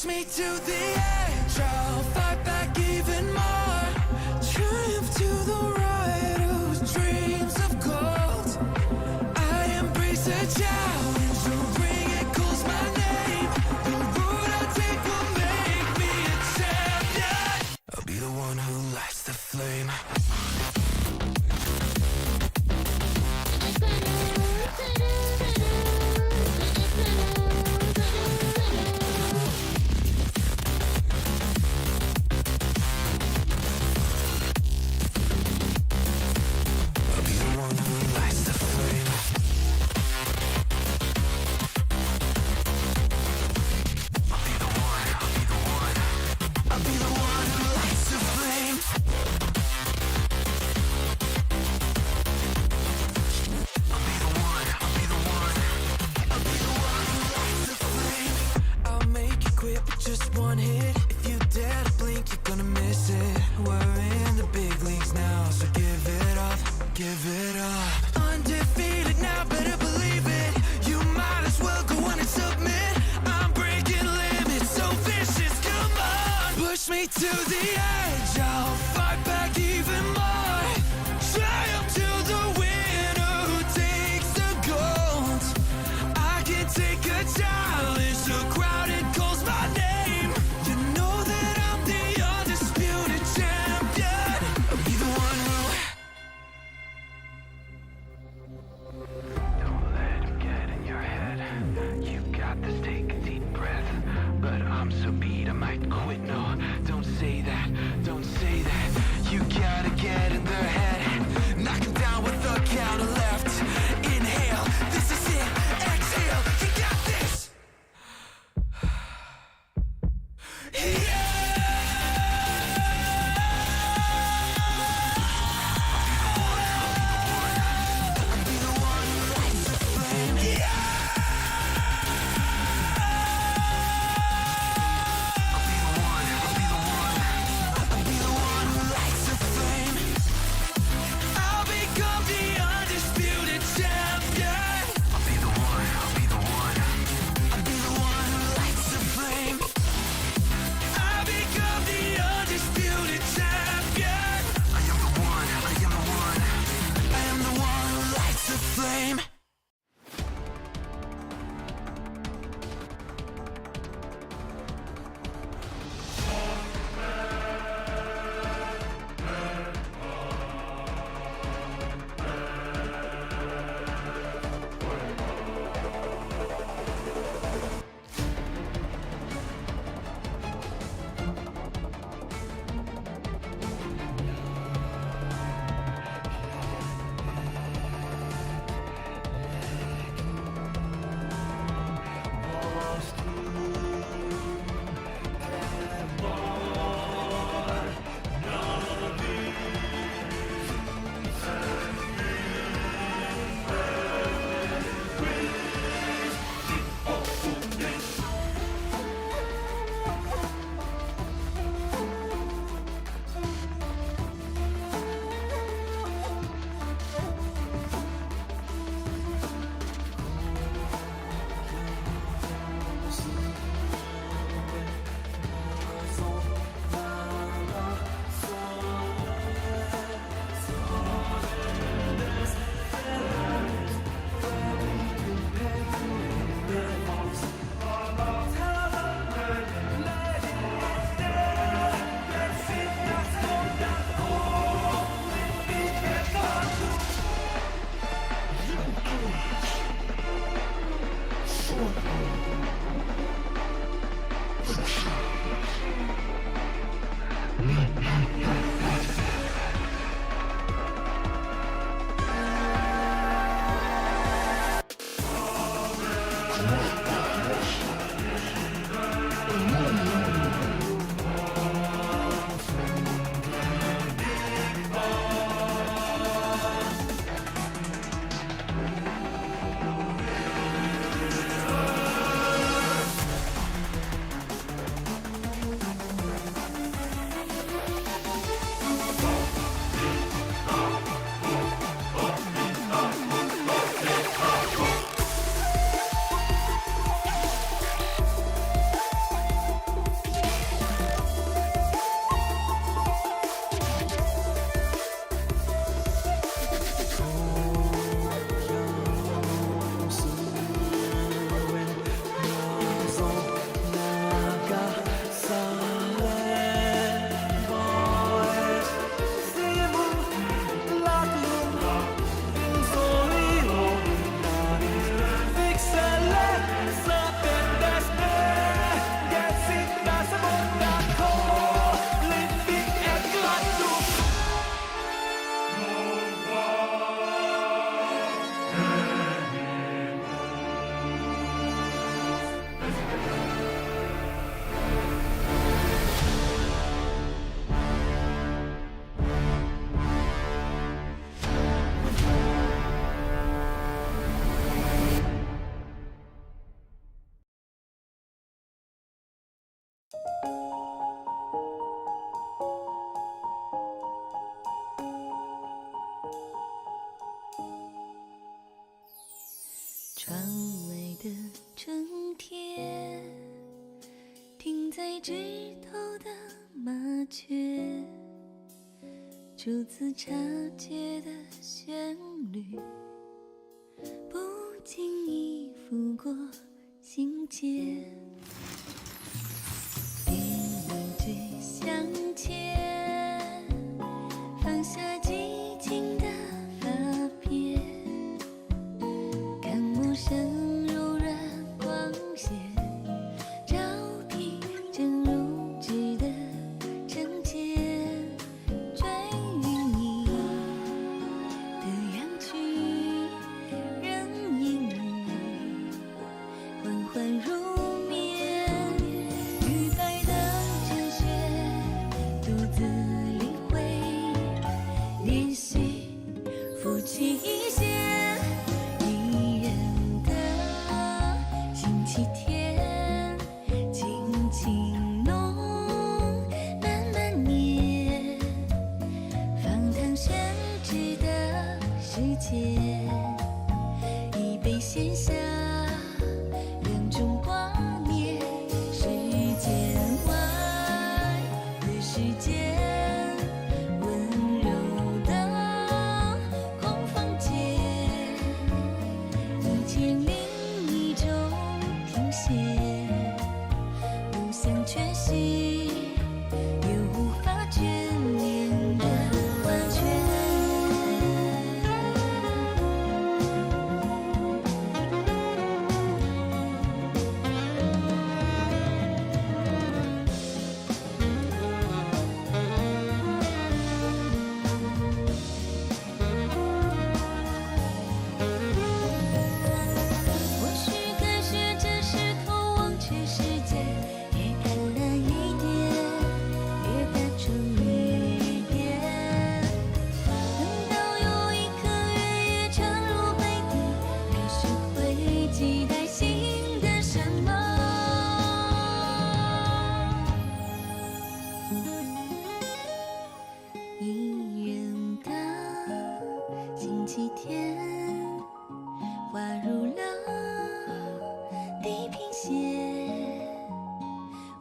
Push me to the edge, I'll fight back even more. Triumph to the right, whose dreams of gold. I embrace a challenge, the ring it calls my name. The road I take will make me a champion. I'll be the one who lights the flame. Just one hit, if you dare to blink, you're gonna miss it. We're in the big leagues now, so give it up, give it up. Undefeated now, better believe it. You might as well go on and submit. I'm breaking limits, so vicious, come on. Push me to the edge, I'll fight back even more. Triumph to the winner who takes the gold. I can take a challenge, the crowded calls my name. 窗外的春天，停在枝头的麻雀，初次察觉的旋律，不经意拂过心间。别一直向前，放下激情的发片，看陌生柔软光线，招聘正如纸的成茧，追云你的样去，任烟雨缓缓入眠，愉快的哲学独自领会，练习夫妻一线，一人的星期天，轻轻浓，慢慢念，放糖宣纸的世界，一杯闲暇，两种挂念，世间外的世界，温柔的空房间，一切另一种停歇，不想缺席，又无法眷恋的完全。或许该学着时头忘却世界，越贪婪一点，越单纯一点。等到有一颗月夜沉入杯底，还是会期待新的什么。一人的星期天，滑入了地平线，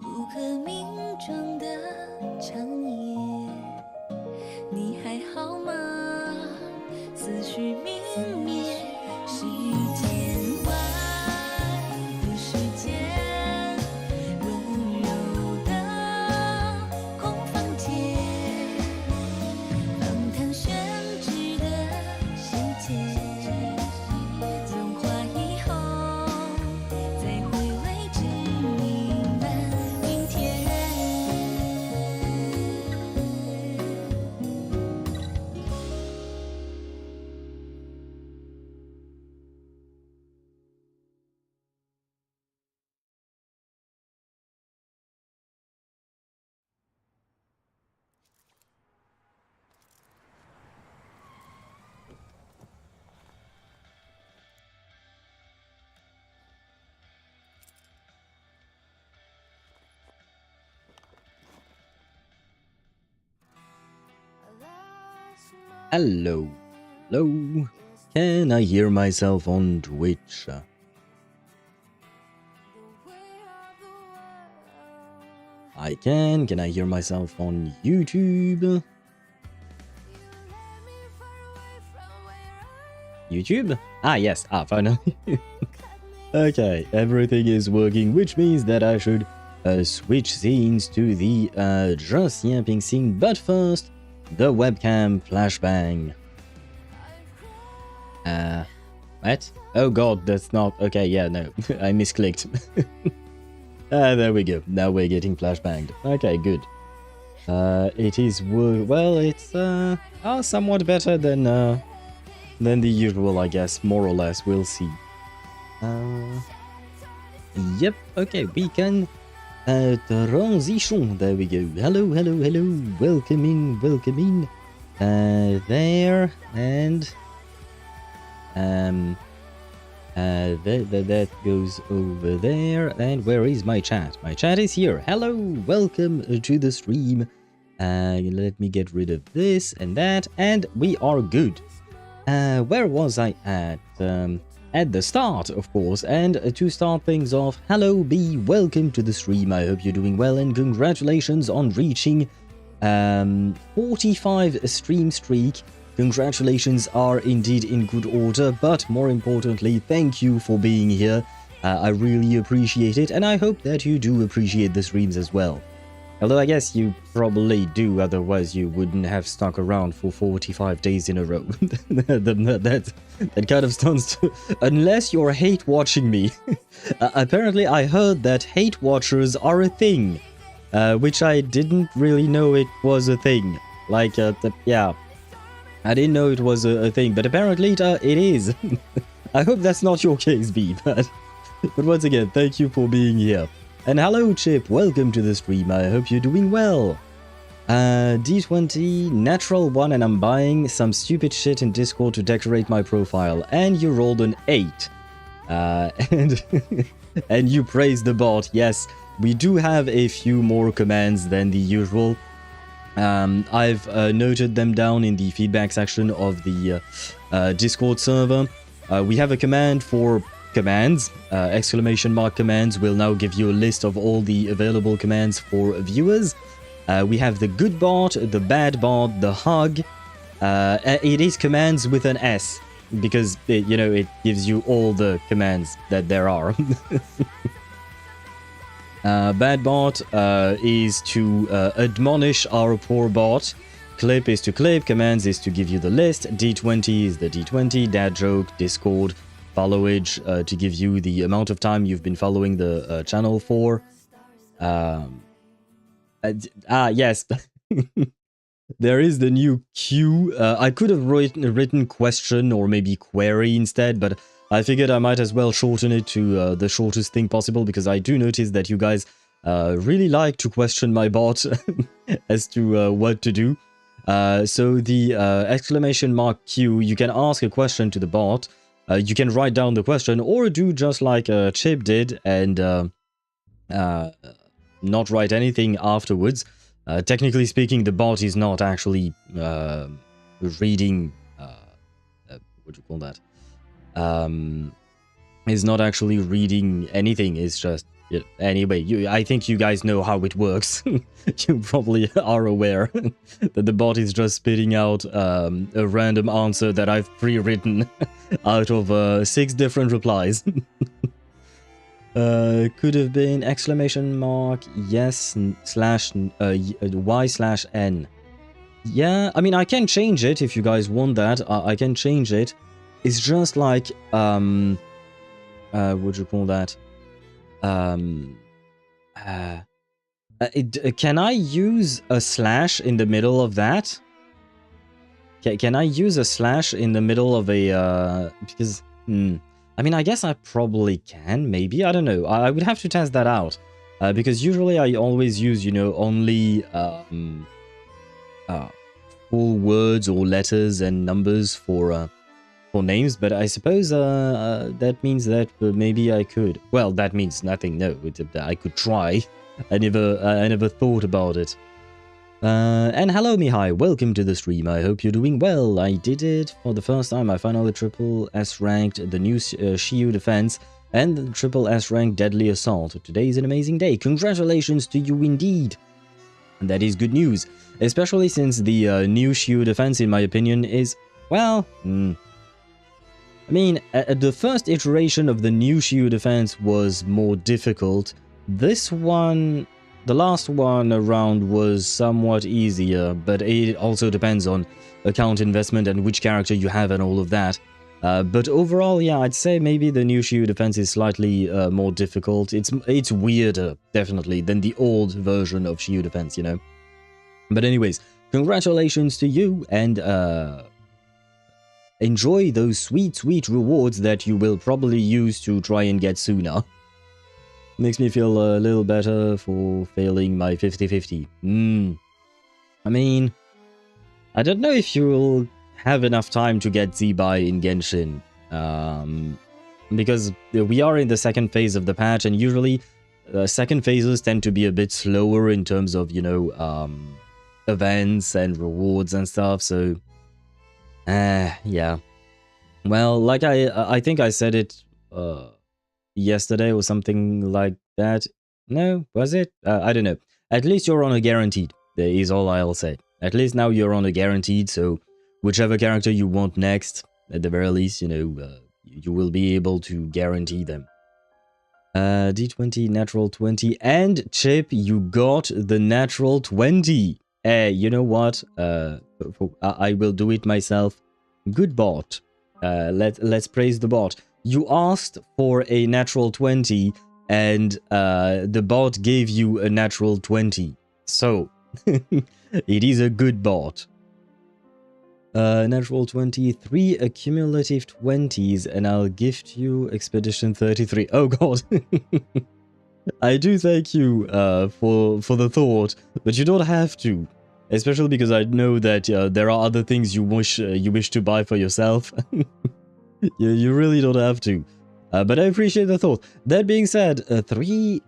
无可名状的长夜，你还好吗？思绪明灭，世间外的世界，温柔的空房间，放糖宣纸的世界，融化以后，再回味至弥漫明天。Hello, hello. Can I hear myself on Twitch? I can. Can I hear myself on YouTube? YouTube? Ah, yes. Ah, finally. Okay, everything is working, which means that I should switch scenes to the just yapping scene. But first, the webcam flashbang. What? Oh god, that's not... Okay, yeah, no. I misclicked. There we go. Now we're getting flashbanged. Okay, good. It is... Well, it's somewhat better than the usual, I guess. More or less. We'll see. Yep, okay, we can... transition. There we go. Hello, hello, hello. Welcome in, welcome in. There, and... that goes over there. And where is my chat? My chat is here. Hello, welcome to the stream. Let me get rid of this and that, and we are good. Where was I at? at the start, of course. And to start things off, hello B, welcome to the stream. I hope you're doing well, and congratulations on reaching 45 stream streak. Congratulations are indeed in good order, but more importantly, thank you for being here. I really appreciate it, and I hope that you do appreciate the streams as well. Although I guess you probably do, otherwise you wouldn't have stuck around for 45 days in a row. that kind of stands to... Unless you're hate watching me. Apparently I heard that hate watchers are a thing. Which I didn't really know it was a thing. Like, yeah. I didn't know it was a thing, but apparently it is. I hope that's not your case, B, but once again, thank you for being here. And hello Chip, welcome to the stream, I hope you're doing well. D20, natural 1, and I'm buying some stupid shit in Discord to decorate my profile. And you rolled an 8. And you praised the bot. Yes, we do have a few more commands than the usual. I've noted them down in the feedback section of the Discord server. We have a command for commands, exclamation mark commands will now give you a list of all the available commands for viewers. We have the good bot, the bad bot, the hug. It is commands with an S because it gives you all the commands that there are. Bad bot is to admonish our poor bot. Clip is to clip, commands is to give you the list, D20 is the D20, dad joke, Discord, followage to give you the amount of time you've been following the channel for. Yes. There is the new Q. I could have written question or maybe query instead, but I figured I might as well shorten it to the shortest thing possible, because I do notice that you guys really like to question my bot as to what to do. So the exclamation mark Q, you can ask a question to the bot. You can write down the question or do just like Chip did and not write anything afterwards. Technically speaking, the bot is not actually reading... what do you call that? Is not actually reading anything. It's just... Anyway, I think you guys know how it works. You probably are aware that the bot is just spitting out a random answer that I've pre-written out of 6 different replies. Could have been exclamation mark yes slash y slash n. Yeah, I mean, I can change it if you guys want that. I can change it. It's just like what do you call that? Can I use a slash in the middle of that? Can I use a slash in the middle of a because I mean, I guess I probably can, maybe, I don't know. I would have to test that out because usually I always use, only full words or letters and numbers for names, but I suppose that means that maybe I could. Well, that means nothing. No, I could try. I never thought about it. And hello, Mihai. Welcome to the stream. I hope you're doing well. I did it for the first time. I finally triple S ranked the new Shiyu defense and the triple S ranked deadly assault. Today is an amazing day. Congratulations to you indeed. And that is good news, especially since the new Shiyu defense, in my opinion, is, well, I mean, the first iteration of the new Shiyu defense was more difficult. This one, the last one around, was somewhat easier, but it also depends on account investment and which character you have and all of that. But overall, yeah, I'd say maybe the new Shiyu defense is slightly more difficult. It's weirder, definitely, than the old version of Shiyu defense, But anyways, congratulations to you, and enjoy those sweet, sweet rewards that you will probably use to try and get sooner. Makes me feel a little better for failing my 50-50. I mean, I don't know if you'll have enough time to get Z-Buy in Genshin. Because we are in the second phase of the patch, and usually second phases tend to be a bit slower in terms of, events and rewards and stuff, so... yeah. Well, like I think I said it yesterday or something like that. No, was it? I don't know. At least you're on a guaranteed. That is all I'll say. At least now you're on a guaranteed, so whichever character you want next, at the very least, you know, you will be able to guarantee them. D20, natural 20, and Chip, you got the natural 20. Hey, you know what? I will do it myself. Good bot. Let's praise the bot. You asked for a natural 20, and the bot gave you a natural 20. So, it is a good bot. Natural 20, 3 accumulative 20s, and I'll gift you Expedition 33. Oh god. I do thank you for the thought, but you don't have to. Especially because I know that there are other things you wish to buy for yourself. You really don't have to. But I appreciate the thought. That being said, 3...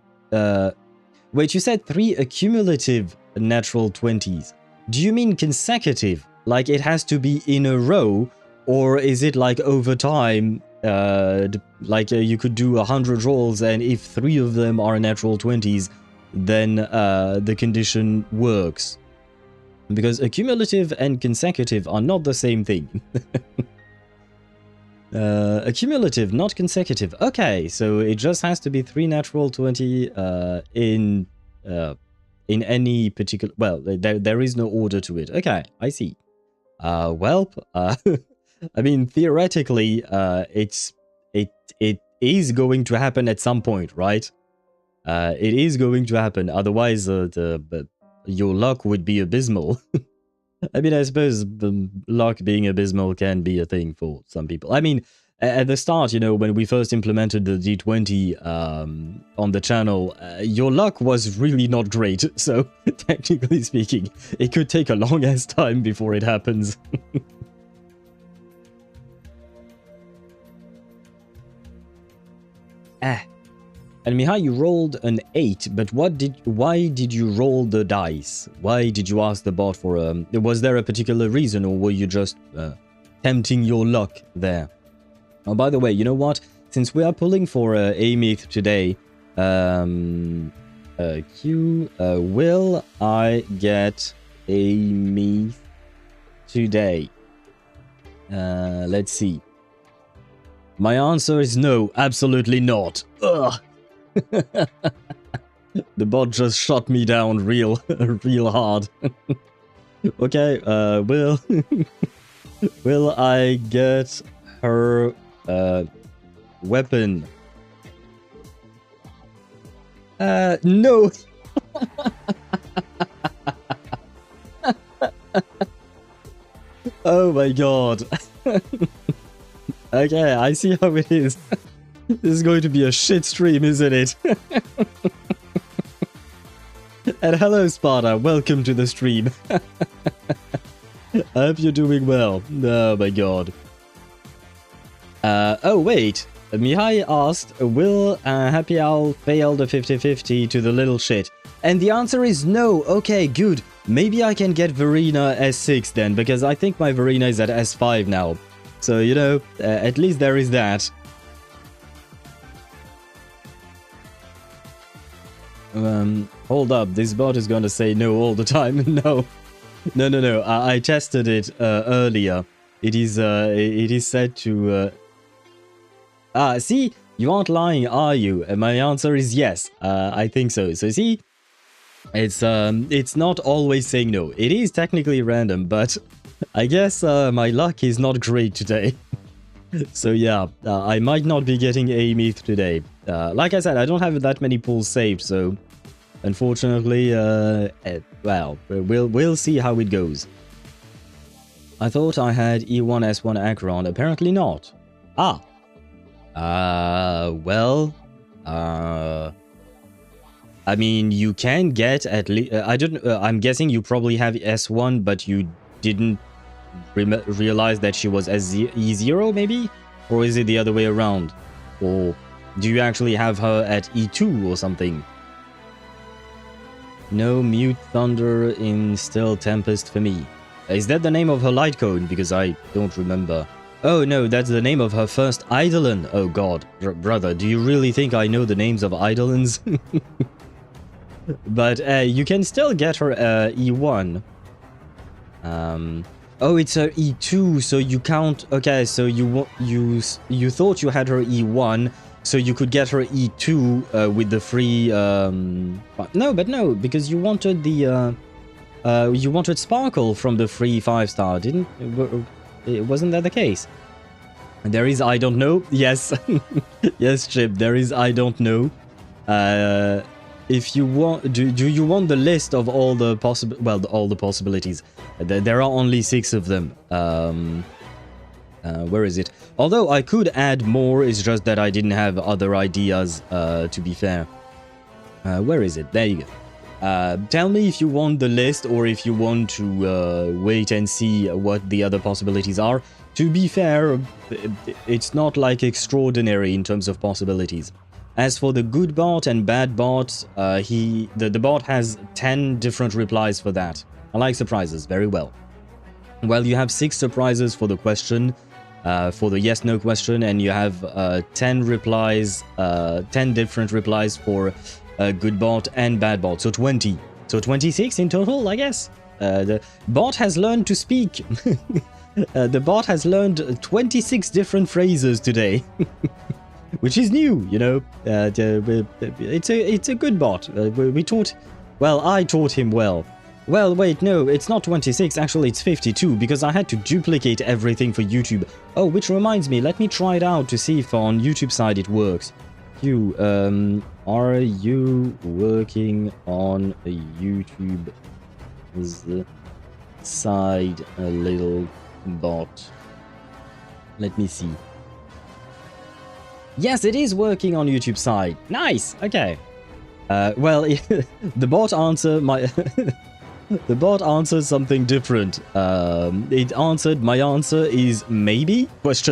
wait, you said 3 accumulative natural 20s. Do you mean consecutive? Like it has to be in a row? Or is it like over time? Like you could do 100 rolls, and if 3 of them are natural 20s, then the condition works. Because accumulative and consecutive are not the same thing. Accumulative, not consecutive. Okay, so it just has to be 3 natural 20 in any particular... Well, there is no order to it. Okay, I see. Well, I mean, theoretically, it is going to happen at some point, right? It is going to happen. Otherwise, your luck would be abysmal. I mean, I suppose the luck being abysmal can be a thing for some people. I mean, at the start, you know, when we first implemented the D20 on the channel, your luck was really not great. So, technically speaking, it could take a long-ass time before it happens. And Mihai, you rolled an 8, but why did you roll the dice? Why did you ask the bot for was there a particular reason, or were you just tempting your luck there? Oh, by the way, you know what? Since we are pulling for Aemeath today, will I get Aemeath today? Let's see. My answer is no, absolutely not. Ugh. The bot just shot me down real hard. Okay, will I get her weapon? No. Oh my god. Okay, I see how it is. This is going to be a shit stream, isn't it? And hello, Sparta. Welcome to the stream. I hope you're doing well. Oh my god. Oh wait. Mihai asked, will Happy Owl fail the 50-50 to the little shit? And the answer is no. Okay, good. Maybe I can get Verena S6 then, because I think my Verena is at S5 now. So, you know, at least there is that. Hold up, this bot is gonna say no all the time. No. No. I tested it earlier. It is said to... see? You aren't lying, are you? And my answer is yes. I think so. So see? It's not always saying no. It is technically random, but I guess my luck is not great today. So yeah, I might not be getting Aemeath today. Like I said, I don't have that many pulls saved, so unfortunately, well, we'll see how it goes. I thought I had E1S1 Acheron, apparently not. Well, I mean, you can get at least, I'm guessing you probably have S1, but you didn't realize that she was E0 maybe? Or is it the other way around? Or do you actually have her at E2 or something? No Mute Thunder in Still Tempest for me. Is that the name of her light code? Because I don't remember. Oh no, that's the name of her first Eidolon. Oh god, brother, do you really think I know the names of Eidolons? But you can still get her E1. Oh, it's her E2, so you count. Okay, so you thought you had her E1, so you could get her E2 with the free. But no, because you wanted the you wanted Sparkle from the free 5-star, didn't? Wasn't that the case? There is I don't know. Yes, yes, Chip. There is I don't know. If you want, do you want the list of all the possible? Well, all the possibilities. There are only 6 of them. Where is it? Although I could add more, it's just that I didn't have other ideas. To be fair, where is it? There you go. Tell me if you want the list or if you want to wait and see what the other possibilities are. To be fair, it's not like extraordinary in terms of possibilities. As for the good bot and bad bot, the bot has 10 different replies for that. I like surprises very well. Well, you have 6 surprises for the question, for the yes/no question, and you have 10 replies, 10 different replies for good bot and bad bot. So 20. So 26 in total, I guess. The bot has learned to speak. The bot has learned 26 different phrases today. Which is new, you know. It's a good bot. We taught, well, I taught him well. Well, wait, no, it's not 26. Actually, it's 52 because I had to duplicate everything for YouTube. Oh, which reminds me, let me try it out to see if on YouTube side it works. Are you working on a YouTube side a little bot? Let me see. Yes, it is working on YouTube side. Nice. Okay. Well, the bot answer the bot answered something different. It answered my answer is maybe ? But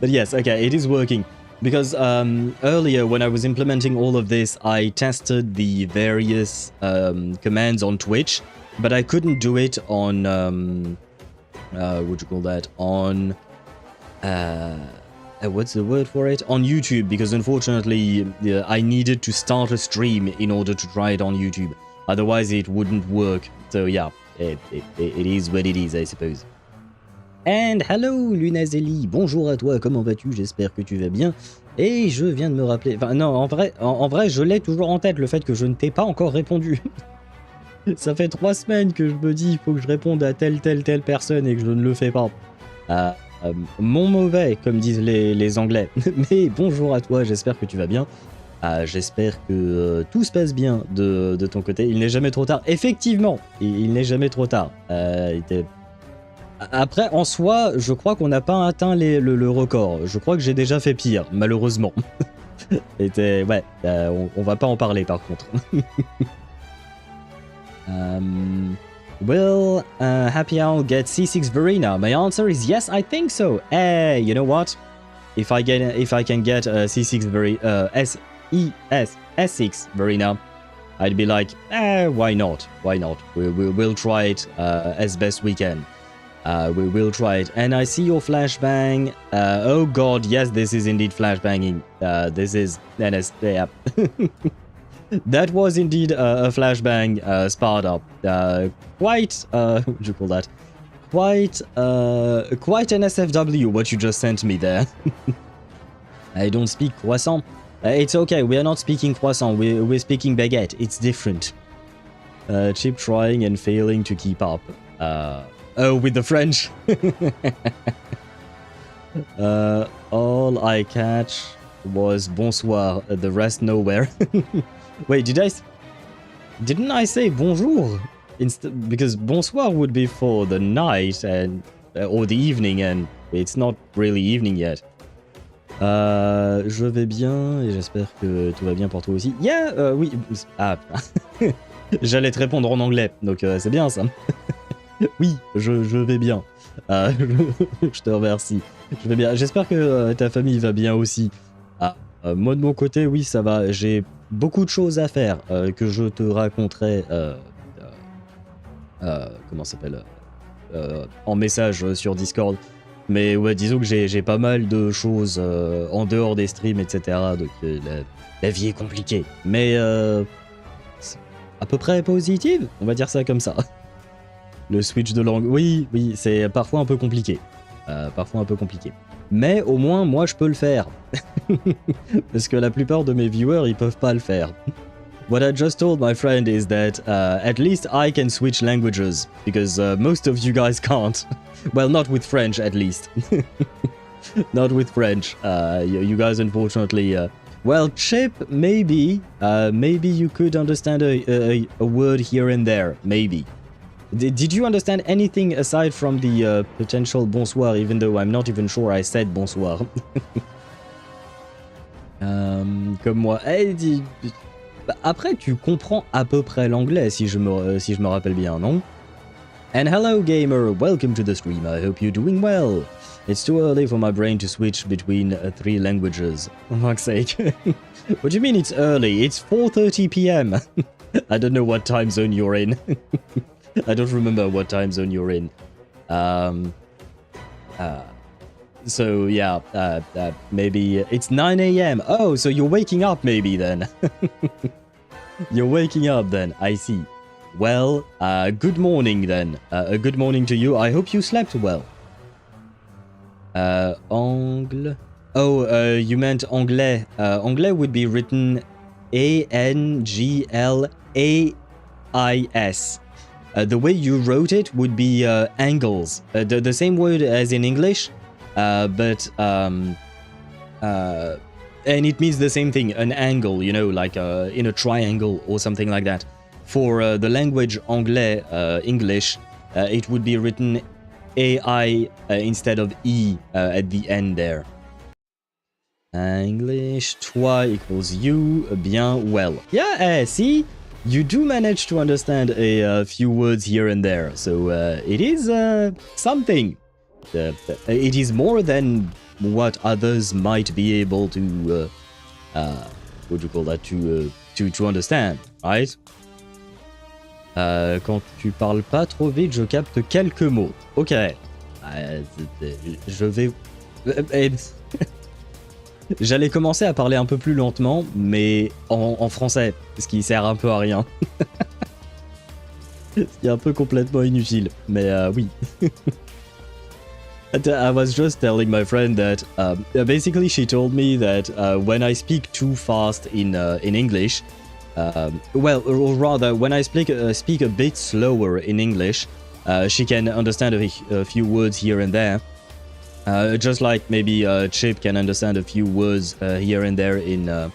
yes, okay, it is working because earlier when I was implementing all of this, I tested the various commands on Twitch, but I couldn't do it on what you call that on. What's the word for it? On YouTube, because unfortunately I needed to start a stream in order to try it on YouTube. Otherwise it wouldn't work. So yeah, it is what it is, I suppose. And hello Lunazeli, bonjour à toi, comment vas-tu? J'espère que tu vas bien. Et je viens de me rappeler... Enfin non, en vrai je l'ai toujours en tête, le fait que je ne t'ai pas encore répondu. Ça fait 3 semaines que je me dis il faut que je réponde à telle personne et que je ne le fais pas. Mon mauvais, comme disent les Anglais. Mais bonjour à toi, j'espère que tu vas bien. J'espère que tout se passe bien de ton côté. Il n'est jamais trop tard. Effectivement, il n'est jamais trop tard. Après, en soi, je crois qu'on n'a pas atteint le record. Je crois que j'ai déjà fait pire, malheureusement. Ouais, on va pas en parler par contre. Will Happy Owl get C6 Verena? My answer is yes, I think so. Hey, you know what? If I can get C6 S6 Verena, I'd be like, why not? Why not? We'll try it as best we can. We will try it. And I see your flashbang. Oh god, yes, this is indeed flashbanging. This is NS. Yeah. That was indeed a flashbang sparred up. Quite, what do you call that? Quite an SFW, what you just sent me there. I don't speak croissant. It's okay, we are not speaking croissant, we're speaking baguette. It's different. Chip trying and failing to keep up. Oh, with the French. All I catch was bonsoir, the rest nowhere. Wait, didn't I say bonjour? Because bonsoir would be for the night and or the evening, and it's not really evening yet. Je vais bien et j'espère que tout va bien pour toi aussi. Yeah, oui. Ah, j'allais te répondre en anglais, donc c'est bien ça. Oui, je vais bien. Je te remercie. Je vais bien. J'espère que ta famille va bien aussi. Moi de mon côté, oui, ça va. J'ai beaucoup de choses à faire que je te raconterai. Comment ça s'appelle en message sur Discord. Mais ouais, disons que j'ai pas mal de choses en dehors des streams, etc. Donc la vie est compliquée. Mais c'est à peu près positive, on va dire ça comme ça. Le switch de langue, oui, c'est parfois un peu compliqué. Mais au moins, moi, je peux le faire. Parce que la plupart de mes viewers, ils peuvent pas le faire. What I just told my friend is that at least I can switch languages, because most of you guys can't. Well, not with French, at least. Not with French. You guys, unfortunately... well, Chip, maybe. Maybe you could understand a word here and there. Maybe. Did you understand anything aside from the potential bonsoir, even though I'm not even sure I said bonsoir? Comme moi. Après, tu comprends à peu près l'anglais, si je me rappelle bien, non? And hello, gamer. Welcome to the stream. I hope you're doing well. It's too early for my brain to switch between 3 languages. For fuck's sake. What do you mean it's early? It's 4:30 p.m. I don't know what time zone you're in. I don't remember what time zone you're in. So yeah, maybe it's 9 a.m. Oh, so you're waking up maybe then. You're waking up then, I see. Well, good morning then. Good morning to you. I hope you slept well. Angle. Oh, you meant anglais. Anglais would be written A-N-G-L-A-I-S. The way you wrote it would be angles. The same word as in English, but and it means the same thing, an angle, you know, like in a triangle or something like that. For the language anglais, English, it would be written AI instead of E at the end there. English, toi equals you, bien, well. Yeah, see? You do manage to understand a few words here and there, so it is something. It is more than what others might be able to, what do you call that, to understand, right? Quand tu parles pas trop vite, je capte quelques mots. Ok. Je vais... J'allais commencer à parler un peu plus lentement, mais en français, ce qui sert un peu à rien. Ce qui est un peu complètement inutile, mais oui. I was just telling my friend that basically she told me that when I speak too fast in English, well, or rather, when I speak a bit slower in English, she can understand a few words here and there. Just like maybe Chip can understand a few words here and there in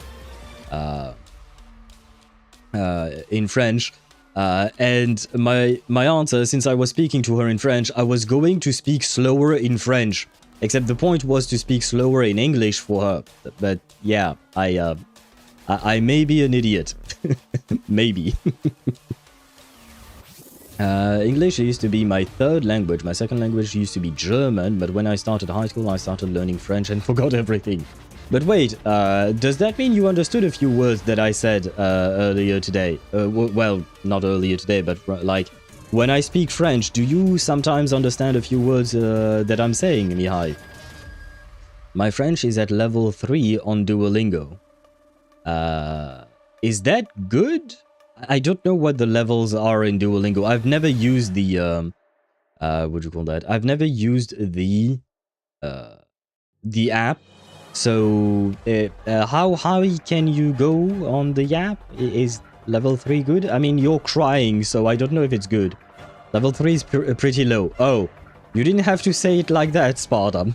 French. And my answer, since I was speaking to her in French, I was going to speak slower in French. Except the point was to speak slower in English for her. But yeah, I may be an idiot. Maybe. English used to be my third language. My second language used to be German, but when I started high school, I started learning French and forgot everything. But wait, does that mean you understood a few words that I said earlier today? Well, not earlier today, but like, when I speak French, do you sometimes understand a few words that I'm saying, Mihai? My French is at level 3 on Duolingo. Is that good? I don't know what the levels are in Duolingo. I've never used the, what do you call that? I've never used the app. So, how high can you go on the app? Is level 3 good? I mean, you're crying, so I don't know if it's good. Level 3 is pretty low. Oh, you didn't have to say it like that, Sparta.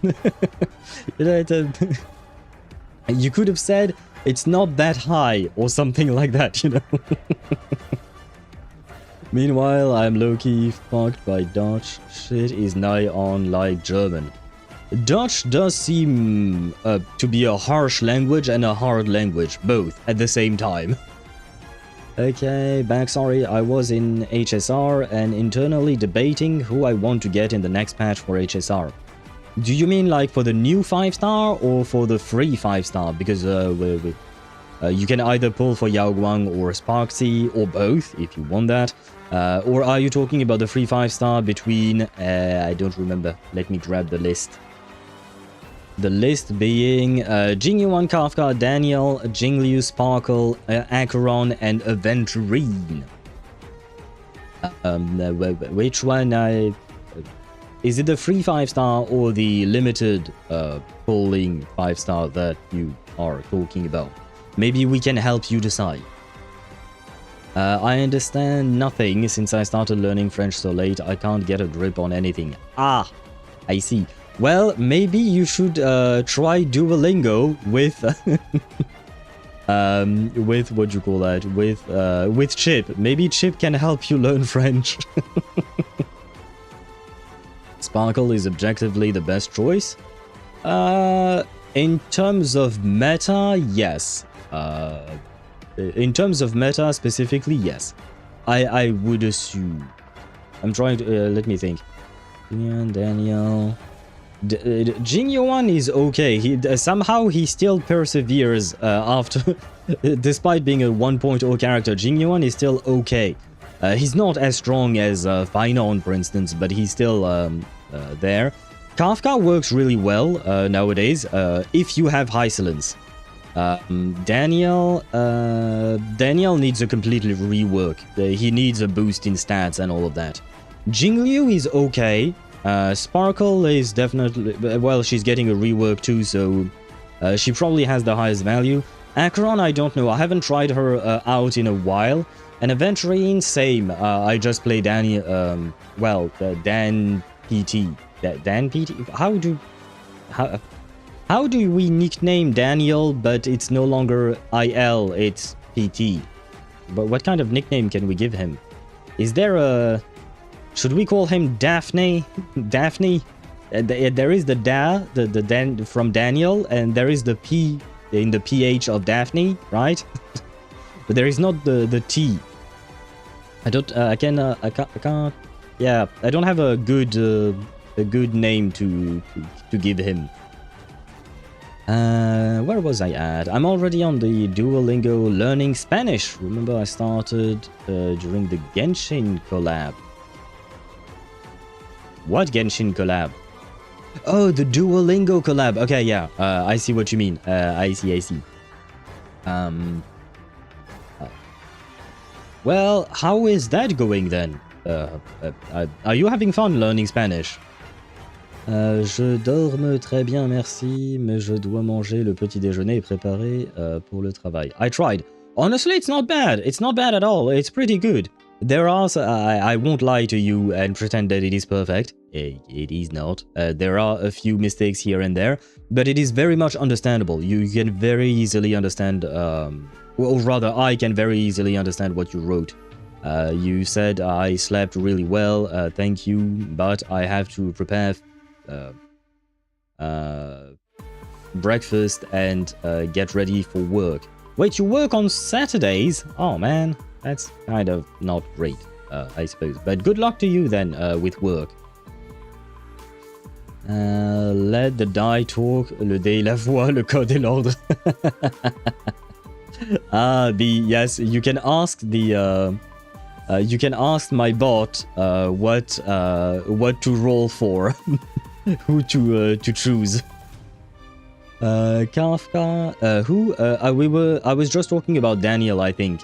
You could have said, it's not that high, or something like that, you know? Meanwhile, I'm low-key fucked by Dutch. Shit is nigh on like German. Dutch does seem to be a harsh language and a hard language, both at the same time. Okay, sorry, I was in HSR and internally debating who I want to get in the next patch for HSR. Do you mean like for the new 5-star or for the free 5-star? Because you can either pull for Yao Guang or Sparksy, or both, if you want that. Or are you talking about the free 5-star between... I don't remember. Let me grab the list. The list being Jingyuan, Kafka, Daniel, Jingliu, Sparkle, Acheron, and Aventurine. Which one? Is it the free 5-star or the limited polling 5-star that you are talking about? Maybe we can help you decide. I understand nothing since I started learning French so late. I can't get a grip on anything. Ah, I see. Well, maybe you should try Duolingo with what you call that? With Chip. Maybe Chip can help you learn French. Sparkle is objectively the best choice. In terms of meta, yes. In terms of meta specifically, yes. I would assume. I'm trying to let me think. Daniel. Jingyuan is okay. Somehow he still perseveres after, despite being a 1.0 character. Jingyuan is still okay. He's not as strong as Finon, for instance, but he's still there. Kafka works really well nowadays if you have high silence. Daniel needs a completely rework. He needs a boost in stats and all of that. Jingliu is okay. Sparkle is definitely, well, she's getting a rework too, so she probably has the highest value. Acheron, I don't know. I haven't tried her out in a while. And Aventurine, same. I just play Dan PT. Dan PT? How do we nickname Daniel, but it's no longer IL, it's PT? But what kind of nickname can we give him? Is there a... Should we call him Daphne? Daphne? There is the Dan from Daniel, and there is the P in the PH of Daphne, right? But there is not the T. I can't. Yeah, I don't have a good name to give him. Where was I at? I'm already on the Duolingo learning Spanish. Remember, I started during the Genshin collab. What Genshin collab? Oh, the Duolingo collab. Okay, yeah. I see what you mean. I see. Well, how is that going then? Are you having fun learning Spanish? Je dorme très bien, merci, mais je dois manger le petit déjeuner et préparer pour le travail. I tried. Honestly, it's not bad. It's not bad at all. It's pretty good. There are... I won't lie to you and pretend that it is perfect. It is not. There are a few mistakes here and there, but it is very much understandable. You can very easily understand... or rather, I can very easily understand what you wrote. You said, I slept really well, thank you, but I have to prepare breakfast and get ready for work. Wait, you work on Saturdays? Oh man, that's kind of not great, I suppose. But good luck to you then with work. Let the die talk, le dé la voix, le code et l'ordre. Yes, you can ask the you can ask my bot what to roll for, who to choose. Kafka, who? I was just talking about Daniel, I think.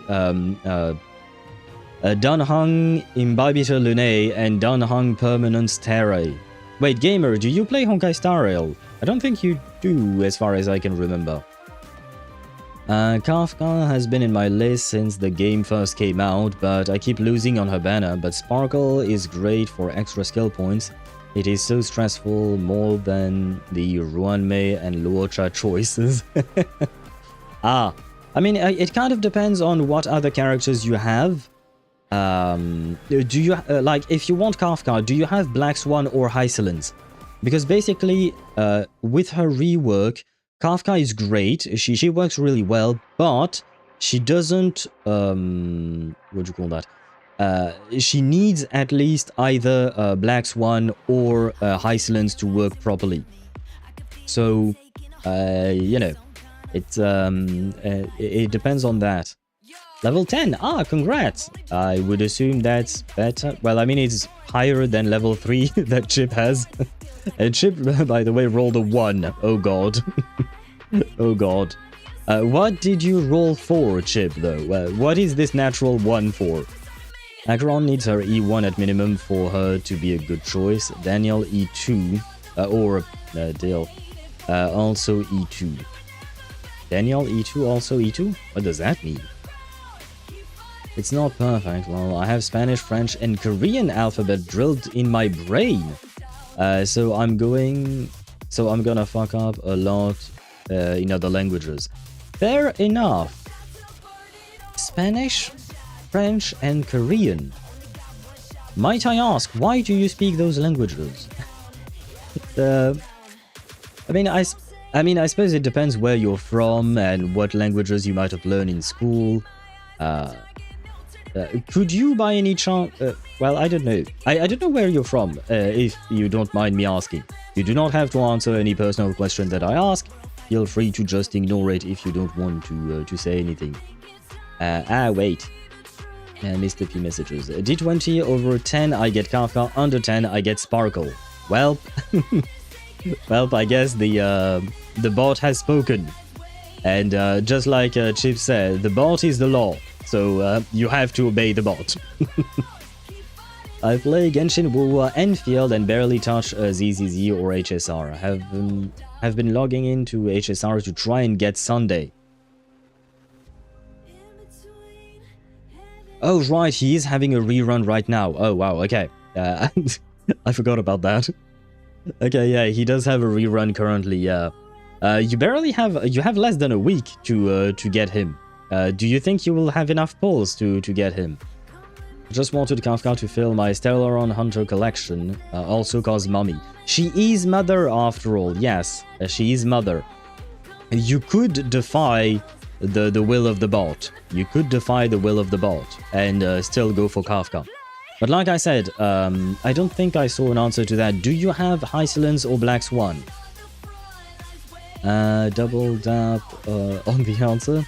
Dunhung Imbibitor Lunae and Dunhung Permanence Terrae. Wait, Gamer, do you play Honkai Star Rail? I don't think you do, as far as I can remember. Kafka has been in my list since the game first came out, but I keep losing on her banner. But Sparkle is great for extra skill points. It is so stressful, more than the Ruanmei and Luocha choices. I mean, it kind of depends on what other characters you have. Do you, like, if you want Kafka, do you have Black Swan or Hysolence? Because basically, with her rework, Kafka is great. She works really well, but she doesn't... what do you call that? She needs at least either Black Swan or Hysolence to work properly. So, you know, it depends on that. Level 10! Ah, congrats! I would assume that's better. Well, I mean, it's higher than level 3 that Chip has. And Chip, by the way, rolled a 1. Oh god. Oh god. What did you roll for, Chip, though? What is this natural 1 for? Acheron needs her E1 at minimum for her to be a good choice. Daniel E2, or Dale, also E2. Daniel E2, also E2? What does that mean? It's not perfect. Well, I have Spanish, French, and Korean alphabet drilled in my brain. So I'm gonna fuck up a lot in other languages. Fair enough. Spanish, French, and Korean. Might I ask, why do you speak those languages? I mean, I suppose it depends where you're from and what languages you might have learned in school. Could you, by any chance... well, I don't know. I don't know where you're from, if you don't mind me asking. You do not have to answer any personal question that I ask. Feel free to just ignore it if you don't want to say anything. Wait. Mr. P messages. D20 over 10, I get Kafka. Under 10, I get Sparkle. Well... well, I guess the bot has spoken. And just like Chip said, the bot is the law. So you have to obey the bot. I play Genshin, Wuwa, Enfield, and barely touch ZZZ or HSR. Have been logging into HSR to try and get Sunday. Oh right, he is having a rerun right now. Oh wow, okay. I forgot about that. Okay, yeah, he does have a rerun currently. Yeah, you have less than a week to get him. Do you think you will have enough polls to get him? Just wanted Kafka to fill my Stellaron Hunter collection. Also cause mommy. She is mother after all. Yes, she is mother. You could defy the will of the bot. You could defy the will of the bot and still go for Kafka. But like I said, I don't think I saw an answer to that. Do you have Hysilence or Black Swan? Double tap on the answer.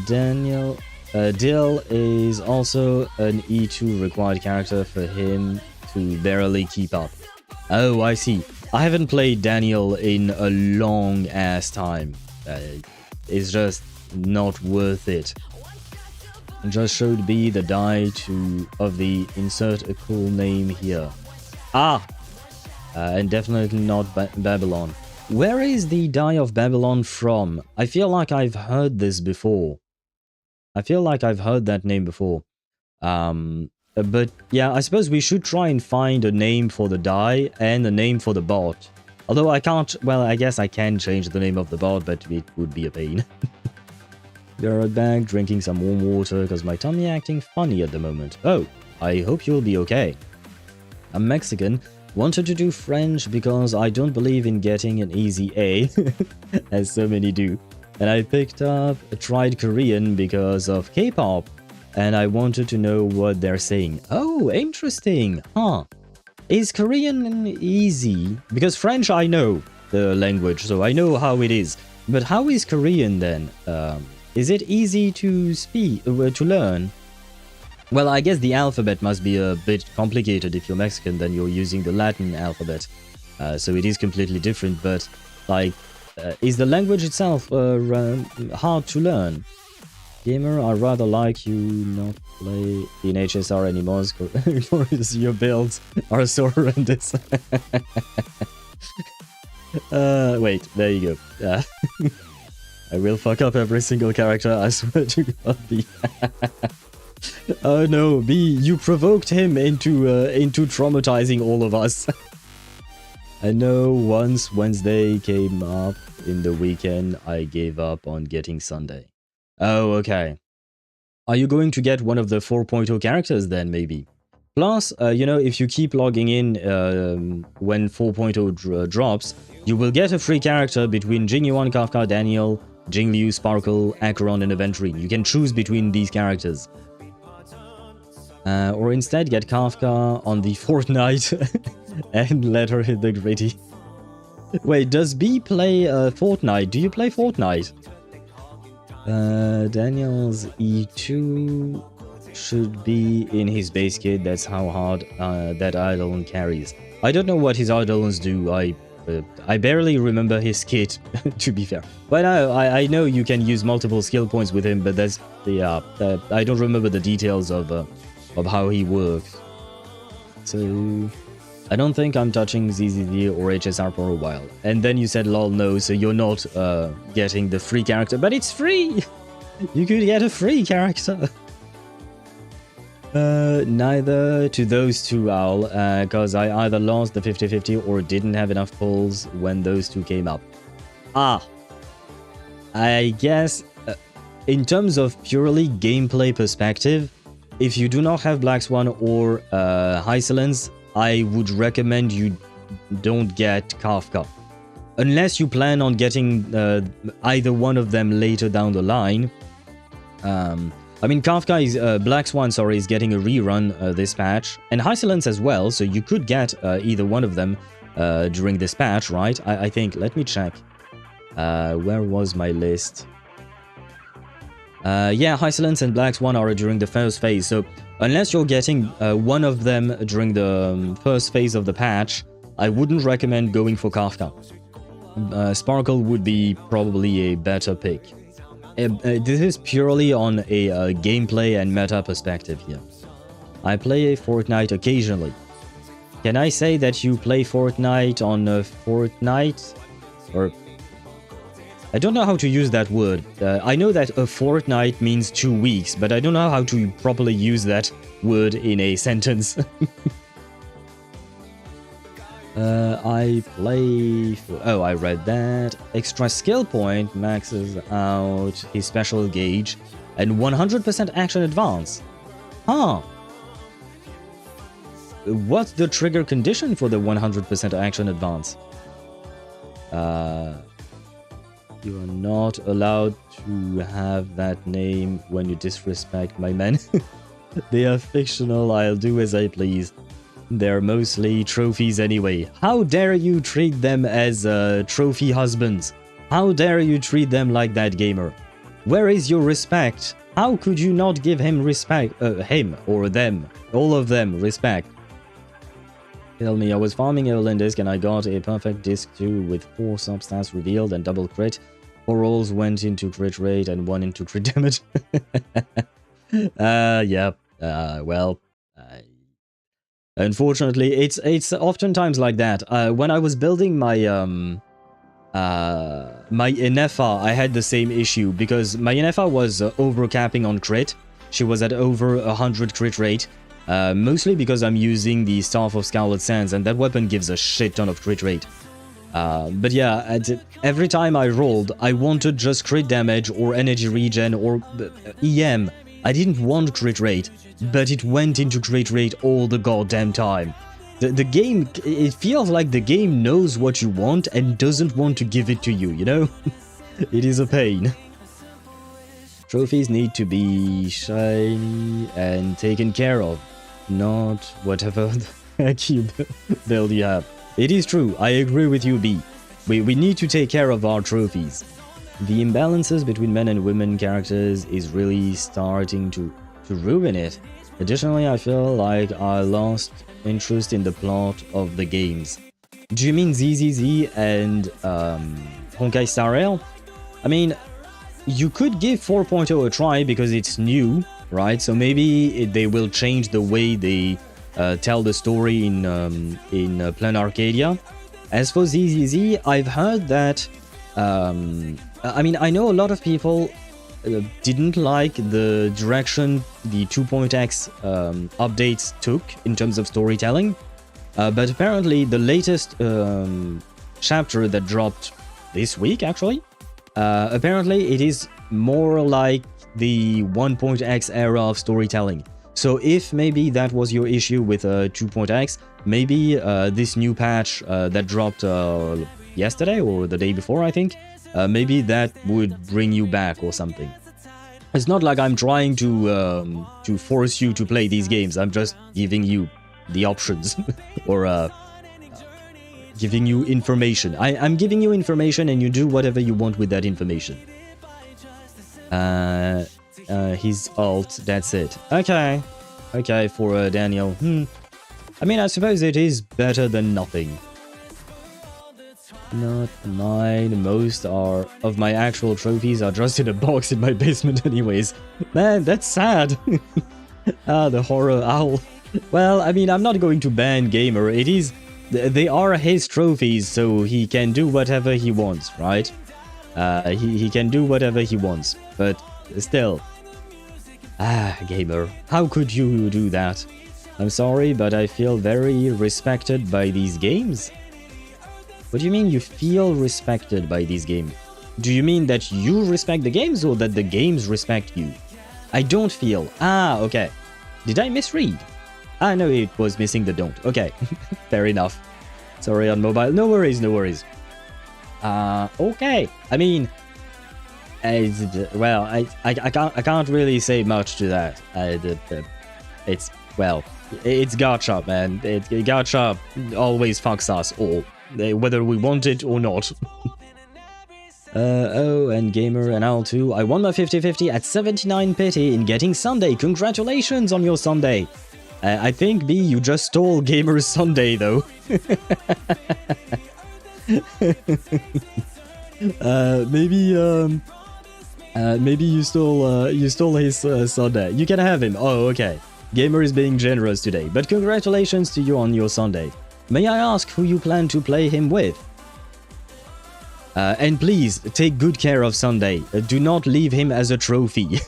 Daniel... Dill is also an E2 required character for him to barely keep up. Oh, I see. I haven't played Daniel in a long ass time. It's just not worth it. Just showed B the die of the insert a cool name here. Ah! And definitely not Babylon. Where is the die of Babylon from? I feel like I've heard this before. I feel like I've heard that name before. But yeah, I suppose we should try and find a name for the die and a name for the bot. Although I can't, well, I guess I can change the name of the bot, but it would be a pain. Be right back, drinking some warm water because my tummy acting funny at the moment. Oh, I hope you'll be okay. I'm Mexican. Wanted to do French because I don't believe in getting an easy A, as so many do. And I tried Korean because of K-pop, and I wanted to know what they're saying. Oh, interesting, huh? Is Korean easy? Because French I know the language, so I know how it is. But how is Korean then? Is it easy to speak, to learn? Well, I guess the alphabet must be a bit complicated. If you're Mexican, then you're using the Latin alphabet. So it is completely different, but like... is the language itself hard to learn? Gamer, I rather like you not play in HSR anymore because your builds are so horrendous. Wait, there you go. I will fuck up every single character, I swear to God, B. Oh no, B, you provoked him into traumatizing all of us. I know once Wednesday came up in the weekend, I gave up on getting Sunday. Oh, okay. Are you going to get one of the 4.0 characters then, maybe? Plus, you know, if you keep logging in when 4.0 drops, you will get a free character between Jingyuan, Kafka, Daniel, Jingliu, Sparkle, Acheron, and Aventurine. You can choose between these characters. Or instead get Kafka on the Fortnite and let her hit the gritty. Wait, does B play Fortnite? Do you play Fortnite? Daniel's E2... should be in his base kit. That's how hard that Eidolon carries. I don't know what his Eidolons do. I barely remember his kit, to be fair. But I know you can use multiple skill points with him, but that's the I don't remember the details of how he works. So I don't think I'm touching ZZZ or HSR for a while. And then you said lol no, so you're not getting the free character, but it's free. You could get a free character. Neither to those two, Owl, because I either lost the 50-50 or didn't have enough pulls when those two came up. I guess in terms of purely gameplay perspective, if you do not have Black Swan or Hysolence, I would recommend you don't get Kafka. Unless you plan on getting either one of them later down the line. I mean, Kafka is Black Swan, sorry, is getting a rerun this patch, and Hysolence as well. So you could get either one of them during this patch, right? I think. Let me check. Where was my list? Yeah, Hysolence and Black Swan are during the first phase. So unless you're getting one of them during the first phase of the patch, I wouldn't recommend going for Kafka. Sparkle would be probably a better pick. This is purely on a gameplay and meta perspective here. I play Fortnite occasionally. Can I say that you play Fortnite on Fortnite? Or... I don't know how to use that word. I know that a fortnight means 2 weeks, but I don't know how to properly use that word in a sentence. I play... Oh, I read that. Extra skill point maxes out his special gauge and 100% action advance. Huh. What's the trigger condition for the 100% action advance? You are not allowed to have that name when you disrespect my men. They are fictional, I'll do as I please. They're mostly trophies anyway. How dare you treat them as trophy husbands? How dare you treat them like that, gamer? Where is your respect? How could you not give him respect? Him or them. All of them respect. Tell me, I was farming Evelyn disc and I got a perfect disc too with 4 substats revealed and double crit. 4 rolls went into crit rate and 1 into crit damage. Yeah. Well... Unfortunately, it's oftentimes like that. When I was building my my Aemeath, I had the same issue because my Aemeath was overcapping on crit. She was at over 100 crit rate, mostly because I'm using the Staff of Scarlet Sands, and that weapon gives a shit ton of crit rate. But yeah, every time I rolled, I wanted just crit damage or energy regen or EM. I didn't want crit rate, but it went into crit rate all the goddamn time. The game, it feels like the game knows what you want and doesn't want to give it to you, you know? It is a pain. Trophies need to be shiny and taken care of, not whatever the heck you build you have. It is true, I agree with you, B. We need to take care of our trophies. The imbalances between men and women characters is really starting to ruin it. Additionally, I feel like I lost interest in the plot of the games. Do you mean ZZZ and Honkai Star Rail? I mean, you could give 4.0 a try because it's new, right? So maybe they will change the way they tell the story in Plan Arcadia. As for ZZZ, I've heard that... I mean, I know a lot of people didn't like the direction the 2.x updates took in terms of storytelling, but apparently the latest chapter that dropped this week, actually, apparently it is more like the 1.x era of storytelling. So if maybe that was your issue with 2.x, maybe this new patch that dropped yesterday or the day before, I think, maybe that would bring you back or something. It's not like I'm trying to force you to play these games. I'm just giving you the options or giving you information. I'm giving you information and you do whatever you want with that information. his alt, that's it. Okay. Okay, for Daniel. I mean, I suppose it is better than nothing. Not mine. Most of my actual trophies are just in a box in my basement anyways. Man, that's sad. The horror owl. Well, I mean, I'm not going to ban Gamer. It is... They are his trophies, so he can do whatever he wants, right? He can do whatever he wants, but still. Gamer, how could you do that? I'm sorry, but I feel very respected by these games. What do you mean you feel respected by these games? Do you mean that you respect the games or that the games respect you? I don't feel. Okay. Did I misread? No, it was missing the don't. Okay, fair enough. Sorry on mobile. No worries, no worries. Okay. I mean, well, I can't really say much to that. It's, well, it's gacha, man. Gacha always fucks us all, whether we want it or not. Oh, and Gamer and Owl too. I won my 50-50 at 79 pity in getting Sunday. Congratulations on your Sunday. I think, B, you just stole Gamer's Sunday, though. Maybe you stole his Sunday. You can have him. Oh, okay. Gamer is being generous today, but congratulations to you on your Sunday. May I ask who you plan to play him with? And please, take good care of Sunday. Do not leave him as a trophy.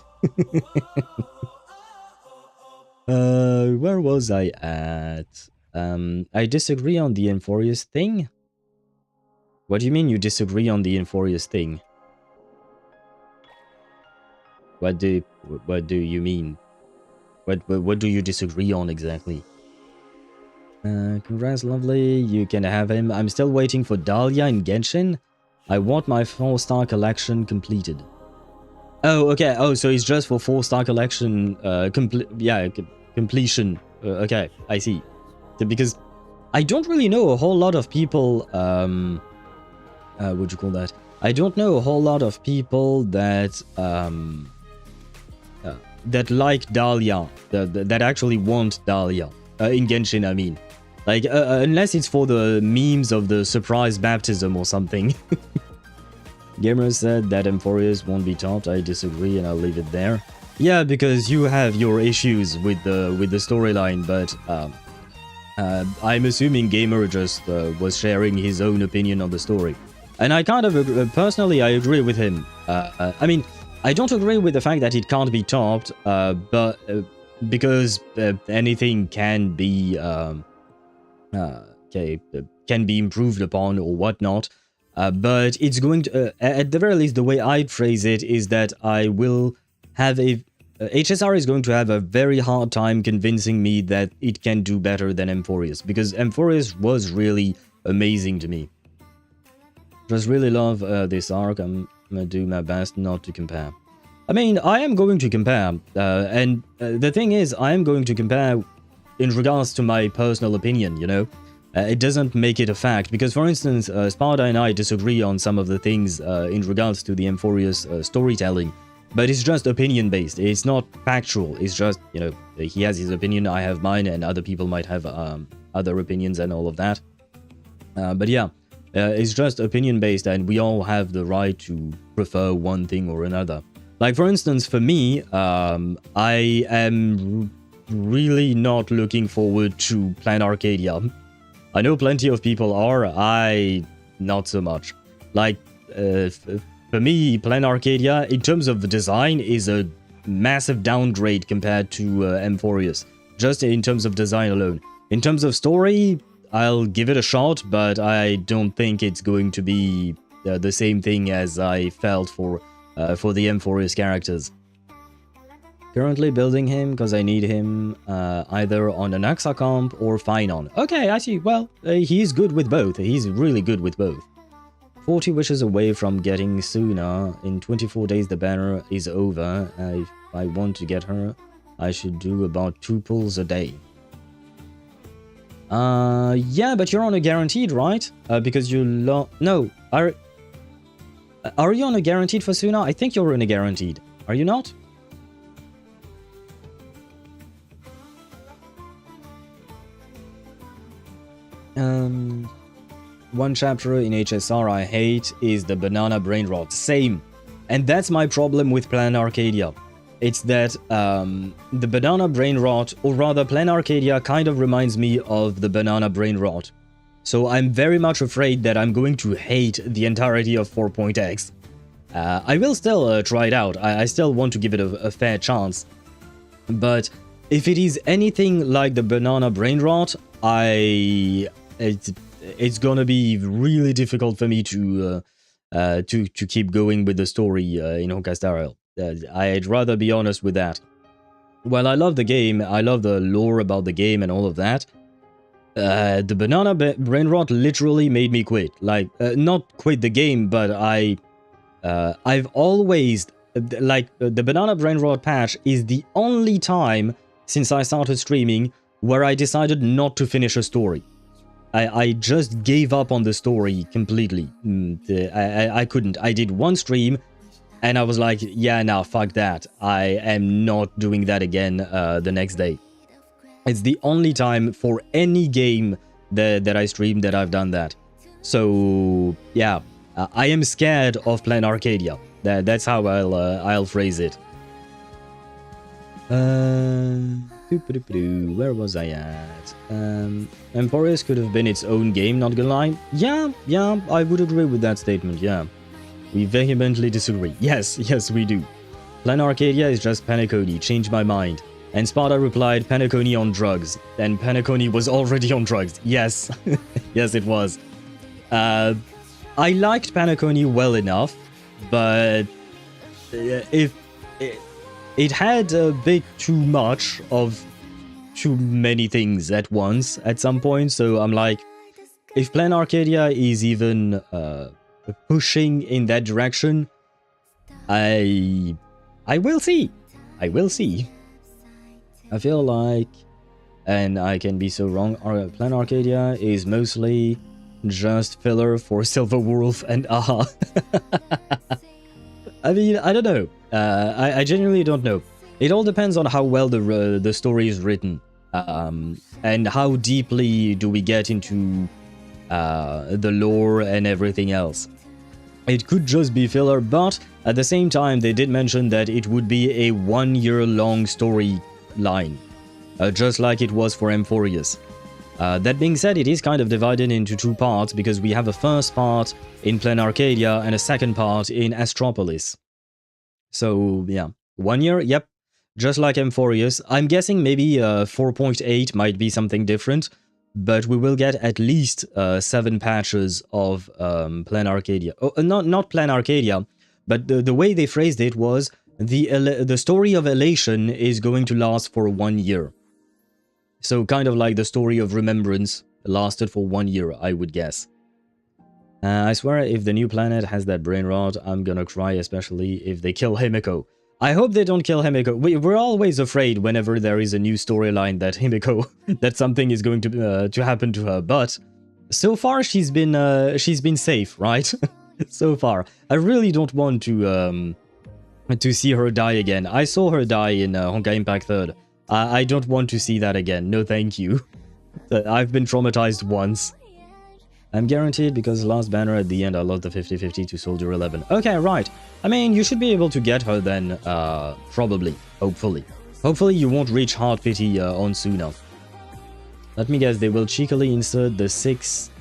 Where was I at? I disagree on the Euphorious thing? What do you mean you disagree on the Euphorious thing? What do you mean? What do you disagree on exactly? Congrats, lovely. You can have him. I'm still waiting for Dahlia in Genshin. I want my 4-star collection completed. Oh, okay. Oh, so it's just for 4-star collection completion. Okay, I see. So because I don't really know a whole lot of people, what'd you call that? I don't know a whole lot of people that, that like Dahlia, that actually want Dahlia. In Genshin, I mean. Like, unless it's for the memes of the surprise baptism or something. Gamer said that Euphorious won't be topped. I disagree and I'll leave it there. Yeah, because you have your issues with the storyline, but I'm assuming Gamer just was sharing his own opinion on the story. And I kind of, personally, I agree with him. I mean, I don't agree with the fact that it can't be topped, but because anything can be... can be improved upon or whatnot, but it's going to, at the very least, the way I'd phrase it is that I will have HSR is going to have a very hard time convincing me that it can do better than Euphorious, because Euphorious was really amazing to me. Just really love this arc. I'm gonna do my best not to compare. I mean, I am going to compare, and the thing is, I am going to compare in regards to my personal opinion, you know? It doesn't make it a fact, because for instance, Sparda and I disagree on some of the things in regards to the Euphorious storytelling, but it's just opinion-based, it's not factual, it's just, you know, he has his opinion, I have mine, and other people might have other opinions and all of that. But yeah, it's just opinion-based, and we all have the right to prefer one thing or another. Like, for instance, for me, I am really not looking forward to Plan Arcadia. I know plenty of people are, I not so much. Like, for me, Plan Arcadia, in terms of the design, is a massive downgrade compared to Euphorious, just in terms of design alone. In terms of story, I'll give it a shot, but I don't think it's going to be the same thing as I felt for the Euphorious characters. Currently building him because I need him either on an Axa comp or Finon. Okay, I see. Well, he's good with both. He's really good with both. 40 wishes away from getting Suna. In 24 days the banner is over. If I want to get her, I should do about 2 pulls a day. Yeah, but you're on a guaranteed, right? Because you no, are you on a guaranteed for Suna? I think you're on a guaranteed. Are you not? One chapter in HSR I hate is the banana brain rot. Same. And that's my problem with Plan Arcadia. It's that the banana brain rot, or rather Plan Arcadia, kind of reminds me of the banana brain rot. So I'm very much afraid that I'm going to hate the entirety of 4.x. I will still try it out. I still want to give it a fair chance. But if it is anything like the banana brain rot, it's gonna be really difficult for me to keep going with the story in Honkai Star Rail. I'd rather be honest with that. While I love the game, I love the lore about the game and all of that, the banana brain rot literally made me quit. Like, not quit the game, but I've always, like, the banana brain rot patch is the only time since I started streaming where I decided not to finish a story. I just gave up on the story completely. I couldn't. I did one stream, and I was like, yeah, nah, fuck that. I am not doing that again the next day. It's the only time for any game that I stream that I've done that. So, yeah, I am scared of Plan Arcadia. That's how I'll phrase it. Where was I at? Emporius could have been its own game, not gonna lie. Yeah, I would agree with that statement, yeah. We vehemently disagree. Yes, we do. Plan Arcadia is just Panaconi, changed my mind. And Sparta replied, Panaconi on drugs. And Panaconi was already on drugs. Yes, yes it was. I liked Panaconi well enough, but if it had a bit too much of too many things at once at some point, so I'm like, if Plan Arcadia is even pushing in that direction, I will see. I will see. I feel like, and I can be so wrong, Plan Arcadia is mostly just filler for Silver Wolf and Aha. I mean, I don't know. I genuinely don't know. It all depends on how well the story is written, and how deeply do we get into the lore and everything else. It could just be filler, but at the same time, they did mention that it would be a 1 year long storyline, just like it was for Emporius. That being said, it is kind of divided into two parts, because we have a first part in Plan Arcadia and a second part in Astropolis. So, yeah. 1 year, yep. Just like Emporius. I'm guessing maybe 4.8 might be something different, but we will get at least 7 patches of Plan Arcadia. Oh, not Plan Arcadia, but the way they phrased it was the story of Elation is going to last for 1 year. So kind of like the story of Remembrance lasted for 1 year, I would guess. I swear if the new planet has that brain rot, I'm gonna cry, especially if they kill Himiko. I hope they don't kill Himiko. We're always afraid whenever there is a new storyline that Himiko, that something is going to happen to her, but so far she's been safe, right? So far. I really don't want to see her die again. I saw her die in Honkai Impact 3rd. I don't want to see that again. No, thank you. I've been traumatized once. I'm guaranteed because last banner at the end I lost the 50-50 to Soldier 11. Okay, right. I mean, you should be able to get her then, probably. Hopefully. Hopefully you won't reach Hard Pity on Suna. Let me guess, they will cheekily insert the 6...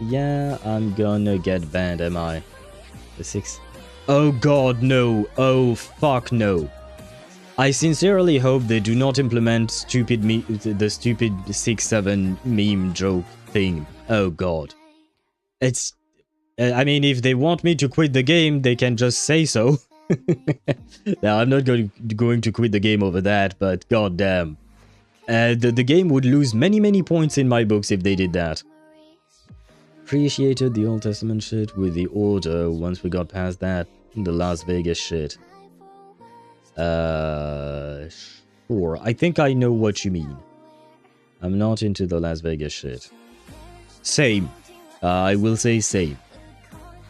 Yeah, I'm gonna get banned, am I? The 6... Oh god, no. Oh, fuck no. I sincerely hope they do not implement the stupid 6-7 meme joke thing. Oh god. It's... I mean, if they want me to quit the game, they can just say so. Now, I'm not going to quit the game over that, but goddamn. The game would lose many points in my books if they did that. Appreciated the Old Testament shit with the Order once we got past that. The Las Vegas shit. Sure. I think I know what you mean. I'm not into the Las Vegas shit. Same. I will say same.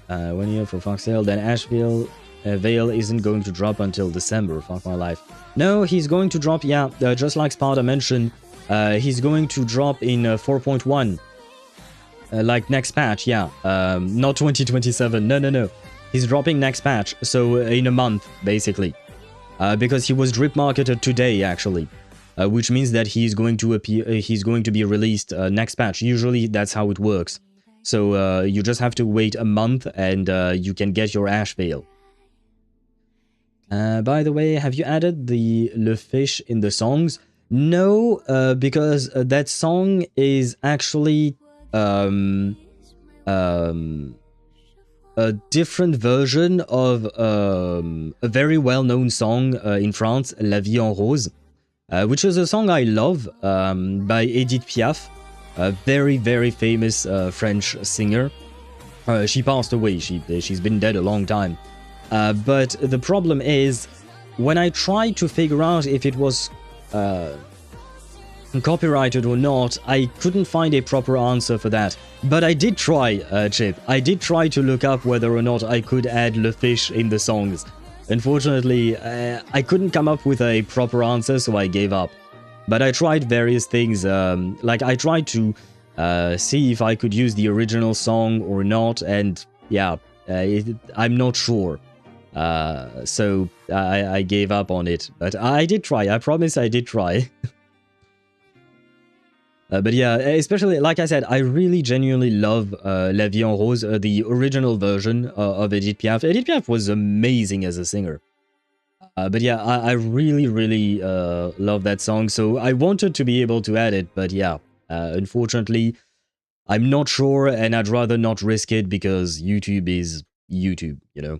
1 year for Foxtail, then Asheville Vale isn't going to drop until December. Fuck my life. No, he's going to drop, yeah, just like Sparta mentioned, he's going to drop in 4.1. Like next patch, yeah. Not 2027. No. He's dropping next patch, so in a month, basically. Because he was drip marketed today, actually. Which means that he's going to appear. He's going to be released next patch. Usually, that's how it works. So you just have to wait a month, and you can get your Ash Veil. By the way, have you added the Le Fish in the songs? No, because that song is actually a different version of a very well-known song in France, La Vie en Rose, which is a song I love by Edith Piaf, a very, very famous French singer. She passed away, she's been dead a long time. But the problem is, when I tried to figure out if it was copyrighted or not, I couldn't find a proper answer for that. But I did try, Chip. I did try to look up whether or not I could add Le Fish in the songs. Unfortunately, I couldn't come up with a proper answer, so I gave up. But I tried various things, like I tried to see if I could use the original song or not, and yeah, I'm not sure. So I gave up on it. But I did try, I promise I did try. But yeah, especially, like I said, I really genuinely love La Vie en Rose, the original version of Edith Piaf. Edith Piaf was amazing as a singer. But yeah, I really, really love that song, so I wanted to be able to add it, but yeah, unfortunately, I'm not sure, and I'd rather not risk it, because YouTube is YouTube, you know?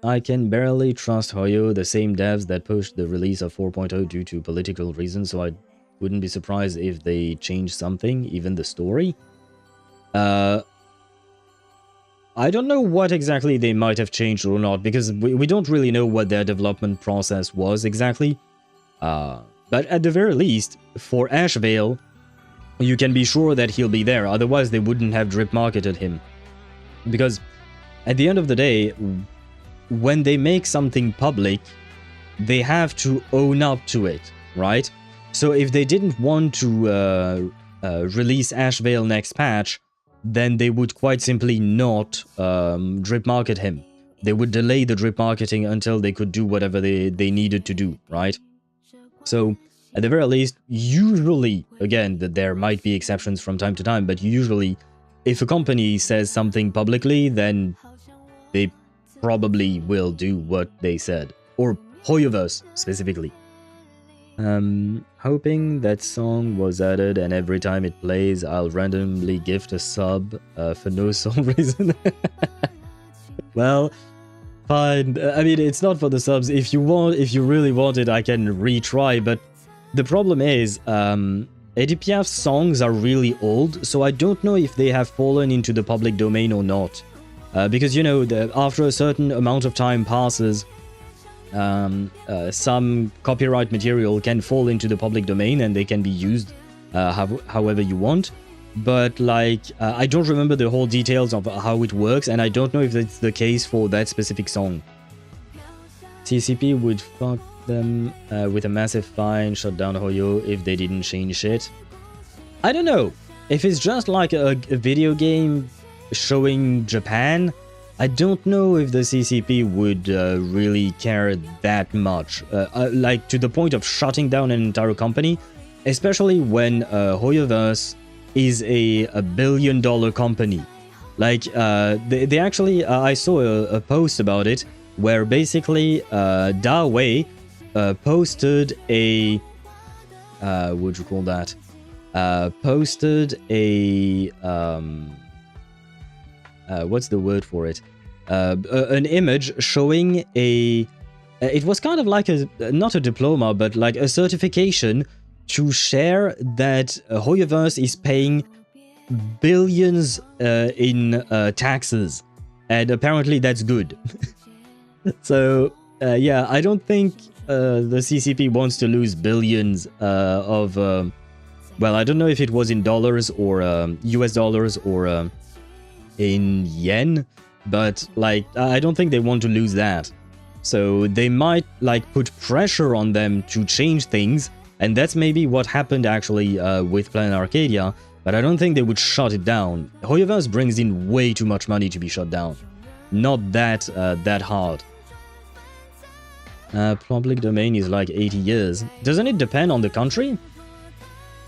I can barely trust Hoyo, the same devs that pushed the release of 4.0 due to political reasons, so I wouldn't be surprised if they change something, even the story. I don't know what exactly they might have changed or not, because we don't really know what their development process was exactly. But at the very least, for Ash Veil, you can be sure that he'll be there, otherwise they wouldn't have drip marketed him. Because at the end of the day, when they make something public, they have to own up to it, right? So if they didn't want to release Ash Veil next patch, then they would quite simply not drip market him. They would delay the drip marketing until they could do whatever they needed to do, right? So, at the very least, usually, again, that there might be exceptions from time to time, but usually, if a company says something publicly, then they probably will do what they said. Or Hoyoverse, specifically. Hoping that song was added, and every time it plays, I'll randomly gift a sub for no sole reason. Well, fine. I mean, it's not for the subs. If you really want it, I can retry. But the problem is, Edith Piaf's songs are really old, so I don't know if they have fallen into the public domain or not. Because, you know, after a certain amount of time passes, some copyright material can fall into the public domain and they can be used however you want. But, like, I don't remember the whole details of how it works, and I don't know if it's the case for that specific song. CCP would fuck them with a massive fine, shut down Hoyo if they didn't change shit. I don't know. If it's just like a video game showing Japan, I don't know if the CCP would really care that much. Like, to the point of shutting down an entire company, especially when Hoyoverse is a billion-dollar company. Like, they actually, I saw a post about it, where basically Dawei posted a, what would you call that? Posted a, what's the word for it? An image showing a, it was kind of like a, not a diploma, but like a certification to share that Hoyoverse is paying billions in taxes, and apparently that's good. So yeah, I don't think the CCP wants to lose billions of, well, I don't know if it was in dollars or US dollars or in yen, but like, I don't think they want to lose that. So they might like put pressure on them to change things, And that's maybe what happened actually with Planet Arcadia, but I don't think they would shut it down. Hoyoverse brings in way too much money to be shut down. Not that hard. Public domain is like 80 years. Doesn't it depend on the country?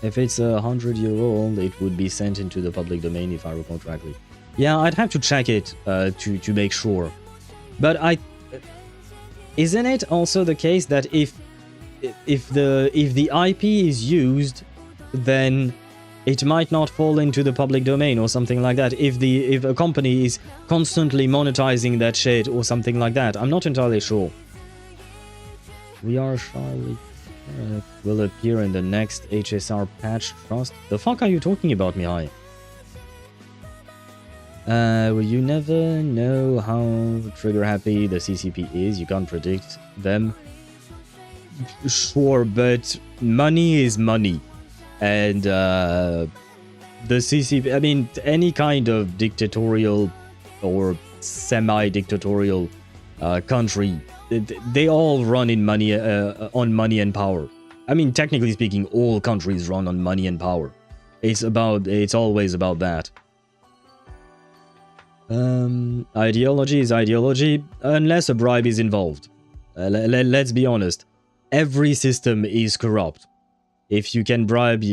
If it's 100-year-old, it would be sent into the public domain if I recall correctly. Yeah, I'd have to check it to make sure. But isn't it also the case that if the IP is used, then it might not fall into the public domain or something like that. If a company is constantly monetizing that shit or something like that, I'm not entirely sure. We are Charlie will appear in the next HSR patch. Trust. The fuck are you talking about, Mihai? Well, you never know how trigger happy the CCP is. You can't predict them. Sure, but money is money. And the CCP, I mean, any kind of dictatorial or semi-dictatorial country, they all run in money, on money and power. I mean, technically speaking, all countries run on money and power. It's always about that. Ideology is ideology, unless a bribe is involved. Let's be honest. Every system is corrupt. If you can bribe,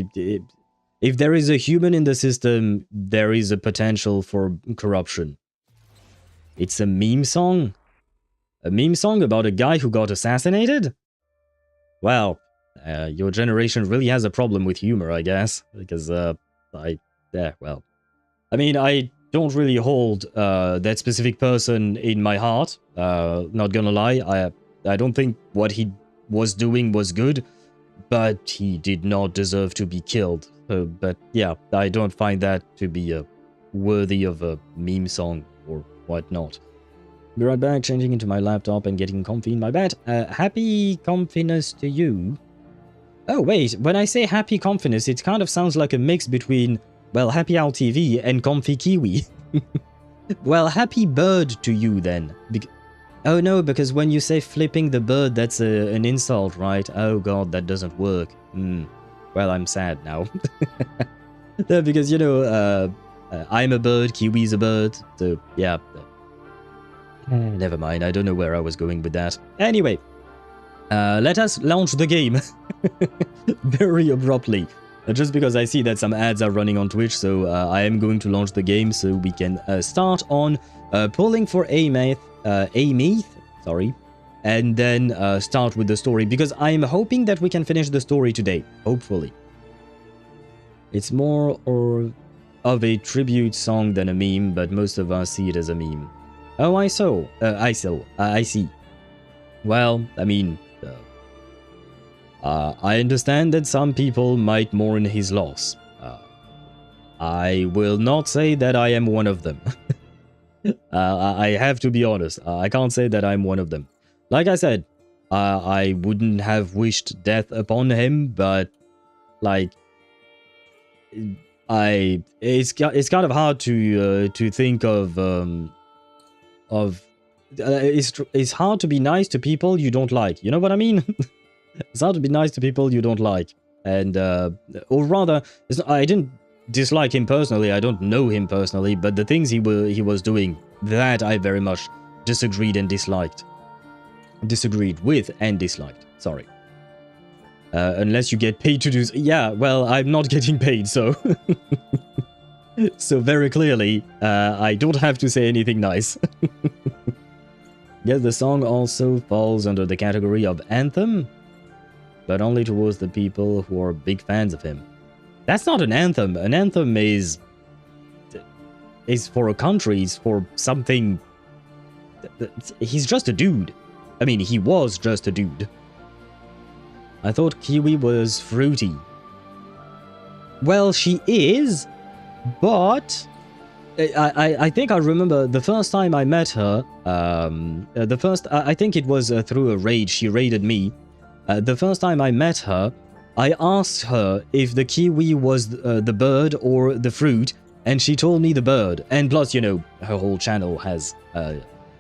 if there is a human in the system, there is a potential for corruption. It's a meme song? A meme song about a guy who got assassinated? Well, your generation really has a problem with humor, I guess. Because, well. I mean, I don't really hold that specific person in my heart. Not gonna lie, I don't think what he was doing was good. But he did not deserve to be killed. But yeah, I don't find that to be worthy of a meme song or whatnot. Be right back, changing into my laptop and getting comfy in my bed. Happy comfiness to you. Oh wait, when I say happy comfiness, it kind of sounds like a mix between, well, Happy Owl TV and Comfy Kiwi. Well, happy bird to you then. Oh no, because when you say flipping the bird, that's an insult, right? Oh god, that doesn't work. Well, I'm sad now. No, because, you know, I'm a bird, Kiwi's a bird, so yeah. Never mind, I don't know where I was going with that. Anyway, let us launch the game. Very abruptly. Just because I see that some ads are running on Twitch, so I am going to launch the game so we can start on pulling for Aemeath, sorry, and then start with the story, because I'm hoping that we can finish the story today, hopefully. It's more of a tribute song than a meme, but most of us see it as a meme. Oh, I see. Well, I mean, I understand that some people might mourn his loss. I will not say that I am one of them. I have to be honest. I can't say that I'm one of them. Like I said, I wouldn't have wished death upon him, but like, it's kind of hard to think of. It's hard to be nice to people you don't like. You know what I mean? It's hard to be nice to people you don't like, and or rather, I didn't dislike him personally. I don't know him personally, but the things he was doing, that I very much disagreed with and disliked. Sorry. Unless you get paid to do. Yeah, well, I'm not getting paid, so. So very clearly, I don't have to say anything nice. Yes, the song also falls under the category of anthem, but only towards the people who are big fans of him. That's not an anthem. An anthem is for a country, it's for something. He's just a dude. I mean, he was just a dude. I thought Kiwi was fruity. Well, she is, but I think I remember the first time I met her, I think it was through a raid, she raided me. The first time I met her, I asked her if the kiwi was the bird or the fruit, and she told me the bird. And plus, you know, her whole channel has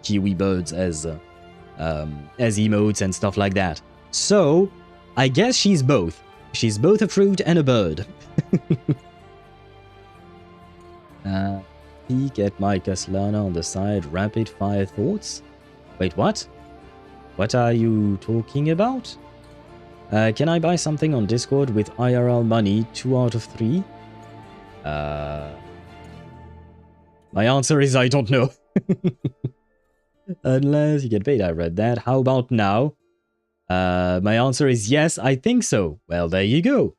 kiwi birds as emotes and stuff like that. So, I guess she's both. She's both a fruit and a bird. Peek at my Caslana on the side. Rapid fire thoughts. Wait, what? What are you talking about? Can I buy something on Discord with IRL money? 2 out of 3? My answer is I don't know. Unless you get paid, I read that. How about now? My answer is yes, I think so. Well, there you go.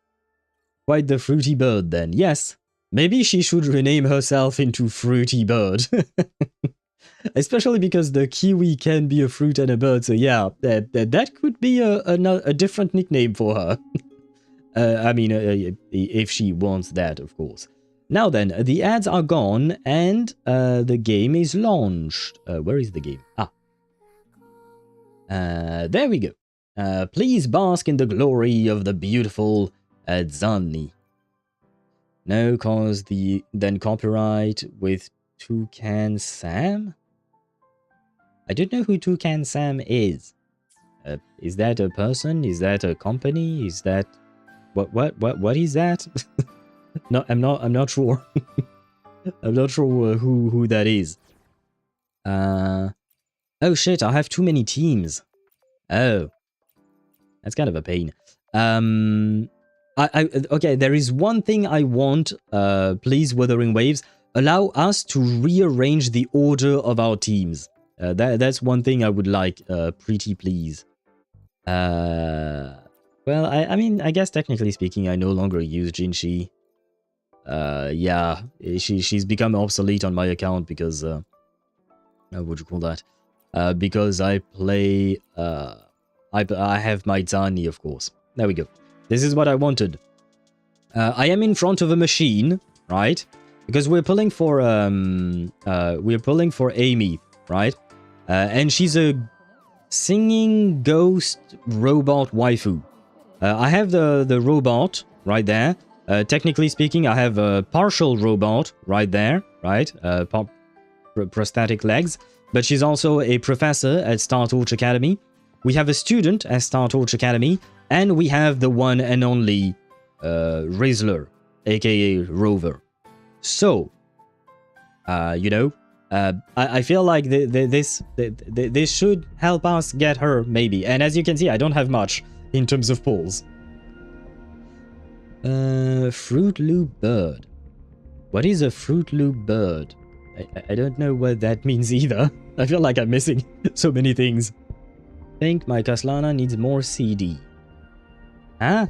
Quite the fruity bird then. Yes. Maybe she should rename herself into Fruity Bird. Especially because the kiwi can be a fruit and a bird, so yeah, that could be a different nickname for her. I mean, if she wants that, of course. Now then, the ads are gone, and the game is launched. Where is the game? There we go. Please bask in the glory of the beautiful Zani. No, cause then copyright with Toucan Sam? I don't know who Toucan Sam is. Is that a person? Is that a company? Is that what is that? No, I'm not sure. I'm not sure who that is. Oh shit, I have too many teams. Oh. That's kind of a pain. Okay, there is one thing I want, please, Wuthering Waves. Allow us to rearrange the order of our teams. That's one thing I would like, pretty please. Well, I mean, I guess technically speaking, I no longer use Jinshi. Yeah, she's become obsolete on my account because, what would you call that? Because I play, I have my Zani, of course. There we go. This is what I wanted. I am in front of a machine, right? Because we're pulling for Aemeath, right? And she's a singing ghost robot waifu. I have the robot right there. Technically speaking, I have a partial robot right there, right? Prosthetic legs. But she's also a professor at Star Torch Academy. We have a student at Star Torch Academy. And we have the one and only Rizzler, aka Rover. So, you know, I feel like this should help us get her, maybe. And as you can see, I don't have much in terms of pulls. Fruit Loop Bird. What is a Fruit Loop Bird? I don't know what that means either. I feel like I'm missing so many things. I think my Caslana needs more CD. Huh?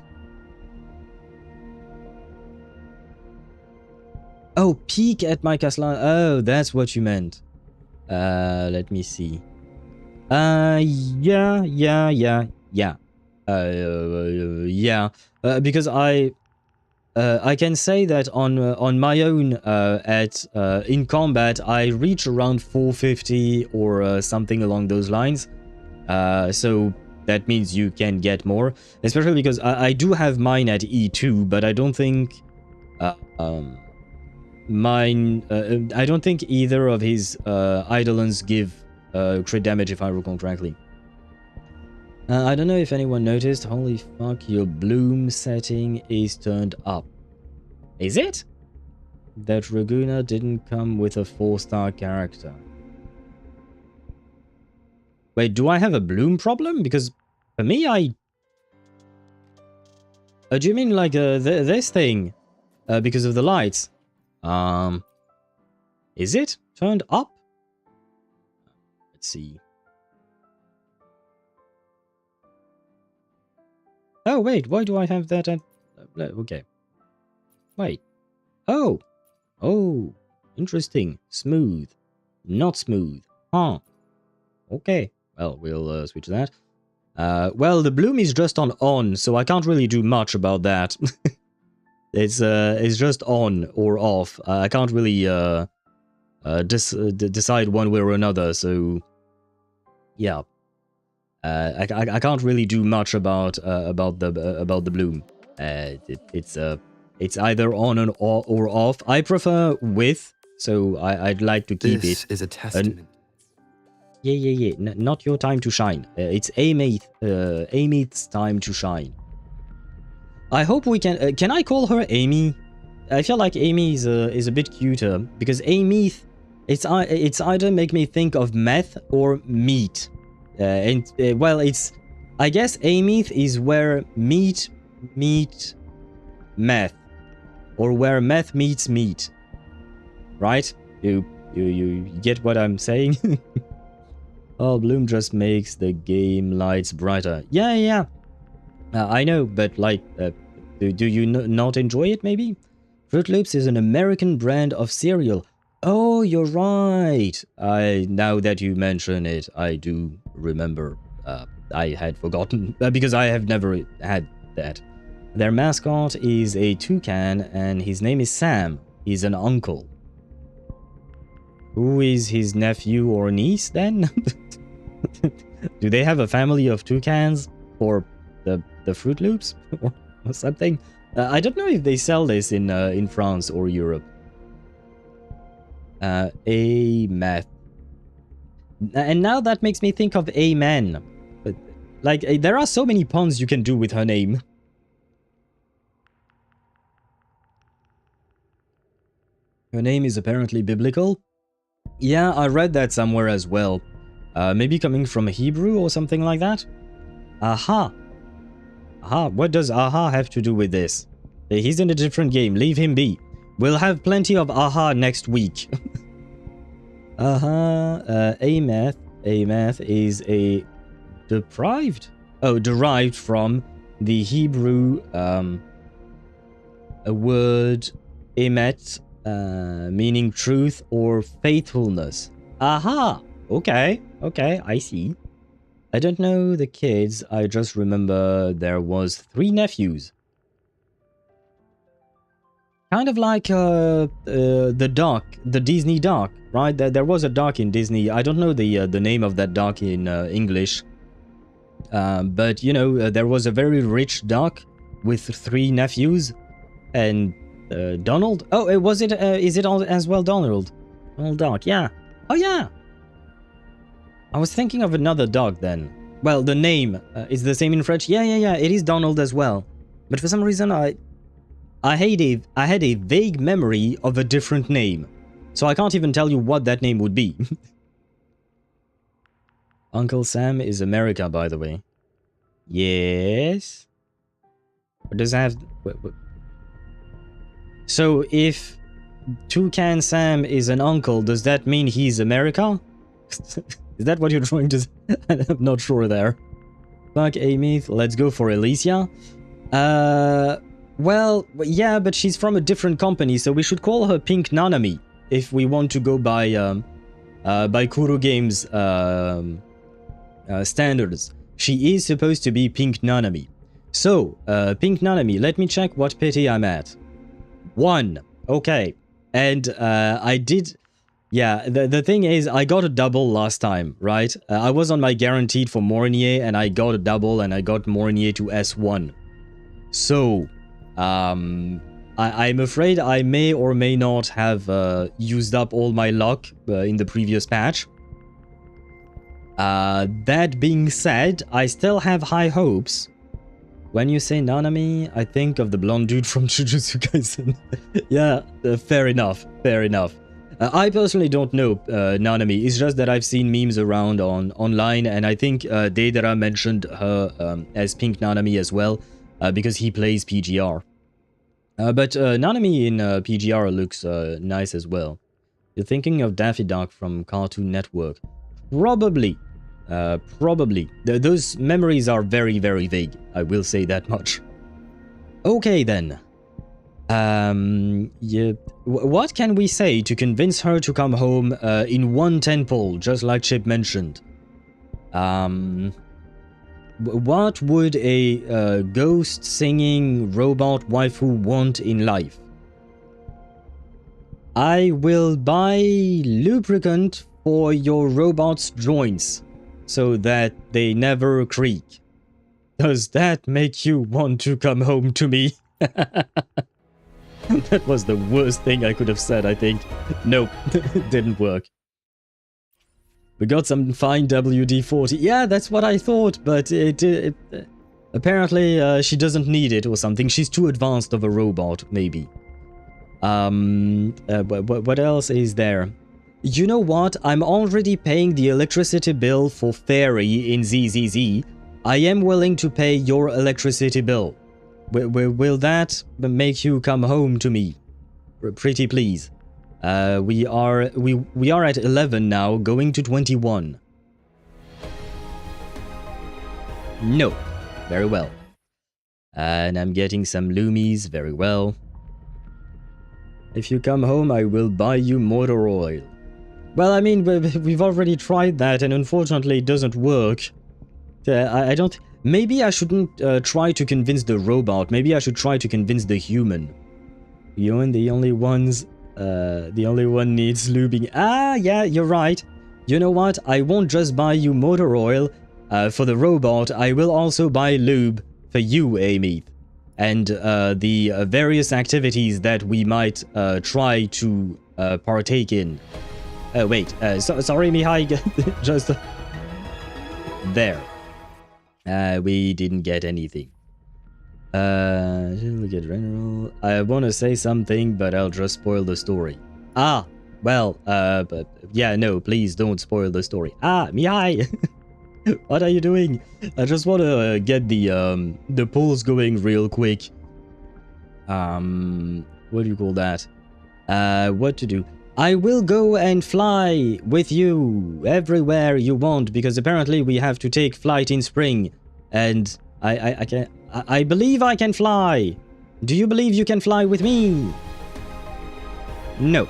Oh, peek at my Caslana. Oh, that's what you meant. Let me see. Yeah. Because I can say that on my own in combat I reach around 450 or something along those lines. So that means you can get more, especially because I do have mine at E2, but I don't think mine. I don't think either of his Eidolons give crit damage, if I recall correctly. I don't know if anyone noticed. Holy fuck, your bloom setting is turned up. Is it? That Raguna didn't come with a 4-star character. Wait, do I have a bloom problem? Because for me, do you mean like this thing? Because of the lights? Is it turned up? Let's see. Oh, wait, why do I have that at... okay. Wait. Oh! Oh, interesting. Smooth. Not smooth. Huh. Okay. Well, we'll switch that. Well, the bloom is just on, so I can't really do much about that. It's just on or off. I can't really decide one way or another, so... yeah. I can't really do much about the bloom. It's either on or off. I prefer with, so I'd like to keep it. This is a testament. Yeah. Not your time to shine. It's Aemeath's time to shine. I hope we can I call her Amy? I feel like Amy is a bit cuter because Aemeath, it's either make me think of meth or meat. Well, it's, I guess Aemeath is where meat meet meth, or where meth meets meat. Right? You get what I'm saying? Oh, Bloom just makes the game lights brighter. Yeah. I know, but like, do you not enjoy it maybe? Fruit Loops is an American brand of cereal. Oh, you're right. Now that you mention it, I do remember. I had forgotten because I have never had that. Their mascot is a toucan and his name is Sam. He's an uncle. Who is his nephew or niece then? Do they have a family of toucans or the Fruit Loops or something? I don't know if they sell this in France or Europe. Aemeath. And now that makes me think of Amen. But, like, there are so many puns you can do with her name. Her name is apparently biblical. Yeah, I read that somewhere as well. Maybe coming from Hebrew or something like that? Aha. Aha, what does Aha have to do with this? He's in a different game, leave him be. We'll have plenty of Aha next week. Aemeath. Aemeath is a derived from the Hebrew a word emet, meaning truth or faithfulness. Aha! Okay, I see. I don't know the kids, I just remember there was 3 nephews. Kind of like the duck, the Disney duck, right? There was a duck in Disney. I don't know the name of that duck in English. But, you know, there was a very rich duck with 3 nephews. And Donald? Oh, is it as well Donald? Donald Duck, yeah. Oh, yeah. I was thinking of another dog then. Well, the name is the same in French. Yeah, it is Donald as well. But for some reason, I had a vague memory of a different name. So I can't even tell you what that name would be. Uncle Sam is America, by the way. Yes? What does that have... What? So if Toucan Sam is an uncle, does that mean he's America? Is that what you're trying to say? I'm not sure there. Fuck Aemeath, let's go for Alicia. Well, yeah, but she's from a different company, so we should call her Pink Nanami if we want to go by Kuro Games standards. She is supposed to be Pink Nanami. So, Pink Nanami, let me check what pity I'm at. 1. Okay. And I did... Yeah, the thing is, I got a double last time, right? I was on my guaranteed for Mornier, and I got a double, and I got Mornier to S1. So, I'm afraid I may or may not have used up all my luck in the previous patch. That being said, I still have high hopes. When you say Nanami, I think of the blonde dude from Jujutsu Kaisen. Yeah, fair enough, fair enough. I personally don't know Nanami, it's just that I've seen memes around online, and I think Deidara mentioned her as Pink Nanami as well, because he plays PGR. But Nanami in PGR looks nice as well. You're thinking of Daffy Duck from Cartoon Network. Probably. Probably. Those memories are very, very vague, I will say that much. Okay then. Yeah, what can we say to convince her to come home in one tentpole, just like Chip mentioned? What would a ghost singing robot waifu want in life? I will buy lubricant for your robot's joints so that they never creak. Does that make you want to come home to me? That was the worst thing I could have said, I think. Nope, didn't work. We got some fine WD-40. Yeah, that's what I thought, but it Apparently, she doesn't need it or something. She's too advanced of a robot, maybe. What else is there? You know what? I'm already paying the electricity bill for Fairy in ZZZ. I am willing to pay your electricity bill. Will that make you come home to me? Pretty please. We are at 11 now, going to 21. No. Very well. And I'm getting some loomies. Very well. If you come home, I will buy you motor oil. Well, I mean, we've already tried that, and unfortunately it doesn't work. I don't... Maybe I shouldn't try to convince the robot. Maybe I should try to convince the human. You and the only ones... the only one needs lubing. Ah, yeah, you're right. You know what? I won't just buy you motor oil for the robot. I will also buy lube for you, Aemeath. And the various activities that we might try to partake in. Wait, sorry, Mihai. Just... there. We didn't get anything. Look at general. I want to say something, but I'll just spoil the story. Ah, well, but yeah, no, please don't spoil the story. Ah, Mihai, what are you doing? I just want to get the polls going real quick. What do you call that? What to do? I will go and fly with you everywhere you want, because apparently we have to take flight in spring, and I believe I can fly. Do you believe you can fly with me? No,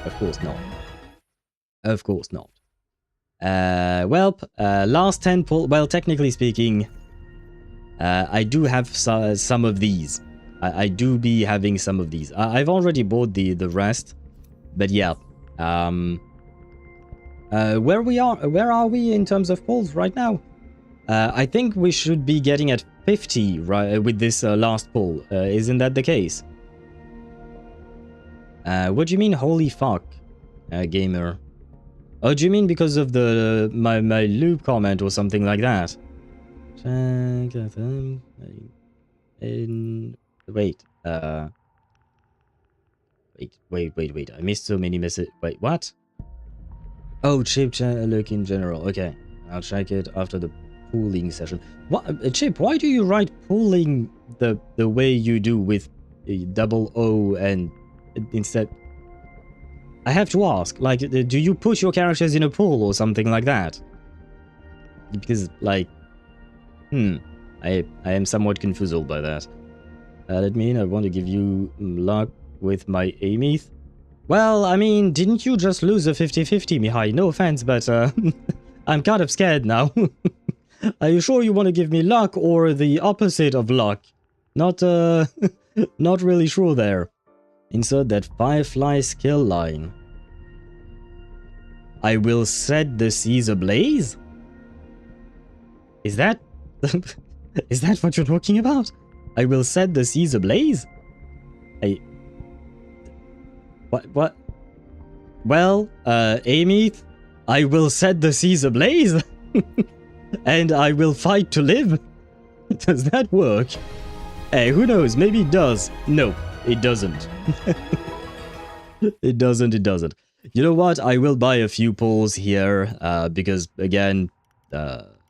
of course not. Of course not. Last 10 pull. Well, technically speaking, I do have some of these. I do be having some of these. I've already bought the rest. But yeah, where are we in terms of polls right now? I think we should be getting at 50 right with this last poll. Isn't that the case? What do you mean, holy fuck, gamer? Oh, do you mean because of the my loop comment or something like that? Wait. Wait. I missed so many messages. Wait, what? Oh, Chip, look in general. Okay, I'll check it after the pooling session. What, Chip? Why do you write pooling the way you do with double O and instead? I have to ask. Like, do you put your characters in a pool or something like that? Because, like, I am somewhat confused by that. That mean I want to give you luck with my Aemeath? Well, I mean, didn't you just lose a 50-50, Mihai? No offense, but I'm kind of scared now. Are you sure you want to give me luck or the opposite of luck? Not not really sure there. Insert that Firefly skill line. I will set the seas ablaze? Is that... is that what you're talking about? I will set the seas ablaze? What? Well, Aemeath, I will set the seas ablaze? And I will fight to live? Does that work? Hey, who knows? Maybe it does. No, it doesn't. It doesn't. You know what? I will buy a few polls here, because, again,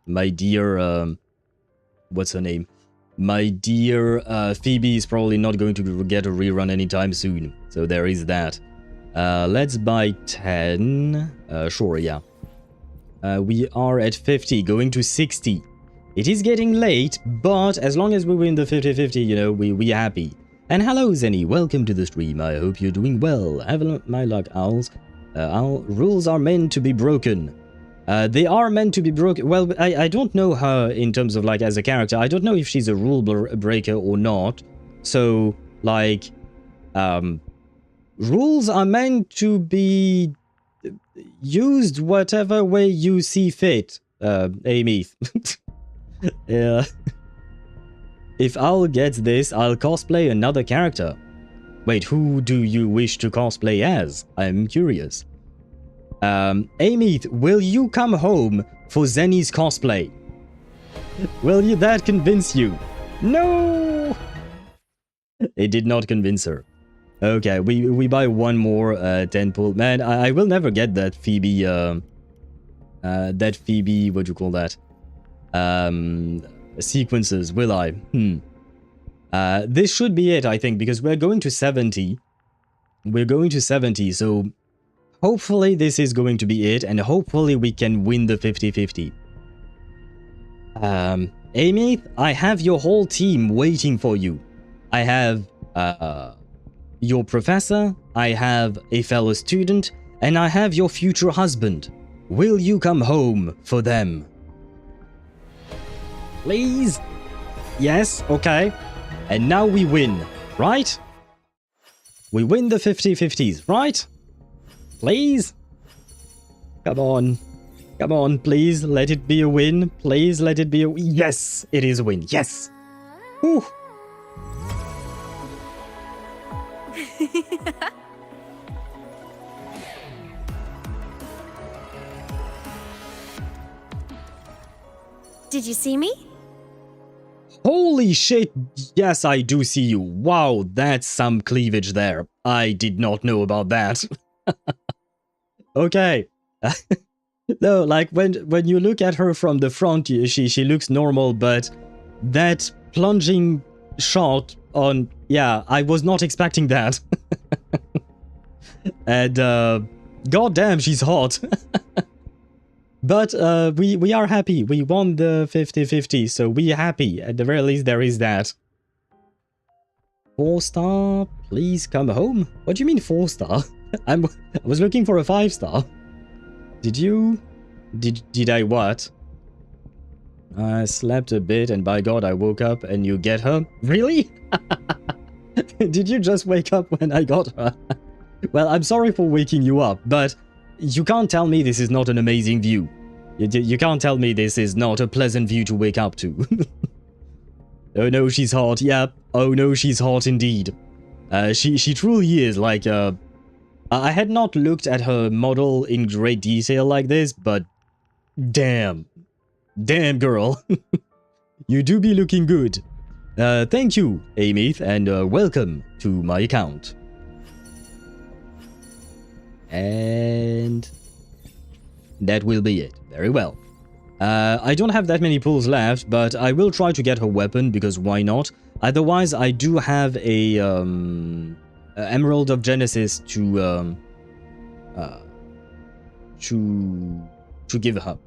my dear, what's her name? My dear Phoebe is probably not going to get a rerun anytime soon. So there is that. Let's buy 10. Sure, yeah. We are at 50, going to 60. It is getting late, but as long as we win the 50-50, you know, we happy. And hello, Zenny. Welcome to the stream. I hope you're doing well. Have my luck, owls. Rules are meant to be broken. They are meant to be broken. Well, I don't know her in terms of, like, as a character. I don't know if she's a rule breaker or not. So, like, rules are meant to be used whatever way you see fit, Aemeath. Yeah. If Owl gets this, I'll cosplay another character. Wait, who do you wish to cosplay as? I'm curious. Aemeath, will you come home for Zenny's cosplay? Will you that convince you? No! It did not convince her. Okay, we buy one more 10 pull. Man, I will never get that Phoebe, what do you call that? Sequences, will I? This should be it, I think, because we're going to 70. We're going to 70, so hopefully this is going to be it, and hopefully we can win the 50-50. Aemeath, I have your whole team waiting for you. I have, your professor, I have a fellow student, and I have your future husband. Will you come home for them? Please? Yes, okay. And now we win, right? We win the 50-50s, right? Please? Come on. Come on, please, let it be a win. Please let it be a win. Yes, it is a win. Yes. Whew. Did you see me? Holy shit, yes, I do see you. Wow, that's some cleavage there. I did not know about that. Okay. No, like when you look at her from the front, she looks normal, but that plunging shot on, yeah, I was not expecting that. And goddamn, she's hot. But we are happy. We won the 50-50, so we are happy. At the very least, there is that. 4-star, please come home. What do you mean 4-star? I was looking for a 5-star. Did you? Did I what? I slept a bit and by God I woke up and you get her? Really? Did you just wake up when I got her? Well, I'm sorry for waking you up, but you can't tell me this is not an amazing view. You can't tell me this is not a pleasant view to wake up to. Oh no, she's hot. Yep. Oh no, she's hot indeed. She truly is like I had not looked at her model in great detail like this, but damn. Damn, girl. You do be looking good. Thank you, Aemeath, and welcome to my account. And that will be it. Very well. I don't have that many pulls left, but I will try to get her weapon, because why not? Otherwise, I do have a Emerald of Genesis to give her.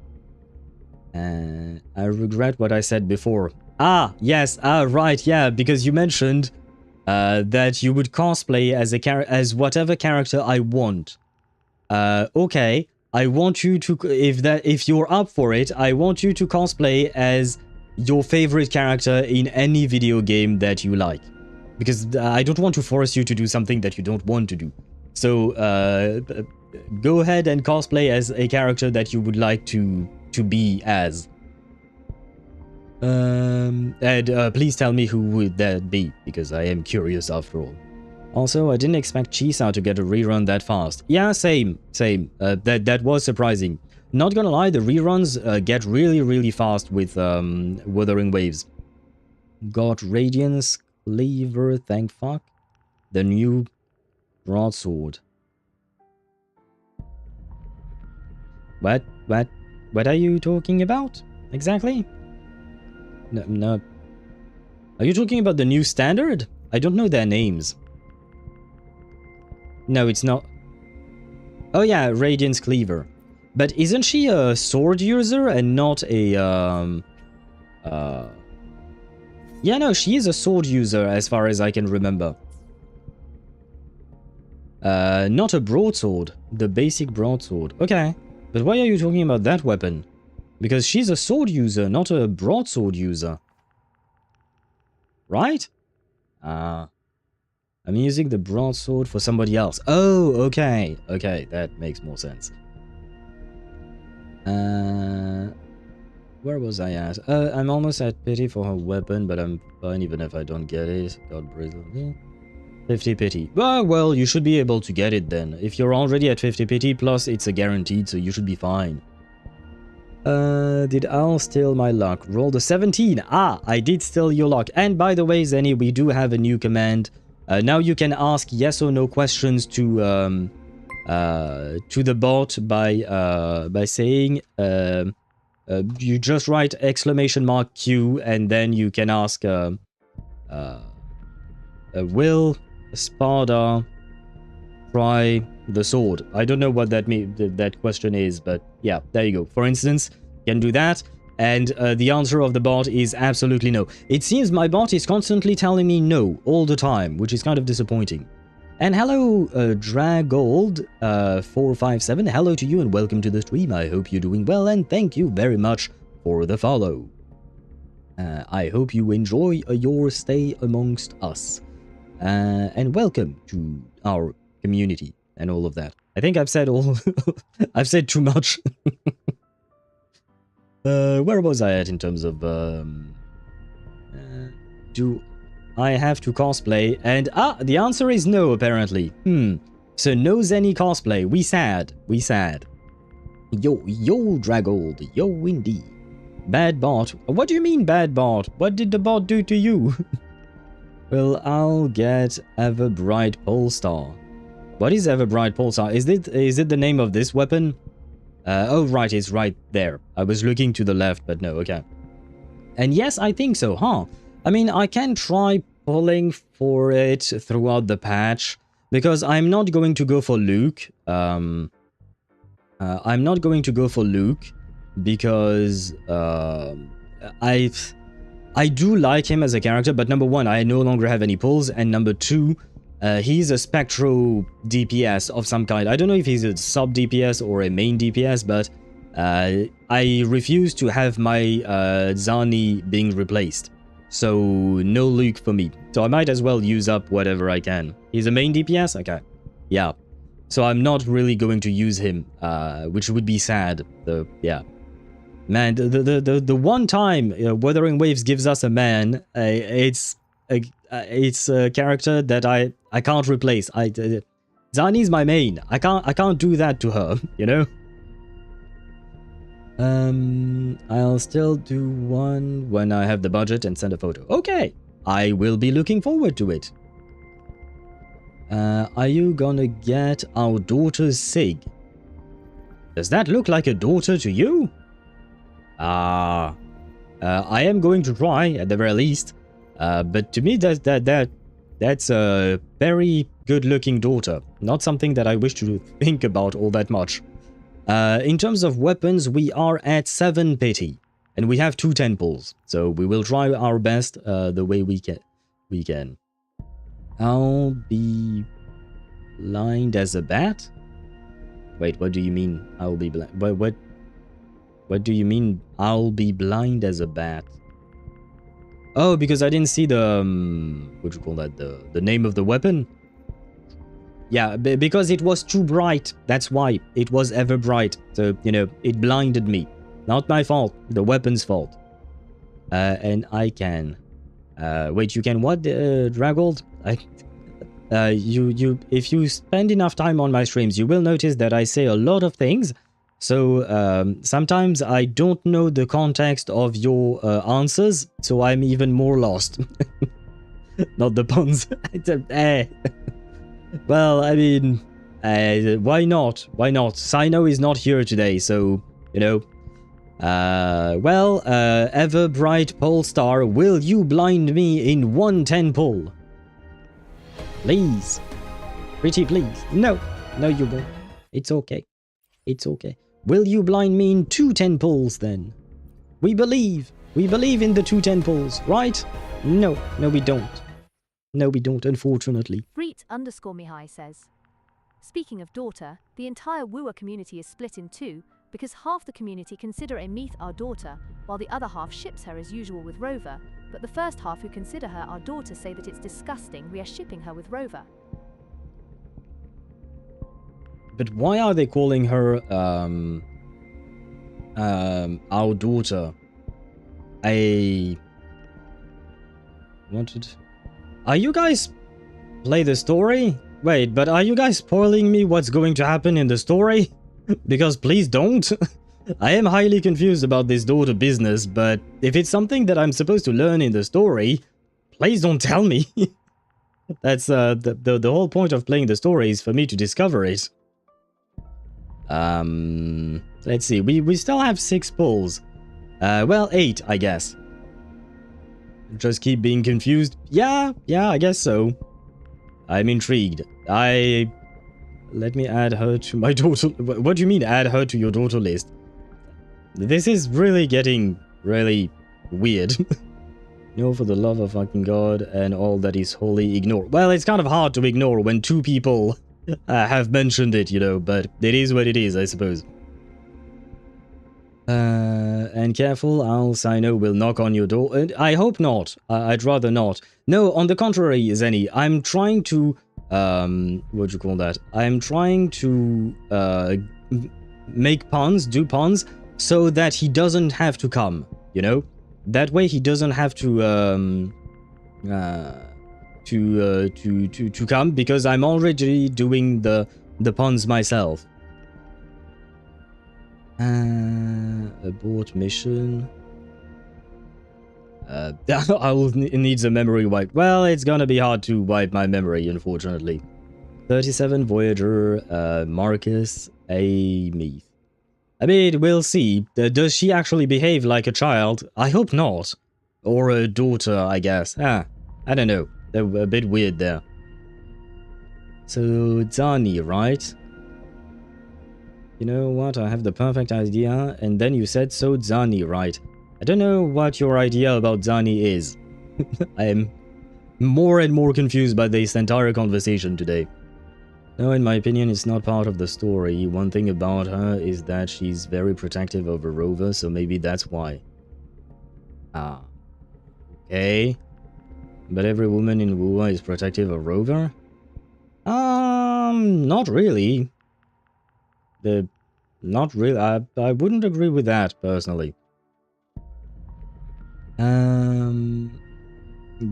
I regret what I said before. Ah, yes, right, yeah, because you mentioned that you would cosplay as whatever character I want. Okay, I want you to, if you're up for it, I want you to cosplay as your favorite character in any video game that you like. Because I don't want to force you to do something that you don't want to do. So, go ahead and cosplay as a character that you would like to be as. And please tell me who would that be, because I am curious after all. Also, I didn't expect Chisa to get a rerun that fast. Yeah, same. That was surprising. Not gonna lie, the reruns get really fast with Wuthering Waves. Got Radiance, Cleaver, thank fuck. The new broadsword. What are you talking about exactly? No. Are you talking about the new standard? I don't know their names. No, it's not. Oh yeah, Radiance Cleaver. But isn't she a sword user and not a yeah, no, she is a sword user as far as I can remember. Not a broadsword, the basic broadsword. Okay, but why are you talking about that weapon? Because she's a sword user, not a broadsword user. Right? I'm using the broadsword for somebody else. Oh, okay. Okay, that makes more sense. Where was I at? I'm almost at pity for her weapon, but I'm fine even if I don't get it. God bristle me. 50 pity. Well, you should be able to get it then. If you're already at 50 pity, plus it's a guaranteed, so you should be fine. Did Al steal my luck? Rolled a 17. Ah, I did steal your luck. And by the way, Zenny, we do have a new command. Now you can ask yes or no questions to the bot by saying you just write !Q and then you can ask will Sparda try the sword? I don't know what that question is, but yeah, there you go. For instance, you can do that, and the answer of the bot is absolutely no. It seems my bot is constantly telling me no all the time, which is kind of disappointing. And hello, Dragold457. Hello to you and welcome to the stream. I hope you're doing well, and thank you very much for the follow. I hope you enjoy your stay amongst us. And welcome to our community and all of that. I think I've said all... I've said too much. Where was I at in terms of... do I have to cosplay? And the answer is no, apparently. So no Zenny cosplay. We sad. Yo, Dragold. Yo, indeed. Bad bot. What do you mean bad bot? What did the bot do to you? Well, I'll get Everbright Polestar. What is Everbright Polestar? Is it the name of this weapon? Oh, right, it's right there. I was looking to the left, but no, okay. And yes, I think so, huh? I mean, I can try pulling for it throughout the patch, because I'm not going to go for Luke. I'm not going to go for Luke, because I do like him as a character, but number one, I no longer have any pulls, and number two, he's a Spectro DPS of some kind. I don't know if he's a sub DPS or a main DPS, but I refuse to have my Zani being replaced. So no Luke for me. So I might as well use up whatever I can. He's a main DPS? Okay. Yeah. So I'm not really going to use him, which would be sad. So yeah. Man, the one time Wuthering Waves gives us a man, it's a character that I can't replace. Zani's my main. I can't do that to her, you know? I'll still do one when I have the budget and send a photo. Okay, I will be looking forward to it. Are you gonna get our daughter's Sig? Does that look like a daughter to you? I am going to try at the very least. But to me, that's a very good-looking daughter. Not something that I wish to think about all that much. In terms of weapons, we are at 7 pity, and we have 2 temples. So we will try our best the way we can. I'll be blind as a bat? Wait, what do you mean I'll be blind? What do you mean I'll be blind as a bat? Oh, because I didn't see the what do you call that? The name of the weapon? Yeah, because it was too bright. That's why it was ever bright. So, you know, it blinded me. Not my fault. The weapon's fault. And I can. Wait, you can what, Dragold? If you spend enough time on my streams, you will notice that I say a lot of things. So sometimes I don't know the context of your answers, so I'm even more lost. Not the puns. Well, I mean, why not? Why not? Sino is not here today, so, you know. Well, Ever Bright Polestar, will you blind me in 110 pull? Please. Pretty please. No. No, you won't. It's okay. It's okay. Will you blind me in 210 pulls then? We believe. We believe in the 210 pulls, right? No. No, we don't. No, we don't, unfortunately. Freet_Mihai says, speaking of daughter, the entire Wooer community is split in two because half the community consider Aemeath our daughter, while the other half ships her as usual with Rover, but the first half who consider her our daughter say that it's disgusting we are shipping her with Rover. But why are they calling her, our daughter? I wanted... Are you guys play the story? Wait, but are you guys spoiling me what's going to happen in the story? Because please don't. I am highly confused about this daughter business, but if it's something that I'm supposed to learn in the story, please don't tell me. That's the whole point of playing the story is for me to discover it. Let's see. We still have 6 pulls. Well, 8, I guess. Just keep being confused. Yeah, I guess so. I'm intrigued. Let me add her to my daughter. What do you mean add her to your daughter list? This is really getting really weird. No, for the love of fucking God and all that is holy, ignore. Well, it's kind of hard to ignore when 2 people have mentioned it, you know, but it is what it is, I suppose. And careful, else I know will knock on your door. I hope not. I'd rather not. No, on the contrary, Zenny, I'm trying to... what do you call that? I'm trying to make puns, do puns, so that he doesn't have to come, you know? That way he doesn't have to come, because I'm already doing the puns myself. Abort mission. I'll need a memory wipe. Well, it's gonna be hard to wipe my memory, unfortunately. 37 Voyager, Marcus, Aemeath. I mean, we'll see. Does she actually behave like a child? I hope not. Or a daughter, I guess. I don't know. They're a bit weird there. So, Zani, right? You know what? I have the perfect idea. And then you said, so Zani, right? I don't know what your idea about Zani is. I am more and more confused by this entire conversation today. No, in my opinion, it's not part of the story. One thing about her is that she's very protective over Rover, so maybe that's why. Okay. But every woman in Wuwa is protective of Rover? Not really. Not really. I wouldn't agree with that, personally.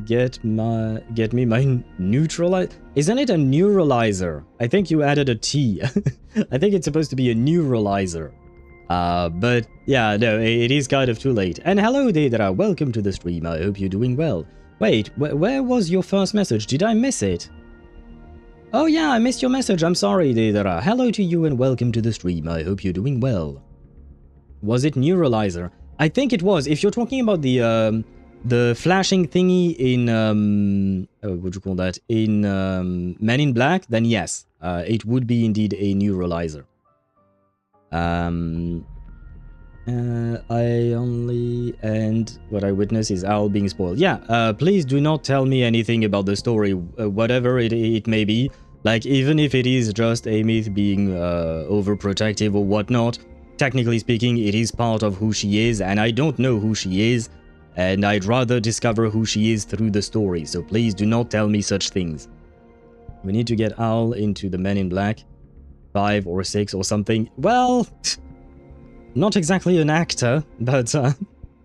Get me my neutralizer. Isn't it a neuralizer? I think you added a T. I think it's supposed to be a neuralizer. But yeah, no, it is kind of too late. And hello, Deidara. Welcome to the stream. I hope you're doing well. Wait, where was your first message? Did I miss it? Oh yeah, I missed your message. I'm sorry, Deidara. Hello to you and welcome to the stream. I hope you're doing well. Was it neuralizer? I think it was. If you're talking about the flashing thingy in what do you call that? In Men in Black, then yes, it would be indeed a neuralizer. I only and what I witness is Owl being spoiled. Yeah, please do not tell me anything about the story, whatever it may be. Like, even if it is just Aemeath being overprotective or whatnot, technically speaking, it is part of who she is, and I don't know who she is, and I'd rather discover who she is through the story, so please do not tell me such things. We need to get Owl into the Men in Black 5 or 6 or something. Well, not exactly an actor, but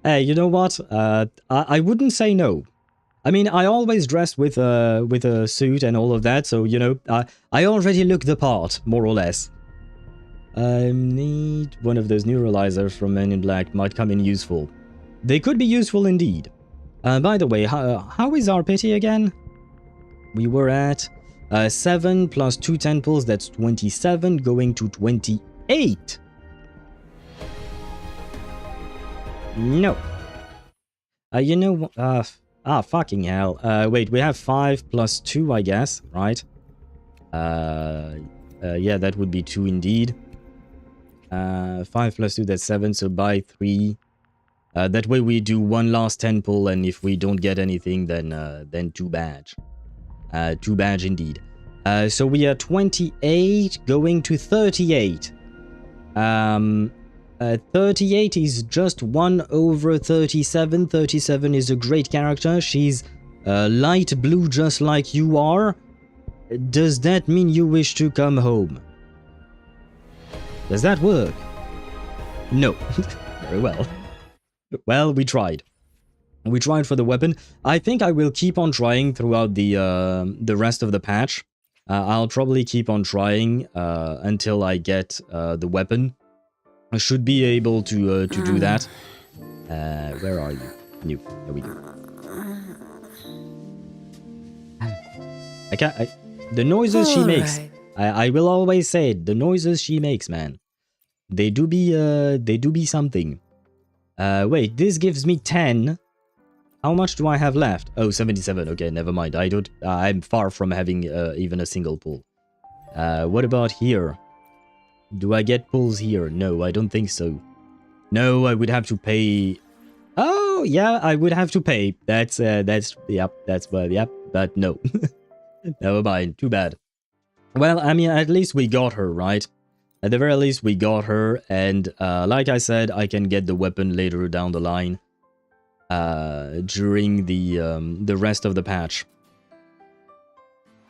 hey, you know what? I wouldn't say no. I mean, I always dress with a suit and all of that, so, you know, I already look the part, more or less. I need one of those neuralizers from Men in Black. Might come in useful. They could be useful indeed. By the way, how is our pity again? We were at 7 plus 2 10-pulls, that's 27, going to 28. No. You know what? Fucking hell. Wait, we have 5 plus 2, I guess, right? Yeah, that would be 2 indeed. 5 plus 2, that's 7, so by 3. That way we do one last 10-pull, and if we don't get anything, then 2 badge. 2 badge indeed. So we are 28, going to 38. 38 is just 1 over 37. 37 is a great character. She's light blue just like you are. Does that mean you wish to come home? Does that work? No. Very well. Well, we tried. We tried for the weapon. I think I will keep on trying throughout the rest of the patch. I'll probably keep on trying until I get the weapon. should be able to do that. Where are you? You. There we go. The noises she makes. I will always say it, the noises she makes, man. They do be something. Wait, this gives me 10. How much do I have left? Oh, 77. Okay, never mind. I'm far from having even a single pull. What about here? Do I get pulls here? No, I don't think so. No, I would have to pay. Oh, yeah, I would have to pay. Yep, but no. Never mind, too bad. Well, I mean, at least we got her, right? At the very least, we got her, and like I said, I can get the weapon later down the line during the rest of the patch.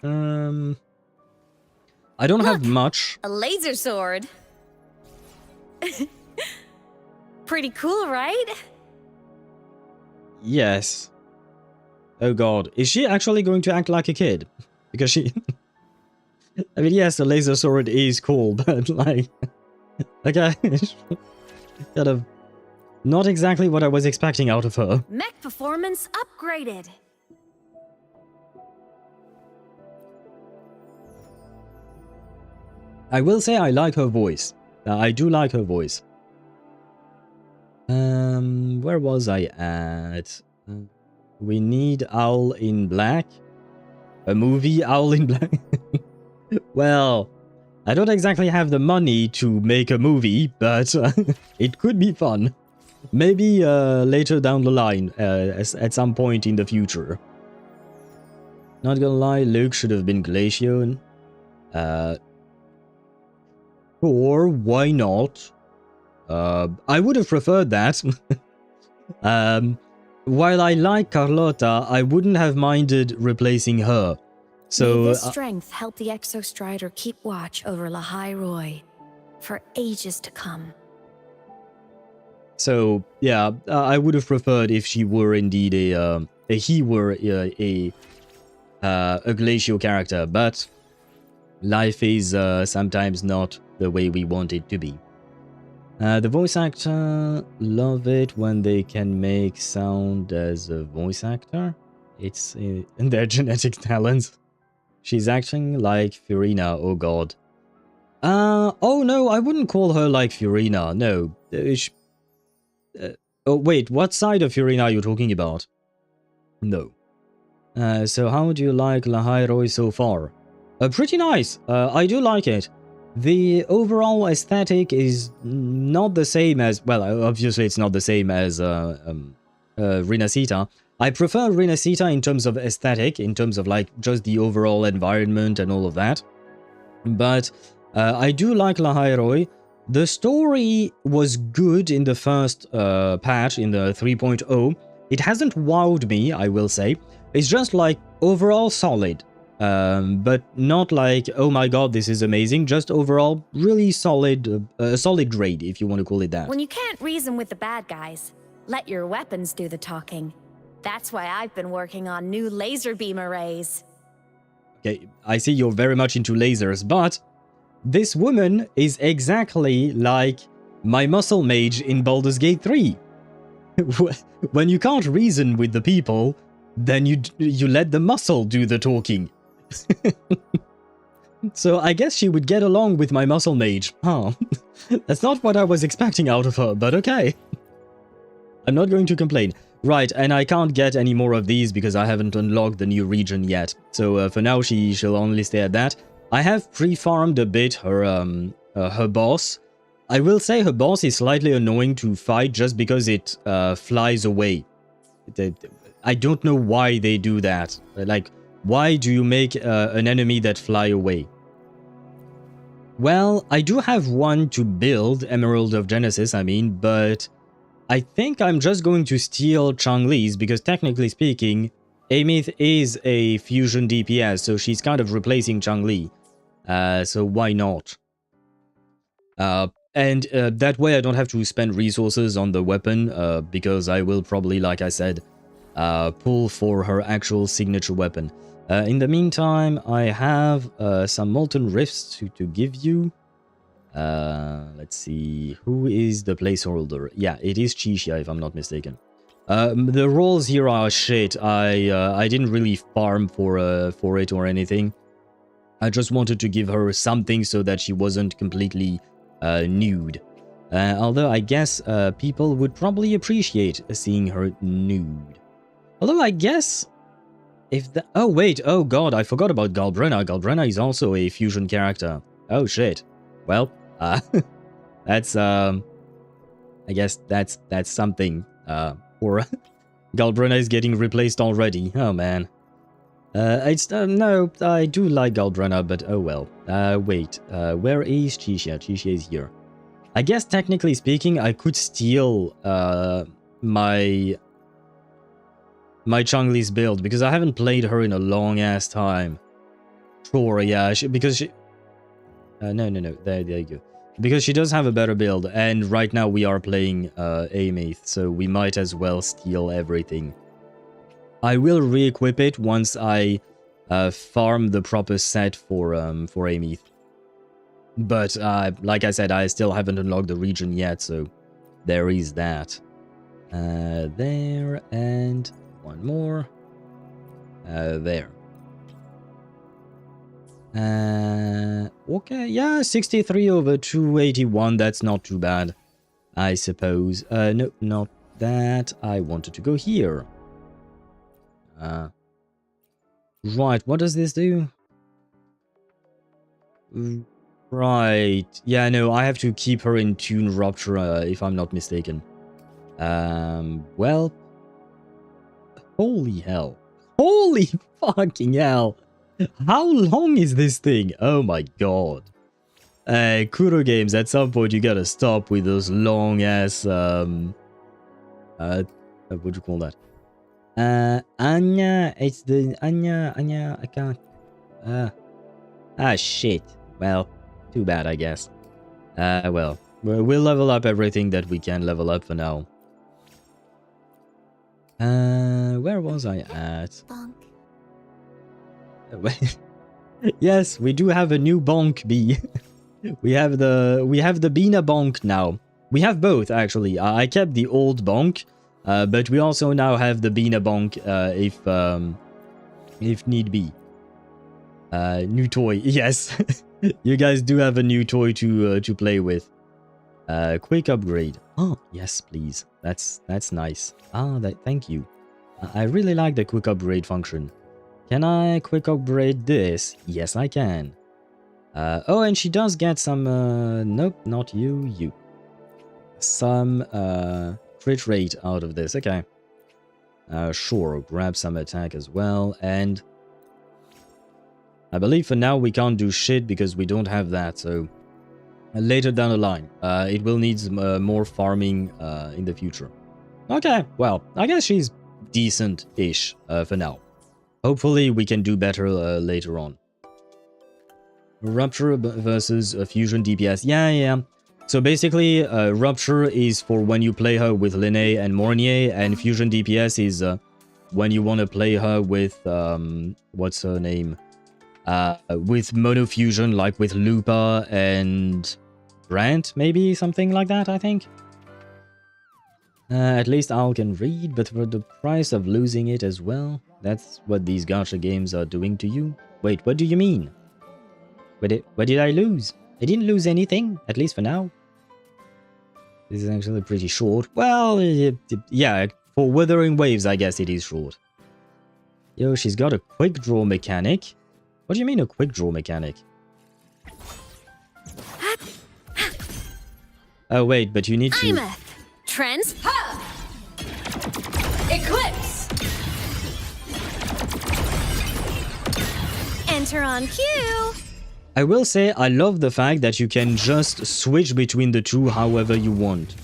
I don't have much. A laser sword. Pretty cool, right? Yes. Oh god, is she actually going to act like a kid? Because she... I mean, yes, the laser sword is cool, but like... okay, kind of not exactly what I was expecting out of her. Mech performance upgraded. I will say I like her voice. I do like her voice. Where was I at? We need Owl in Black. A movie Owl in Black. Well, I don't exactly have the money to make a movie, but it could be fun. Maybe later down the line, at some point in the future. Not gonna lie, Luke should have been Glacian. Or why not? I would have preferred that. While I like Carlotta, I wouldn't have minded replacing her. So may this strength help the Exostrider keep watch over Lahai-Roi for ages to come. So yeah, I would have preferred if she were indeed a glacial character, but life is sometimes not the way we want it to be. The voice actor, love it when they can make sound as a voice actor. It's in their genetic talents. She's acting like Furina, oh god. Oh no, I wouldn't call her like Furina, no. Oh wait, what side of Furina are you talking about? No. So how do you like Lahai-Roi so far? Pretty nice, I do like it. The overall aesthetic is not the same as, well, obviously it's not the same as Rinasita. I prefer Rinasita in terms of aesthetic, in terms of like just the overall environment and all of that. But I do like Lahai-Roi. The story was good in the first patch, in the 3.0. It hasn't wowed me, I will say. It's just like overall solid. But not like, oh my god, this is amazing. Just overall, really solid, solid grade, if you want to call it that. When you can't reason with the bad guys, let your weapons do the talking. That's why I've been working on new laser beam arrays. Okay, I see you're very much into lasers, but this woman is exactly like my muscle mage in Baldur's Gate 3. When you can't reason with the people, then you let the muscle do the talking. So I guess she would get along with my muscle mage. Huh. That's not what I was expecting out of her, but okay. I'm not going to complain. Right, and I can't get any more of these because I haven't unlocked the new region yet. So for now, she'll only stay at that. I have pre-farmed a bit her boss. I will say her boss is slightly annoying to fight just because it flies away. I don't know why they do that. Like, why do you make an enemy that fly away? Well, I do have one to build, Emerald of Genesis, I mean, but I think I'm just going to steal Chang-Li's because technically speaking, Aemeath is a fusion DPS, so she's kind of replacing Chang-Li. So why not? And that way I don't have to spend resources on the weapon, because I will probably, like I said, pull for her actual signature weapon. In the meantime, I have some Molten Rifts to give you. Let's see. Who is the placeholder? Yeah, it is Chixia, if I'm not mistaken. The rolls here are shit. I didn't really farm for it or anything. I just wanted to give her something so that she wasn't completely nude. Although I guess people would probably appreciate seeing her nude. Although I guess if the... Oh wait, oh god, I forgot about Galbrenna. Galbrenna is also a fusion character. Oh shit. Well, that's I guess that's something for Galbrenna is getting replaced already. Oh man. It's no, I do like Galbrenna, but oh well. Wait, where is Chixia? Chixia is here. I guess technically speaking, I could steal my Chungli's build because I haven't played her in a long ass time. Sure, yeah, because she. No, there you go. Because she does have a better build, and right now we are playing Aemeath, so we might as well steal everything. I will re-equip it once I farm the proper set for Aemeath. But like I said, I still haven't unlocked the region yet, so there is that. There, and one more. There. Okay, yeah, 63 over 281, that's not too bad, I suppose. No, not that. I wanted to go here. Right, what does this do? Right, yeah, no, I have to keep her in tune rupture, if I'm not mistaken. Well, holy hell. Holy fucking hell. How long is this thing? Oh my god. Kuro games, at some point you gotta stop with those long ass, what do you call that? Anya, it's the Anya, I can't. Shit. Well, too bad, I guess. Well, we'll level up everything that we can level up for now. Where was I at? Bonk. Yes, we do have a new bonk bee. we have the Bina bonk now. We have both actually. I kept the old bonk, but we also now have the Bina bonk if need be. New toy, yes. You guys do have a new toy to play with. Quick upgrade. Oh yes, please. That's nice. Thank you. I really like the quick upgrade function. Can I quick upgrade this? Yes, I can. Oh, and she does get some, nope, not you. Some, crit rate out of this, okay. Sure, grab some attack as well, and... I believe for now we can't do shit because we don't have that, so... Later down the line, it will need more farming, in the future. Okay, well, I guess she's decent-ish, for now. Hopefully we can do better later on. Rupture versus fusion DPS. Yeah. So basically, Rupture is for when you play her with Linné and Mornier, and fusion DPS is when you want to play her with, what's her name? With Monofusion, like with Lupa and Brant, maybe? Something like that, I think. At least I can read, but for the price of losing it as well. That's what these gacha games are doing to you. Wait, what do you mean? What did I lose? I didn't lose anything, at least for now. This is actually pretty short. Well, yeah, for Wuthering Waves, I guess it is short. Yo, she's got a quick draw mechanic. What do you mean a quick draw mechanic? Oh wait, but you need to... Aemeath. Eclipse. Enter on cue. I will say I love the fact that you can just switch between the two however you want.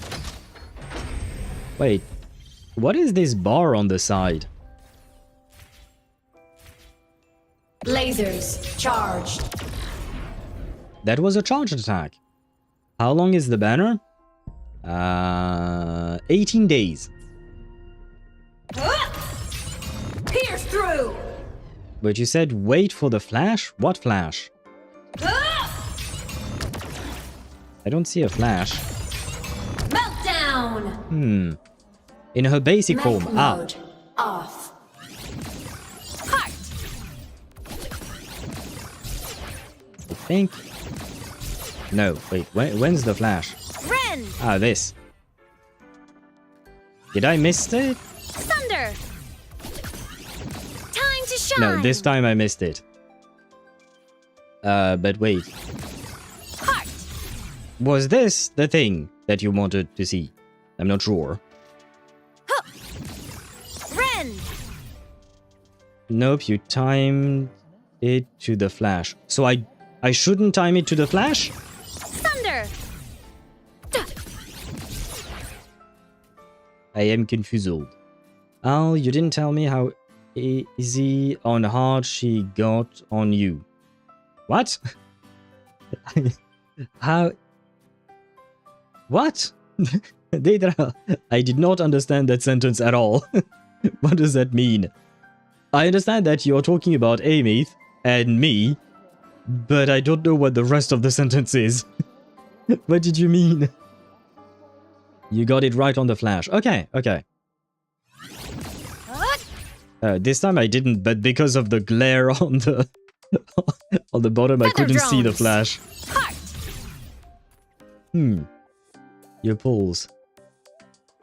Wait, what is this bar on the side? Lasers charged. That was a charged attack. How long is the banner? 18 days. Pierce through. But you said wait for the flash? What flash? I don't see a flash. Meltdown! In her basic Mech form. Ah, mode off. Heart! I think... No, wait, when's the flash? Rend! Ah, this. Did I miss it? Thunder! Time to shine! No, this time I missed it. But wait. Heart! Was this the thing that you wanted to see? I'm not sure. Rend! Nope, you timed it to the flash. So I shouldn't time it to the flash? Thunder! I am confused. Al, you didn't tell me how easy on hard she got on you. What? How? What? Deidra, I did not understand that sentence at all. What does that mean? I understand that you're talking about Aemeath and me, but I don't know what the rest of the sentence is. What did you mean? You got it right on the flash. Okay, okay. This time I didn't, but because of the glare on the on the bottom, I couldn't see the flash. Heart! Your pulls.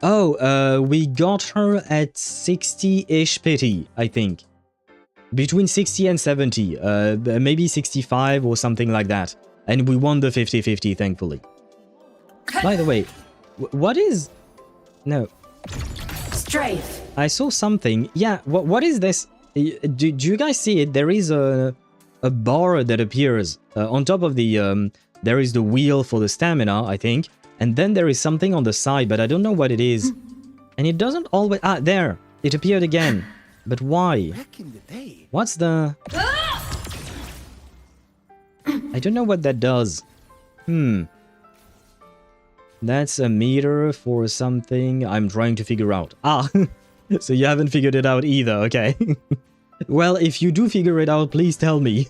Oh, we got her at 60-ish pity, I think. Between 60 and 70, maybe 65 or something like that. And we won the 50-50, thankfully. By the way, what is... No. Strafe. I saw something. Yeah, what is this? Do you guys see it? There is a bar that appears. On top of the... there is the wheel for the stamina, I think. And then there is something on the side, but I don't know what it is. And it doesn't always... Ah, there! It appeared again. But why? What's the... I don't know what that does. That's a meter for something I'm trying to figure out. Ah! So you haven't figured it out either, okay. Well, if you do figure it out, please tell me.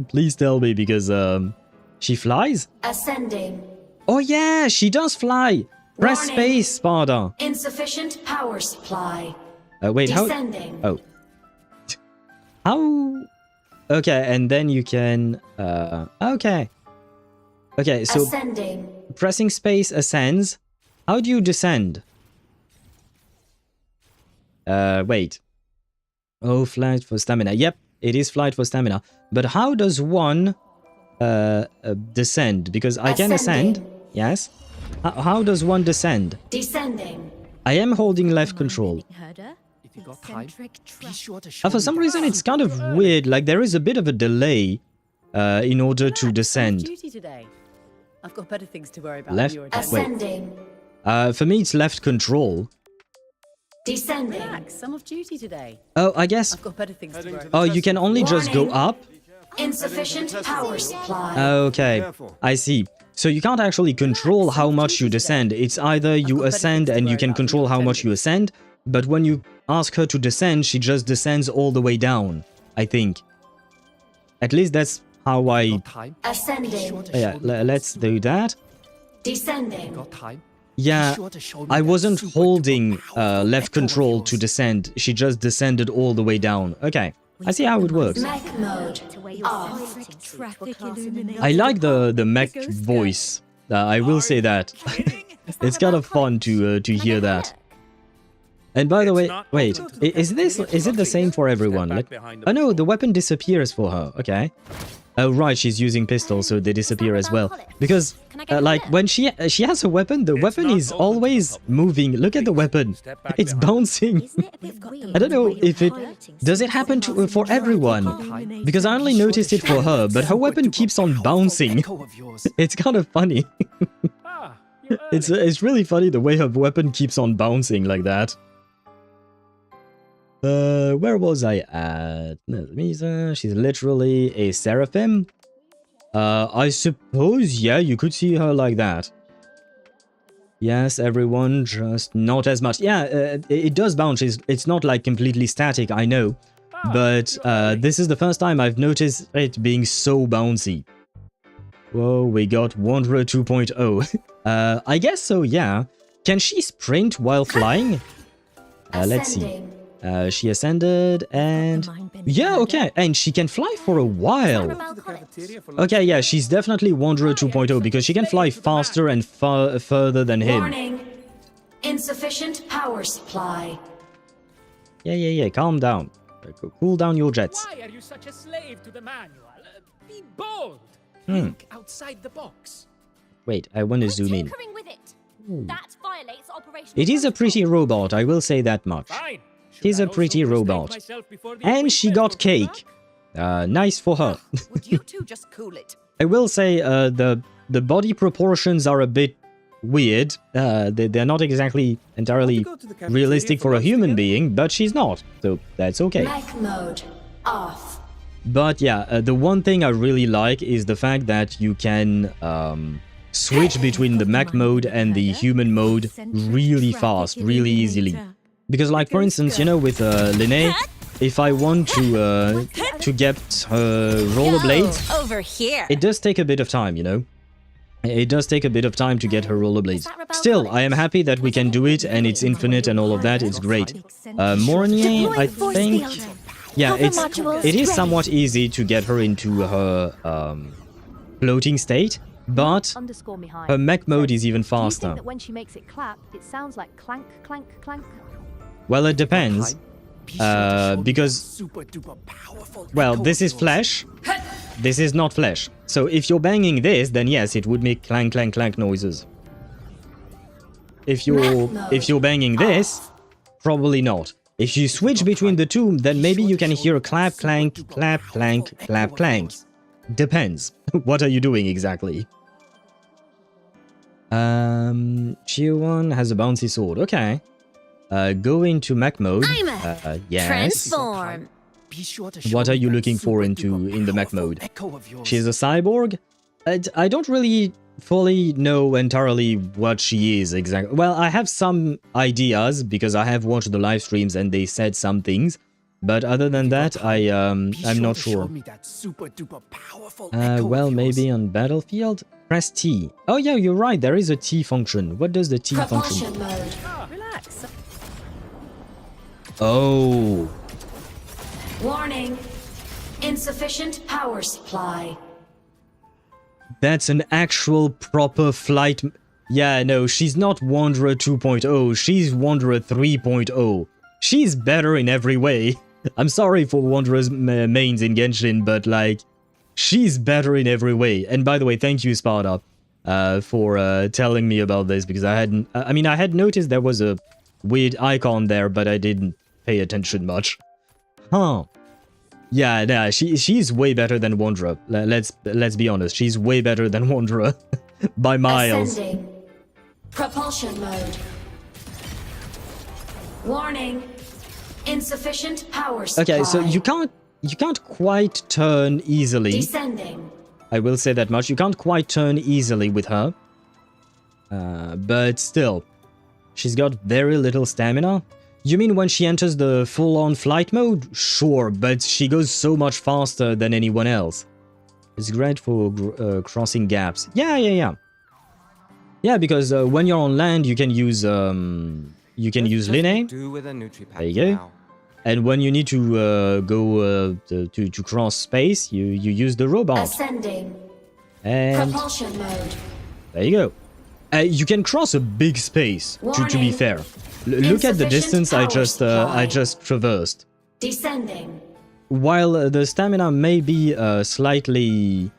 Please tell me, because, she flies? Ascending. Oh yeah, she does fly! Press Warning. space, Sparta! Insufficient power supply. Wait, how... Descending. Oh. How... Okay, and then you can... Okay. Okay, so Ascending. pressing space ascends. How do you descend? Wait. Oh, flight for stamina. Yep, it is flight for stamina. But how does one descend? Because I can ascend. Ascending. Yes. How does one descend? Descending. I am holding left control. If you got time, be sure to For some reason, it's kind of weird. Like, there is a bit of a delay in order to descend. Duty today. I've got better things to worry about. Left- Your Wait. Ascending. For me, it's left control. Descending. Relax, I'm off duty today. Oh, I guess... I've got better things to worry about. Oh, you can only just go Warning. up? Insufficient power supply. Okay, I see. So you can't actually control how much you descend. It's either you ascend and you can control how much you ascend, but when you ask her to descend, she just descends all the way down, I think. At least that's how I... Time. Ascending. Yeah, let's do that. Descending. Got time. Yeah, I wasn't holding left control to descend. She just descended all the way down. Okay, I see how it works. Mech mode. Off. I like the mech voice. I will say that. It's kind of fun to hear that. And by the way, wait, is it the same for everyone? Oh no, the weapon disappears for her. Okay. Oh right, she's using pistols, so they disappear as well. Because, like, when she has a weapon, the weapon is always moving. Look at the weapon. It's bouncing. I don't know if it... Does it happen for everyone? Because I only noticed it for her, but her weapon keeps on bouncing. It's kind of funny. It's really funny the way her weapon keeps on bouncing like that. Where was I at? Misa, she's literally a seraphim. I suppose, yeah, you could see her like that. Yes, everyone, just not as much. Yeah, it does bounce. It's not like completely static, I know. But this is the first time I've noticed it being so bouncy. Whoa, we got Wanderer 2.0. I guess so, yeah. Can she sprint while flying? Let's see. She ascended and... Yeah, okay. And she can fly for a while. Okay, yeah, she's definitely Wanderer 2.0 because she can fly faster and further than him. Warning. Insufficient power supply. Yeah, calm down. Cool down your jets. Why are you such a slave to the manual? Be bold. Hmm. Think outside the box. Wait, I want to zoom in. Tinkering with it. That violates operational It is a protocol. pretty robot, I will say that much. Fine. It is Should I a pretty also restrain robot. myself before the And she equipment got or do cake. Nice for her. Would you two just cool it? I will say the body proportions are a bit weird. They're not exactly entirely realistic for a human being, but she's not, so that's okay. Mech mode off. But yeah, the one thing I really like is the fact that you can switch between the mech mode and the human mode really fast, really easily. Because like for instance, you know, with Linnae, if I want to get her rollerblades, Over here. it does take a bit of time, you know. It does take a bit of time to get her rollerblades. Still, I am happy that we can do it and it's infinite and all of that, it's great. Mornier, I think... Yeah, it is somewhat easy to get her into her floating state, but Underscore Mihai her mech mode says, is even "Do you think faster. that when she makes it clap, it sounds like clank, clank, clank? Well, it depends. Because, super duper powerful. well, this is flesh. This is not flesh. So if you're banging this, then yes, it would make clank, clank, clank noises. If you're banging this, probably not. If you switch between the two, then maybe you can hear clap, clank, clap, clank, clap, clank. Depends. What are you doing exactly? Chiron has a bouncy sword. Okay. Go into mech mode. Yes. Transform. What are you looking for in the mech mode? She's a cyborg? I don't really fully know entirely what she is exactly. Well, I have some ideas because I have watched the live streams and they said some things. But other than that, I'm not sure. Well, maybe on battlefield? Press T. Oh yeah, you're right, there is a T function. What does the T function? Propulsion mode. Relax. Oh. Warning. Insufficient power supply. That's an actual proper flight... Yeah, no, she's not Wanderer 2.0, she's Wanderer 3.0. She's better in every way. I'm sorry for Wanderer's mains in Genshin, but like, she's better in every way. And by the way, thank you, Sparta, for telling me about this, because I hadn't... I mean, I had noticed there was a weird icon there, but I didn't pay attention much. Huh. Yeah, nah, she's way better than Wanderer. Let's be honest, she's way better than Wanderer. By miles. Ascending. Propulsion mode. Warning. Insufficient power supply. Okay, so you can't quite turn easily. Descending. I will say that much. You can't quite turn easily with her. But still, she's got very little stamina. You mean when she enters the full-on flight mode? Sure, but she goes so much faster than anyone else. It's great for crossing gaps. Yeah. Yeah, because when you're on land, you can use Linnae. There you go. And when you need to go to cross space, you use the robot. Ascending. And Propulsion mode. there you go. You can cross a big space. To be fair, look at the distance I just traversed. Descending. While the stamina may be slightly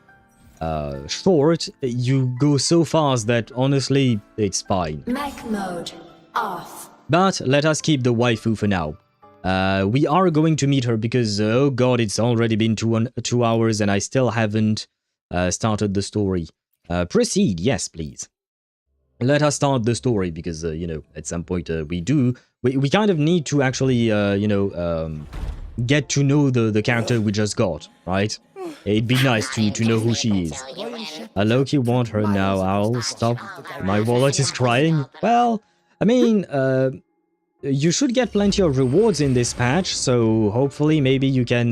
short, you go so fast that honestly, it's fine. Mech mode off. But let us keep the waifu for now. We are going to meet her because, oh god, it's already been 2 hours and I still haven't started the story. Proceed, yes, please. Let us start the story because, you know, at some point we kind of need to actually, get to know the character we just got, right? It'd be nice to know who she is. I low-key want her now, Owl. Stop. My wallet is crying. Well, I mean, you should get plenty of rewards in this patch, so hopefully maybe you can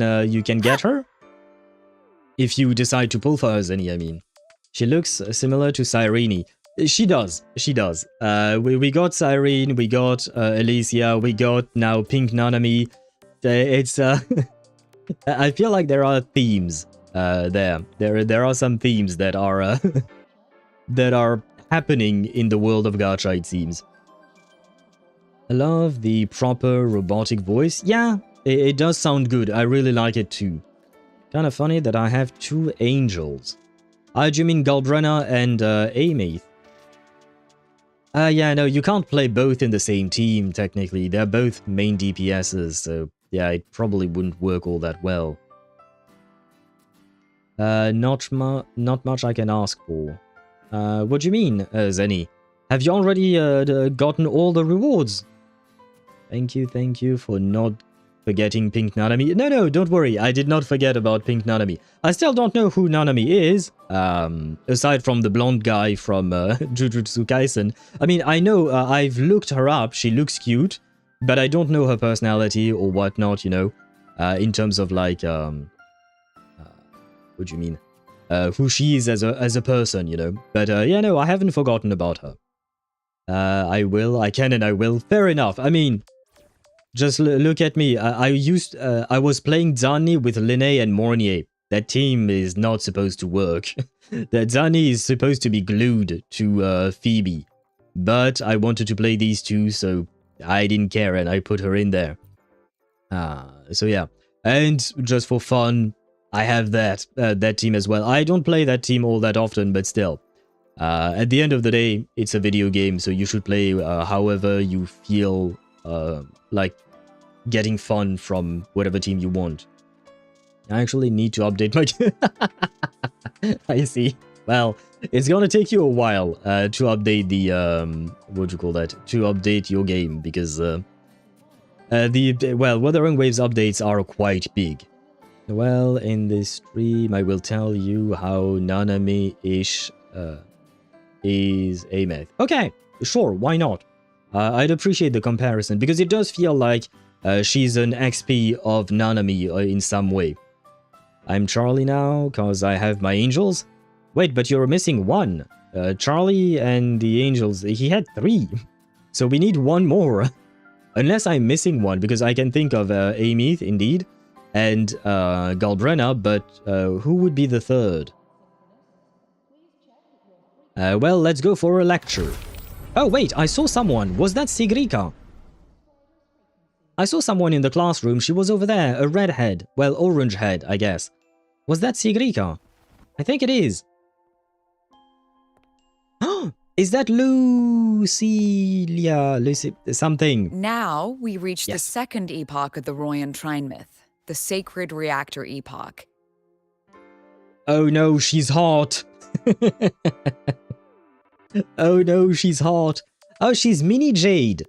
get her. If you decide to pull for Azeni, I mean. She looks similar to Cyrene. She does. She does. We got Cyrene, we got Alicia, we got now Pink Nanami. It's I feel like there are themes there. There are some themes that are that are happening in the world of gacha, it seems. I love the proper robotic voice. Yeah, it does sound good. I really like it too. Kind of funny that I have two angels. Do you mean Galbrenna and Aemeath? Yeah, no, you can't play both in the same team, technically. They're both main DPSs, so yeah, it probably wouldn't work all that well. Not much I can ask for. What do you mean, Zenny? Have you already gotten all the rewards? Thank you for not forgetting Pink Nanami. No, don't worry, I did not forget about Pink Nanami. I still don't know who Nanami is, aside from the blonde guy from Jujutsu Kaisen. I mean, I know, I've looked her up, she looks cute, but I don't know her personality or whatnot, you know, in terms of like, what do you mean? Who she is as a person, you know. But yeah, no, I haven't forgotten about her. I can and I will. Fair enough. I mean, just look at me. I was playing Zani with Linné and Mornier. That team is not supposed to work. That Zani is supposed to be glued to Phoebe. But I wanted to play these two, so I didn't care and I put her in there. So yeah. And just for fun, I have that team as well. I don't play that team all that often, but still. At the end of the day, it's a video game, so you should play however you feel like getting fun from whatever team you want. I actually need to update my... I see. Well, it's gonna take you a while to update the... what do you call that? To update your game, because... Wuthering Waves updates are quite big. Well, in this stream, I will tell you how Nanami-ish is Aemeath. Okay, sure, why not? I'd appreciate the comparison, because it does feel like she's an XP of Nanami in some way. I'm Charlie now, cause I have my angels. Wait, but you're missing one. Charlie and the angels, he had 3. So we need one more. Unless I'm missing one, because I can think of Aemeath, indeed, and Galbrenna, but who would be the third? Well, let's go for a lecture. Oh, wait, I saw someone. Was that Sigrika? I saw someone in the classroom. She was over there. A redhead. Well, orange head, I guess. Was that Sigrika? I think it is. Is that Lucy something? Now we reach the Yes. second epoch of the Royan Trine myth, the Sacred Reactor epoch. Oh no, she's hot. Oh no, she's hot. Oh, she's Mini Jade.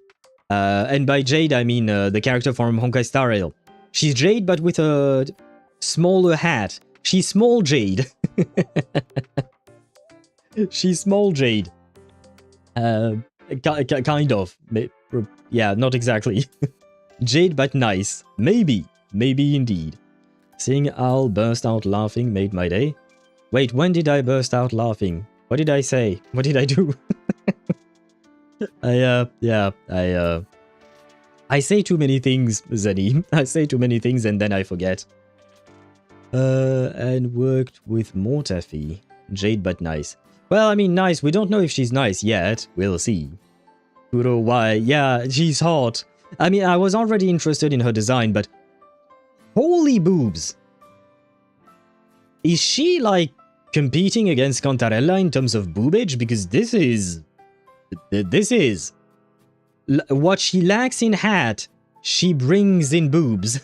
And by Jade, I mean the character from Honkai Star Rail. She's Jade, but with a smaller hat. She's Small Jade. She's Small Jade. Kind of. Yeah, not exactly. Jade, but nice. Maybe. Maybe indeed. Seeing Al burst out laughing made my day. Wait, when did I burst out laughing? What did I say? What did I do? I say too many things, Zenny. I say too many things and then I forget. And worked with Mortefi. Jade, but nice. Well, I mean, nice. We don't know if she's nice yet. We'll see. Kuro, why? Yeah, she's hot. I mean, I was already interested in her design, but... Holy boobs! Is she, like, competing against Cantarella in terms of boobage? Because this is... what she lacks in hat, she brings in boobs.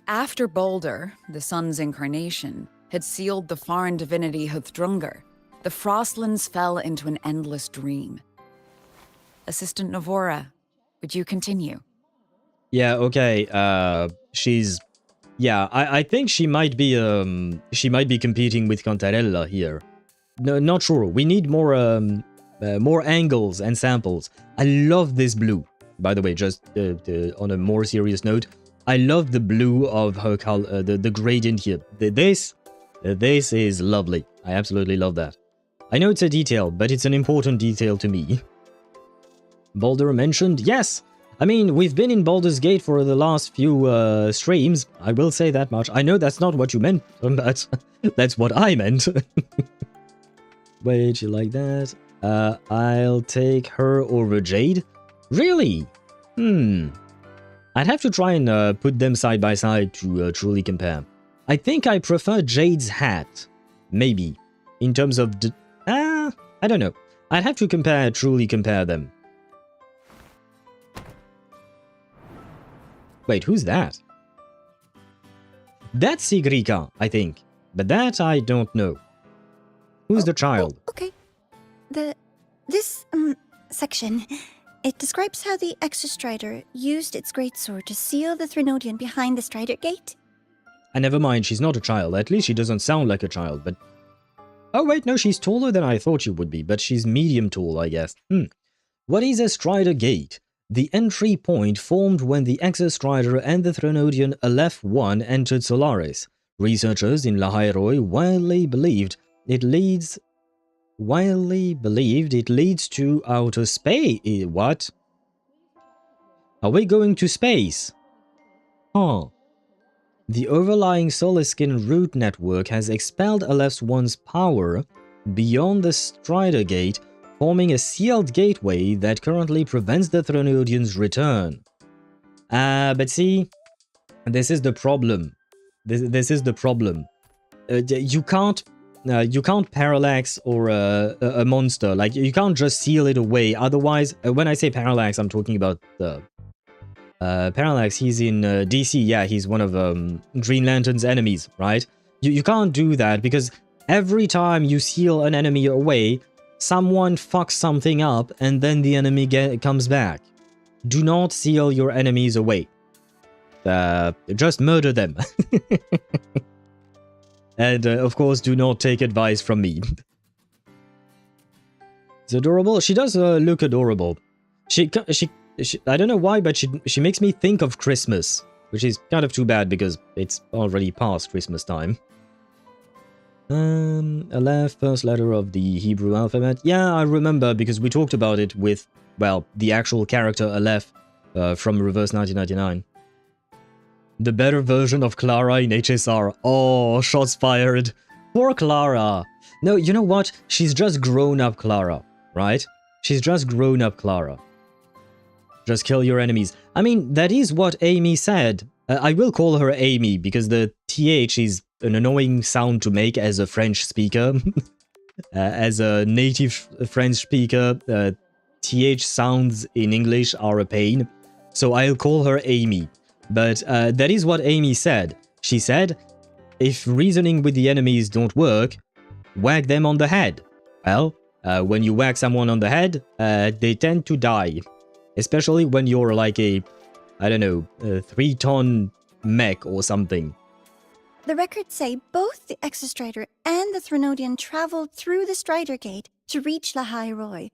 After Baldur, the sun's incarnation, had sealed the foreign divinity Huthrungur, the Frostlands fell into an endless dream. Assistant Navora, would you continue? Yeah, okay, she's... Yeah, I think she might be competing with Cantarella here. No, not sure. We need more angles and samples. I love this blue. By the way, just on a more serious note, I love the blue of her color, the gradient here. This This is lovely. I absolutely love that. I know it's a detail, but it's an important detail to me. Boulder mentioned? Yes! I mean, we've been in Baldur's Gate for the last few streams. I will say that much. I know that's not what you meant, but that's what I meant. Wait, you like that? I'll take her over Jade. Really? I'd have to try and put them side by side to truly compare. I think I prefer Jade's hat. Maybe. In terms of... I don't know. I'd have to truly compare them. Wait, who's that? That's Sigrika, I think. But that I don't know. Who's the child? Okay. This section, it describes how the Exostrider used its greatsword to seal the Threnodian behind the Strider Gate. Never mind, she's not a child. At least she doesn't sound like a child, but... Oh wait, no, she's taller than I thought she would be, but she's medium tall, I guess. What is a Strider Gate? The entry point formed when the Exostrider and the Threnodian Aleph I entered Solaris. Researchers in Lahai-Roi wildly believed it leads to outer space. What? Are we going to space? Huh. The overlying Soliskin root network has expelled Aleph I's power beyond the Strider Gate, forming a sealed gateway that currently prevents the Threnodian's return. But see, this is the problem. This is the problem. You can't parallax or a monster. Like, you can't just seal it away. Otherwise, when I say parallax, I'm talking about Parallax. He's in DC. Yeah, he's one of Green Lantern's enemies, right? You can't do that because every time you seal an enemy away, someone fucks something up and then the enemy comes back. Do not seal your enemies away. Just murder them. And of course, do not take advice from me. It's adorable. She does look adorable. She I don't know why, but she makes me think of Christmas, which is kind of too bad because it's already past Christmas time. Aleph, first letter of the Hebrew alphabet. Yeah, I remember because we talked about it with, well, the actual character Aleph from Reverse 1999. The better version of Clara in HSR. Oh, shots fired. Poor Clara. No, you know what? She's just grown-up Clara, right? She's just grown-up Clara. Just kill your enemies. I mean, that is what Amy said. I will call her Amy because the TH is an annoying sound to make as a French speaker. As a native French speaker, TH sounds in English are a pain. So I'll call her Amy. But that is what Amy said. She said, if reasoning with the enemies don't work, whack them on the head. Well, when you whack someone on the head, they tend to die. Especially when you're like a, I don't know, a 3-ton mech or something. The records say both the Exostrider and the Threnodian traveled through the Strider Gate to reach Lahai-Roi.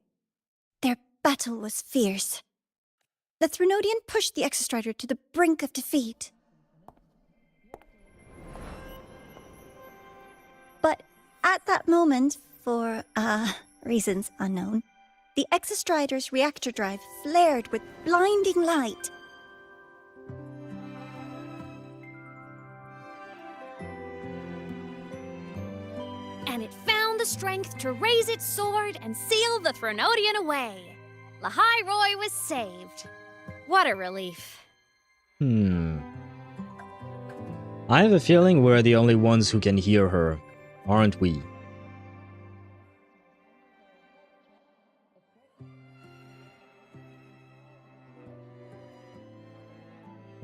Their battle was fierce. The Threnodian pushed the Exostrider to the brink of defeat. But at that moment, for reasons unknown, the Exostrider's reactor drive flared with blinding light. And it found the strength to raise its sword and seal the Threnodian away. Lahai-Roi was saved. What a relief. I have a feeling we're the only ones who can hear her, aren't we?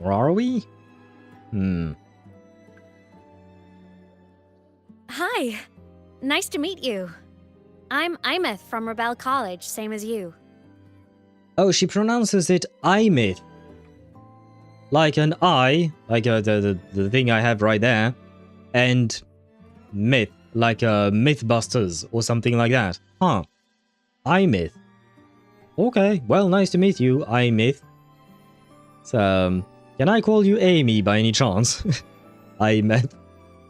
Or are we? Hi. Nice to meet you. I'm Aemeath from Rebel College, same as you. Oh, she pronounces it Aemeath. Like an I, like the thing I have right there, and myth, like Mythbusters or something like that. Huh. Aemeath. Okay, well, nice to meet you, Aemeath. So, can I call you Amy by any chance? Aemeath.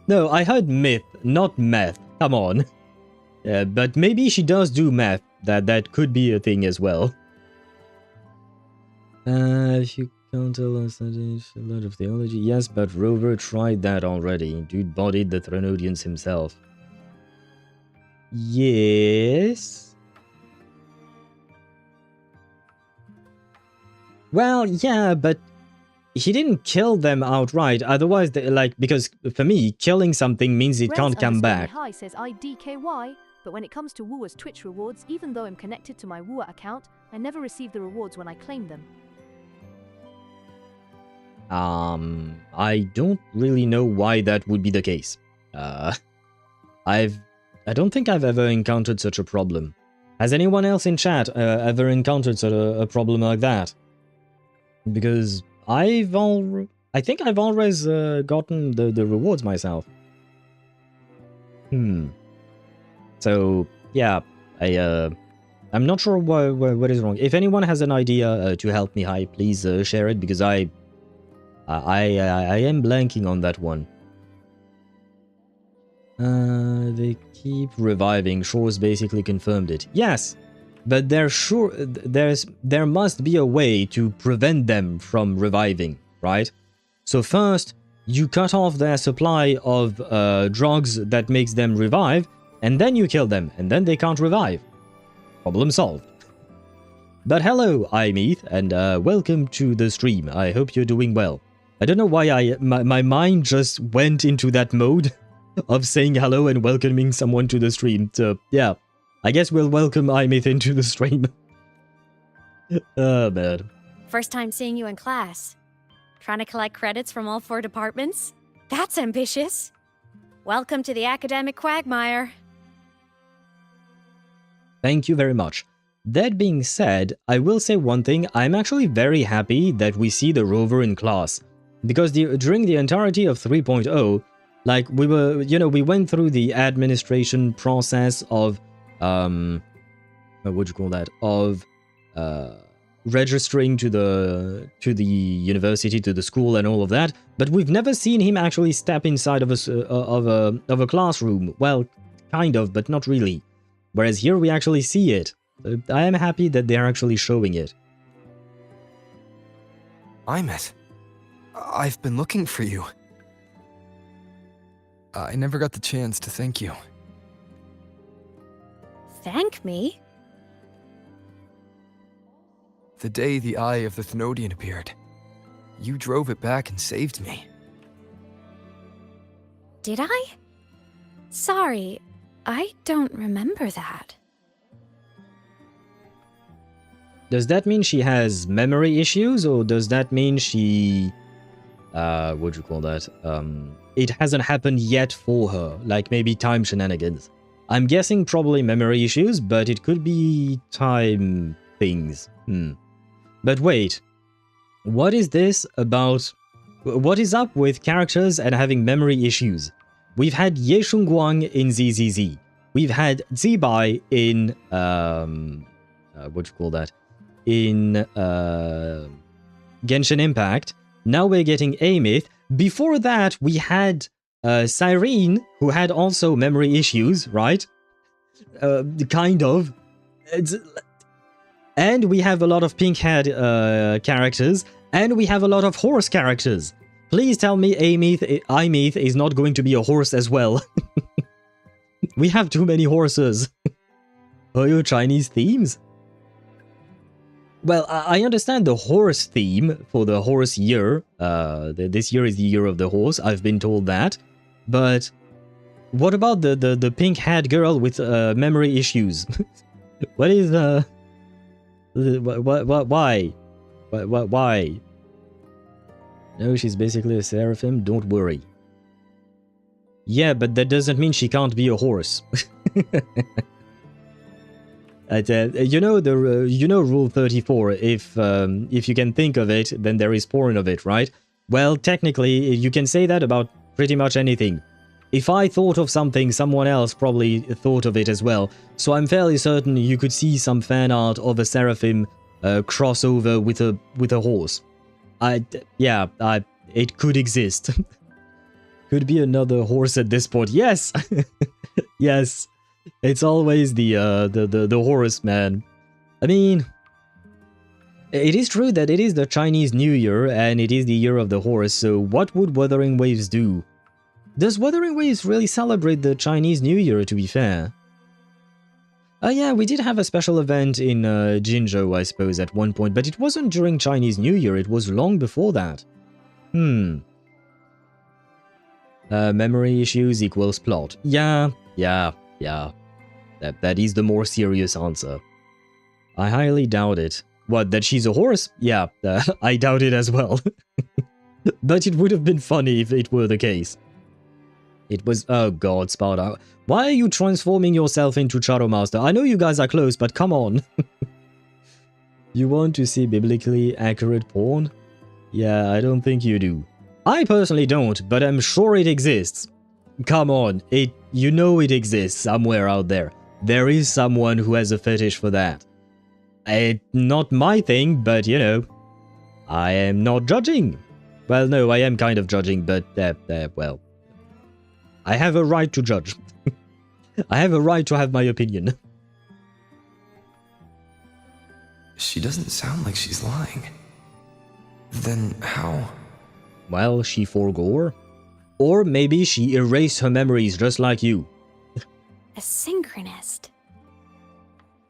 No, I heard myth, not meth. Come on. But maybe she does do meth. That could be a thing as well. If you can't tell us that it's a lot of theology. Yes, but Rover tried that already. Dude bodied the Threnodians himself. Yes. Well, yeah, but he didn't kill them outright. Otherwise, because for me, killing something means it can't come back. Hi says IDKY, but when it comes to Wooer's Twitch rewards, even though I'm connected to my Wooer account, I never receive the rewards when I claim them. I don't really know why that would be the case. I don't think I've ever encountered such a problem. Has anyone else in chat ever encountered such a problem like that? Because I think I've always gotten the rewards myself. So yeah, I'm not sure what is wrong. If anyone has an idea to help me, please share it, because I am blanking on that one. They keep reviving. Shores basically confirmed it. Yes, but there must be a way to prevent them from reviving, right? So first, you cut off their supply of drugs that makes them revive, and then you kill them, and then they can't revive. Problem solved. But hello, Aemeath, and welcome to the stream. I hope you're doing well. I don't know why my mind just went into that mode of saying hello and welcoming someone to the stream. So yeah, I guess we'll welcome Aemeath into the stream. Oh man. First time seeing you in class. Trying to collect credits from all 4 departments? That's ambitious. Welcome to the academic quagmire. Thank you very much. That being said, I will say one thing. I'm actually very happy that we see the rover in class. Because during the entirety of 3.0, like, we went through the administration process of, what would you call that? Of, registering to the university, to the school and all of that. But we've never seen him actually step inside of a classroom. Well, kind of, but not really. Whereas here we actually see it. I am happy that they're actually showing it. Aemeath, I've been looking for you. I never got the chance to thank you. Thank me? The day the Eye of the Thenodian appeared, you drove it back and saved me. Did I? Sorry, I don't remember that. Does that mean she has memory issues, or does that mean she... what'd you call that? It hasn't happened yet for her, like maybe time shenanigans. I'm guessing probably memory issues, but it could be time things. But wait, what is this about? What is up with characters and having memory issues? We've had Ye Shunguang in ZZZ. We've had Zibai in, what you call that? In, Genshin Impact. Now we're getting Aemeath. Before that, we had, Cyrene, who had also memory issues, right? Kind of. And we have a lot of pink-haired, characters. And we have a lot of horse characters. Please tell me Aemeath is not going to be a horse as well. We have too many horses. Are you Chinese themes? Well, I understand the horse theme for the horse year. This year is the year of the horse. I've been told that. But what about the pink-haired girl with memory issues? What is why? Why? No, she's basically a seraphim. Don't worry. Yeah, but that doesn't mean she can't be a horse. You know Rule 34. If you can think of it, then there is porn of it, right? Well, technically, you can say that about pretty much anything. If I thought of something, someone else probably thought of it as well. So I'm fairly certain you could see some fan art of a seraphim crossover with a horse. It could exist. Could be another horse at this point. Yes! Yes. It's always the horse, man. I mean, it is true that it is the Chinese New Year and it is the year of the horse, so what would Wuthering Waves do? Does Wuthering Waves really celebrate the Chinese New Year, to be fair? Yeah, we did have a special event in Jinzhou, I suppose, at one point, but it wasn't during Chinese New Year, it was long before that. Memory issues equals plot. Yeah. That is the more serious answer. I highly doubt it. What, that she's a horse? Yeah, I doubt it as well. But it would have been funny if it were the case. It was... Oh god, Sparta. Why are you transforming yourself into Shadow Master? I know you guys are close, but come on. You want to see biblically accurate porn? Yeah, I don't think you do. I personally don't, but I'm sure it exists. Come on, you know it exists somewhere out there. There is someone who has a fetish for that. Not my thing, but you know, I am not judging. Well, no, I am kind of judging, but, well, I have a right to judge. I have a right to have my opinion. She doesn't sound like she's lying. Then how? Well, she forgore. Or maybe she erased her memories just like you. A synchronist.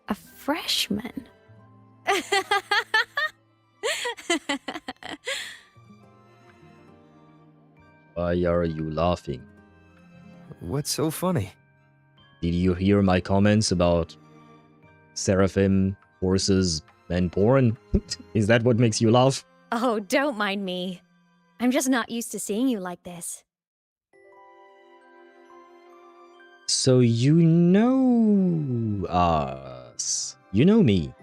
A freshman. Why are you laughing? What's so funny? Did you hear my comments about seraphim, horses, and porn? Is that what makes you laugh? Oh, don't mind me. I'm just not used to seeing you like this. So you know us. You know me.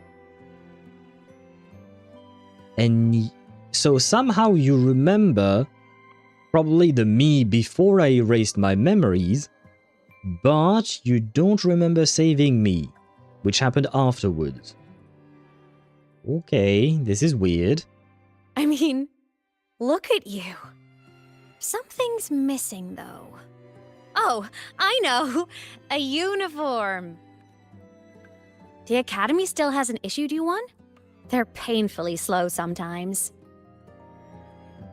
And so somehow you remember probably the me before I erased my memories, but you don't remember saving me, which happened afterwards. Okay, this is weird. I mean, look at you. Something's missing, though. Oh, I know! A uniform! The Academy still hasn't issued you one? They're painfully slow sometimes.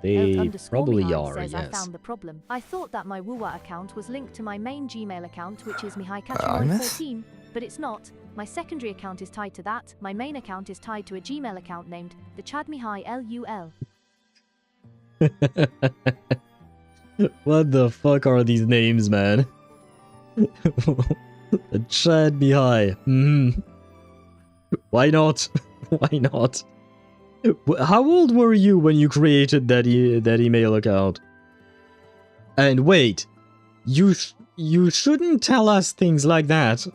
They probably Mihai are, says yes. I found the problem. I thought that my Wuwa account was linked to my main Gmail account, which is Aemeath? Mihai14, but it's not. My secondary account is tied to that. My main account is tied to a Gmail account named the Chad Mihai LUL. What the fuck are these names, man? Chad Mihai. Why not? Why not? How old were you when you created that email account? And wait, you shouldn't tell us things like that.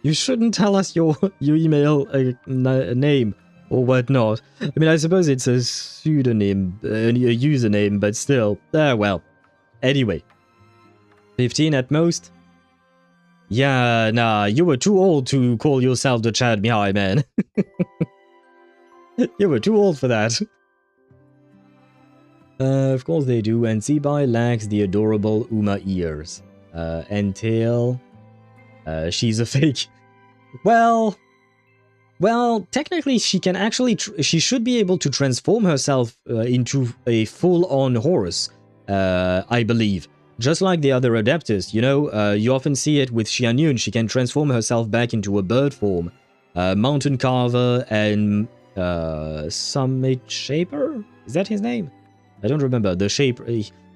You shouldn't tell us your email name or whatnot. I mean, I suppose it's a pseudonym, a username, but still. Well. Anyway. 15 at most? Yeah, nah, you were too old to call yourself the Chad Mihai, man. You were too old for that. Of course they do, and Zibai lacks the adorable Uma ears. And tail... she's a fake. Well, technically she can actually... she should be able to transform herself into a full-on horse, I believe. Just like the other Adeptus, you know, you often see it with Xianyun. She can transform herself back into a bird form. Mountain Carver and Summit Shaper? Is that his name? I don't remember. The shape...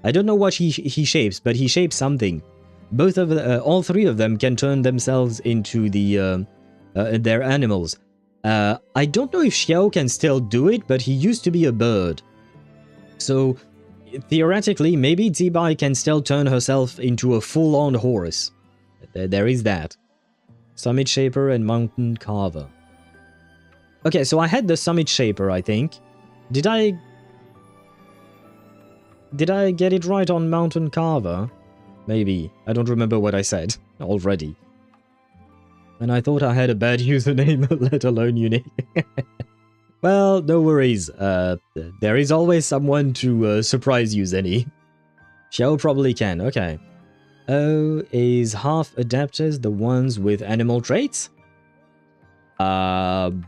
I don't know what he shapes, but he shapes something. Both of all three of them can turn themselves into their animals. I don't know if Xiao can still do it, but he used to be a bird. So... theoretically, maybe Zibai can still turn herself into a full-on horse. There is that. Summit Shaper and Mountain Carver. Okay, so I had the Summit Shaper, I think. Did I get it right on Mountain Carver? Maybe. I don't remember what I said already. And I thought I had a bad username, let alone unique. Well, no worries. There is always someone to surprise you, Zenny. Xiao probably can, okay. Oh, is half adapters the ones with animal traits? Good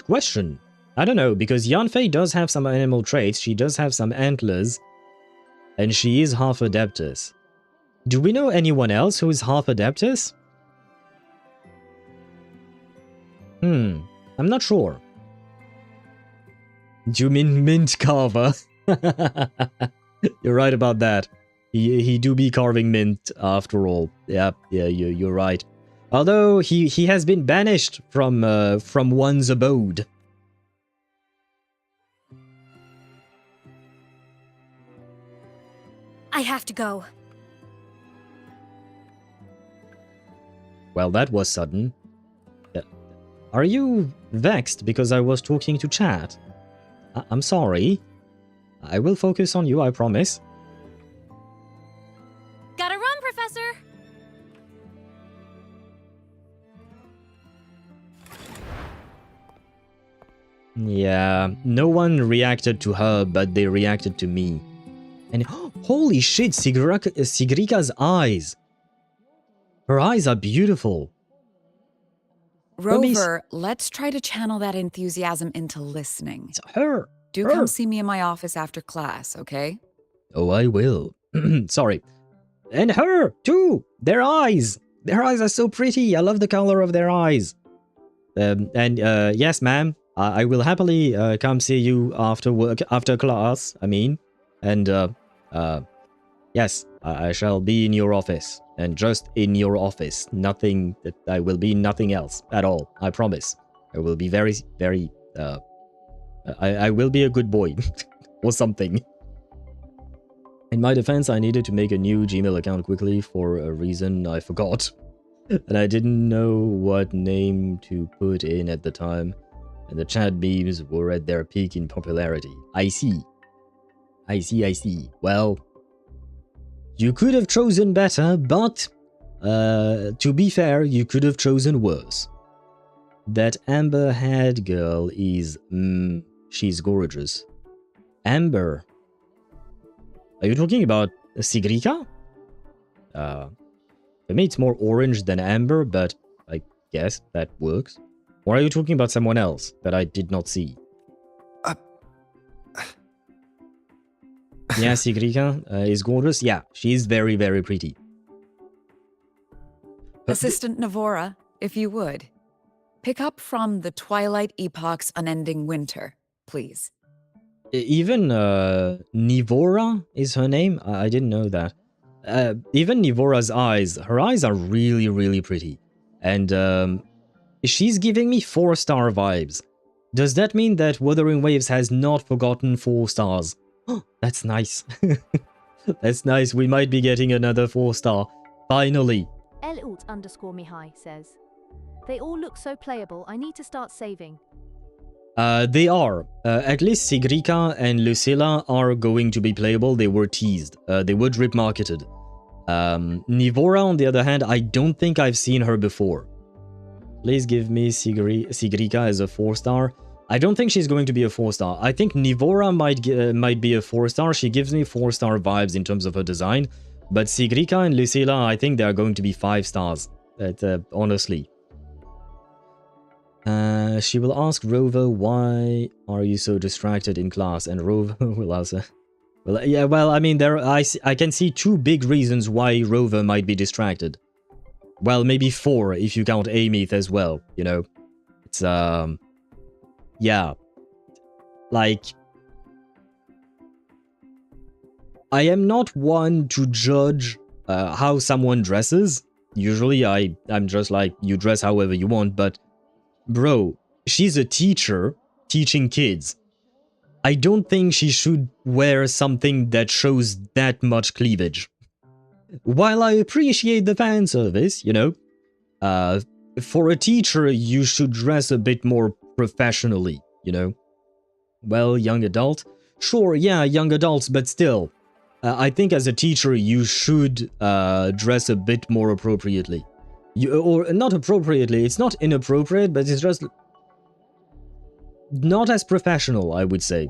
question. I don't know, because Yanfei does have some animal traits, she does have some antlers, and she is half adapters. Do we know anyone else who is half adapters? I'm not sure. Do you mean mint carver? You're right about that. He do be carving mint after all. Yeah, you're right. Although he has been banished from one's abode. I have to go. Well, that was sudden. Are you vexed because I was talking to chat? I'm sorry. I will focus on you, I promise. Gotta run, Professor! Yeah, no one reacted to her, but they reacted to me. And holy shit, Sigrika's eyes! Her eyes are beautiful. Rover, let's try to channel that enthusiasm into listening. It's her! Do come see me in my office after class, okay? Oh, I will. Sorry. And her, too! Their eyes! Their eyes are so pretty! I love the color of their eyes. Yes, ma'am. I will happily come see you after work, after class, I mean. And, yes, I shall be in your office. And just in your office. Nothing, I will be nothing else at all. I promise. I will be very, very, I will be a good boy. Or something. In my defense, I needed to make a new Gmail account quickly for a reason I forgot. And I didn't know what name to put in at the time. And the chat memes were at their peak in popularity. I see. I see. Well, you could have chosen better, but to be fair, you could have chosen worse. That amber-haired girl is... she's gorgeous. Amber. Are you talking about Sigrika? For me, it's more orange than amber, but I guess that works. Or are you talking about someone else that I did not see? Yeah, Sigrika is gorgeous. Yeah, she's very, very pretty. Assistant Navora, if you would. Pick up from the Twilight Epoch's Unending Winter, please. Even Nivora is her name? I didn't know that. Even Nivora's eyes, her eyes are really, really pretty. And she's giving me 4-star vibes. Does that mean that Wuthering Waves has not forgotten 4 stars? Oh, that's nice. That's nice. We might be getting another 4-star. Finally. Elult_Mihai says, they all look so playable, I need to start saving. They are. At least Sigrika and Lucilla are going to be playable. They were teased. They were drip marketed. Nivora, on the other hand, I don't think I've seen her before. Please give me Sigrika as a 4-star. I don't think she's going to be a 4-star. I think Nivora might be a 4-star. She gives me 4-star vibes in terms of her design. But Sigrika and Lucilla, I think they are going to be 5 stars. Honestly. She will ask Rover, why are you so distracted in class? And Rover will answer. Well, yeah, well, I mean, I can see 2 big reasons why Rover might be distracted. Well, maybe 4 if you count Aemeath as well, you know. It's, yeah. Like, I am not one to judge how someone dresses. Usually I'm just like, you dress however you want, but bro, she's a teacher teaching kids. I don't think she should wear something that shows that much cleavage. While I appreciate the fan service, you know, for a teacher, you should dress a bit more professionally, you know. Well, young adult? Sure, yeah, young adults, but still. I think as a teacher, you should dress a bit more appropriately. Or not appropriately, it's not inappropriate, but it's just not as professional, I would say.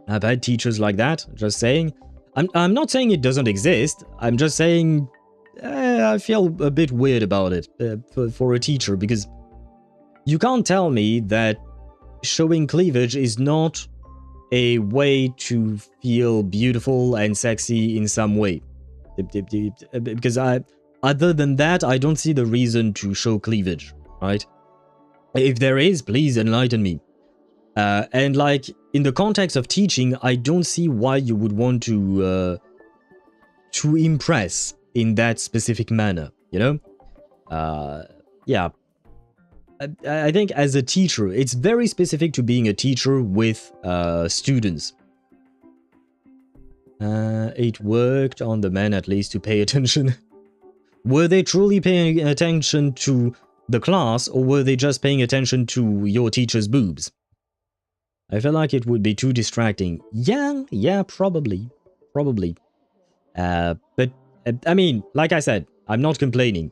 I've had teachers like that, just saying. I'm not saying it doesn't exist. I'm just saying I feel a bit weird about it for a teacher, because you can't tell me that showing cleavage is not a way to feel beautiful and sexy in some way. Because other than that, I don't see the reason to show cleavage, right? If there is, please enlighten me. And like, in the context of teaching, I don't see why you would want to impress in that specific manner, you know? Yeah. I think as a teacher, it's very specific to being a teacher with students. It worked on the men at least to pay attention. Were they truly paying attention to the class, or were they just paying attention to your teacher's boobs? I feel like it would be too distracting. Yeah, probably. But, I mean, like I said, I'm not complaining.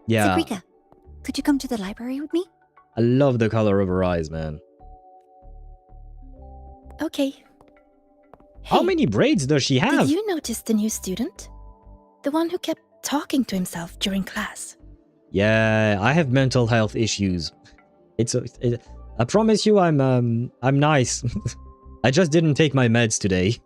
Yeah. Sabrika, could you come to the library with me? I love the color of her eyes, man. Okay. How Hey, many braids does she have? did you notice the new student? The one who kept talking to himself during class. Yeah, I have mental health issues. I promise you I'm nice. I just didn't take my meds today.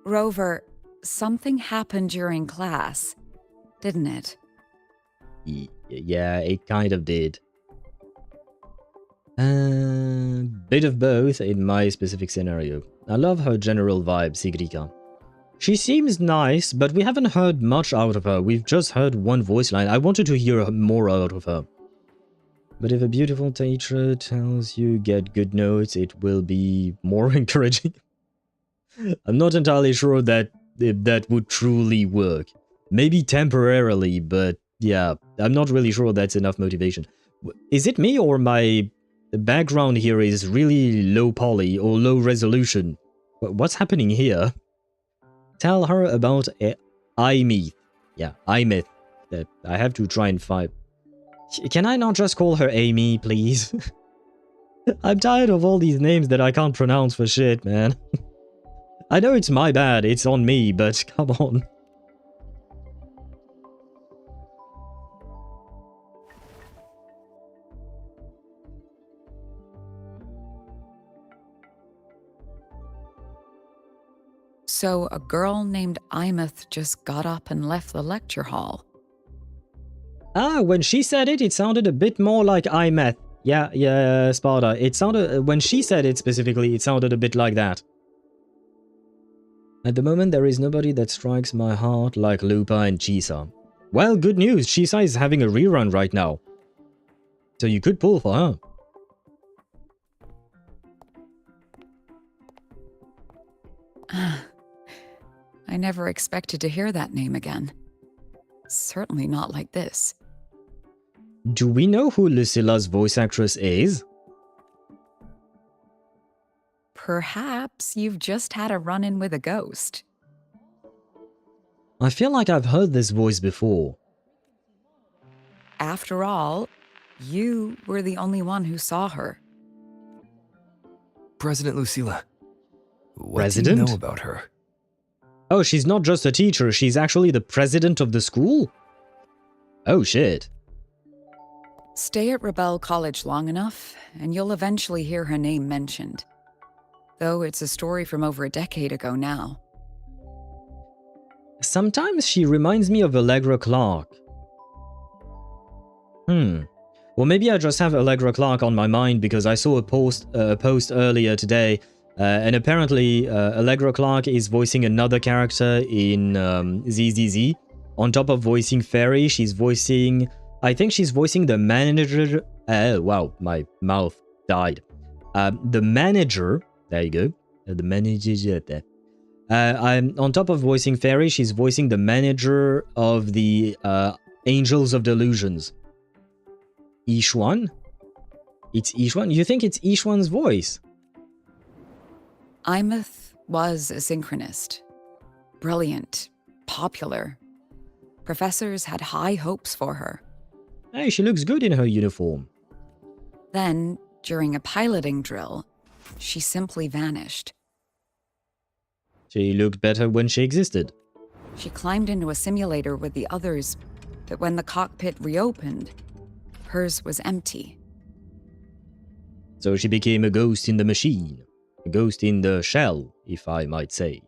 Rover, something happened during class, didn't it? Yeah, it kind of did. Bit of both in my specific scenario. I love her general vibe, Sigrika. She seems nice, but we haven't heard much out of her. We've just heard one voice line. I wanted to hear more out of her. But if a beautiful teacher tells you get good notes, it will be more encouraging. I'm not entirely sure that that would truly work. Maybe temporarily, but yeah, I'm not really sure that's enough motivation. Is it me, or my background here is really low poly or low resolution? What's happening here? Tell her about Aemeath. Yeah, Aemeath. I have to try and find... Can I not just call her Amy, please? I'm tired of all these names that I can't pronounce for shit, man. I know it's my bad, it's on me, but come on. So a girl named Aemeath just got up and left the lecture hall. Ah, when she said it, it sounded a bit more like Aemeath. Yeah, Sparta. It sounded, when she said it specifically, it sounded a bit like that. At the moment, there is nobody that strikes my heart like Lupa and Chisa. Well, good news, Chisa is having a rerun right now. So you could pull for her. I never expected to hear that name again. Certainly not like this. Do we know who Lucilla's voice actress is? Perhaps you've just had a run-in with a ghost. I feel like I've heard this voice before. After all, you were the only one who saw her. President Lucilla. What President? do you know about her? Oh, she's not just a teacher, she's actually the president of the school? Oh shit. Stay at Rebel College long enough, and you'll eventually hear her name mentioned. Though it's a story from over a decade ago now. Sometimes she reminds me of Allegra Clark. Well, maybe I just have Allegra Clark on my mind because I saw a post earlier today, and apparently Allegra Clark is voicing another character in ZZZ. On top of voicing Fairy, she's voicing... I think she's voicing the manager... wow, my mouth died. The manager... There you go. The manager... I'm on top of voicing Fairy, she's voicing the manager of the Angels of Delusions. Yixuan? It's Yixuan? You think it's Yixuan's voice? Aemeath was a synchronist. Brilliant. Popular. Professors had high hopes for her. Hey, she looks good in her uniform. Then, during a piloting drill, she simply vanished. She looked better when she existed. She climbed into a simulator with the others, but when the cockpit reopened, hers was empty. So she became a ghost in the machine. A ghost in the shell, if I might say.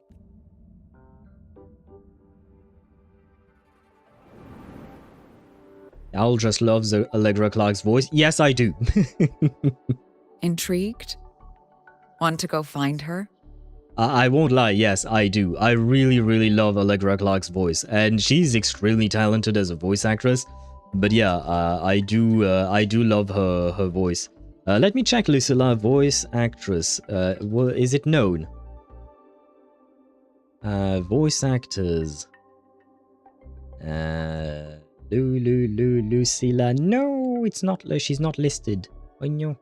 Al just loves Allegra Clark's voice. Yes, I do. Intrigued? Want to go find her? I won't lie, yes, I do. I really, really love Allegra Clark's voice, and she's extremely talented as a voice actress. But yeah, I do love her voice. Let me check Lucilla, voice actress. Is it known? Voice actors. Lucilla. No, it's not. She's not listed. Oño.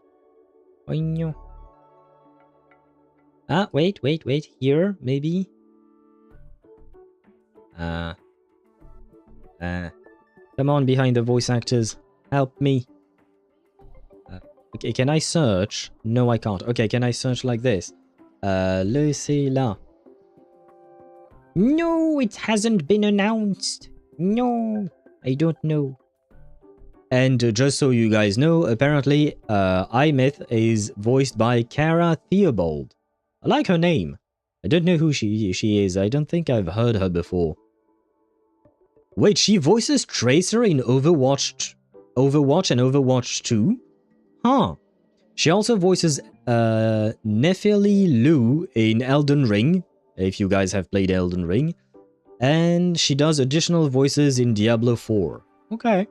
Oño. Ah, wait. Here, maybe. Come on, behind the voice actors. Help me. Okay, can I search? No, I can't. Okay, can I search like this? Lucilla. No, it hasn't been announced. No, I don't know. And just so you guys know, apparently, Aemeath is voiced by Cara Theobald. I like her name. I don't know who she is. I don't think I've heard her before. Wait, she voices Tracer in Overwatch and Overwatch 2? Huh. She also voices Nephili Lu in Elden Ring, if you guys have played Elden Ring. And she does additional voices in Diablo 4. Okay.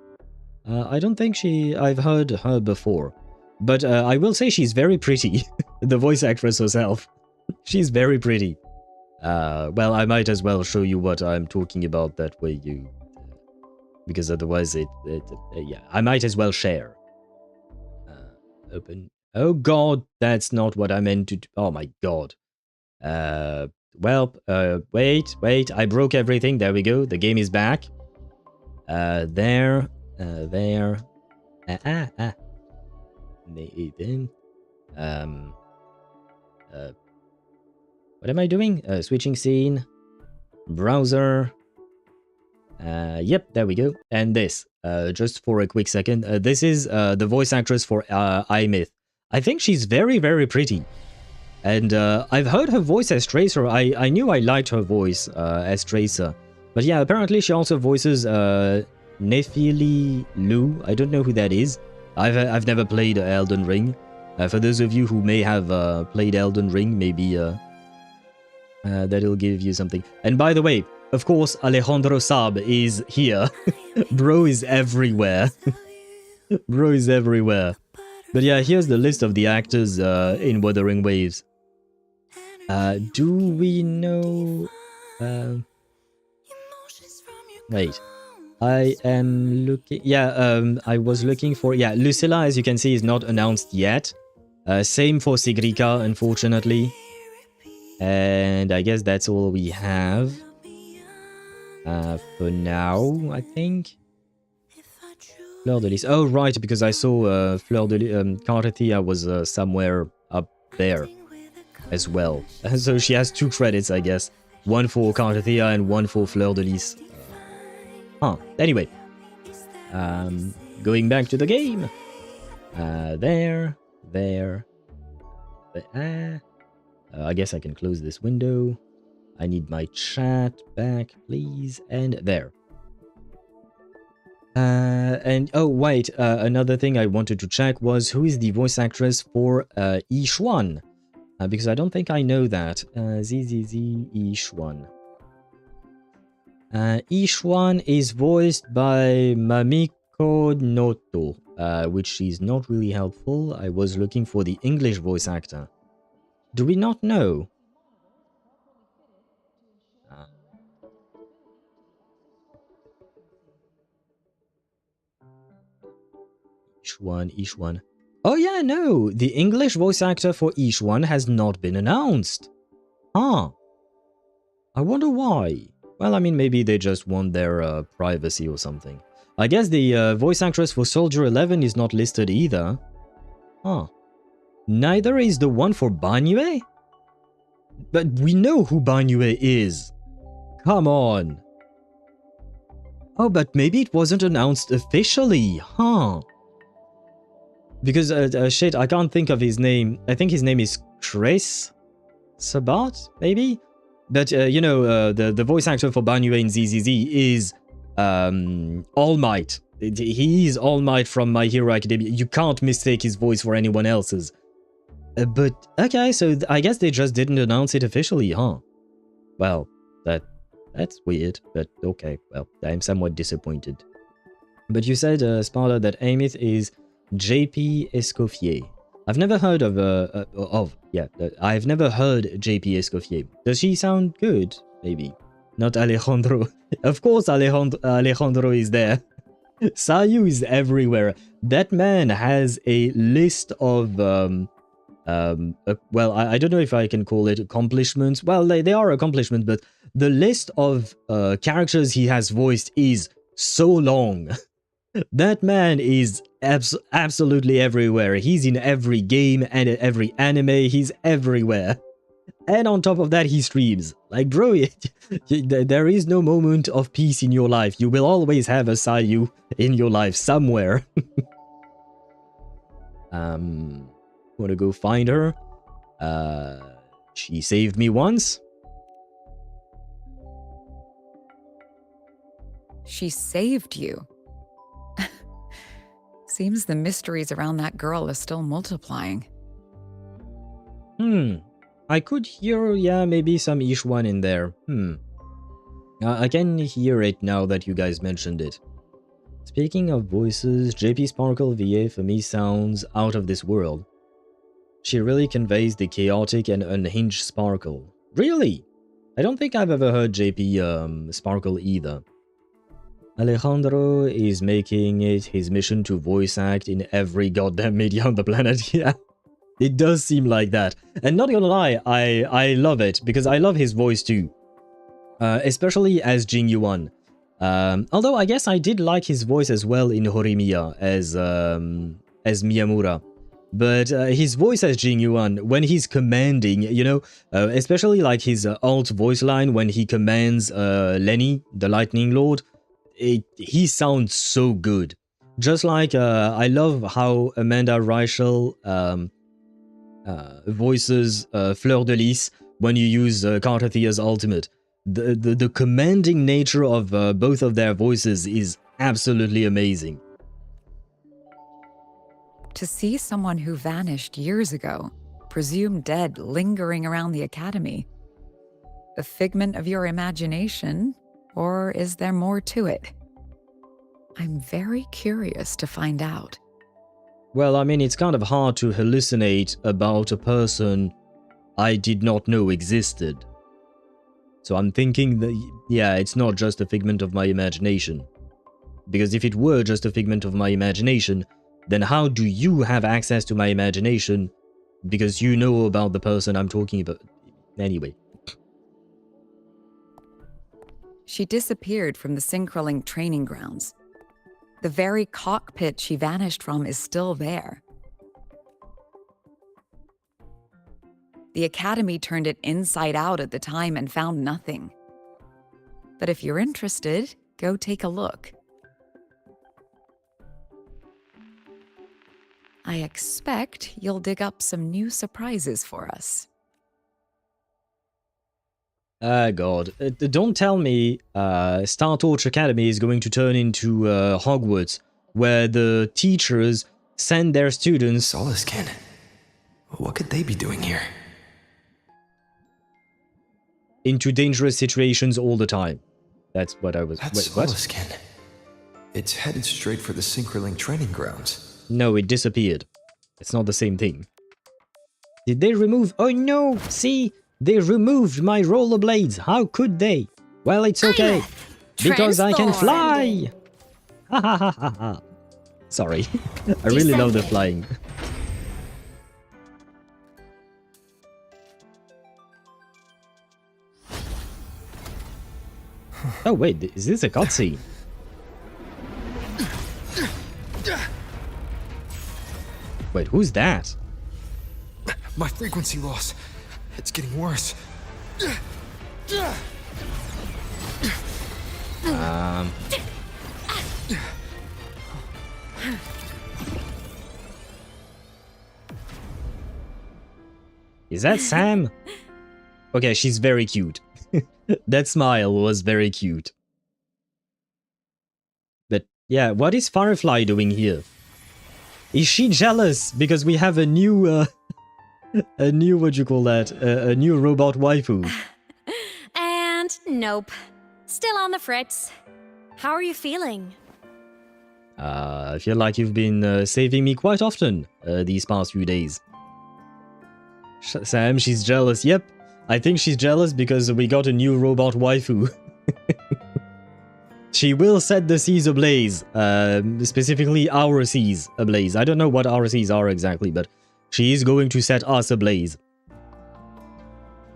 I don't think I've heard her before. But I will say she's very pretty. The voice actress herself. She's very pretty. Well, I might as well show you what I'm talking about, that way you... because otherwise yeah, I might as well share. Open. Oh god, that's not what I meant to do. Oh my god. Well, wait, I broke everything. There we go. The game is back. There. Nathan. What am I doing? Switching scene. Browser. Yep, there we go. And this, just for a quick second, this is the voice actress for Aemeath. I think she's very, very pretty. And I've heard her voice as Tracer. I knew I liked her voice as Tracer. But yeah, apparently she also voices Nephili Lu. I don't know who that is. I've never played Elden Ring. For those of you who may have played Elden Ring, maybe that'll give you something. And by the way, of course, Alejandro Saab is here. Bro is everywhere. Bro is everywhere. But yeah, here's the list of the actors in Wuthering Waves. Do we know... wait. I am looking... yeah, I was looking for... yeah, Lucilla, as you can see, is not announced yet. Same for Sigrika, unfortunately. And I guess that's all we have. For now, I think. Fleur de Lis. Oh, right, because I saw Fleur de Lis... Carthia was somewhere up there as well. So she has 2 credits, I guess. One for Carthia and one for Fleur de Lis. Anyway. Going back to the game. There. I guess I can close this window. I need my chat back, please. And there. And oh wait, another thing I wanted to check was who is the voice actress for Yixuan, because I don't think I know that. Yixuan. Yixuan is voiced by Mamiko Noto, which is not really helpful. I was looking for the English voice actor. Do we not know? Each one. Oh yeah, no, the English voice actor for each one has not been announced. Huh. I wonder why. Well, I mean, maybe they just want their privacy or something. I guess the voice actress for Soldier 11 is not listed either. Huh. Neither is the one for Banyue? But we know who Banyue is. Come on. Oh, but maybe it wasn't announced officially, huh? Because, shit, I can't think of his name. I think his name is Chris Sabat, maybe? But, you know, the voice actor for Banyue in ZZZ is All Might. He is All Might from My Hero Academia. You can't mistake his voice for anyone else's. But, okay, so I guess they just didn't announce it officially, huh? Well, that's weird, but okay, well, I'm somewhat disappointed. But you said, Sparta, that Aemeath is JP Escoffier. I've never heard of, I've never heard JP Escoffier. Does she sound good? Maybe. Not Alejandro. Of course Alejandro is there. Sayu is everywhere. That man has a list of, well, I don't know if I can call it accomplishments. Well, they are accomplishments, but the list of characters he has voiced is so long. That man is absolutely everywhere. He's in every game and every anime. He's everywhere. And on top of that, he streams. Like, bro, there is no moment of peace in your life. You will always have a Sayu in your life somewhere. Wanna go find her? She saved me once. She saved you? Seems the mysteries around that girl are still multiplying. I could hear, yeah, maybe some Ish one in there. I can hear it now that you guys mentioned it. Speaking of voices, JP Sparkle VA for me sounds out of this world. She really conveys the chaotic and unhinged Sparkle. Really? I don't think I've ever heard JP Sparkle either. Alejandro is making it his mission to voice act in every goddamn media on the planet. Yeah, it does seem like that. And not gonna lie, I love it, because I love his voice too. Especially as Jing Yuan. Although I guess I did like his voice as well in Horimiya as Miyamura. But his voice as Jing Yuan, when he's commanding, you know, especially like his alt voice line when he commands Lenny, the Lightning Lord, he sounds so good. Just like I love how Amanda Reichel voices Fleur de Lis when you use Carter Thea's ultimate. The commanding nature of both of their voices is absolutely amazing. To see someone who vanished years ago, presumed dead, lingering around the academy. A figment of your imagination, or is there more to it? I'm very curious to find out. Well, I mean, it's kind of hard to hallucinate about a person I did not know existed. So I'm thinking that, yeah, it's not just a figment of my imagination. Because if it were just a figment of my imagination, then how do you have access to my imagination? Because you know about the person I'm talking about. Anyway. She disappeared from the Synchroling training grounds. The very cockpit she vanished from is still there. The Academy turned it inside out at the time and found nothing. But if you're interested, go take a look. I expect you'll dig up some new surprises for us. God. Don't tell me Star Torch Academy is going to turn into Hogwarts, where the teachers send their students... Solaskin. What could they be doing here? ...into dangerous situations all the time. That's what I was... That's Solaskin. It's headed straight for the Synchroling training grounds. No, it disappeared. It's not the same thing. Did they remove... Oh no! See? They removed my rollerblades. How could they? Well, it's okay. Because I can fly. Ha ha ha ha ha. Sorry. I really love the flying. Oh wait, is this a cutscene? Wait, who's that? My frequency loss. It's getting worse. Is that Sam? Okay, she's very cute. That smile was very cute. But yeah, what is Firefly doing here? Is she jealous because we have a new, a new, what you call that? A new robot waifu. And nope. Still on the fritz. How are you feeling? I feel like you've been saving me quite often these past few days. Sam, she's jealous. Yep, I think she's jealous because we got a new robot waifu. She will set the seas ablaze, specifically our seas ablaze. I don't know what our seas are exactly, but she is going to set us ablaze.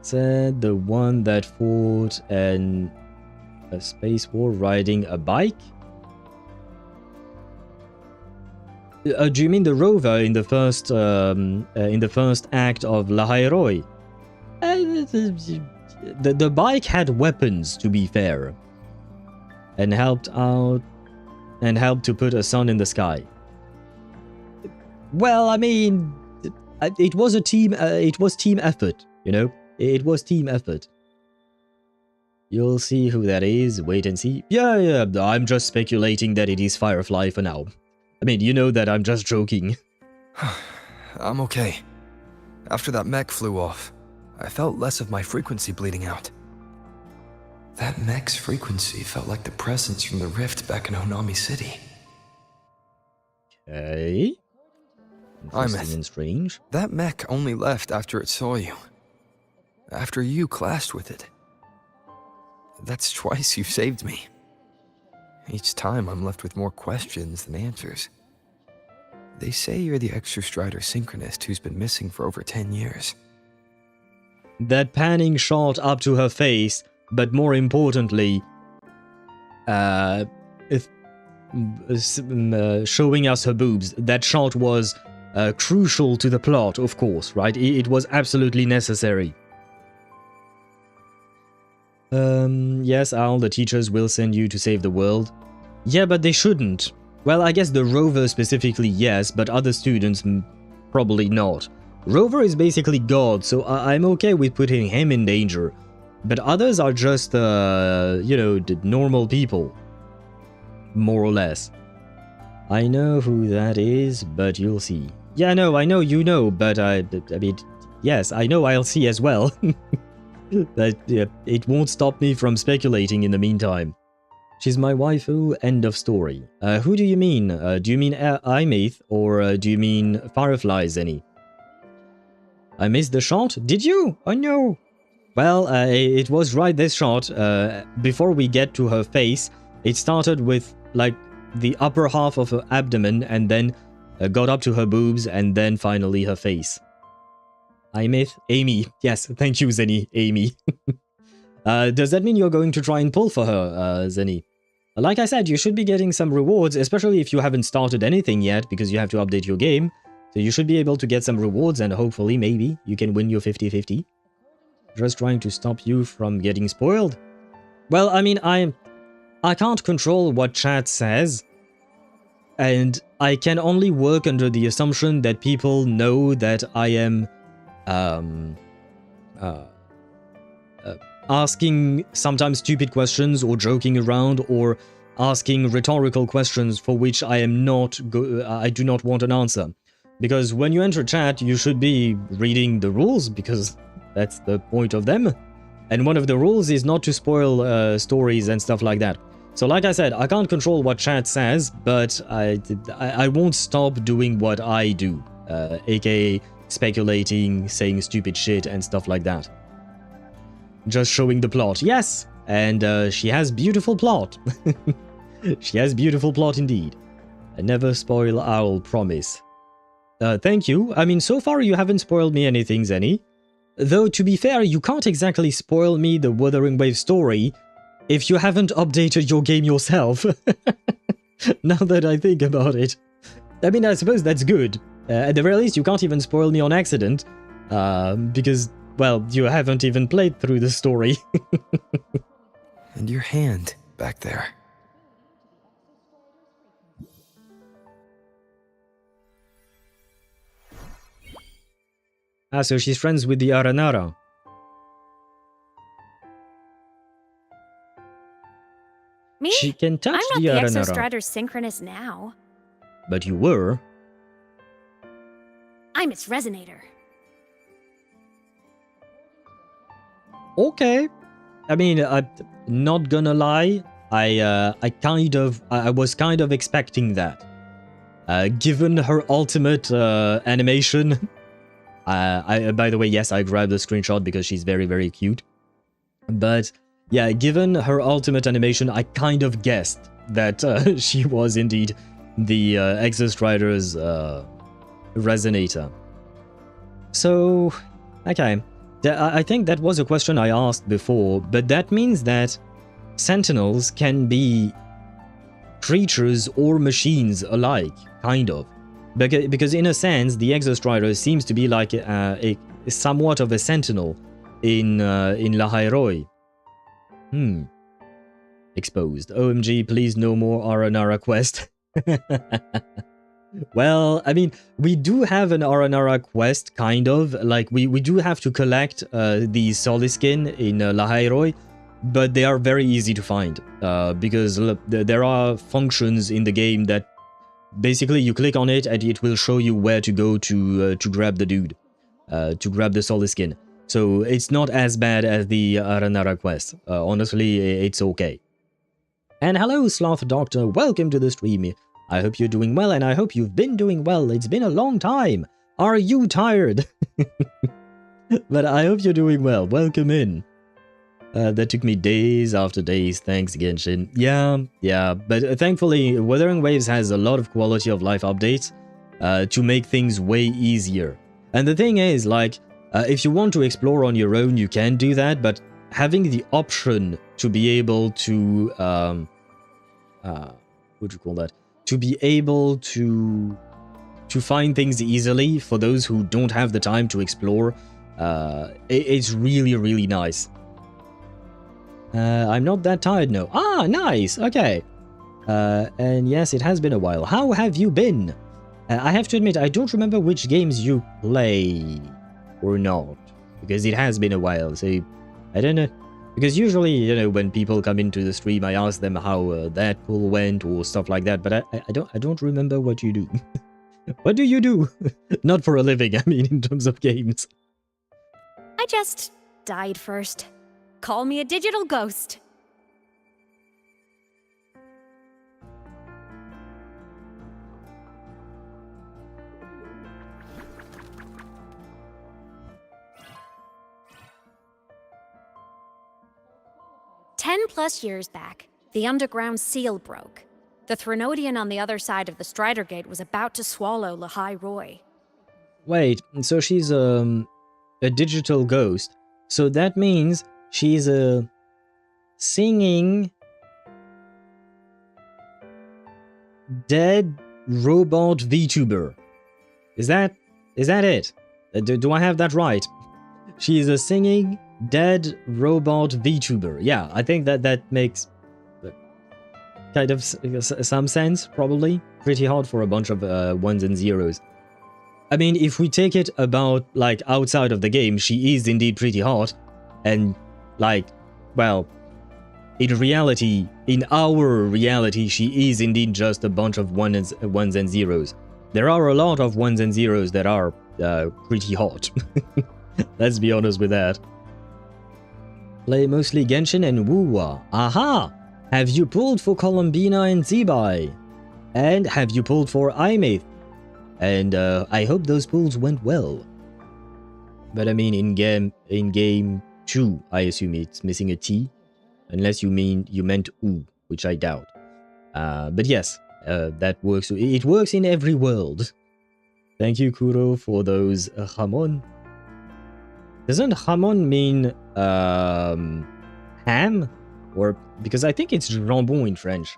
Said the one that fought in a space war riding a bike? Do you mean the rover in the first act of Lahai-Roi? The bike had weapons, to be fair, and helped to put a sun in the sky. Well, I mean, it was a team. It was team effort. You know, it was team effort. You'll see who that is. Wait and see. Yeah. I'm just speculating that it is Firefly for now. I mean, you know that I'm just joking. I'm okay. After that mech flew off, I felt less of my frequency bleeding out. That mech's frequency felt like the presence from the rift back in Honami City. Okay. Interesting and strange. That mech only left after it saw you. After you clashed with it. That's twice you've saved me. Each time I'm left with more questions than answers. They say you're the extra-strider synchronist who's been missing for over 10 years. That panning shot up to her face, but more importantly, showing us her boobs. That shot was crucial to the plot, of course, right? It was absolutely necessary. Yes, Al, the teachers will send you to save the world. Yeah, but they shouldn't. Well, I guess the Rover specifically, yes, but other students, probably not. Rover is basically God, so I'm okay with putting him in danger. But others are just, you know, normal people. More or less. I know who that is, but you'll see. Yeah, no, I know you know, but I mean, yes, I know I'll see as well. But it won't stop me from speculating in the meantime. She's my waifu, end of story. Who do you mean? Do you mean Aemeath, or do you mean Firefly, Zenny? I missed the shot? Did you? Oh no! Well, it was right this shot. Before we get to her face, it started with, like, the upper half of her abdomen, and then got up to her boobs, and then finally her face. Aemeath? Amy. Yes, thank you, Zenny. Amy. Does that mean you're going to try and pull for her, Zenny? Like I said, you should be getting some rewards, especially if you haven't started anything yet, because you have to update your game. So you should be able to get some rewards, and hopefully, maybe, you can win your 50-50. Just trying to stop you from getting spoiled. Well, I mean, I can't control what chat says, and I can only work under the assumption that people know that I am asking sometimes stupid questions, or joking around, or asking rhetorical questions for which I am not I do not want an answer. Because when you enter chat, you should be reading the rules, because that's the point of them. And one of the rules is not to spoil stories and stuff like that. So like I said, I can't control what chat says, but I won't stop doing what I do, aka speculating, saying stupid shit and stuff like that. just showing the plot. Yes, and she has beautiful plot. She has beautiful plot indeed. I never spoil, I'll promise. Thank you. I mean, so far you haven't spoiled me anything, Zenny. Though, to be fair, you can't exactly spoil me the Wuthering Waves story if you haven't updated your game yourself. Now that I think about it. I mean, I suppose that's good. At the very least, you can't even spoil me on accident. Because, well, you haven't even played through the story. And your hand back there. Ah, so she's friends with the Aranara. Me? She can touch I'm the not the Aranara. Exostrator's synchronous now. But you were. I'm its resonator. Okay. I mean, I'm not gonna lie. I was kind of expecting that. Given her ultimate animation. By the way, yes, I grabbed the screenshot because she's very, very cute. But yeah, given her ultimate animation, I kind of guessed that she was indeed the Exostrator's resonator. So, okay. I think that was a question I asked before, but that means that Sentinels can be creatures or machines alike, kind of. Because in a sense, the Exostrator seems to be like a somewhat of a sentinel in Lahai-Roi. Exposed. OMG, please no more Aranara quest. Well, I mean, we do have an Aranara quest, kind of. Like, we do have to collect the Soliskin in Lahai-Roi, but they are very easy to find. Because there are functions in the game that basically you click on it and it will show you where to go to grab the dude, to grab the Soliskin. So it's not as bad as the Aranara quest. Honestly, it's okay. And hello, Sloth Doctor, welcome to the stream. I hope you're doing well, and I hope you've been doing well. It's been a long time. Are you tired? But I hope you're doing well. Welcome in. That took me days after days. Thanks, Genshin. Yeah. But thankfully, Wuthering Waves has a lot of quality of life updates to make things way easier. And the thing is, like, if you want to explore on your own, you can do that. But having the option to be able to, what do you call that? To be able to find things easily for those who don't have the time to explore, it's really, really nice. I'm not that tired, no. Ah, nice, okay. And yes, it has been a while. How have you been? I have to admit, I don't remember which games you play or not, because it has been a while, so I don't know. Because usually, you know, when people come into the stream, I ask them how that pull went or stuff like that, but I don't remember what you do. What do you do? Not for a living, I mean, in terms of games. I just died first. Call me a digital ghost. +10 years back, the underground seal broke. The Threnodian on the other side of the Strider Gate was about to swallow Lahai-Roi. Wait, so she's a digital ghost. So that means she's a singing dead robot VTuber. Is that it? Do I have that right? She's a singing dead robot VTuber. Yeah, I think that makes kind of some sense, probably. Pretty hard for a bunch of ones and zeros. I mean, if we take it about, like, outside of the game, she is indeed pretty hot. And, like, well, in reality, in our reality, she is indeed just a bunch of ones and zeros. There are a lot of ones and zeros that are pretty hot. Let's be honest with that. Play mostly Genshin and Wuwa. Aha! Have you pulled for Columbina and Zebai? And have you pulled for Aemeath? And I hope those pulls went well. But I mean, in game, Chu, I assume it's missing a T. Unless you meant U, which I doubt. But yes, that works. It works in every world. Thank you, Kuro, for those jamon. Doesn't jamon mean ham? Or because I think it's jambon in French.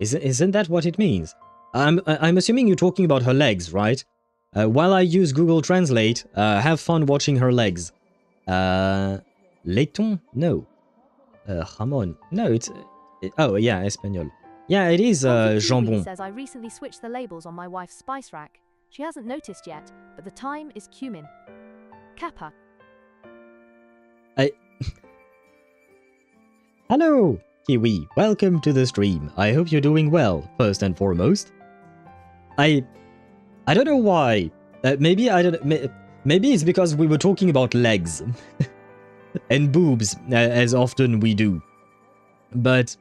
Isn't that what it means? I'm assuming you're talking about her legs, right? While I use Google Translate, have fun watching her legs. Laiton? No. Jamon. No, it's... oh, yeah, Espanol. Yeah, it is jambon. Says I recently switched the labels on my wife's spice rack. She hasn't noticed yet, but the time is cumin. Kappa. Hello, Kiwi. Welcome to the stream. I hope you're doing well, first and foremost. I don't know why. Maybe it's because we were talking about legs and boobs, as often we do. But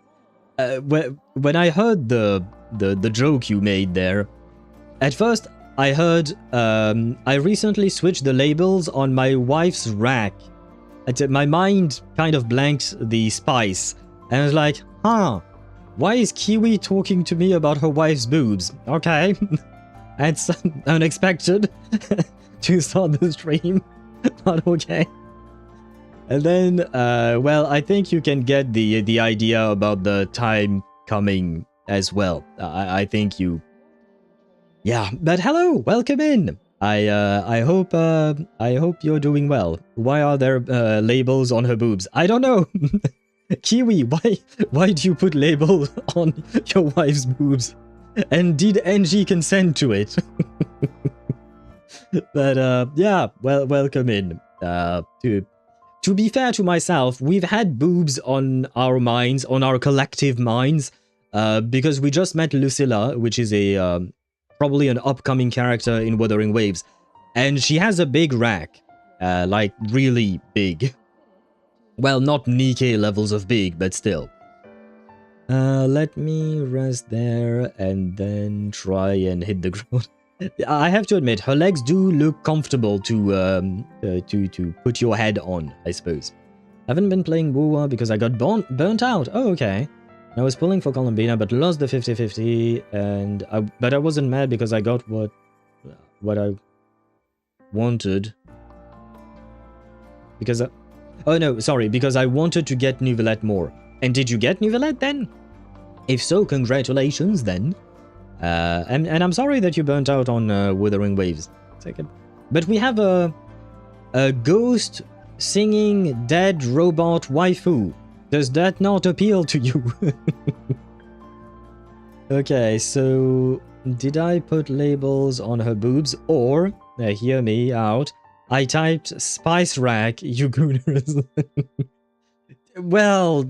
when I heard the joke you made there, at first I heard I recently switched the labels on my wife's rack. My mind kind of blanked the spice, and I was like, huh, why is Kiwi talking to me about her wife's boobs? Okay, that's unexpected to start the stream, but okay. And then, well, I think you can get the idea about the time coming as well. I think you... Yeah, but hello, welcome in. I hope you're doing well. Why are there labels on her boobs? I don't know. Kiwi, why do you put labels on your wife's boobs? And did NG consent to it? But yeah, well, welcome in. To be fair to myself, we've had boobs on our minds, on our collective minds, because we just met Lucilla, which is a probably an upcoming character in Wuthering Waves, and she has a big rack, like really big. Well, not Nikke levels of big, but still. Let me rest there and then try and hit the ground. I have to admit, her legs do look comfortable to put your head on, I suppose. Haven't been playing Wuwa because I got burnt out. Oh, okay. I was pulling for Columbina, but lost the 50-50, and but I wasn't mad because I got what I wanted. Because oh no, sorry, because I wanted to get Nouvellette more. And did you get Nouvellette then? If so, congratulations then. And I'm sorry that you burnt out on Wuthering Waves. But we have a ghost singing dead robot waifu. Does that not appeal to you? Okay, so did I put labels on her boobs? Or, hear me out, I typed spice rack, you gooners. Well,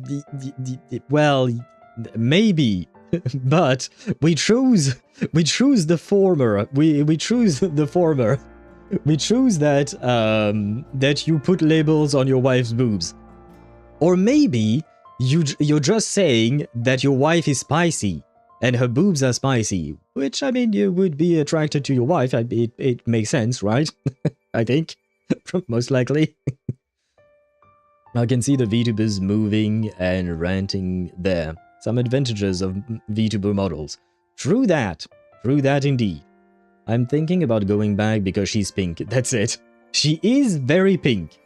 maybe. But we choose the former. We choose the former. We choose that that you put labels on your wife's boobs. Or maybe you're just saying that your wife is spicy and her boobs are spicy, which, I mean, you would be attracted to your wife. It makes sense, right? I think, most likely. I can see the VTubers moving and ranting there. Some advantages of VTuber models. True that indeed. I'm thinking about going back because she's pink, that's it. She is very pink.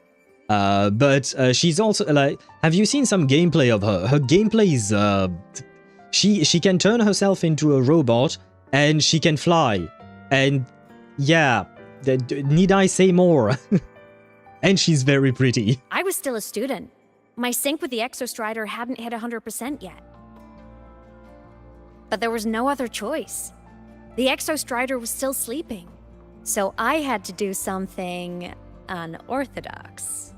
But she's also, like, have you seen some gameplay of her? Her gameplay is, she can turn herself into a robot, and she can fly. And, yeah, need I say more? And she's very pretty. I was still a student. My sync with the Exostrider hadn't hit 100% yet. But there was no other choice. The Exostrider was still sleeping. So I had to do something unorthodox.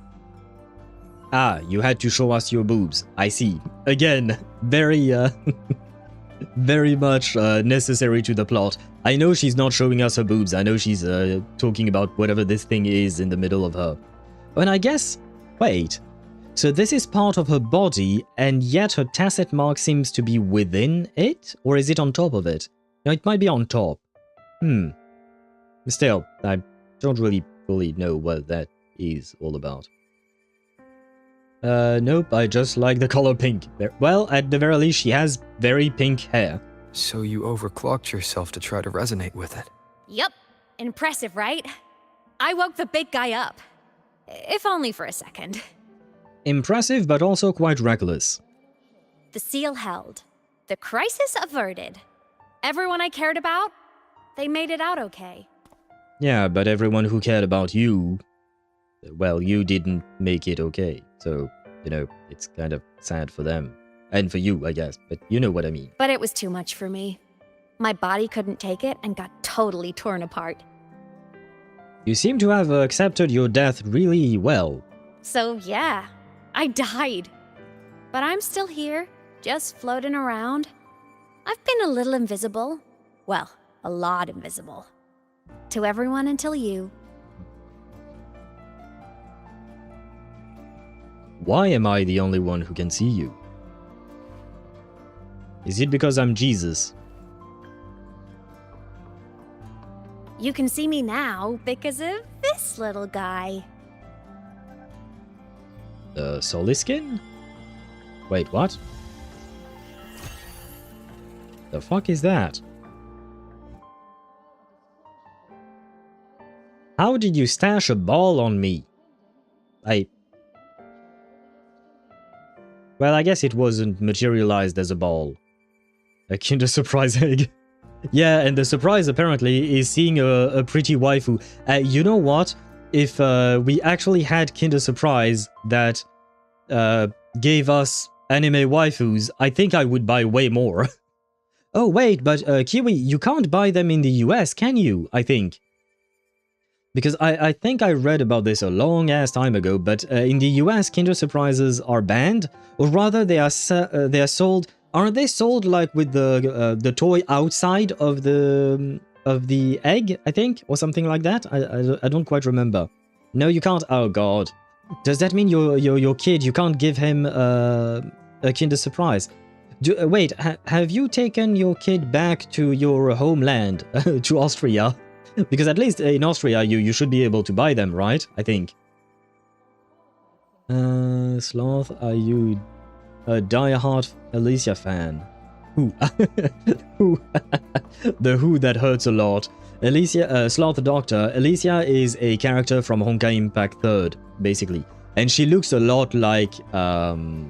Ah, you had to show us your boobs. I see. Again, very, very much necessary to the plot. I know she's not showing us her boobs. I know she's talking about whatever this thing is in the middle of her. And I guess... Wait. So this is part of her body, and yet her tacet mark seems to be within it? Or is it on top of it? No, it might be on top. Still, I don't really fully know what that is all about. Nope, I just like the color pink. Well, at the very least, she has very pink hair. So you overclocked yourself to try to resonate with it. Yup. Impressive, right? I woke the big guy up. If only for a second. Impressive, but also quite reckless. The seal held. The crisis averted. Everyone I cared about, they made it out okay. Yeah, but everyone who cared about you, well, you didn't make it okay. So, you know, it's kind of sad for them. And for you, I guess, but you know what I mean. But it was too much for me. My body couldn't take it and got totally torn apart. You seem to have accepted your death really well. So yeah, I died. But I'm still here, just floating around. I've been a little invisible. Well, a lot invisible. To everyone until you. Why am I the only one who can see you? Is it because I'm Jesus? You can see me now because of this little guy. Soliskin? Wait, what? The fuck is that? How did you stash a ball on me? Well, I guess it wasn't materialized as a ball. A Kinder Surprise egg. Yeah, and the surprise apparently is seeing a pretty waifu. You know what? If we actually had Kinder Surprise that gave us anime waifus, I think I would buy way more. Oh wait, but Kiwi, you can't buy them in the US, can you? I think. Because I think I read about this a long ass time ago, but in the US, Kinder Surprises are banned, or rather they are sold. Aren't they sold like with the toy outside of the egg? I think, or something like that. I don't quite remember. No, you can't. Oh god, does that mean your kid? You can't give him a Kinder Surprise? Wait, have you taken your kid back to your homeland, to Austria? Because at least in Austria, you should be able to buy them, right? I think. Sloth, are you a diehard Alicia fan? Who? Who? The who that hurts a lot. Alicia, Sloth Doctor. Alicia is a character from Honkai Impact 3rd, basically. And she looks a lot like Aemeath.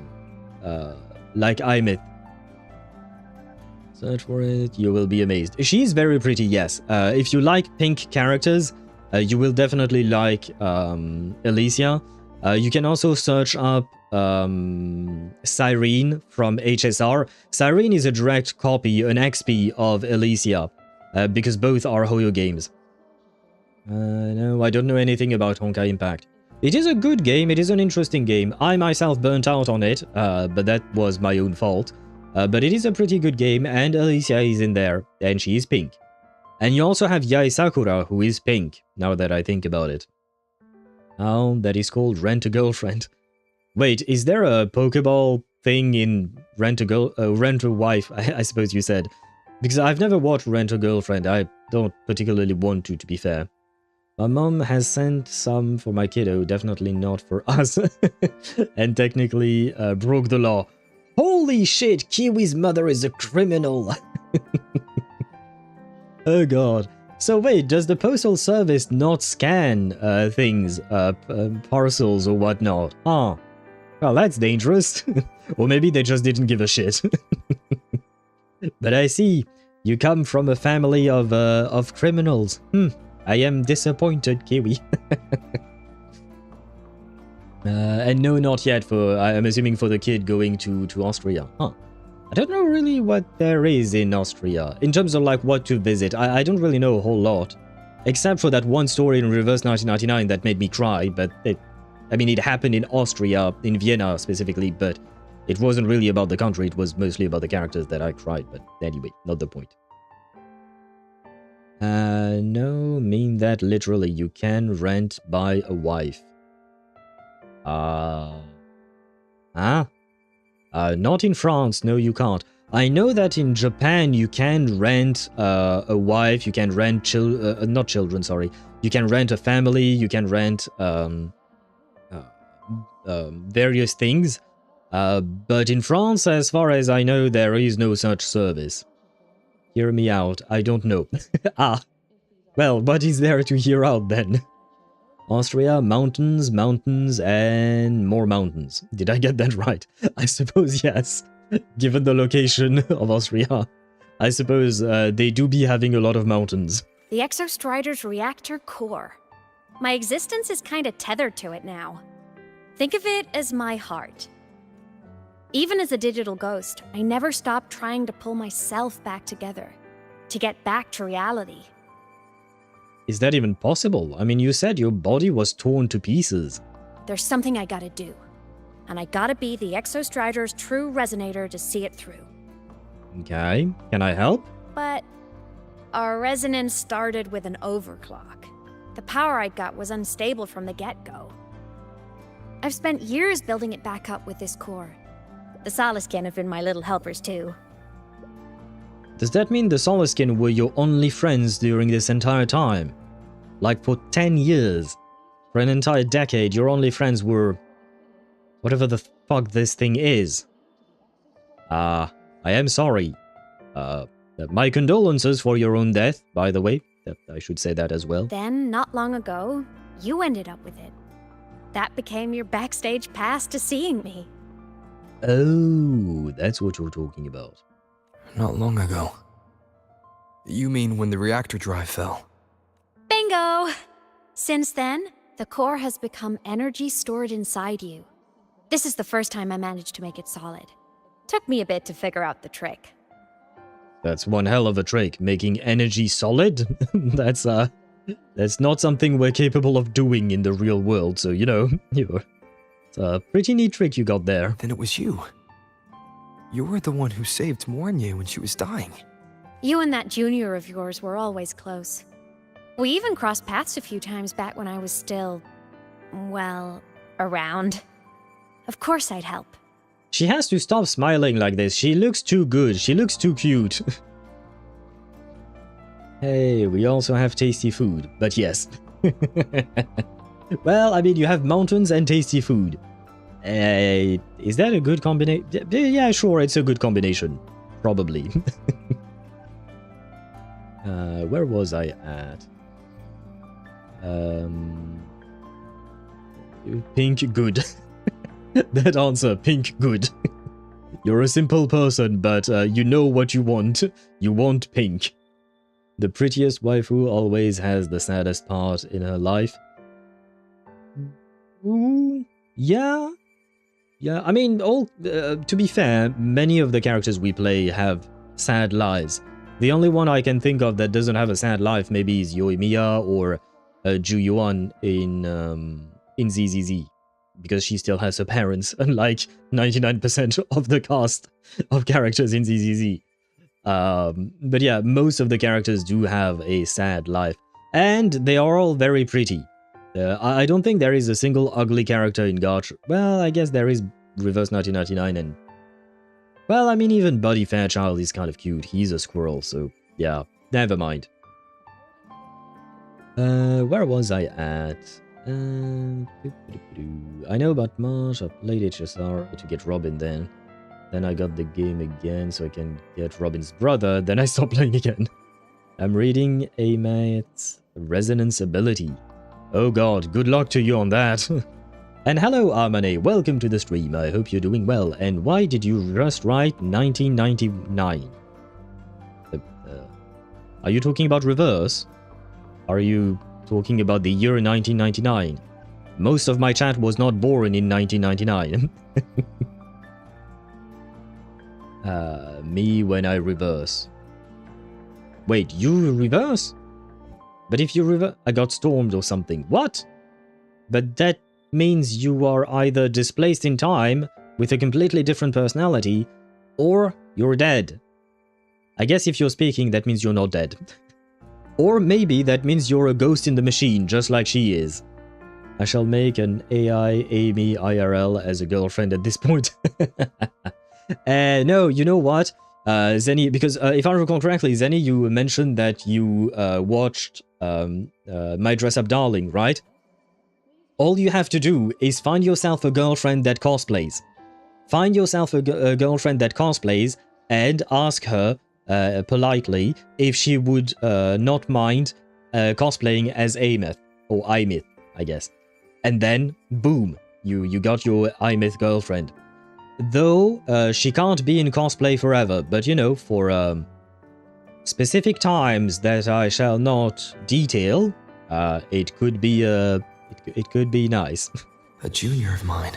Search for it, you will be amazed. She's very pretty, yes. If you like pink characters, you will definitely like Alicia. You can also search up Cyrene from HSR. Cyrene is a direct copy, an XP of Alicia, because both are Hoyo games. No, I don't know anything about Honkai Impact. It is a good game, it is an interesting game. I myself burnt out on it, but that was my own fault. But it is a pretty good game, and Alicia is in there, and she is pink. And you also have Yae Sakura, who is pink, now that I think about it. Oh, that is called Rent-A-Girlfriend. Wait, is there a Pokeball thing in Rent-A-Wife, I suppose you said? Because I've never watched Rent-A-Girlfriend, I don't particularly want to be fair. My mom has sent some for my kiddo, definitely not for us. And technically broke the law. Holy shit, Kiwi's mother is a criminal. Oh god. So wait, does the postal service not scan things, parcels or whatnot? Ah, well that's dangerous. Or maybe they just didn't give a shit. But I see, you come from a family of criminals. I am disappointed, Kiwi. And no, not yet for, I'm assuming for the kid going to Austria. Huh. I don't know really what there is in Austria, in terms of like what to visit. I don't really know a whole lot. Except for that one story in Reverse 1999 that made me cry, but it happened in Austria, in Vienna specifically, but it wasn't really about the country, it was mostly about the characters that I cried, but anyway, not the point. No, mean that literally, you can rent by a wife. Not in France, no you can't. I know that in Japan you can rent a wife, you can rent not children, sorry. You can rent a family, you can rent various things. But in France, as far as I know, there is no such service. Hear me out, I don't know. Ah, well, what is there to hear out then? Austria, mountains, mountains, and more mountains. Did I get that right? I suppose yes, given the location of Austria. I suppose they do be having a lot of mountains. The Exostrider's reactor core. My existence is kinda tethered to it now. Think of it as my heart. Even as a digital ghost, I never stopped trying to pull myself back together, to get back to reality. Is that even possible? I mean, you said your body was torn to pieces. There's something I gotta do, and I gotta be the Exostrider's true resonator to see it through. Okay, can I help? But our resonance started with an overclock. The power I got was unstable from the get-go. I've spent years building it back up with this core. The Solaskin have been my little helpers too. Does that mean the Solaskin were your only friends during this entire time? Like for 10 years? For an entire decade, your only friends were... whatever the fuck this thing is. I am sorry. My condolences for your own death, by the way. I should say that as well. Then, not long ago, you ended up with it. That became your backstage pass to seeing me. Oh, that's what you're talking about. Not long ago. You mean when the reactor drive fell? Bingo! Since then, the core has become energy stored inside you. This is the first time I managed to make it solid. Took me a bit to figure out the trick. That's one hell of a trick, making energy solid. That's not something we're capable of doing in the real world, so, you know, it's a pretty neat trick you got there. Then it was you. You were the one who saved Mornye when she was dying. You and that junior of yours were always close. We even crossed paths a few times back when I was still, well, around. Of course I'd help. She has to stop smiling like this. She looks too good. She looks too cute. Hey, we also have tasty food, but yes. Well, I mean, you have mountains and tasty food. Is that a good combination? Yeah, sure, it's a good combination. Probably. Where was I at? Pink, good. That answer, pink, good. You're a simple person, but you know what you want. You want pink. The prettiest waifu always has the saddest part in her life. Ooh, yeah. Yeah, I mean, to be fair, many of the characters we play have sad lives. The only one I can think of that doesn't have a sad life maybe is Aemeath or Ju Yuan in ZZZ. Because she still has her parents, unlike 99% of the cast of characters in ZZZ. But yeah, most of the characters do have a sad life. And they are all very pretty. I don't think there is a single ugly character in Gacha. Well, I guess there is Reverse 1999 and... well, I mean, even Buddy Fairchild is kind of cute. He's a squirrel, so yeah, never mind. Where was I at? I know about Marsh. I played HSR to get Robin then. Then I got the game again so I can get Robin's brother. Then I stopped playing again. I'm reading Aemeath's resonance ability. Oh god, good luck to you on that. And hello Armane, welcome to the stream. I hope you're doing well. And why did you just write 1999? Are you talking about reverse? Are you talking about the year 1999? Most of my chat was not born in 1999. Me when I reverse. Wait, you reverse? But if you reverse... I got stormed or something. What? But that means you are either displaced in time with a completely different personality, or you're dead. I guess if you're speaking, that means you're not dead. Or maybe that means you're a ghost in the machine, just like she is. I shall make an AI Amy IRL as a girlfriend at this point. No, you know what? Zenny, because if I recall correctly, Zenny, you mentioned that you watched My Dress Up Darling, right? All you have to do is find yourself a girlfriend that cosplays. Find yourself a girlfriend that cosplays and ask her politely if she would not mind cosplaying as Aemeath, or Aemeath, I guess. And then, boom, you got your Aemeath girlfriend. Though she can't be in cosplay forever, but you know, for specific times that I shall not detail, it could be it could be nice. A junior of mine.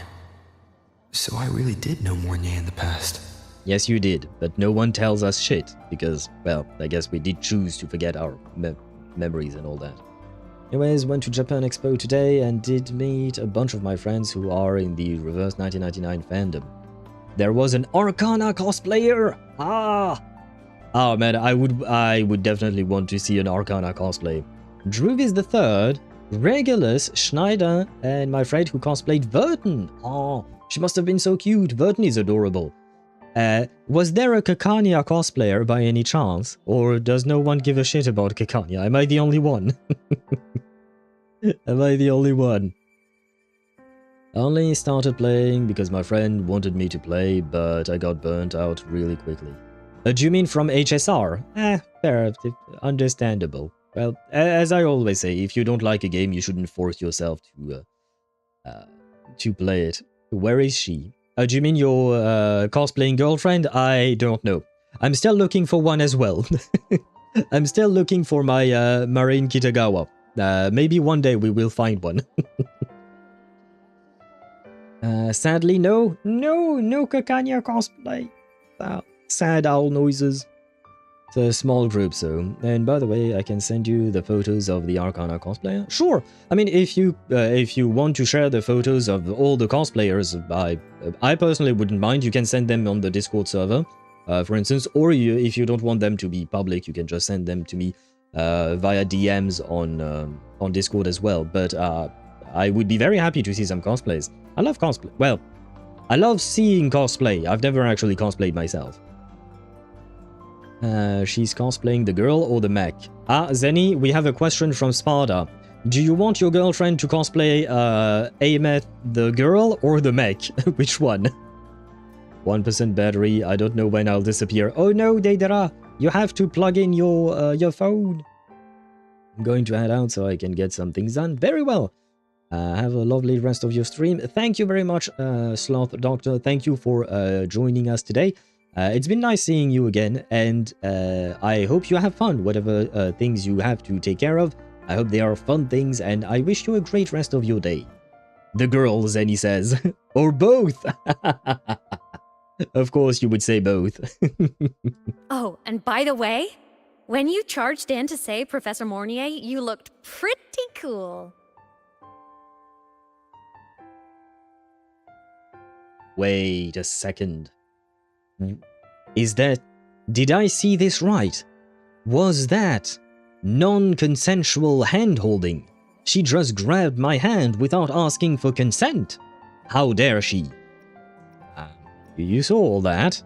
So I really did know Mornay in the past. Yes, you did, but no one tells us shit, because, well, I guess we did choose to forget our memories and all that. Anyways, went to Japan Expo today and did meet a bunch of my friends who are in the Reverse 1999 fandom. There was an Arcana cosplayer! Oh man, I would definitely want to see an Arcana cosplay. Druvis the Third, Regulus, Schneider, and my friend who cosplayed Verton. Oh, she must have been so cute. Verton is adorable. Was there a Kekania cosplayer by any chance? Or does no one give a shit about Kekania? Am I the only one? Am I the only one? I only started playing because my friend wanted me to play, but I got burnt out really quickly. Do you mean from HSR? Fair, understandable. Well, as I always say, if you don't like a game, you shouldn't force yourself to play it. Where is she? Do you mean your cosplaying girlfriend? I don't know. I'm still looking for one as well. I'm still looking for my Marine Kitagawa. Maybe one day we will find one. Sadly, no Kakanya cosplay. Sad owl noises. It's a small group, so. And by the way, I can send you the photos of the Arcana cosplayer. Sure. I mean, if you want to share the photos of all the cosplayers, I personally wouldn't mind. You can send them on the Discord server, for instance, or if you don't want them to be public, you can just send them to me via DMs on Discord as well. But I would be very happy to see some cosplays. I love cosplay. Well, I love seeing cosplay. I've never actually cosplayed myself. She's cosplaying the girl or the mech? Zenny, we have a question from Sparta. Do you want your girlfriend to cosplay Aemeath the girl or the mech? Which one? 1% battery. I don't know when I'll disappear. Oh no, Deidara, you have to plug in your phone. I'm going to head out so I can get some things done. Very well. Have a lovely rest of your stream. Thank you very much, Sloth Doctor. Thank you for joining us today. It's been nice seeing you again, and I hope you have fun, whatever things you have to take care of. I hope they are fun things, and I wish you a great rest of your day. The girl, Zenny says. Or both! Of course you would say both. Oh, and by the way, when you charged in to save Professor Mornier, you looked pretty cool. Wait a second. Is that... Did I see this right? Was that non-consensual hand-holding? She just grabbed my hand without asking for consent. How dare she? You saw all that?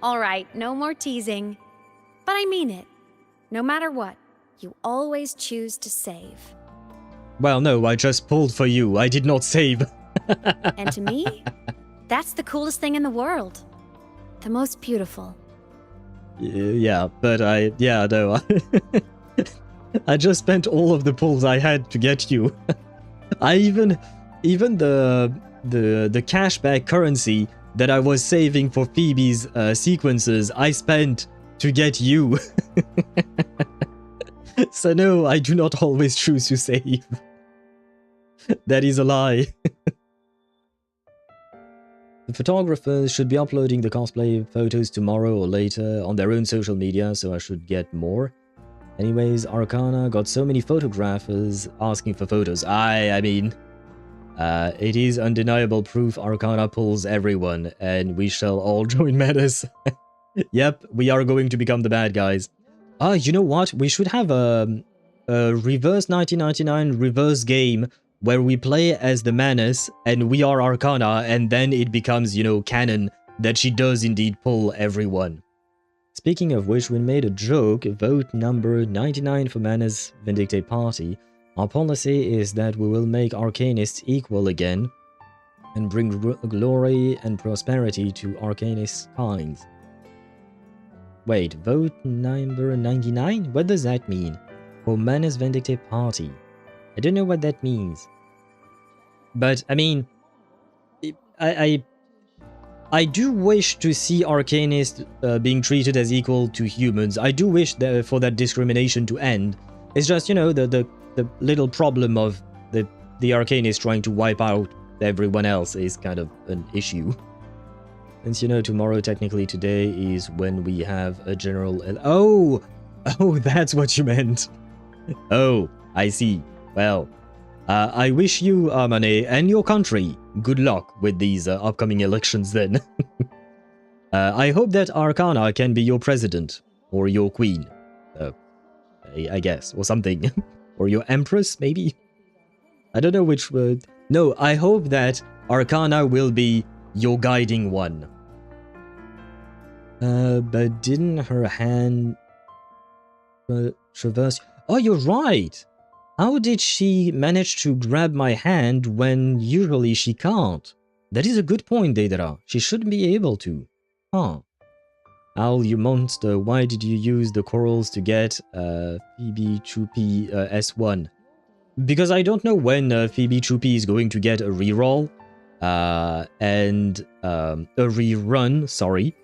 All right, no more teasing. But I mean it. No matter what, you always choose to save. Well, no, I just pulled for you. I did not save. And to me, that's the coolest thing in the world. The most beautiful. Yeah, but no. I just spent all of the pulls I had to get you. I even the cashback currency that I was saving for Phoebe's sequences, I spent to get you. So no, I do not always choose to save. That is a lie. The photographers should be uploading the cosplay photos tomorrow or later on their own social media, so I should get more. Anyways, Arcana got so many photographers asking for photos. I mean, it is undeniable proof Arcana pulls everyone, and we shall all join Menace. Yep, we are going to become the bad guys. You know what? We should have a reverse 1999 reverse game where we play as the Menace and we are Arcana, and then it becomes, you know, canon that she does indeed pull everyone. Speaking of which, we made a joke, vote number 99 for Mana's Vindictive Party. Our policy is that we will make Arcanists equal again and bring glory and prosperity to Arcanist kinds. Wait, vote number 99? What does that mean? For Mana's Vindictive Party. I don't know what that means. But, I mean, I do wish to see Arcanists being treated as equal to humans. I do wish for that discrimination to end. It's just, you know, the little problem of the Arcanists trying to wipe out everyone else is kind of an issue. Since, you know, tomorrow, technically today, is when we have a general... Oh, that's what you meant. Oh, I see. Well, I wish you, Armane, and your country good luck with these upcoming elections then. I hope that Arcana can be your president, or your queen, I guess, or something. Or your empress, maybe? I don't know which word. No, I hope that Arcana will be your guiding one. But didn't her hand traverse... Oh, you're right! How did she manage to grab my hand when usually she can't? That is a good point, Deidara. She should be able to. Huh. Owl, you monster, why did you use the corals to get Phoebe Chupi S1? Because I don't know when Phoebe Chupi is going to get a reroll. And a rerun, sorry.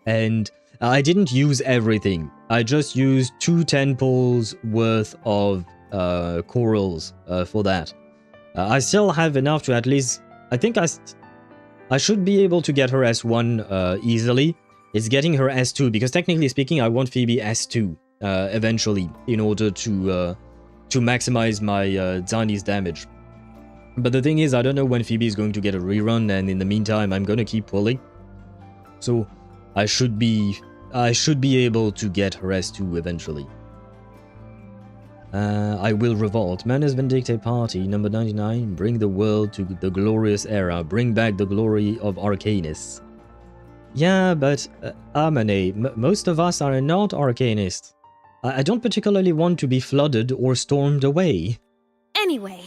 And I didn't use everything. I just used 2 10-pulls worth of corals for that. I still have enough to at least... I think I should be able to get her S1 easily. It's getting her S2, because technically speaking, I want Phoebe S2 eventually in order to maximize my Zani's damage. But the thing is, I don't know when Phoebe is going to get a rerun, and in the meantime, I'm gonna keep pulling. So I should be able to get her S2 eventually. I will revolt. Mana's Vindictive Party, number 99. Bring the world to the glorious era. Bring back the glory of Arcanists. Yeah, but Amane, most of us are not Arcanists. I don't particularly want to be flooded or stormed away. Anyway,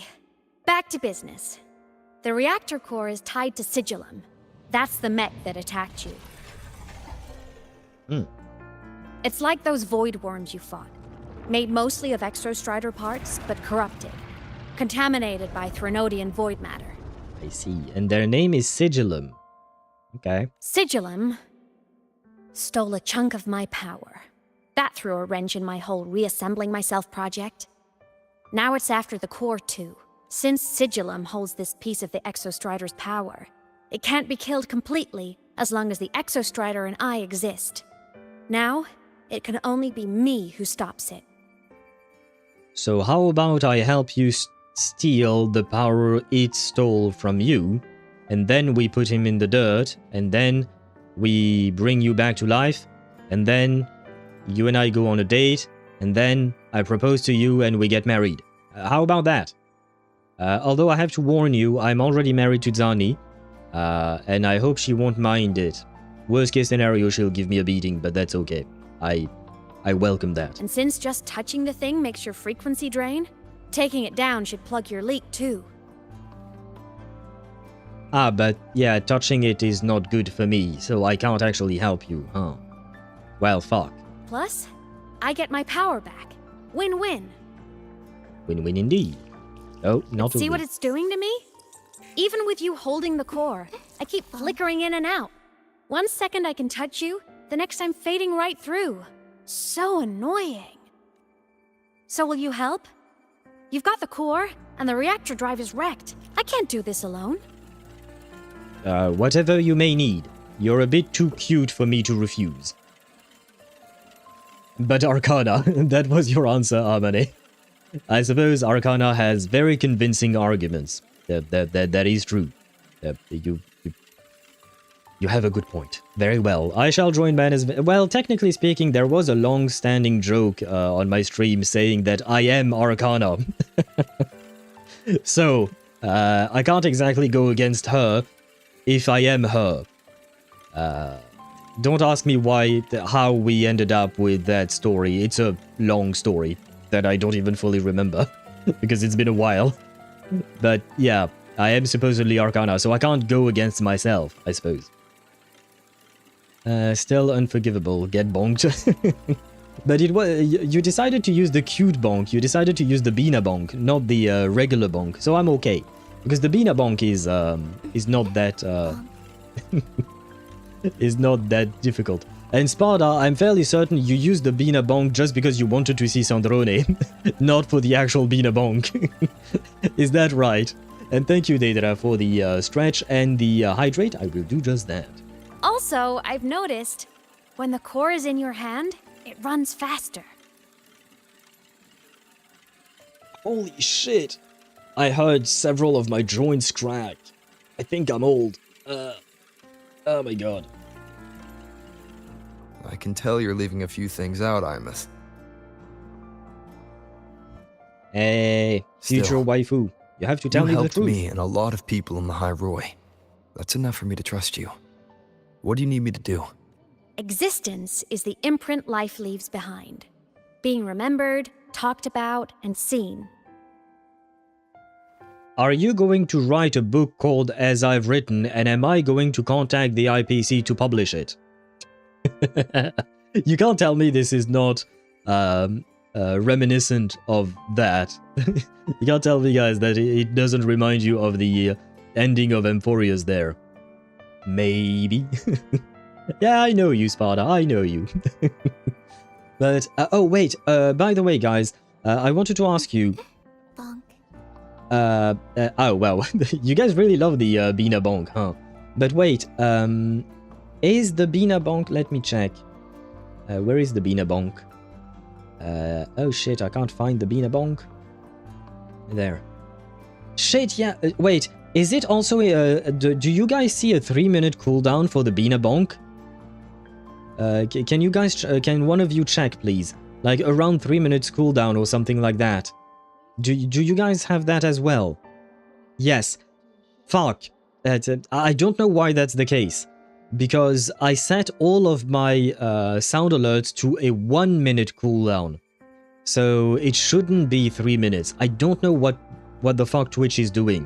back to business. The reactor core is tied to Sigillum. That's the mech that attacked you. It's like those void worms you fought. Made mostly of exostrider parts, but corrupted. Contaminated by Threnodian void matter. I see. And their name is Sigillum. Okay. Sigillum stole a chunk of my power. That threw a wrench in my whole reassembling myself project. Now it's after the core too. Since Sigillum holds this piece of the exostrider's power, it can't be killed completely as long as the exostrider and I exist. Now, it can only be me who stops it. So how about I help you steal the power it stole from you, and then we put him in the dirt, and then we bring you back to life, and then you and I go on a date, and then I propose to you and we get married. How about that? Although I have to warn you, I'm already married to Zani, and I hope she won't mind it. Worst case scenario, she'll give me a beating, but that's okay. I welcome that. And since just touching the thing makes your frequency drain, taking it down should plug your leak too. Ah, but yeah, touching it is not good for me, so I can't actually help you, huh? Well, fuck. Plus, I get my power back. Win-win. Win-win indeed. Oh, not See a what win. it's doing to me? Even with you holding the core, I keep flickering in and out. 1 second I can touch you, the next I'm fading right through. So annoying. So will you help? You've got the core, and the reactor drive is wrecked. I can't do this alone. Whatever you may need. You're a bit too cute for me to refuse. But Arcana, that was your answer, Armane. I suppose Arcana has very convincing arguments. That is true. You have a good point. Very well. I shall join Mana's... Well, technically speaking, there was a long-standing joke on my stream saying that I am Arcana. So, I can't exactly go against her if I am her. don't ask me how we ended up with that story. It's a long story that I don't even fully remember because it's been a while. But yeah, I am supposedly Arcana, so I can't go against myself, I suppose. Still unforgivable. Get bonked. But it was you decided to use the cute bonk. You decided to use the Bina bonk, not the regular bonk. So I'm okay because the Bina bonk is not that is not that difficult. And Sparta, I'm fairly certain you used the Bina bonk just because you wanted to see Sandrone, not for the actual Bina bonk. Is that right? And thank you, Deidra, for the stretch and the hydrate. I will do just that. Also, I've noticed when the core is in your hand, it runs faster. Holy shit! I heard several of my joints crack. I think I'm old. Oh my god. I can tell you're leaving a few things out, Aemeath. Hey, future Still, waifu. You have to tell me the helped truth. me and a lot of people in Lahai-Roi. That's enough for me to trust you. What do you need me to do? Existence is the imprint life leaves behind. Being remembered, talked about, and seen. Are you going to write a book called As I've Written, and am I going to contact the IPC to publish it? You can't tell me this is not reminiscent of that. You can't tell me, guys, that it doesn't remind you of the ending of Emphoria's there. Maybe. Yeah, I know you, Sparta. I know you. But, oh, wait. By the way, guys, I wanted to ask you... Bonk. Oh, well, you guys really love the Bina Bonk, huh? But wait, is the Bina Bonk... Let me check. Where is the Bina Bonk? Oh shit, I can't find the Bina Bonk. There. Shit, yeah, wait, is it also do you guys see a 3-minute cooldown for the Bina Bonk? Can you guys... can one of you check, please? Like, around 3 minutes cooldown or something like that. Do you guys have that as well? Yes. Fuck. I don't know why that's the case. Because I set all of my sound alerts to a 1-minute cooldown. So it shouldn't be 3 minutes. I don't know what the fuck Twitch is doing.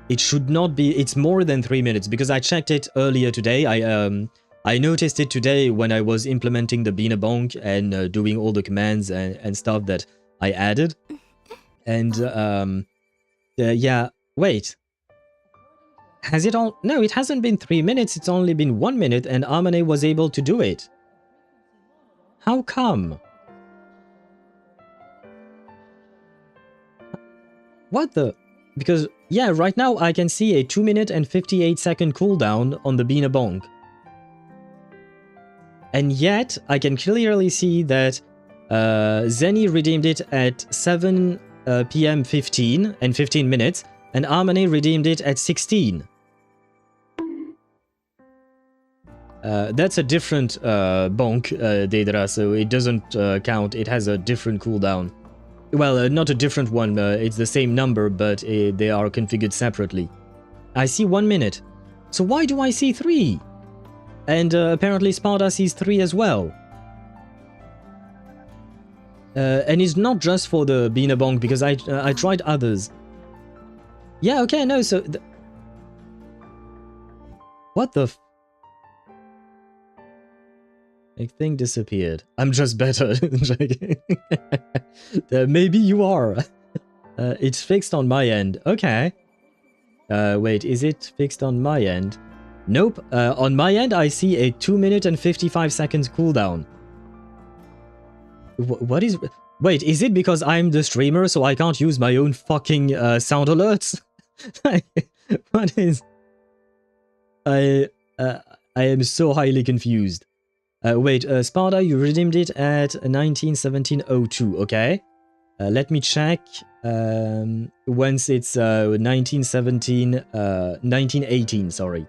It should not be... It's more than 3 minutes because I checked it earlier today. I noticed it today when I was implementing the Bina Bonk and doing all the commands and stuff that I added. And, yeah, wait. Has it all... No, it hasn't been 3 minutes, it's only been 1 minute and Aemeath was able to do it. How come? What the... Because, yeah, right now I can see a 2 minute and 58 second cooldown on the Bina Bonk. And yet, I can clearly see that Zenny redeemed it at 7... PM 15 and 15 minutes, and Aemeath redeemed it at 16. That's a different bonk, Deidra, so it doesn't count. It has a different cooldown. Well, not a different one, it's the same number, but they are configured separately. I see 1 minute. So why do I see 3? And apparently Sparta sees 3 as well. And it's not just for the Bina Bonk, because I tried others. Yeah, okay, no, so... What the f... The thing disappeared. I'm just better. Maybe you are. It's fixed on my end. Okay. Wait, is it fixed on my end? Nope. On my end, I see a 2 minute and 55 seconds cooldown. What is... Wait, is it because I'm the streamer so I can't use my own fucking sound alerts? What is... I am so highly confused. Wait, Sparta, you redeemed it at 1917-02, okay? Let me check once it's 1918, sorry.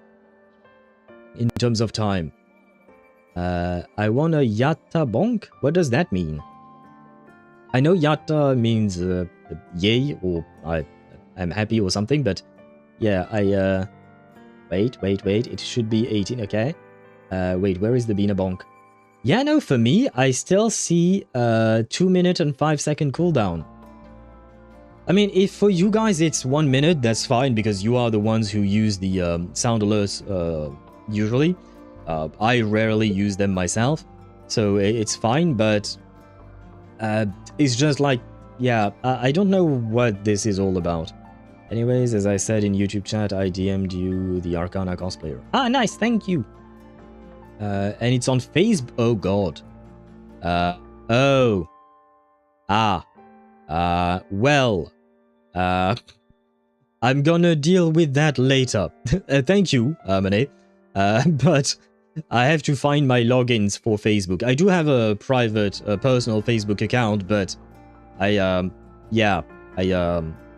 In terms of time. I want a Yatta Bonk? What does that mean? I know Yatta means yay or I'm happy or something, but yeah, wait, it should be 18, okay? Wait, where is the Beenabonk? Yeah, no, for me, I still see 2 minute and 5 second cooldown. I mean, if for you guys it's 1 minute, that's fine because you are the ones who use the sound alerts usually. I rarely use them myself, so it's fine, but it's just like, yeah, I don't know what this is all about. Anyways, as I said in YouTube chat, I DM'd you the Arcana cosplayer. Ah, nice, thank you. And it's on Facebook. Oh, God. Oh. Ah. Well. I'm gonna deal with that later. Thank you, Aemeath. But I have to find my logins for Facebook. I do have a private, personal Facebook account, but I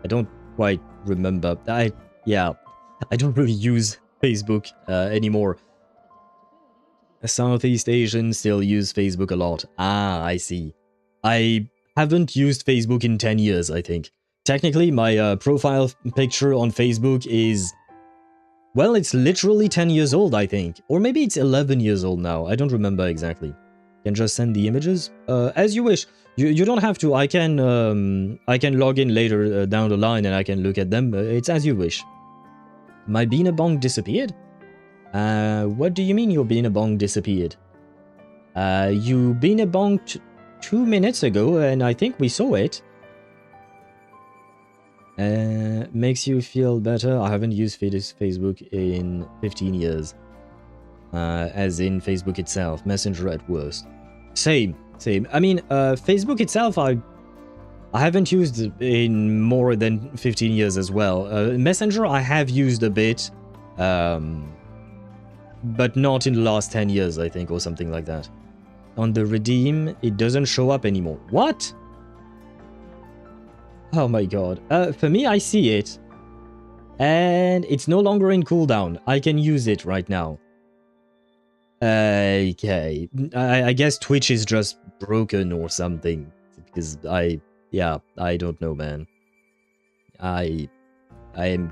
don't quite remember. I don't really use Facebook anymore. Southeast Asians still use Facebook a lot. Ah, I see. I haven't used Facebook in 10 years, I think. Technically, my profile picture on Facebook is... Well, it's literally 10 years old, I think. Or maybe it's 11 years old now. I don't remember exactly. You can just send the images. As you wish. You don't have to. I can log in later down the line and I can look at them. It's as you wish. My Beenabong disappeared? What do you mean your Beenabong disappeared? You Beenabonged 2 minutes ago and I think we saw it. Makes you feel better. I haven't used Facebook in 15 years. As in Facebook itself. Messenger at worst. Same. I mean, Facebook itself, I haven't used in more than 15 years as well. Messenger, I have used a bit. But not in the last 10 years, I think, or something like that. On the redeem, it doesn't show up anymore. What? Oh my god. For me, I see it. And it's no longer in cooldown. I can use it right now. Okay. I guess Twitch is just broken or something. Because I don't know, man. I am...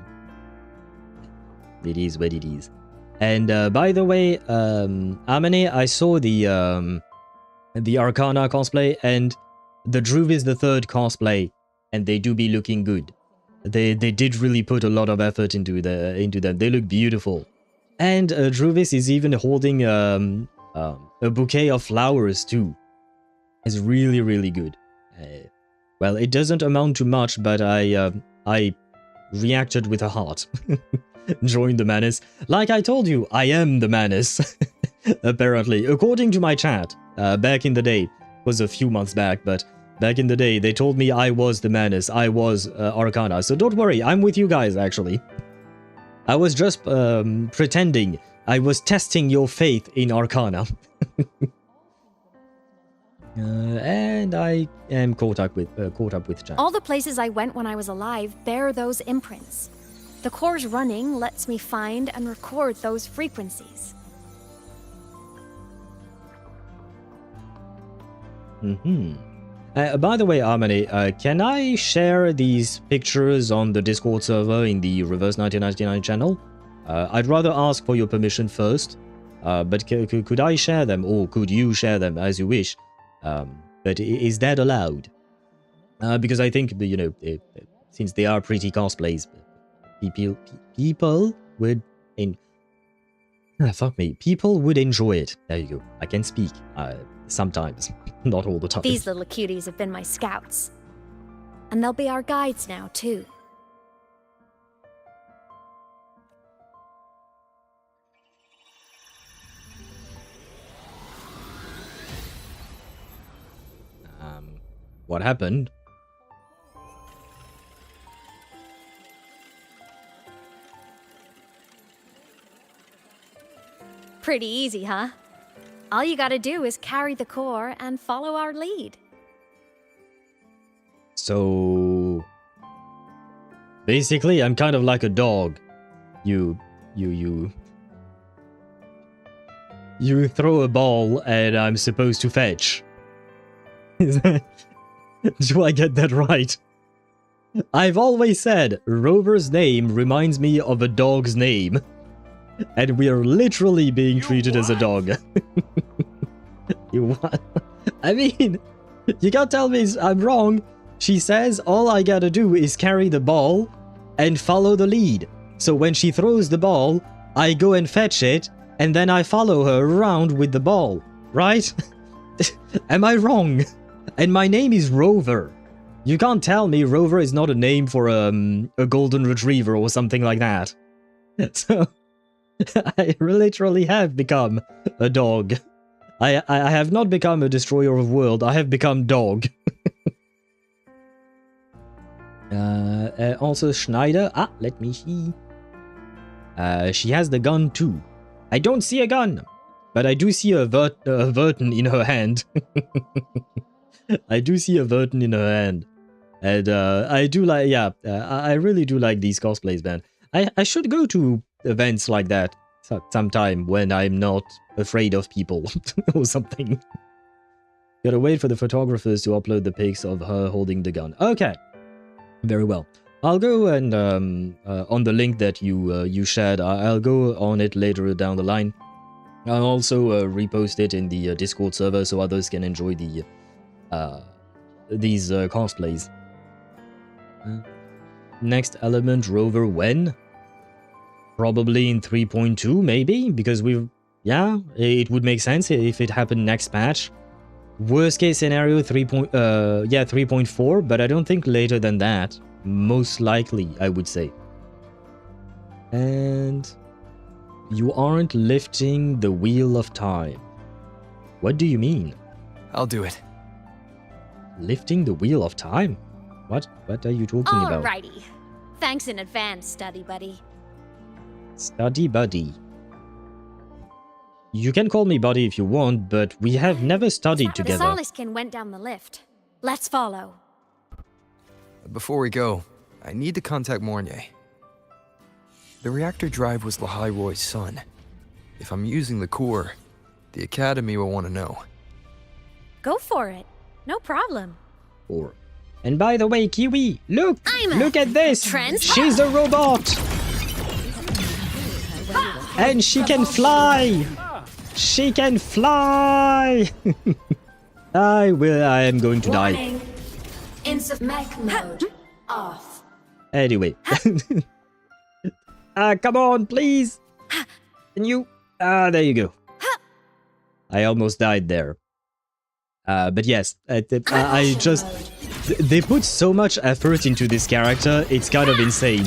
It is what it is. And by the way, Aemeath, I saw the Arcana cosplay, and the Druve is the third cosplay, and they do be looking good. They did really put a lot of effort into them. They look beautiful. And Druvis is even holding a bouquet of flowers too. It's really, really good. Well, it doesn't amount to much, but I reacted with a heart. Joined the Manus. Like I told you, I am the Manus. Apparently, according to my chat, back in the day, it was a few months back, but back in the day, they told me I was the Manus, I was Arcana, so don't worry, I'm with you guys, actually. I was just pretending. I was testing your faith in Arcana. And I am caught up with chat. All the places I went when I was alive bear those imprints. The core's running lets me find and record those frequencies. By the way, Aemeath, can I share these pictures on the Discord server in the Reverse 1999 channel? I'd rather ask for your permission first, but could I share them, or could you share them as you wish? But is that allowed? Because I think, you know, since they are pretty cosplays, people would people would enjoy it. There you go. I can speak. Sometimes, not all the time. These little cuties have been my scouts. And they'll be our guides now, too. What happened? Pretty easy, huh? All you gotta do is carry the core and follow our lead. So... basically, I'm kind of like a dog. You throw a ball and I'm supposed to fetch. Do I get that right? I've always said Rover's name reminds me of a dog's name. and we are literally being treated as a dog. You what? I mean, you can't tell me I'm wrong. She says all I gotta do is carry the ball and follow the lead. So when she throws the ball, I go and fetch it, and then I follow her around with the ball, right? Am I wrong? And my name is Rover. You can't tell me Rover is not a name for a golden retriever or something like that. So, I literally have become a dog. I have not become a destroyer of world, I have become dog. Also Schneider, let me see. She has the gun too. I don't see a gun, but I do see a Verton in her hand. I do see a Verton in her hand. And I do like, yeah, I really do like these cosplays, man. I should go to events like that sometime when I'm not afraid of people or something. Gotta wait for the photographers to upload the pics of her holding the gun. Okay, very well. I'll go and on the link that you shared, I'll go on it later down the line. I'll also repost it in the Discord server so others can enjoy the these cosplays. Next element, Rover, when? Probably in 3.2, maybe? Because yeah, it would make sense if it happened next patch. Worst case scenario, 3.4, but I don't think later than that. Most likely, I would say. And you aren't lifting the wheel of time. What do you mean? I'll do it. Lifting the wheel of time? What are you talking about? Alrighty. Thanks in advance, study buddy. Study buddy. You can call me buddy if you want, but we have never studied together. The Soliskin went down the lift. Let's follow. Before we go, I need to contact Mornier. The reactor drive was Lahai-Roi's son. If I'm using the core, the Academy will want to know. Go for it. No problem. And by the way, Kiwi, look at this. She's a robot. And she can fly. She can fly. I am going to die. Mech mode off. Anyway. Come on, please. Can you? There you go. I almost died there. But yes, I just... They put so much effort into this character, it's kind of insane.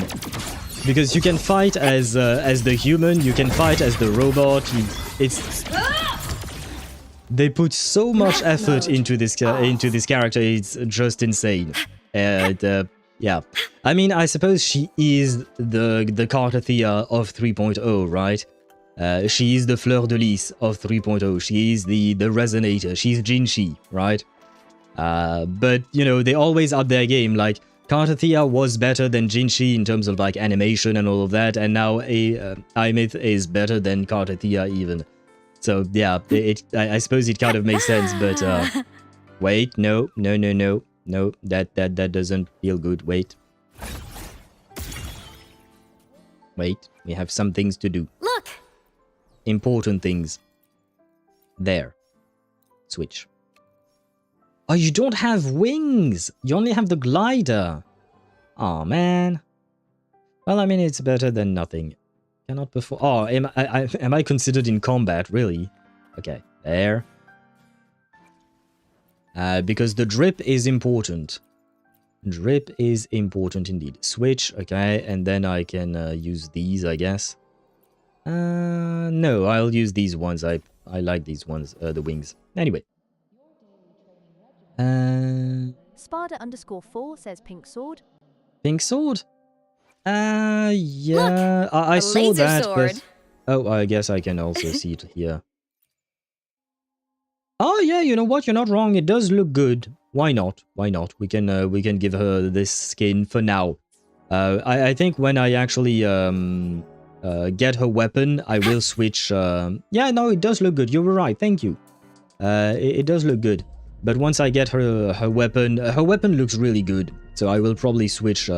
Because you can fight as the human, you can fight as the robot, They put so much effort into this character, it's just insane. And yeah, I mean, I suppose she is the Cartathea of 3.0, right? She is the Fleur de Lis of 3.0. She is the Resonator. She's Jinshi, right? But, you know, they always up their game. Like, Cartathea was better than Jinshi in terms of, like, animation and all of that. And now Aemeath is better than Cartathea even. So, yeah, I suppose it kind of makes sense. But, wait, no, that doesn't feel good. Wait, we have some things to do. Look! Important things. There. Switch. Oh, you don't have wings! You only have the glider. Oh man. Well, I mean, it's better than nothing. Cannot perform. Oh, am I considered in combat? Really? Okay, there. Because the drip is important. Drip is important indeed. Switch, okay, and then I can use these, I guess. No, I'll use these ones. I like these ones, the wings. Anyway. Sparda_4 says pink sword. Pink sword? Yeah. Look, I saw that, sword. but... Oh, I guess I can also see it here. Oh, yeah, you know what? You're not wrong. It does look good. Why not? Why not? We can give her this skin for now. I think when I actually get her weapon, I will switch. Yeah, no, it does look good. You were right. Thank you. It does look good. But once I get her weapon looks really good. So I will probably switch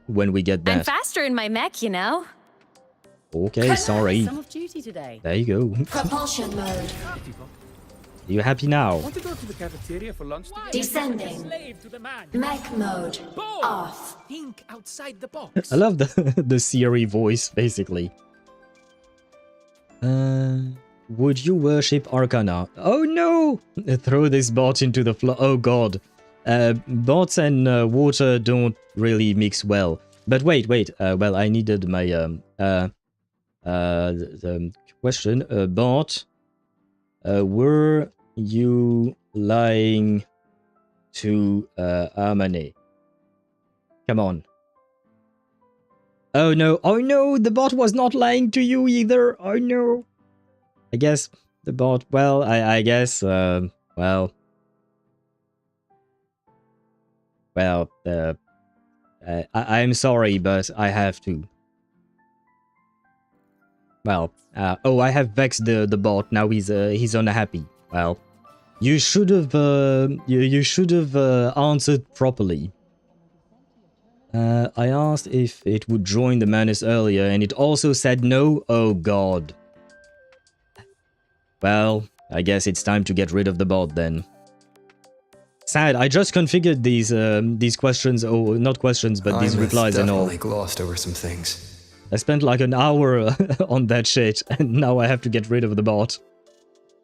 when we get that. I'm faster in my mech, you know. Okay, sorry. Some of duty today. There you go. Propulsion mode. Are you happy now? Want to go to the cafeteria for lunch together? Descending. Slave to the manual. Mech mode. Bold. Off. Think outside the box. I love the Siri voice, basically. Would you worship Arcana? Oh no! Throw this bot into the floor. Oh god. Bots and water don't really mix well. But wait. Well, I needed my the question. Bot, were you lying to Aemeath? Come on. Oh no, the bot was not lying to you either. Oh no. I guess the bot, well, I guess, well, I'm sorry, but I have to. Well, oh, I have vexed the bot. Now he's unhappy. Well, you should have you should have answered properly. I asked if it would join the menace earlier, and it also said no. Oh god. Well, I guess it's time to get rid of the bot then. Sad, I just configured these questions, or not questions, but these replies and all. I'm definitely glossed over some things. I spent like an hour on that shit, and now I have to get rid of the bot.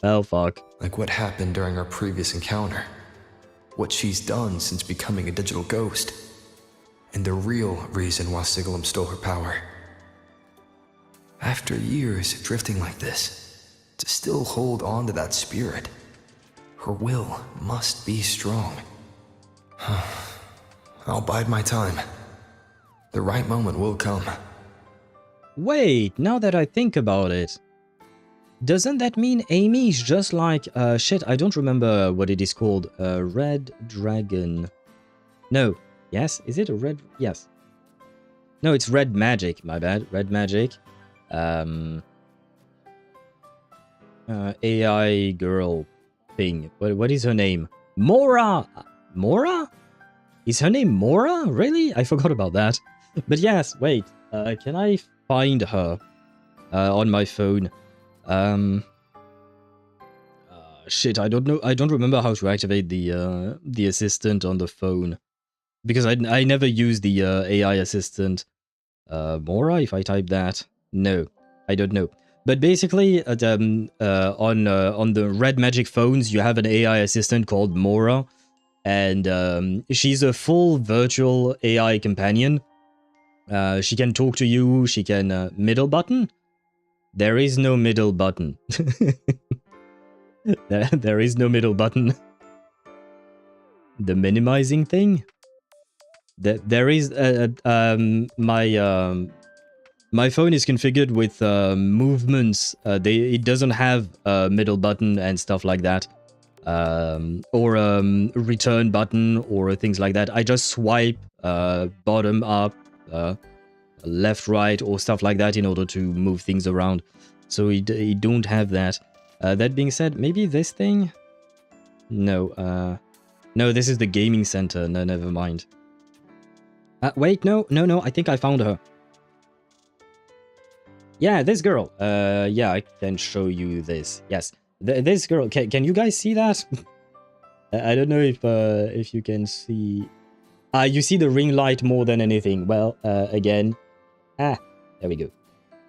Well, fuck. Like what happened during our previous encounter. What she's done since becoming a digital ghost. And the real reason why Sigalum stole her power. After years drifting like this, to still hold on to that spirit, her will must be strong. I'll bide my time. The right moment will come. Wait, now that I think about it, doesn't that mean Aemeath just like, shit, I don't remember what it is called, Red Dragon. No, yes, is it a red, yes. No, it's Red Magic, my bad, Red Magic. AI girl thing. What is her name? Mora! Mora? Is her name Mora? Really? I forgot about that. But yes, wait. Can I find her on my phone? Shit, I don't know. I don't remember how to activate the assistant on the phone. Because I never use the AI assistant. Mora, if I type that? No, I don't know. But basically, on the Red Magic phones, you have an AI assistant called Mora, and she's a full virtual AI companion. She can talk to you. She can middle button. There is no middle button. there is no middle button. The minimizing thing. There is my phone is configured with movements. It doesn't have a middle button and stuff like that, or a return button or things like that. I just swipe bottom up, left, right, or stuff like that in order to move things around. So it don't have that. That being said, maybe this thing? No, no, this is the gaming center. No, never mind. Wait, no, I think I found her. Yeah, this girl. Yeah, I can show you this. Yes, this girl. Can you guys see that? I don't know if you can see. You see the ring light more than anything. Well, again. There we go.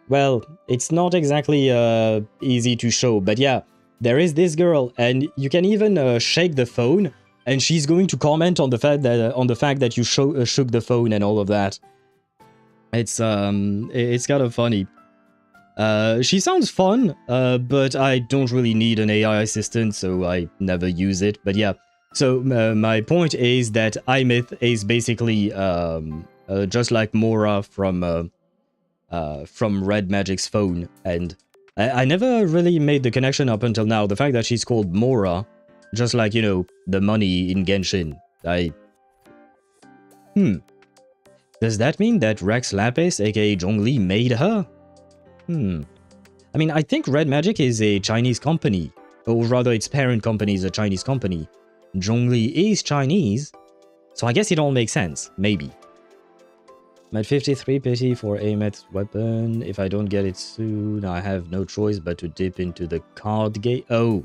Well, it's not exactly easy to show, but yeah, there is this girl, and you can even shake the phone, and she's going to comment on the fact that you shook the phone and all of that. It's kind of funny. She sounds fun, but I don't really need an AI assistant, so I never use it. But yeah, so my point is that Aemeath is basically just like Mora from Red Magic's phone, and I never really made the connection up until now. The fact that she's called Mora, just like, you know, the money in Genshin. Does that mean that Rex Lapis, aka Zhongli, made her? I mean, I think Red Magic is a Chinese company, or rather its parent company is a Chinese company. Zhongli is Chinese, so I guess it all makes sense, maybe. I'm at 53 pity for Aemeath's weapon. If I don't get it soon, I have no choice but to dip into the card game. Oh,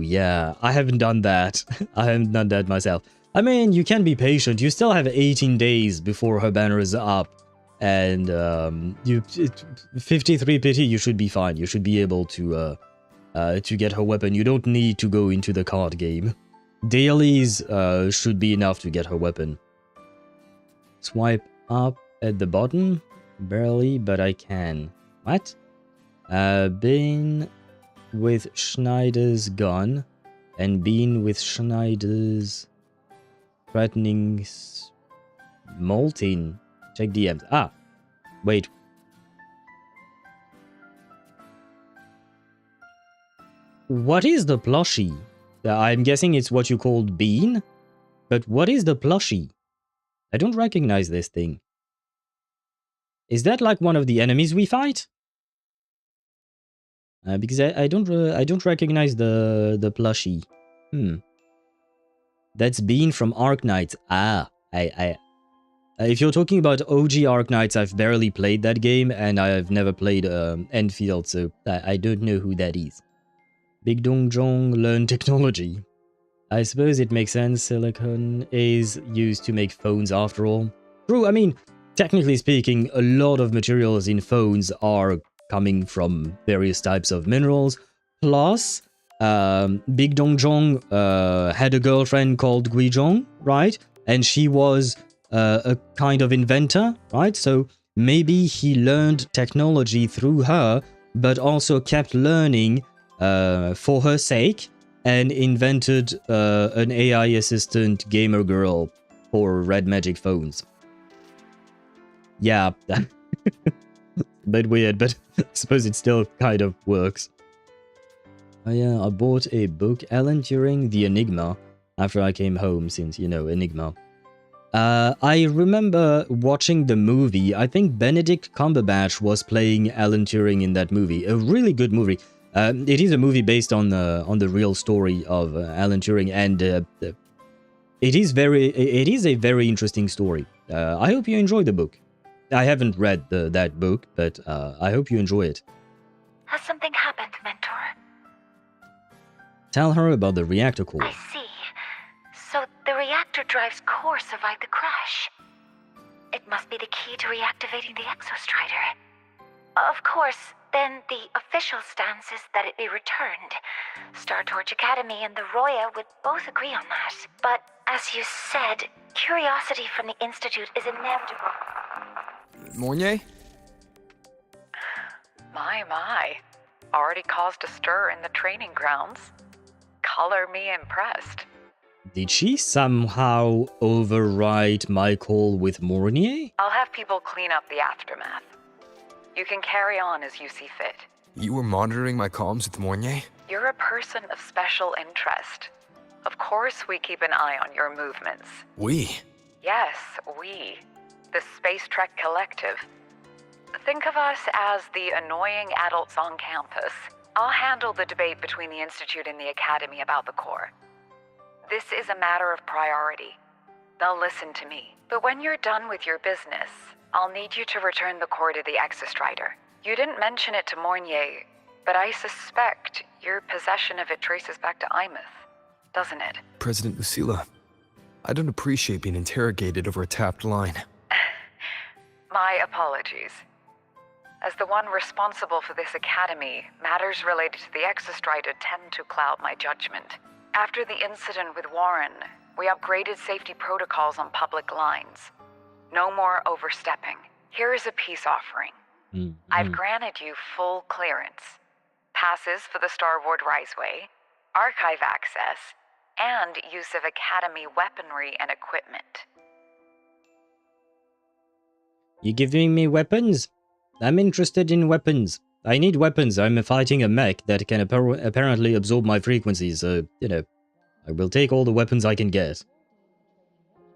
yeah. I haven't done that. I haven't done that myself. I mean, you can be patient. You still have 18 days before her banner is up. And 53 pity, you should be fine. You should be able to get her weapon. You don't need to go into the card game. Dailies should be enough to get her weapon. Swipe up at the bottom? Barely, but I can. What? Been with Schneider's gun and been with Schneider's threatening molting. Check DMs. Ah, wait. What is the plushie? I'm guessing it's what you called Bean? But what is the plushie? I don't recognize this thing. Is that like one of the enemies we fight? Because I don't recognize the plushie. That's Bean from Arknights. Ah, if you're talking about OG Arknights, I've barely played that game, and I've never played Enfield, so I don't know who that is. Big Dong Jong learn technology. I suppose it makes sense. Silicon is used to make phones after all. True, I mean, technically speaking, a lot of materials in phones are coming from various types of minerals. Plus, Big Dong Jong had a girlfriend called Gui Jong, right? And she was a kind of inventor, right? So maybe he learned technology through her, but also kept learning for her sake, and invented an AI assistant gamer girl for Red Magic phones. Yeah, bit weird, but I suppose it still kind of works. Oh yeah, I bought a book, Alan Turing, The Enigma, after I came home, since, you know, Enigma. I remember watching the movie. I think Benedict Cumberbatch was playing Alan Turing in that movie. A really good movie. It is a movie based on the real story of Alan Turing, and it is a very interesting story. I hope you enjoy the book. I haven't read that book, but I hope you enjoy it. Has something happened, Mentor? Tell her about the reactor core. I see. So the reactor drive's core survived the crash. It must be the key to reactivating the Exostrider. Of course, then the official stance is that it be returned. Star Torch Academy and the Roya would both agree on that. But as you said, curiosity from the Institute is inevitable. Mornier? My. Already caused a stir in the training grounds. Color me impressed. Did she somehow override my call with Mornier? I'll have people clean up the aftermath. You can carry on as you see fit. You were monitoring my comms with Mornier? You're a person of special interest. Of course we keep an eye on your movements. We? Yes, we. The Space Trek Collective. Think of us as the annoying adults on campus. I'll handle the debate between the Institute and the Academy about the core. This is a matter of priority. They'll listen to me. But when you're done with your business, I'll need you to return the core to the Exostrider. You didn't mention it to Mornier, but I suspect your possession of it traces back to Aemeath, doesn't it? President Lucilla, I don't appreciate being interrogated over a tapped line. My apologies. As the one responsible for this academy, matters related to the Exostrider tend to cloud my judgment. After the incident with Warren, we upgraded safety protocols on public lines. No more overstepping. Here is a peace offering. I've granted you full clearance. Passes for the Starboard Riseway, archive access, and use of Academy weaponry and equipment. You giving me weapons? I'm interested in weapons. I need weapons. I'm fighting a mech that can apparently absorb my frequencies, so, you know, I will take all the weapons I can get.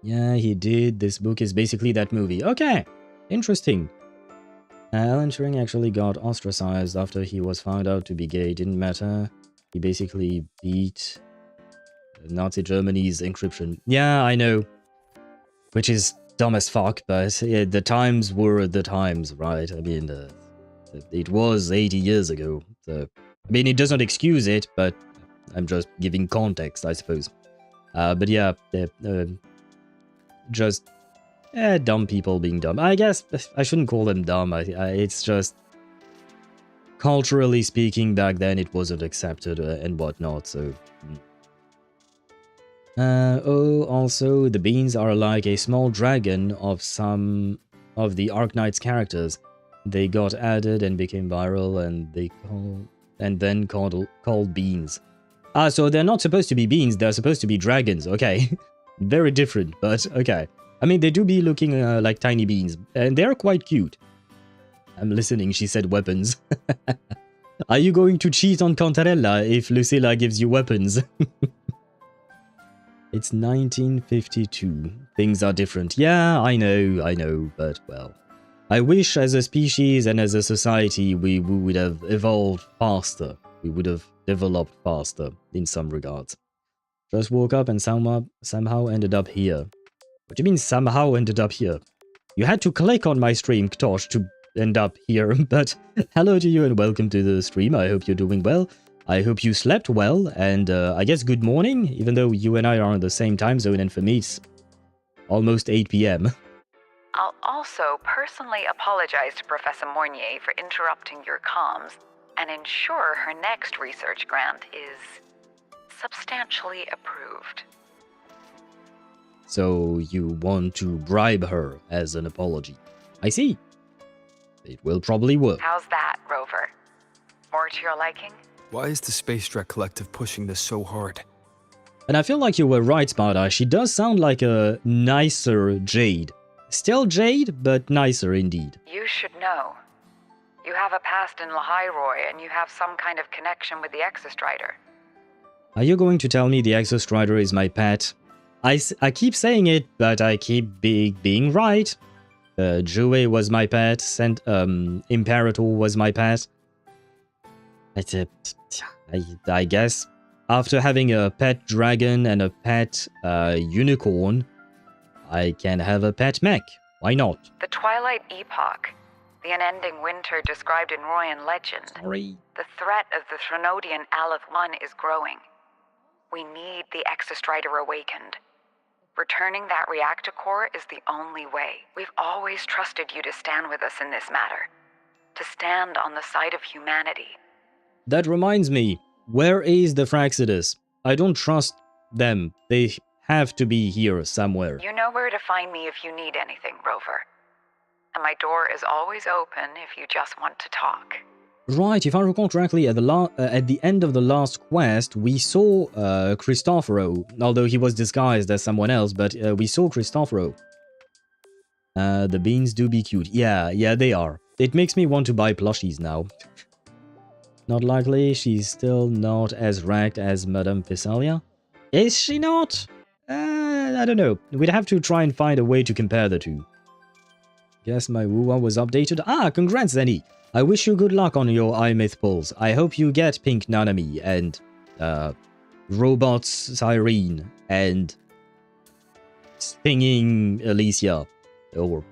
Yeah, he did. This book is basically that movie. Okay, interesting. Alan Turing actually got ostracized after he was found out to be gay. Didn't matter. He basically beat Nazi Germany's encryption. Yeah, I know. Which is dumb as fuck, but yeah, the times were the times, right? I mean, it was 80 years ago. So, I mean, it doesn't excuse it, but I'm just giving context, I suppose. But yeah, just dumb people being dumb. I guess I shouldn't call them dumb. It's just culturally speaking, back then it wasn't accepted and whatnot. So. Oh, also, the beans are like a small dragon of some of the Arknight's characters. They got added and became viral, and then called beans. Ah, so they're not supposed to be beans, they're supposed to be dragons, okay. Very different, but okay. I mean, they do be looking like tiny beans, and they're quite cute. I'm listening, she said weapons. Are you going to cheat on Cantarella if Lucilla gives you weapons? It's 1952. Things are different. Yeah, I know, but well. I wish as a species and as a society we would have evolved faster. We would have developed faster in some regards. Just woke up and somehow ended up here. What do you mean somehow ended up here? You had to click on my stream, Ktosh, to end up here, but hello to you and welcome to the stream. I hope you're doing well. I hope you slept well, and I guess good morning, even though you and I are on the same time zone, and for me it's almost 8 p.m. I'll also personally apologize to Professor Mornier for interrupting your comms and ensure her next research grant is substantially approved. So you want to bribe her as an apology. I see. It will probably work. How's that, Rover? More to your liking? Why is the Space Trek Collective pushing this so hard? And I feel like you were right, Sparta. She does sound like a nicer Jade. Still Jade, but nicer indeed. You should know. You have a past in Lahai-Roi, and you have some kind of connection with the Exostrider. Are you going to tell me the Exostrider is my pet? I keep saying it, but I keep being right. Jue was my pet, Imperator was my pet. I guess after having a pet dragon and a pet unicorn, I can have a pet mech. Why not? The Twilight Epoch, the unending winter described in Royan legend. Sorry. The threat of the Threnodian Aleph 1 is growing. We need the Exostrider awakened. Returning that reactor core is the only way. We've always trusted you to stand with us in this matter. To stand on the side of humanity. That reminds me, where is the Fraxidus? I don't trust them. They have to be here somewhere. You know where to find me if you need anything, Rover. And my door is always open if you just want to talk. Right, if I recall correctly, at the end of the last quest, we saw Cristoforo, although he was disguised as someone else, but we saw Cristoforo. The beans do be cute. Yeah, they are. It makes me want to buy plushies now. Not likely, she's still not as wrecked as Madame Physalia. Is she not? I don't know. We'd have to try and find a way to compare the two. Guess my Wuwa was updated. Ah, congrats, Zenny! I wish you good luck on your Aemeath pulls. I hope you get Pink Nanami and Robots Cyrene and Stinging Alicia. Or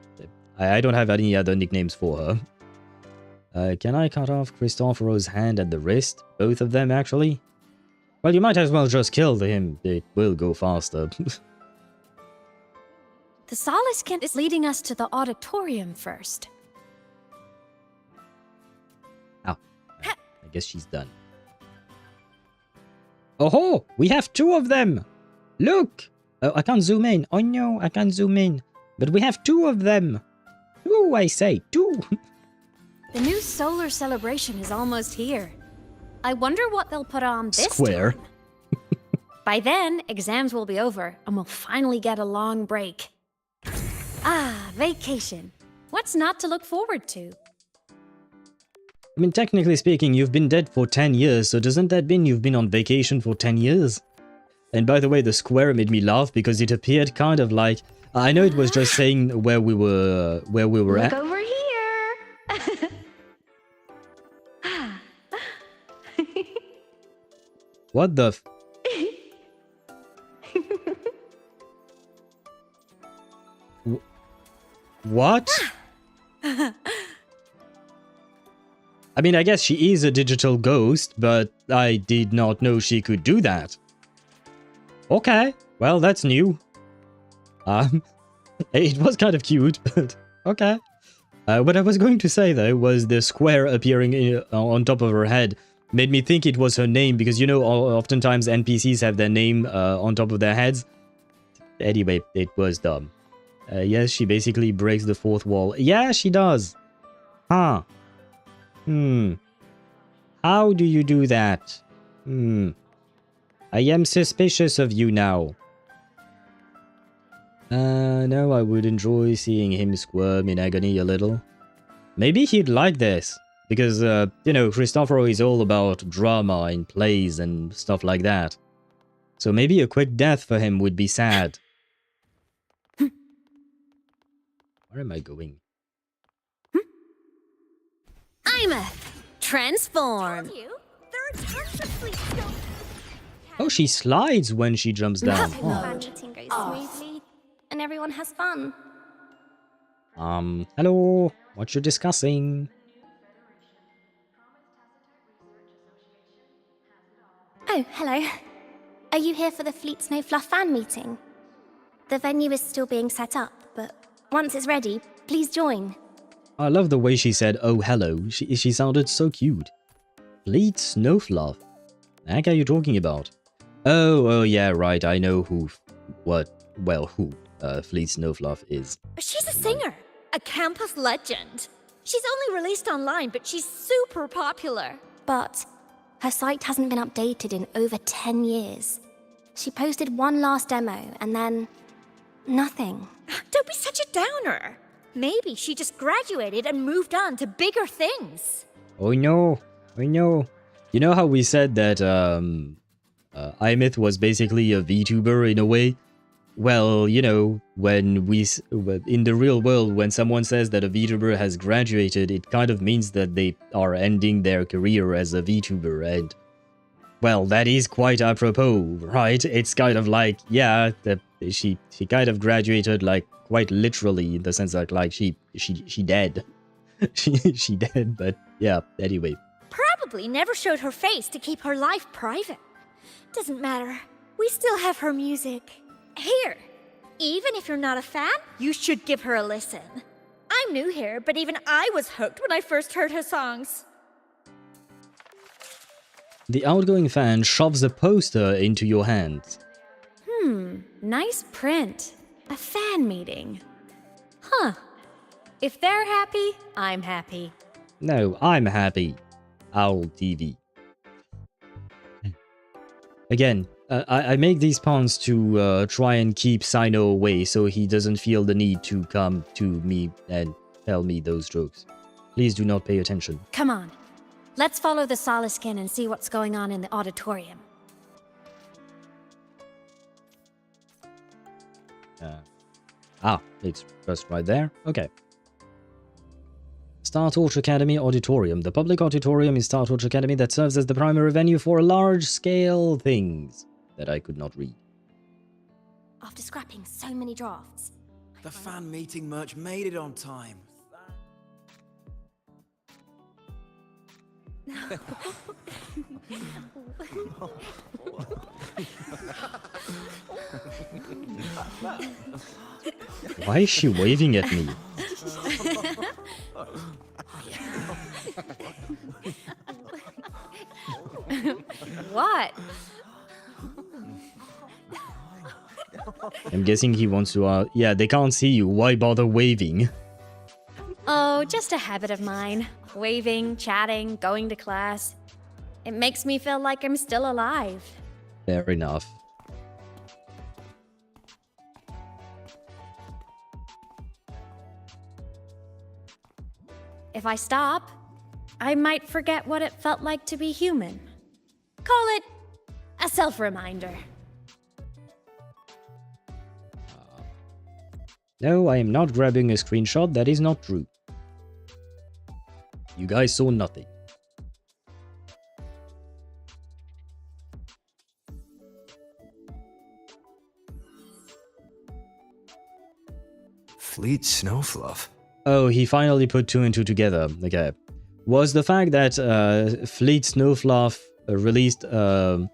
I don't have any other nicknames for her. Can I cut off Cristoforo's hand at the wrist? Both of them, actually? Well, you might as well just kill him. It will go faster. The Solace Kent is leading us to the auditorium first. Ow. I guess she's done. Oh, we have two of them! Look! Oh, I can't zoom in. Oh no, I can't zoom in. But we have two of them. Two, I say. Two. The new solar celebration is almost here. I wonder what they'll put on this Square. time. By then, exams will be over, and we'll finally get a long break. Ah, vacation. What's not to look forward to? I mean, technically speaking, you've been dead for 10 years, so doesn't that mean you've been on vacation for 10 years? And by the way, the square made me laugh because it appeared kind of like... I know it was just saying where we were Look at. over here! What the f... What? I mean, I guess she is a digital ghost, but I did not know she could do that. Okay, well, that's new. It was kind of cute, but okay. What I was going to say, though, was the square appearing on top of her head made me think it was her name, because, you know, oftentimes NPCs have their name on top of their heads. Anyway, it was dumb. Yes, she basically breaks the fourth wall. Yeah, she does. Huh. How do you do that? I am suspicious of you now. No, I would enjoy seeing him squirm in agony a little. Maybe he'd like this, because, you know, Cristoforo is all about drama in plays and stuff like that. So maybe a quick death for him would be sad. Where am I going? Aemeath, transform. Oh, she slides when she jumps down. The Oh. meeting goes smoothly, and everyone has fun. Hello. What you discussing? Oh, hello. Are you here for the Fleet Snow Fluff fan meeting? The venue is still being set up, but once it's ready, please join. I love the way she said, oh, hello. She sounded so cute. Fleet Snowfluff? The heck are you talking about? Oh, yeah, right. I know who Fleet Snowfluff is. She's a singer, a campus legend. She's only released online, but she's super popular. But her site hasn't been updated in over 10 years. She posted one last demo, and then nothing. Don't be such a downer. Maybe she just graduated and moved on to bigger things. Oh, no. I know. You know how we said that Aemeath was basically a VTuber in a way? Well, you know, when in the real world, when someone says that a VTuber has graduated, it kind of means that they are ending their career as a VTuber, and well, that is quite apropos, right? It's kind of like, yeah, she kind of graduated, like, quite literally, in the sense that, like, she dead. she dead, but yeah, anyway. Probably never showed her face to keep her life private. Doesn't matter. We still have her music. Here, even if you're not a fan, you should give her a listen. I'm new here, but even I was hooked when I first heard her songs. The outgoing fan shoves a poster into your hands. Nice print. A fan meeting. Huh. If they're happy, I'm happy. No, I'm happy. Owl TV. Again, I make these puns to try and keep Sino away so he doesn't feel the need to come to me and tell me those jokes. Please do not pay attention. Come on. Let's follow the Soliskin and see what's going on in the auditorium. It's just right there. Okay. Star Torch Academy Auditorium. The public auditorium in Star Torch Academy that serves as the primary venue for large-scale things that I could not read. After scrapping so many drafts. The fan meeting merch made it on time. Why is she waving at me? What? I'm guessing he wants to, yeah, they can't see you. Why bother waving? Oh, just a habit of mine. Waving, chatting, going to class. It makes me feel like I'm still alive. Fair enough. If I stop, I might forget what it felt like to be human. Call it a self-reminder. No, I am not grabbing a screenshot. That is not true. You guys saw nothing. Fleet Snowfluff. Oh, he finally put two and two together. Okay. Was the fact that Fleet Snowfluff released a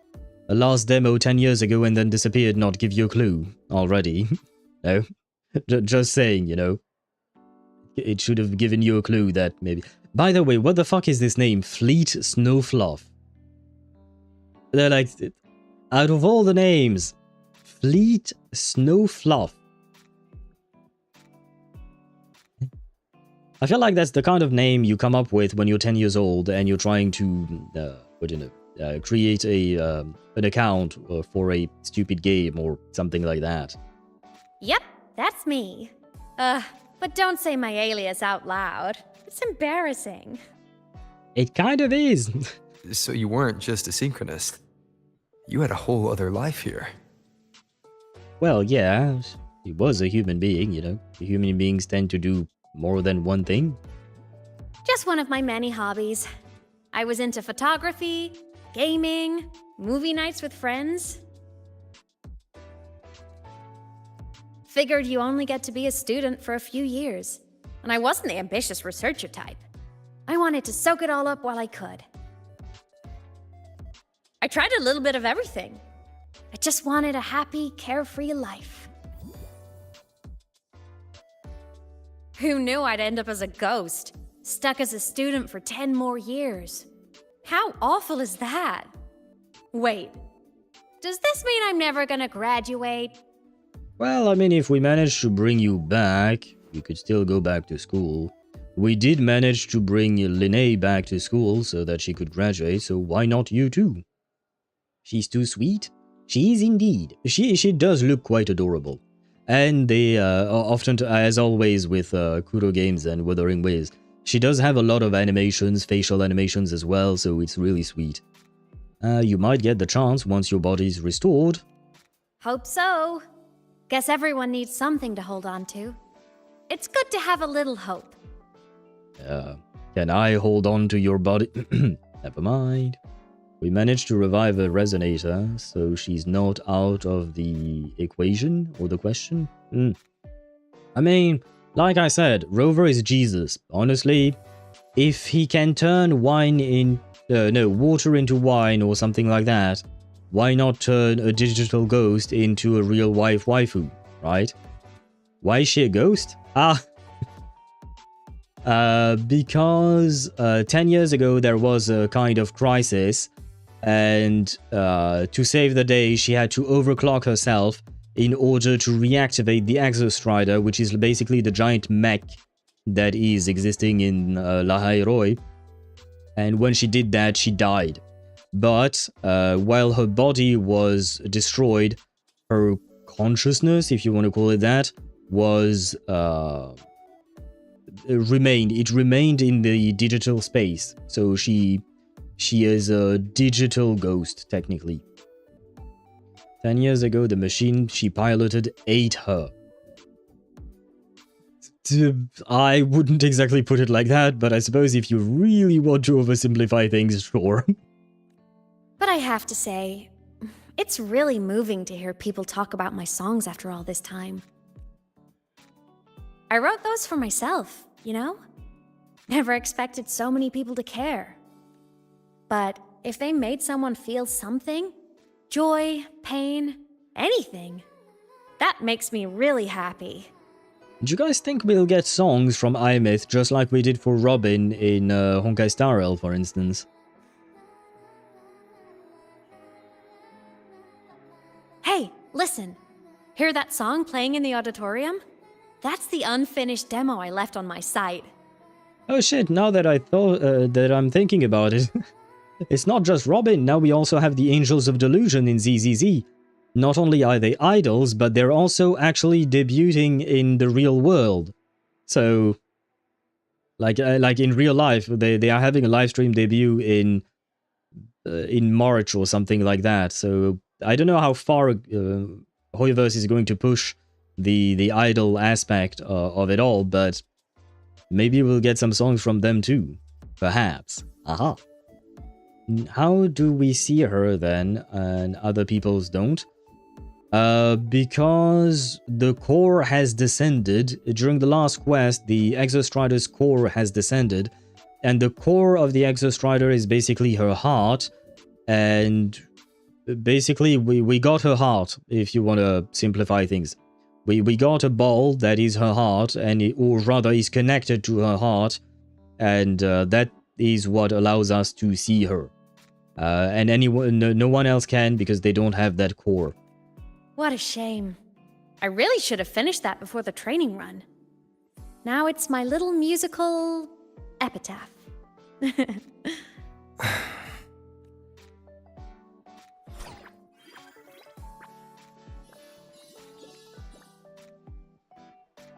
last demo 10 years ago and then disappeared not give you a clue already? No? Just saying, you know. It should have given you a clue that maybe... By the way, what the fuck is this name? Fleet Snowfluff. They're like... Out of all the names, Fleet Snowfluff. I feel like that's the kind of name you come up with when you're 10 years old and you're trying to, create an account for a stupid game or something like that. Yep, that's me. But don't say my alias out loud. It's embarrassing. It kind of is. So you weren't just a synchronist. You had a whole other life here. Well, yeah, he was a human being, you know. Human beings tend to do more than one thing. Just one of my many hobbies. I was into photography, gaming, movie nights with friends. Figured you only get to be a student for a few years. And I wasn't the ambitious researcher type. I wanted to soak it all up while I could. I tried a little bit of everything. I just wanted a happy, carefree life. Who knew I'd end up as a ghost, stuck as a student for 10 more years? How awful is that? Wait, does this mean I'm never gonna graduate? Well, I mean, if we manage to bring you back, you could still go back to school. We did manage to bring Linnea back to school so that she could graduate, so why not you too? She's too sweet? She is indeed. She does look quite adorable. And they often, as always with Kuro games and Wuthering Waves, she does have a lot of animations, facial animations as well, so it's really sweet. You might get the chance once your body's restored. Hope so. Guess everyone needs something to hold on to. It's good to have a little hope. Can I hold on to your body? Never mind. We managed to revive a resonator, so she's not out of the equation or the question. I mean, like I said, Rover is Jesus. Honestly, if he can turn water into wine or something like that, why not turn a digital ghost into a real waifu, right? Why is she a ghost? Because 10 years ago there was a kind of crisis, and to save the day she had to overclock herself in order to reactivate the Exostrider, which is basically the giant mech that is existing in Lahai-Roi. And when she did that, she died. But while her body was destroyed, her consciousness, if you want to call it that, was it remained in the digital space. So she is a digital ghost, technically. 10 years ago, the machine she piloted ate her. I wouldn't exactly put it like that, but I suppose if you really want to oversimplify things, sure. But I have to say, it's really moving to hear people talk about my songs after all this time. I wrote those for myself, you know? Never expected so many people to care. But if they made someone feel something, joy, pain, anything, that makes me really happy. Do you guys think we'll get songs from Aemeath just like we did for Robin in Honkai Star Rail, for instance? Hey, listen. Hear that song playing in the auditorium? That's the unfinished demo I left on my site. Oh shit, now that I'm thinking about it. It's not just Robin, now we also have the Angels of Delusion in ZZZ. Not only are they idols, but they're also actually debuting in the real world. So, like in real life, they are having a live stream debut in March or something like that. So I don't know how far Hoyoverse is going to push the idol aspect of it all, but maybe we'll get some songs from them too, perhaps. Aha. How do we see her then, and other people's don't? Because the core has descended. During the last quest, the Exostrider's core has descended. And the core of the Exostrider is basically her heart. And basically, we got her heart, if you want to simplify things. We got a ball that is her heart, or rather is connected to her heart. And that is what allows us to see her. And no one else can because they don't have that core. What a shame. I really should have finished that before the training run. Now it's my little musical epitaph.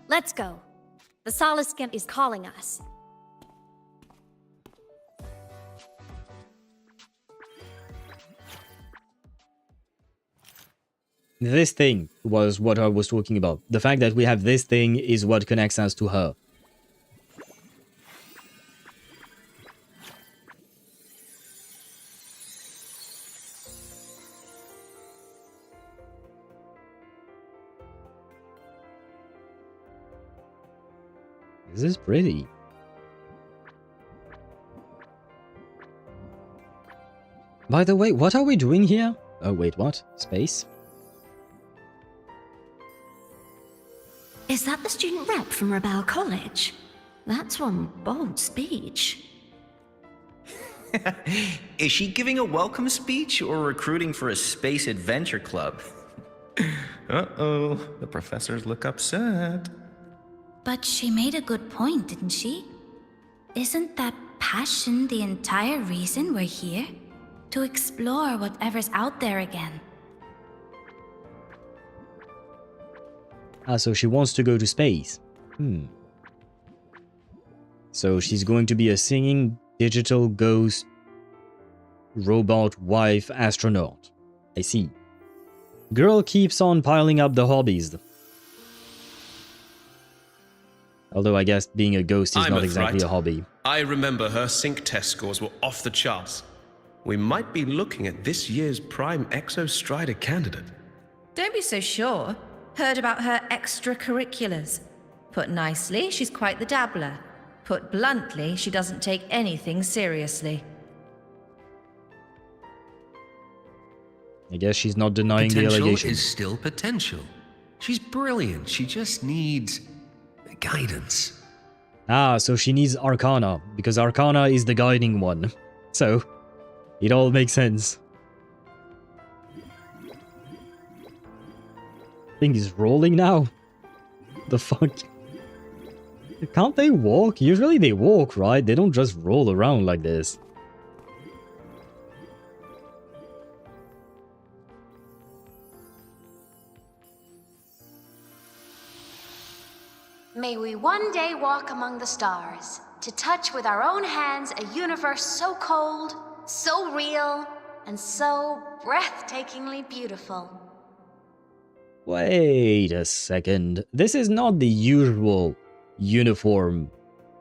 Let's go. The Soliskin is calling us. This thing was what I was talking about. The fact that we have this thing is what connects us to her. This is pretty. By the way, what are we doing here? Oh wait, what? Space? Is that the student rep from Rebel College? That's one bold speech. Is she giving a welcome speech or recruiting for a space adventure club? Uh-oh, the professors look upset. But she made a good point, didn't she? Isn't that passion the entire reason we're here? To explore whatever's out there again. Ah, so she wants to go to space. So she's going to be a singing digital ghost robot wife astronaut. I see. Girl keeps on piling up the hobbies. Although I guess being a ghost is not exactly a hobby. I remember her sync test scores were off the charts. We might be looking at this year's prime Exostrider candidate. Don't be so sure. Heard about her extracurriculars. Put nicely, she's quite the dabbler. Put bluntly, she doesn't take anything seriously. I guess she's not denying the allegation. Potential is still potential. She's brilliant. She just needs guidance. Ah, so she needs Arcana, because Arcana is the guiding one. So, it all makes sense. Thing is rolling now? The fuck? Can't they walk? Usually they walk, right? They don't just roll around like this. May we one day walk among the stars, to touch with our own hands a universe so cold, so real, and so breathtakingly beautiful. Wait a second. This is not the usual uniform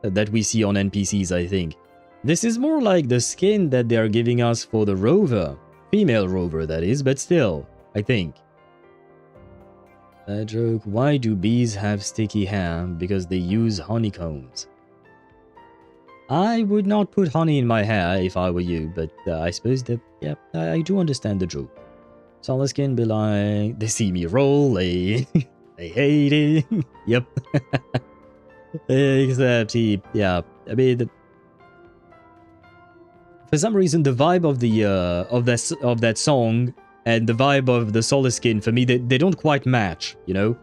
that we see on NPCs, I think. This is more like the skin that they are giving us for the rover. Female rover, that is, but still, I think. Bad joke. Why do bees have sticky hair? Because they use honeycombs. I would not put honey in my hair if I were you, but I suppose that, yeah, I do understand the joke. Soliskin be like, they see me roll, they hate it. Yep. Except he, yeah, I mean, for some reason the vibe of the of that song and the vibe of the Soliskin, for me, they don't quite match, you know.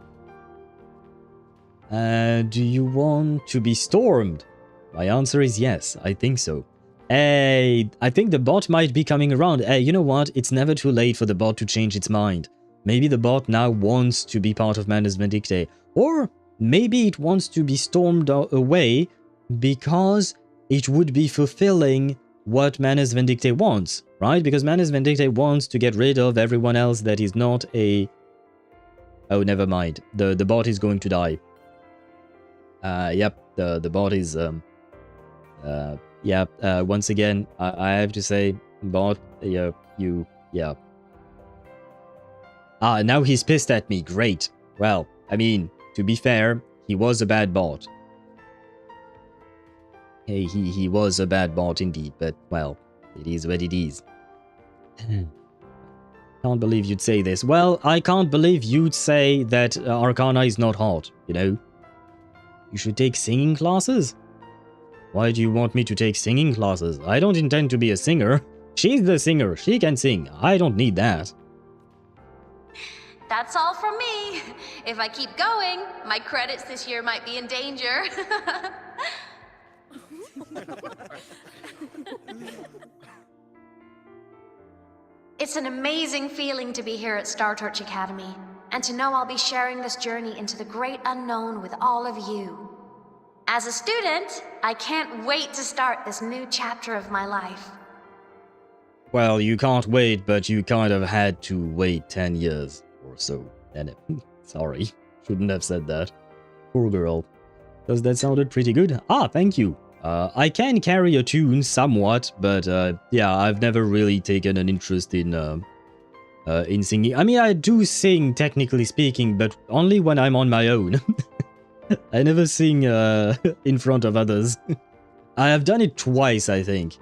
Do you want to be stormed? My answer is yes, I think so. Hey, I think the bot might be coming around. Hey, you know what? It's never too late for the bot to change its mind. Maybe the bot now wants to be part of Manus Vindictae. Or maybe it wants to be stormed away because it would be fulfilling what Manus Vindictae wants, right? Because Manus Vindictae wants to get rid of everyone else that is not a... Oh, never mind. The bot is going to die. Yep, the bot is... Yeah, once again, I have to say, bot, yeah. Ah, now he's pissed at me. Great. Well, I mean, to be fair, he was a bad bot. Hey, he was a bad bot indeed, but, well, it is what it is. Can't believe you'd say this. Well, I can't believe you'd say that Arcana is not hot, you know? You should take singing classes? Why do you want me to take singing classes? I don't intend to be a singer. She's the singer. She can sing. I don't need that. That's all from me. If I keep going, my credits this year might be in danger. It's an amazing feeling to be here at Star Torch Academy, and to know I'll be sharing this journey into the great unknown with all of you. As a student, I can't wait to start this new chapter of my life. Well, you can't wait, but you kind of had to wait 10 years or so. And sorry, shouldn't have said that. Poor girl. Does that sounded pretty good? Ah, thank you. I can carry a tune somewhat, but yeah, I've never really taken an interest in singing. I mean, I do sing, technically speaking, but only when I'm on my own. I never sing in front of others. I have done it twice, I think.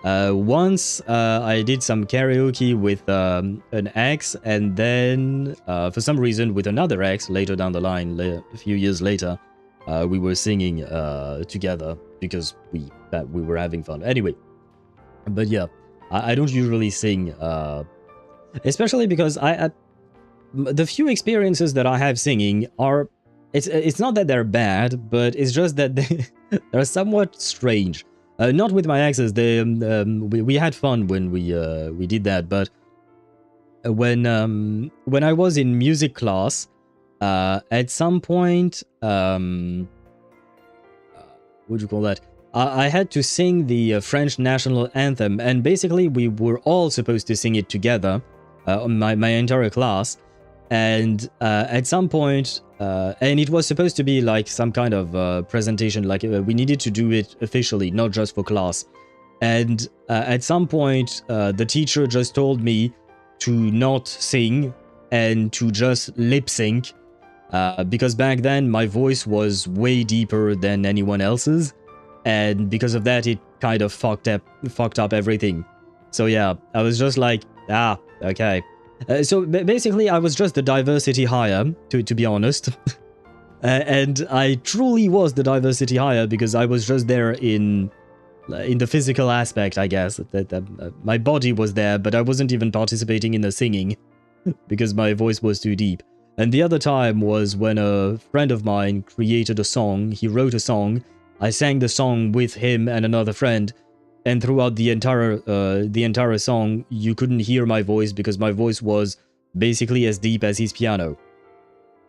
Once I did some karaoke with an ex, and then for some reason with another ex later down the line, a few years later, we were singing together because we were having fun. Anyway, but yeah, I don't usually sing, especially because the few experiences that I have singing are, it's not that they're bad, but it's just that they're somewhat strange. Not with my exes. We had fun when we did that, but when I was in music class, at some point, what do you call that? I had to sing the French national anthem, and basically we were all supposed to sing it together, my entire class. And at some point, and it was supposed to be like some kind of presentation, like we needed to do it officially, not just for class. And at some point, the teacher just told me to not sing and to just lip sync, because back then my voice was way deeper than anyone else's, and because of that, it kind of fucked up everything. So yeah, I was just like, ah, okay. So basically, I was just the diversity hire, to be honest. And I truly was the diversity hire because I was just there in the physical aspect, I guess. That my body was there, but I wasn't even participating in the singing because my voice was too deep. And the other time was when a friend of mine created a song. He wrote a song. I sang the song with him and another friend. And throughout the entire song, you couldn't hear my voice because my voice was basically as deep as his piano.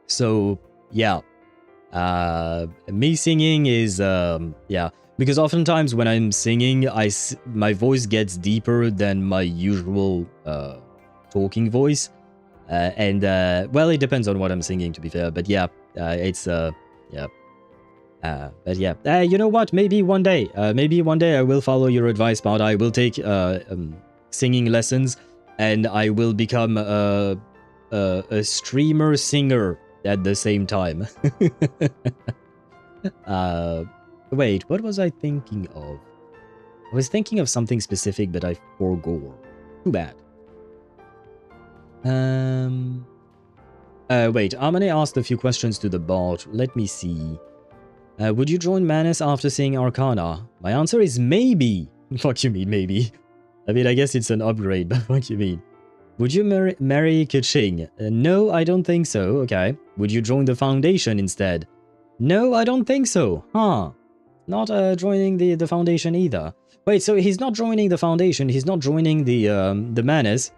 So, yeah. Me singing is, yeah. Because oftentimes when I'm singing, my voice gets deeper than my usual talking voice. Well, it depends on what I'm singing, to be fair. But yeah, it's, yeah. But yeah, you know what? Maybe one day I will follow your advice, but I will take singing lessons, and I will become a streamer singer at the same time. Wait, what was I thinking of? I was thinking of something specific, but I forgot. Too bad. Wait, Amane asked a few questions to the bot. Let me see. Would you join Manus after seeing Arcana? My answer is maybe. What you mean, maybe? I mean, I guess it's an upgrade, but what you mean? Would you marry Keqing? No, I don't think so. Okay. Would you join the Foundation instead? No, I don't think so. Huh. Not joining the Foundation either. Wait, so he's not joining the Foundation. He's not joining the Manus.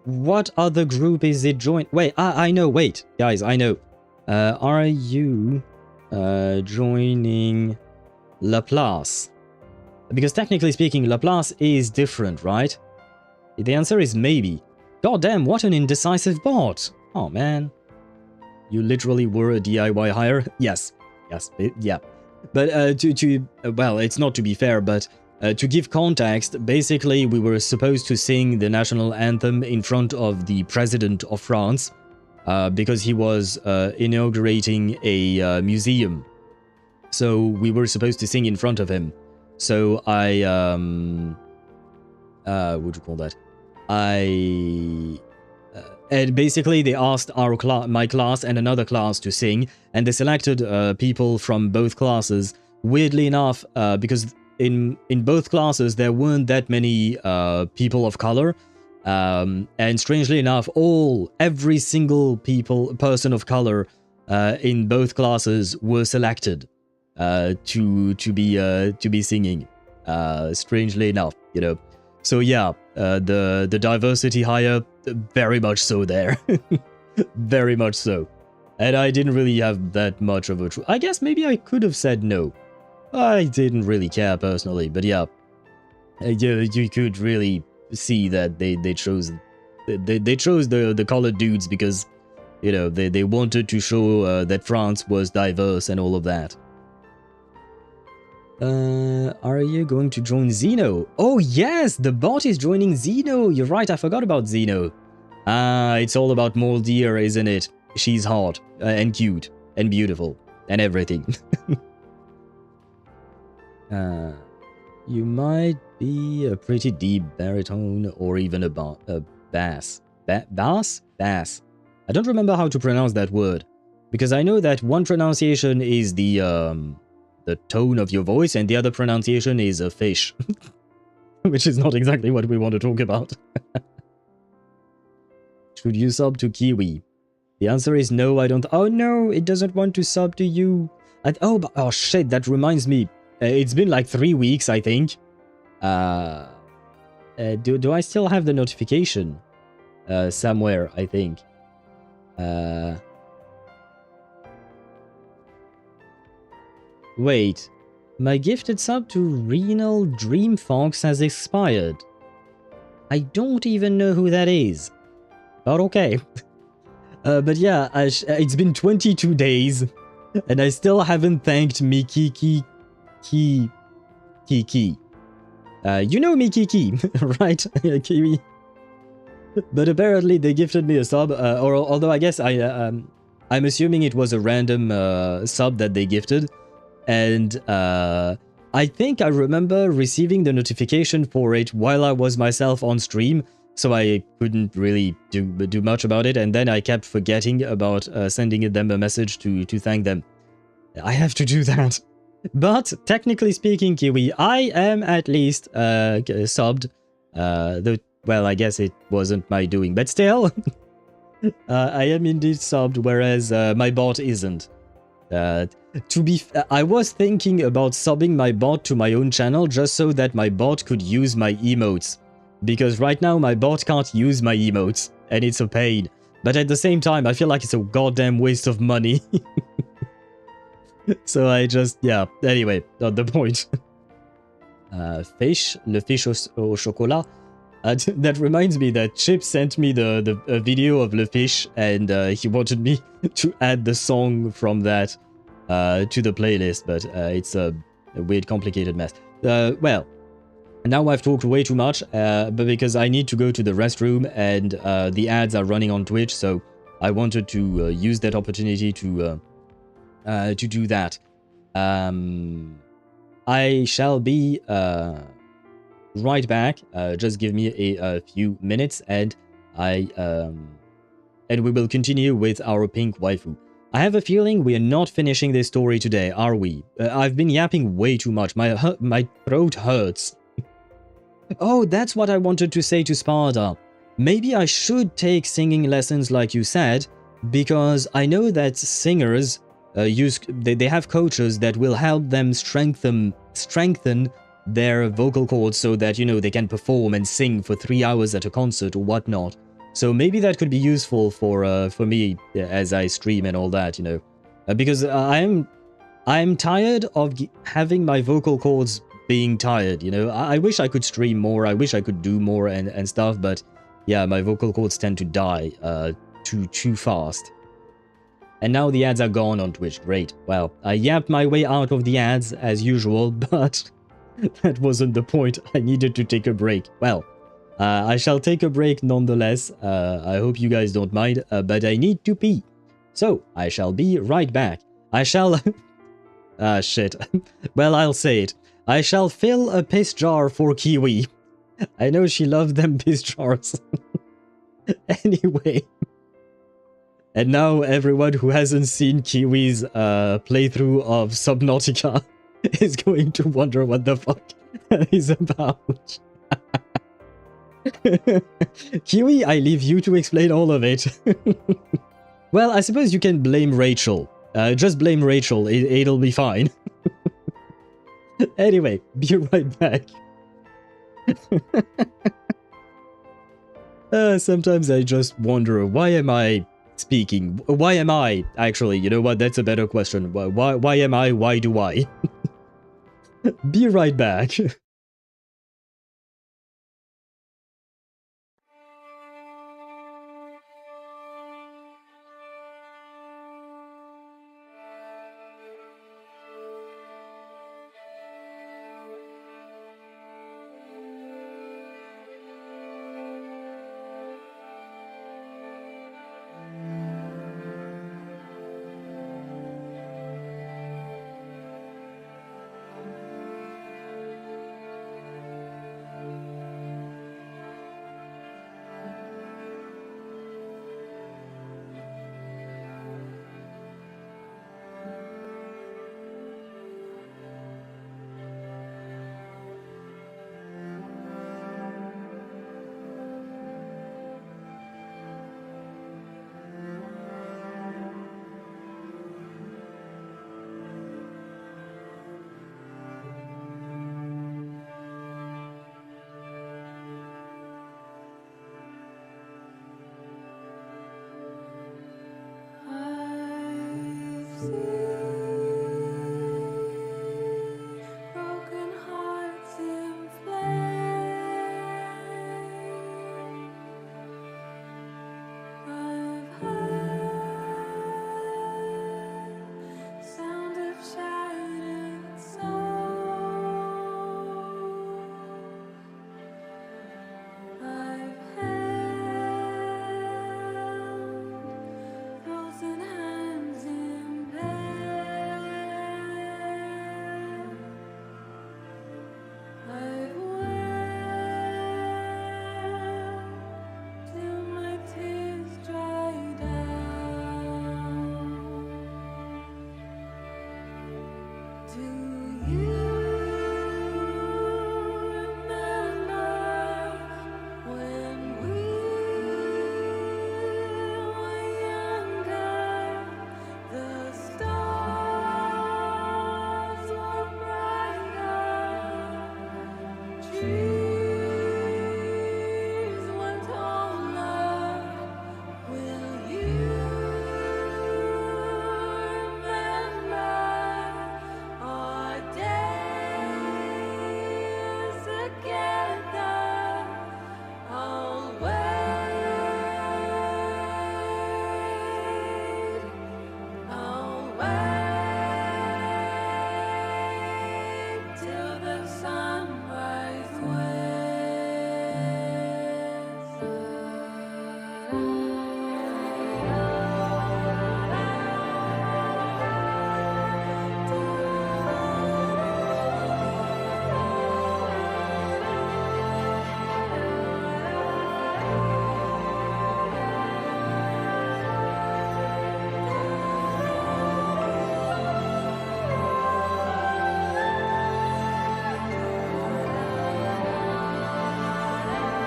What other group is it join? Wait, I know. Wait, guys, I know. Are you joining Laplace? Because technically speaking, Laplace is different, right? The answer is maybe. God damn, what an indecisive bot. Oh man. You literally were a DIY hire? Yes. Yes. Yeah. But well, it's not to be fair, but To give context, basically we were supposed to sing the national anthem in front of the president of France because he was inaugurating a museum. So we were supposed to sing in front of him. So I, what do you call that? And basically they asked my class and another class to sing, and they selected people from both classes. Weirdly enough, because in both classes there weren't that many people of color, and strangely enough, every single person of color in both classes were selected to be singing. Strangely enough, you know. So yeah, the diversity higher, very much so there, very much so. And I didn't really have that much of a. I guess maybe I could have said no. I didn't really care personally, but yeah, you could really see that they chose the colored dudes because, you know, they wanted to show that France was diverse and all of that. Are you going to join Xeno? Oh yes, the bot is joining Xeno. You're right, I forgot about Xeno. It's all about Moldier, isn't it? She's hot and cute and beautiful and everything. You might be a pretty deep baritone or even a bass. Bass? Bass. I don't remember how to pronounce that word, because I know that one pronunciation is the tone of your voice and the other pronunciation is a fish. Which is not exactly what we want to talk about. Should you sub to Kiwi? The answer is no, I don't. Oh no, it doesn't want to sub to you. Oh shit, that reminds me. It's been like 3 weeks, I think. Do I still have the notification? Somewhere, I think. Wait. My gifted sub to Renal Dream Fox has expired. I don't even know who that is. But okay. But yeah, it's been 22 days. And I still haven't thanked Mikiki. You know Mikiki, right? Kiwi. But apparently they gifted me a sub, or although I guess I'm assuming it was a random sub that they gifted, and I think I remember receiving the notification for it while I was myself on stream, so I couldn't really do much about it, and then I kept forgetting about sending them a message to thank them. I have to do that. But technically speaking, Kiwi, I am at least subbed. Though, well, I guess it wasn't my doing, but still, I am indeed subbed, whereas my bot isn't. I was thinking about subbing my bot to my own channel just so that my bot could use my emotes, because right now my bot can't use my emotes, and it's a pain. But at the same time, I feel like it's a goddamn waste of money. So I just, yeah, anyway, not the point. Fish, le fish au chocolat. That reminds me that Chip sent me the video of Le Fish, and he wanted me to add the song from that to the playlist, but it's a weird, complicated mess. Well, now I've talked way too much, but because I need to go to the restroom, and the ads are running on Twitch, so I wanted to use that opportunity to do that. I shall be right back. Just give me a few minutes, and we will continue with our pink waifu. I have a feeling we are not finishing this story today, are we? I've been yapping way too much. My throat hurts. Oh, that's what I wanted to say to Sparda. Maybe I should take singing lessons like you said, because I know that singers they have coaches that will help them strengthen their vocal cords so that, you know, they can perform and sing for 3 hours at a concert or whatnot. So maybe that could be useful for me as I stream and all that, you know, because I'm tired of having my vocal cords being tired, you know. I wish I could stream more, I wish I could do more and stuff, but yeah, my vocal cords tend to die too fast. And now the ads are gone on Twitch. Great. Well, I yapped my way out of the ads as usual, but That wasn't the point. I needed to take a break. Well, I shall take a break nonetheless. I hope you guys don't mind, but I need to pee. So, I shall be right back. I shall... shit. Well, I'll say it. I shall fill a piss jar for Kiwi. I know she loved them piss jars. Anyway. And now everyone who hasn't seen Kiwi's playthrough of Subnautica is going to wonder what the fuck that is about. Kiwi, I leave you to explain all of it. Well, I suppose you can blame Rachel. Just blame Rachel, it'll be fine. Anyway, be right back. Sometimes I just wonder, why am I speaking? Why am I? Actually, you know what, that's a better question. Why am I? Why do I? Be right back.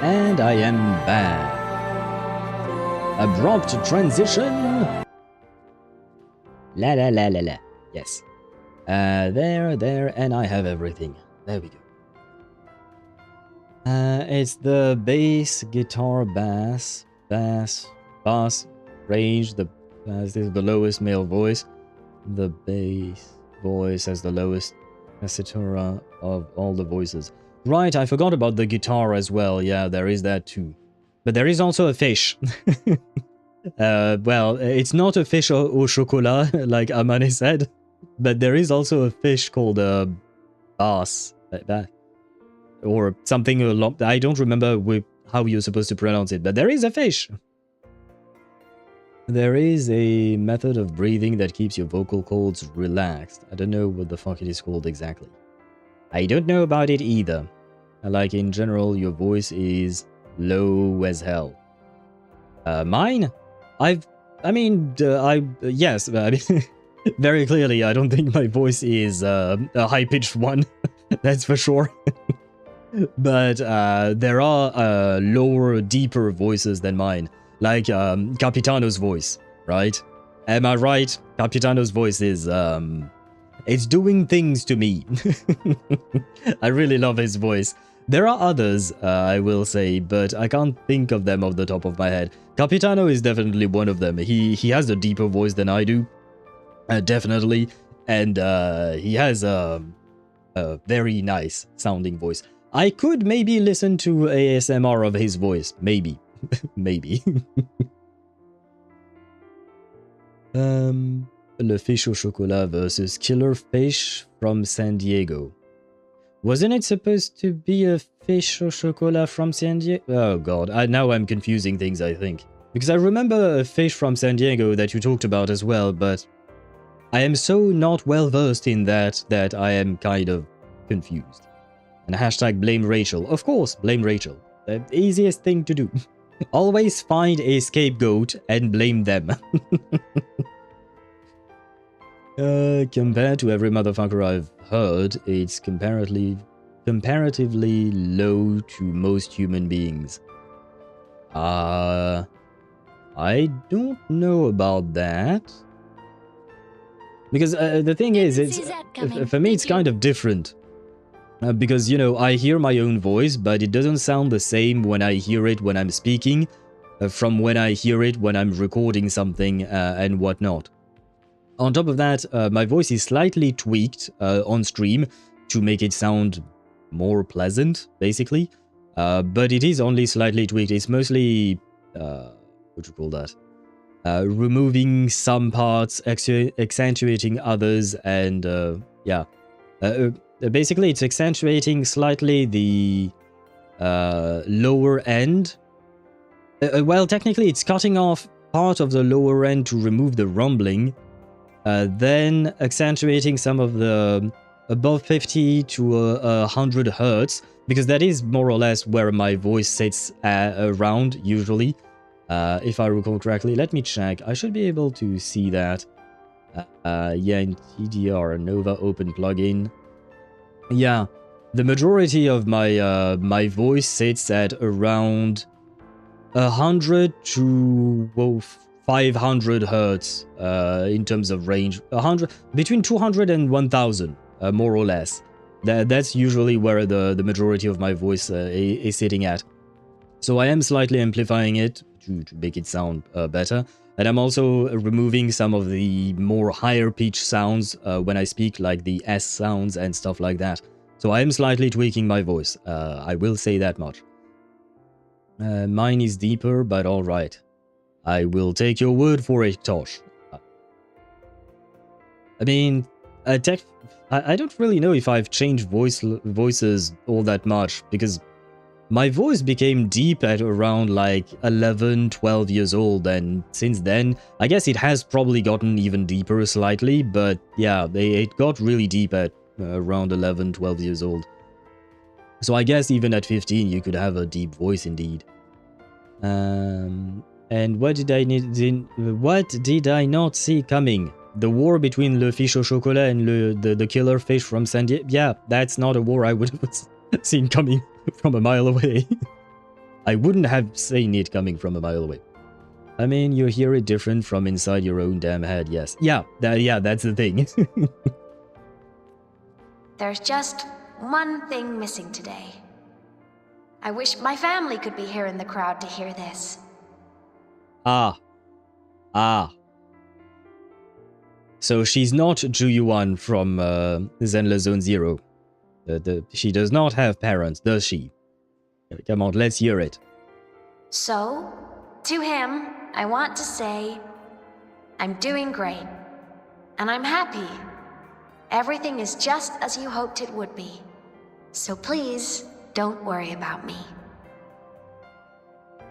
And I am back. Abrupt transition. La la la la la. Yes. There, and I have everything. There we go. It's the bass, guitar, bass, range. The bass is the lowest male voice. The bass voice has the lowest tessitura of all the voices. Right, I forgot about the guitar as well. Yeah, there is that too. But there is also a fish. Well, it's not a fish au chocolat, like Amane said. But there is also a fish called a bass. or something along. I don't remember how you're supposed to pronounce it, but there is a fish. There is a method of breathing that keeps your vocal cords relaxed. I don't know what the fuck it is called exactly. I don't know about it either. Like in general, your voice is low as hell. Mine? Yes, I mean, very clearly, I don't think my voice is a high-pitched one. That's for sure. But there are lower, deeper voices than mine. Like Capitano's voice, right? Am I right? Capitano's voice is, it's doing things to me. I really love his voice. There are others, I will say, but I can't think of them off the top of my head. Capitano is definitely one of them. He has a deeper voice than I do, definitely, and he has a very nice sounding voice. I could maybe listen to ASMR of his voice, maybe. Maybe. Le Fish au Chocolat versus Killer Fish from San Diego. Wasn't it supposed to be a Fish au Chocolat from San Diego? Oh god, now I'm confusing things, I think. Because I remember a fish from San Diego that you talked about as well, but I am so not well versed in that I am kind of confused. And hashtag blame Rachel. Of course, blame Rachel. The easiest thing to do. Always find a scapegoat and blame them. Compared to every motherfucker I've heard, it's comparatively low to most human beings. I don't know about that. Because the thing is, it's for me it's kind of different. Because, you know, I hear my own voice, but it doesn't sound the same when I hear it when I'm speaking, from when I hear it when I'm recording something and whatnot. On top of that, my voice is slightly tweaked on stream to make it sound more pleasant, basically. But it is only slightly tweaked. It's mostly, what do you call that? Removing some parts, accentuating others, and yeah. Basically, it's accentuating slightly the lower end. Well, technically, it's cutting off part of the lower end to remove the rumbling, then accentuating some of the above 50 to 100 hertz, because that is more or less where my voice sits around, usually, if I recall correctly. Let me check. I should be able to see that. Yeah, in TDR, Nova Open plugin. Yeah, the majority of my my voice sits at around 100 to 500 hertz in terms of range. 100 between 200 and 1000, more or less. That's usually where the majority of my voice is sitting at. So I am slightly amplifying it to make it sound better. And I'm also removing some of the more higher pitch sounds when I speak, like the S sounds and stuff like that. So I am slightly tweaking my voice. I will say that much. Mine is deeper, but alright. I will take your word for it, Tosh. I mean, I don't really know if I've changed voices all that much, because my voice became deep at around like 11, 12 years old, and since then, I guess it has probably gotten even deeper slightly, but yeah, it got really deep at around 11, 12 years old. So I guess even at 15 you could have a deep voice indeed. And what did I not see coming? The war between Le Fish au Chocolat and the killer fish from San Diego? Yeah, that's not a war I would have seen coming from a mile away. I wouldn't have seen it coming from a mile away. I mean, you hear it different from inside your own damn head, yes. Yeah, that's the thing. There's just one thing missing today. I wish my family could be here in the crowd to hear this. Ah. So she's not Juyuan from Zenless Zone Zero. She does not have parents, does she? Come on, let's hear it. So, to him, I want to say, I'm doing great. And I'm happy. Everything is just as you hoped it would be. So please, don't worry about me.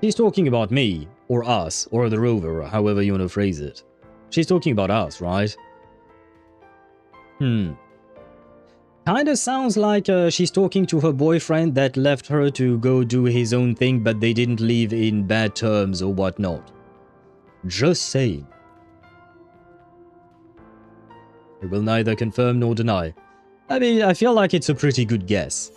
She's talking about me, or us, or the rover, however you want to phrase it. She's talking about us, right? Kinda sounds like she's talking to her boyfriend that left her to go do his own thing, but they didn't leave in bad terms or whatnot. Just saying. I will neither confirm nor deny. I mean, I feel like it's a pretty good guess.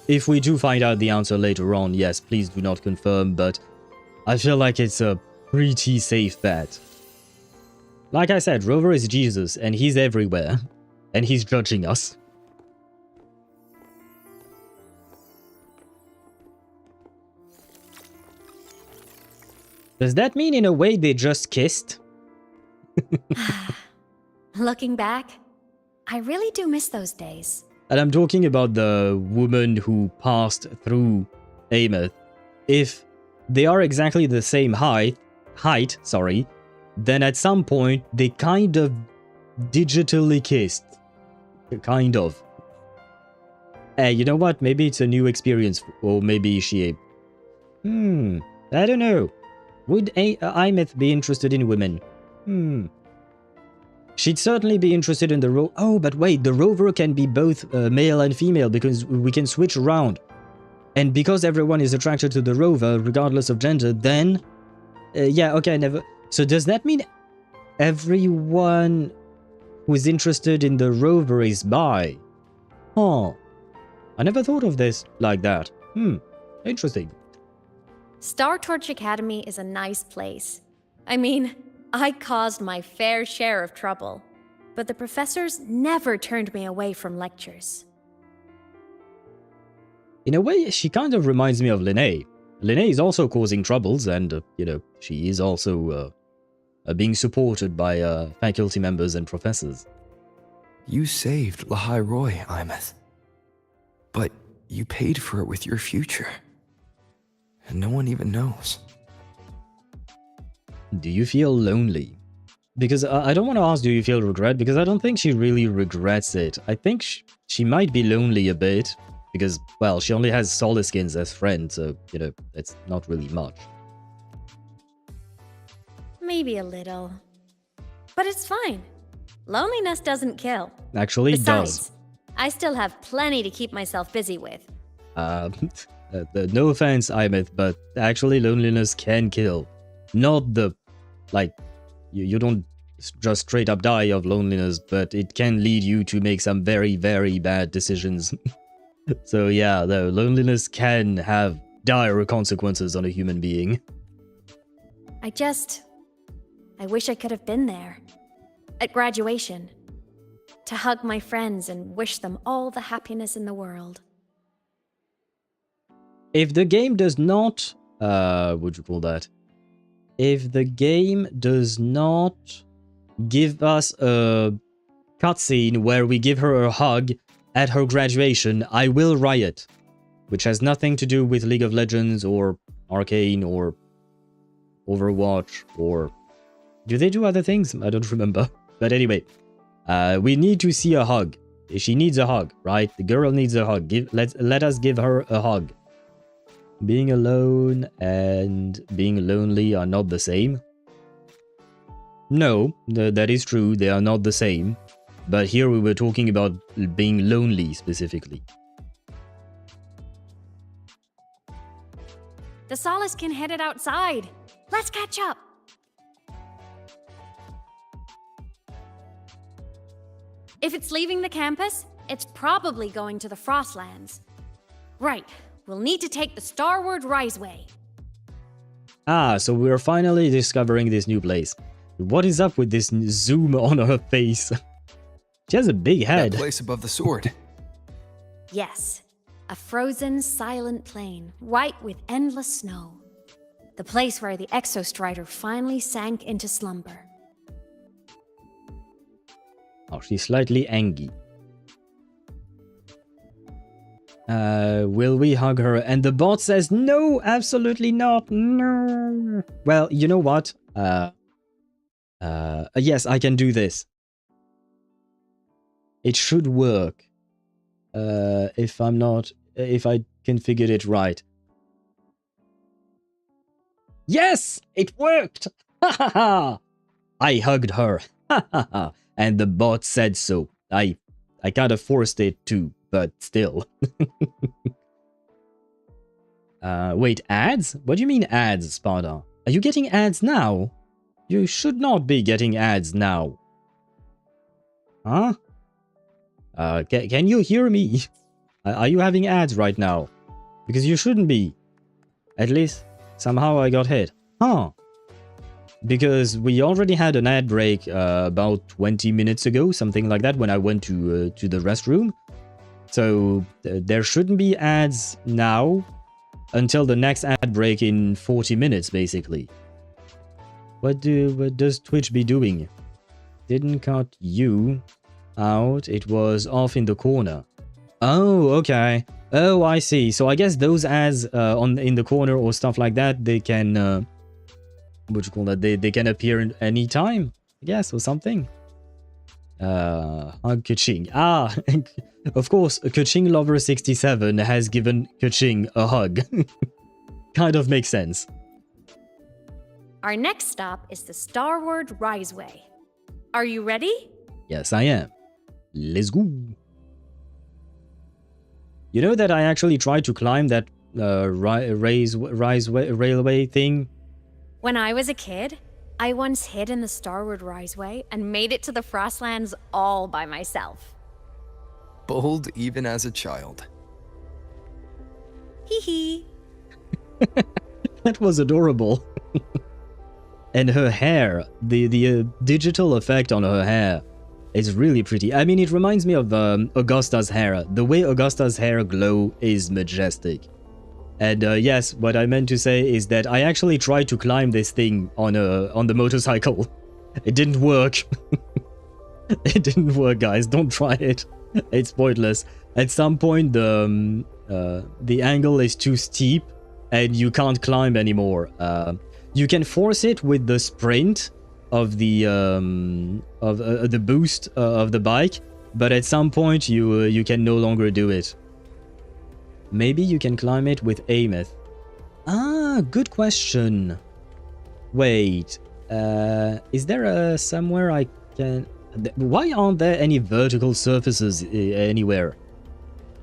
If we do find out the answer later on, yes, please do not confirm, but I feel like it's a pretty safe bet. Like I said, Rover is Jesus, and he's everywhere, and he's judging us. Does that mean in a way they just kissed? Looking back, I really do miss those days. And I'm talking about the woman who passed through Aemeath. If they are exactly the same height, then at some point they kind of digitally kissed. Kind of. Hey, you know what? Maybe it's a new experience, or maybe she... I don't know. Would Aemeath be interested in women? She'd certainly be interested in the Oh, but wait, the rover can be both male and female because we can switch around. And because everyone is attracted to the rover, regardless of gender, then... yeah, okay, never... So does that mean everyone who's interested in the rover is bi? Huh. I never thought of this like that. Interesting. Star Torch Academy is a nice place. I mean, I caused my fair share of trouble, but the professors never turned me away from lectures. In a way, she kind of reminds me of Linnae. Linnae is also causing troubles, and, you know, she is also being supported by faculty members and professors. You saved Lahai-Roi, Aemeath. But you paid for it with your future. And no one even knows. Do you feel lonely? Because I don't want to ask do you feel regret, because I don't think she really regrets it. I think she might be lonely a bit, because, well, she only has Solskins as friends, so, you know, it's not really much. Maybe a little. But it's fine. Loneliness doesn't kill. Actually, it does. I still have plenty to keep myself busy with. No offense, Aemeath, but actually loneliness can kill. Not the, like, you don't just straight up die of loneliness, but it can lead you to make some very, very bad decisions. So yeah, though, loneliness can have dire consequences on a human being. I wish I could have been there. At graduation. To hug my friends and wish them all the happiness in the world. If the game does not... what'd you call that? If the game does not give us a cutscene where we give her a hug at her graduation, I will riot. Which has nothing to do with League of Legends or Arcane or Overwatch or... Do they do other things? I don't remember. But anyway, we need to see a hug. She needs a hug, right? The girl needs a hug. Let us give her a hug. Being alone and being lonely are not the same. No, that is true. They are not the same. But here we were talking about being lonely specifically. The Solskins headed outside. Let's catch up. If it's leaving the campus, it's probably going to the Frostlands. Right, we'll need to take the Starward Riseway. Ah, so we're finally discovering this new place. What is up with this zoom on her face? She has a big head. That place above the sword. Yes, a frozen, silent plain, white with endless snow. The place where the Exostrider finally sank into slumber. Oh, she's slightly angry. Will we hug her? And the bot says, no, absolutely not. No. Well, you know what? Yes, I can do this. It should work. if I configured it right. Yes, it worked. I hugged her. And the bot said so. I kind of forced it to, but still. Wait, ads? What do you mean ads, Sparta? Are you getting ads now? You should not be getting ads now. Huh? Can you hear me? Are you having ads right now? Because you shouldn't be. At least, somehow I got hit. Huh. Because we already had an ad break about 20 minutes ago, something like that, when I went to the restroom. So there shouldn't be ads now until the next ad break in 40 minutes, basically. What does Twitch be doing? Didn't cut you out. It was off in the corner. Oh, okay. Oh, I see. So I guess those ads in the corner or stuff like that, they can what you call that? They can appear in any time, I guess, or something. Kaching. Ah, of course, Kaching Lover 67 has given Kaching a hug. Kind of makes sense. Our next stop is the Starward Riseway. Are you ready? Yes, I am. Let's go. You know that I actually tried to climb that railway thing? When I was a kid, I once hid in the Starward Riseway and made it to the Frostlands all by myself. Bold even as a child. Hee hee. That was adorable. And her hair, the digital effect on her hair is really pretty. I mean, it reminds me of Augusta's hair. The way Augusta's hair glow is majestic. And yes, what I meant to say is that I actually tried to climb this thing on the motorcycle. It didn't work. It didn't work, guys. Don't try it. It's pointless. At some point, the angle is too steep, and you can't climb anymore. You can force it with the sprint of the boost of the bike, but at some point you can no longer do it. Maybe you can climb it with Aemeath. Ah, good question. Wait, is there somewhere I can... Why aren't there any vertical surfaces anywhere?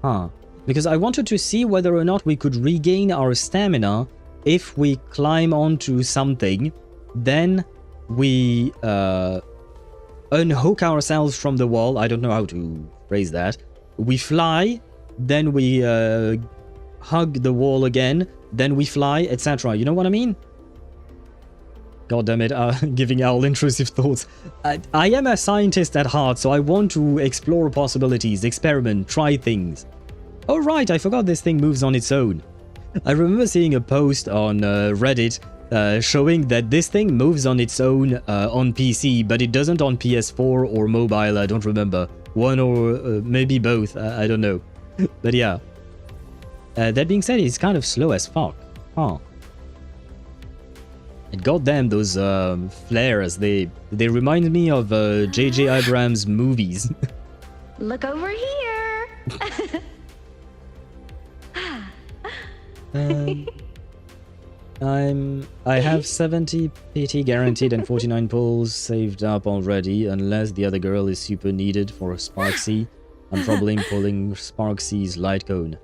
Huh. Because I wanted to see whether or not we could regain our stamina if we climb onto something, then we unhook ourselves from the wall. I don't know how to phrase that. We fly, then we hug the wall again, then we fly, etc. You know what I mean? God damn it, giving all intrusive thoughts. I am a scientist at heart, so I want to explore possibilities, experiment, try things. Oh right, I forgot this thing moves on its own. I remember seeing a post on Reddit showing that this thing moves on its own on PC, but it doesn't on PS4 or mobile, I don't remember. One or maybe both, I don't know. But yeah. That being said, it's kind of slow as fuck. Huh. And goddamn, those flares, they remind me of J.J. Abrams' movies. Look over here. I have 70 PT guaranteed and 49 pulls saved up already, unless the other girl is super needed for Sparksy. I'm probably pulling Sparksy's light cone.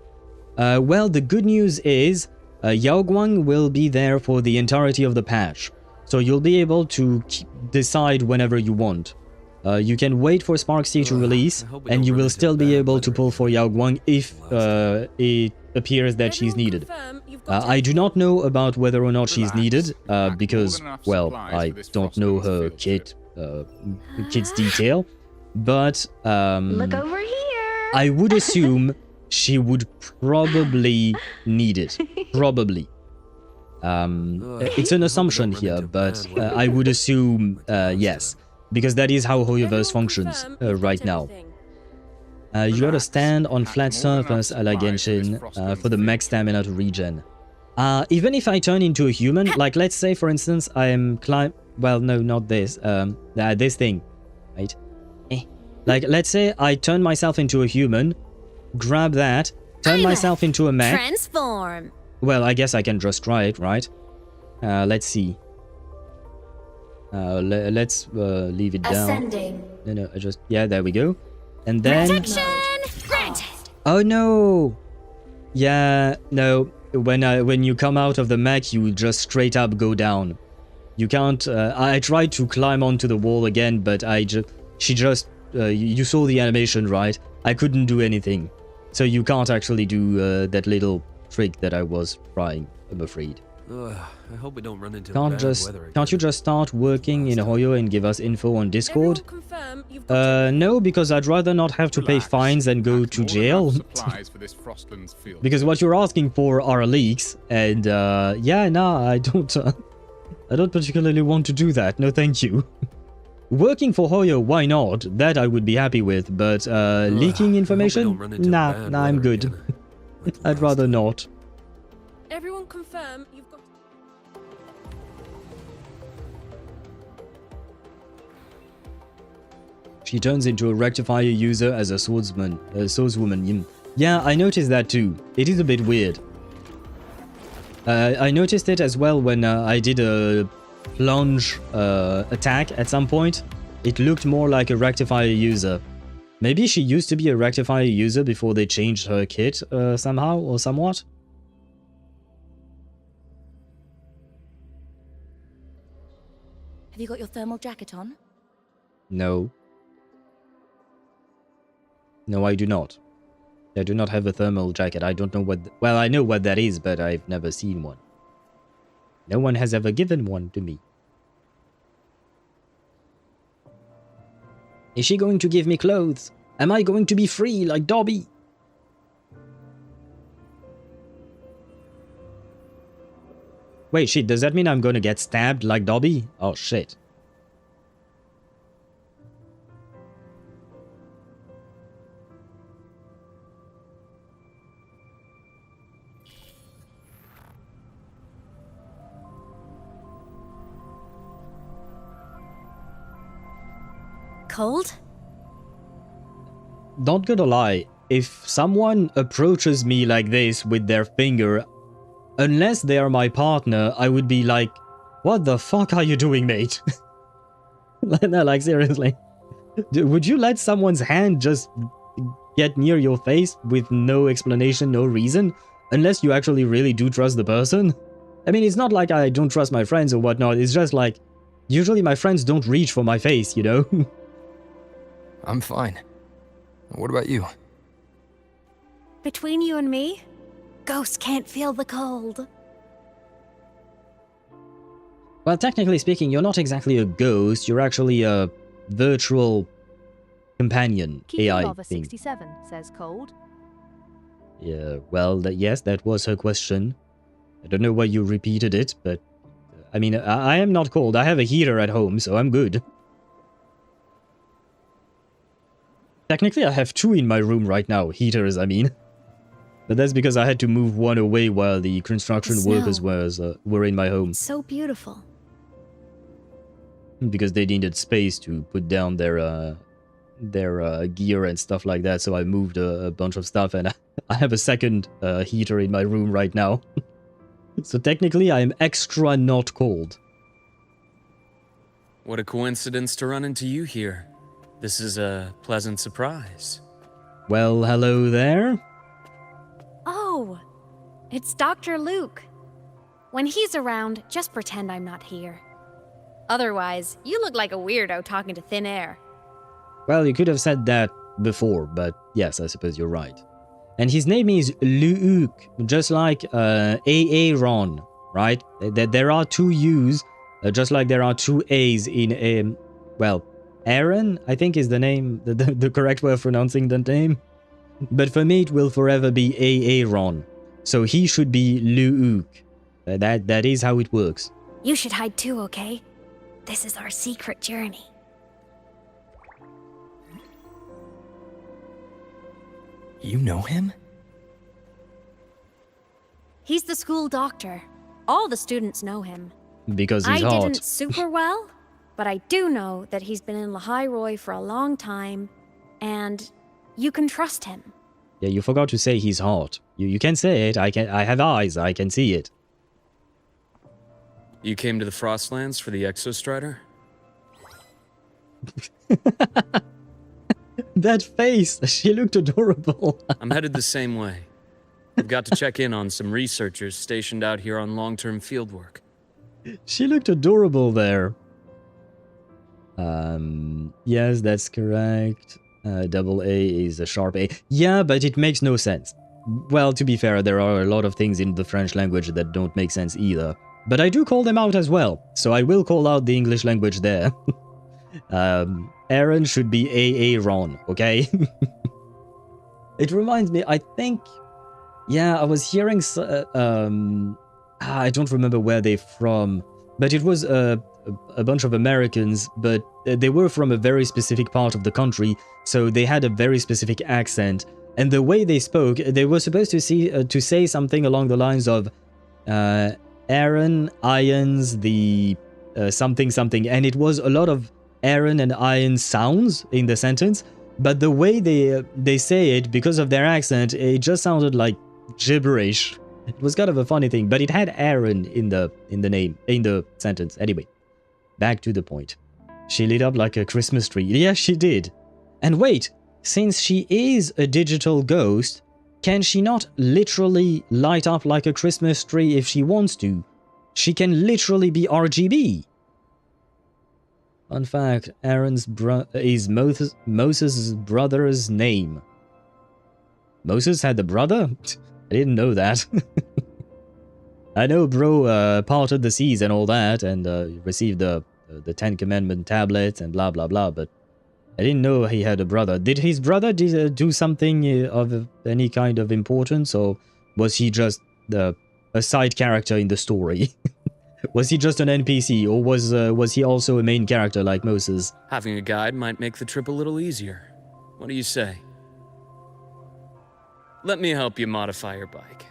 Well, the good news is Yaoguang will be there for the entirety of the patch, so you'll be able to decide whenever you want. You can wait for Sparksy to release, and you will still be able to pull for Yaoguang if it appears that she's needed. I do not know about whether or not she's needed, because, well, I don't know her kit's detail, but Look over here. I would assume she would probably need it. Probably. It's an assumption here, but I would assume yes, because that is how Hoyoverse functions right now. You gotta stand on flat surface a la Genshin for the max stamina to regen. Even if I turn into a human, like let's say for instance I am well, no, not this, this thing, right? Like let's say I turn myself into a human, grab that, turn myself into a mech. Transform. Well, I guess I can just try it, right? Let's see. Let's leave it down. Ascending. No, I just... Yeah, there we go. And then... Protection granted. Oh, no! Yeah, no. When you come out of the mech, you just straight up go down. You can't... I tried to climb onto the wall again, but she just... you saw the animation, right? I couldn't do anything. So you can't actually do that little trick that I was trying, I'm afraid. I hope we don't run into Can't you just start working in Hoyo and give us info on Discord? No, because I'd rather not have to pay fines and go to jail. Because what you're asking for are leaks, and yeah, no, I don't particularly want to do that. No, thank you. Working for Hoyo, why not? That I would be happy with, but leaking information? Nah, I'm good. I'd rather not. Everyone confirm you've got... She turns into a rectifier user as a swordswoman. Yeah, I noticed that too. It is a bit weird. I noticed it as well when I did a plunge attack at some point. It looked more like a rectifier user. Maybe she used to be a rectifier user before they changed her kit somehow or somewhat. Have you got your thermal jacket on? No. No, I do not. I do not have a thermal jacket. I don't know what... Well, I know what that is, but I've never seen one. No one has ever given one to me. Is she going to give me clothes? Am I going to be free like Dobby? Wait, shit, does that mean I'm gonna get stabbed like Dobby? Oh, shit. Cold? Not gonna lie, if someone approaches me like this with their finger, unless they are my partner, I would be like, what the fuck are you doing, mate? No, like, seriously. Would you let someone's hand just get near your face with no explanation, no reason? Unless you actually really do trust the person? I mean, it's not like I don't trust my friends or whatnot, it's just like, usually my friends don't reach for my face, you know? I'm fine. What about you? Between you and me, ghosts can't feel the cold. Well, technically speaking, you're not exactly a ghost, you're actually a virtual companion AI Keeper thing. 67 says cold. Yeah, well, yes, that was her question. I don't know why you repeated it, but I mean, I am not cold. I have a heater at home, so I'm good. Technically, I have 2 in my room right now. Heaters, I mean. But that's because I had to move one away while the construction workers were in my home. It's so beautiful. Because they needed space to put down their gear and stuff like that. So I moved a bunch of stuff, and I have a second heater in my room right now. So technically, I'm extra not cold. What a coincidence to run into you here. This is a pleasant surprise. Well, hello there. Oh, it's Dr. Luke. When he's around, just pretend I'm not here. Otherwise, you look like a weirdo talking to thin air. Well, you could have said that before, but yes, I suppose you're right. And his name is Luuk, just like Aaron, right? There are 2 U's, just like there are 2 A's in well, Aaron, I think is the name, the correct way of pronouncing the name. But for me, it will forever be Aaron. So he should be Luuk. That is how it works. You should hide too, okay? This is our secret journey. You know him? He's the school doctor. All the students know him. Because he's I hot. didn't super well, but I do know that he's been in Lahai-Roi for a long time, and you can trust him. Yeah, you forgot to say his heart. You can say it. I have eyes. I can see it. You came to the Frostlands for the Exostrider? That face! She looked adorable. I'm headed the same way. I've got to check in on some researchers stationed out here on long-term fieldwork. She looked adorable there. Yes, that's correct. Double A is a sharp A. Yeah, but it makes no sense. Well, to be fair, there are a lot of things in the French language that don't make sense either. But I do call them out as well, so I will call out the English language there. Aaron should be Aaron, okay? It reminds me, I think... Yeah, I was hearing... I don't remember where they're from, but it was a bunch of Americans, but they were from a very specific part of the country, so they had a very specific accent. And the way they spoke, they were supposed to say something along the lines of Aaron irons the something something, and it was a lot of Aaron and iron sounds in the sentence, but the way they say it, because of their accent, it just sounded like gibberish. It was kind of a funny thing, but it had Aaron in the name, in the sentence. Anyway, back to the point. She lit up like a Christmas tree. Yes, she did. And wait, since she is a digital ghost, can she not literally light up like a Christmas tree if she wants to? She can literally be RGB. Fun fact, Aaron's is Moses' brother's name. Moses had a brother? I didn't know that. I know bro parted the seas and all that, and received the Ten Commandment tablets and blah blah blah, but I didn't know he had a brother. Did his brother do something of any kind of importance, or was he just a side character in the story? Was he just an NPC, or was he also a main character like Moses? Having a guide might make the trip a little easier. What do you say? Let me help you modify your bike.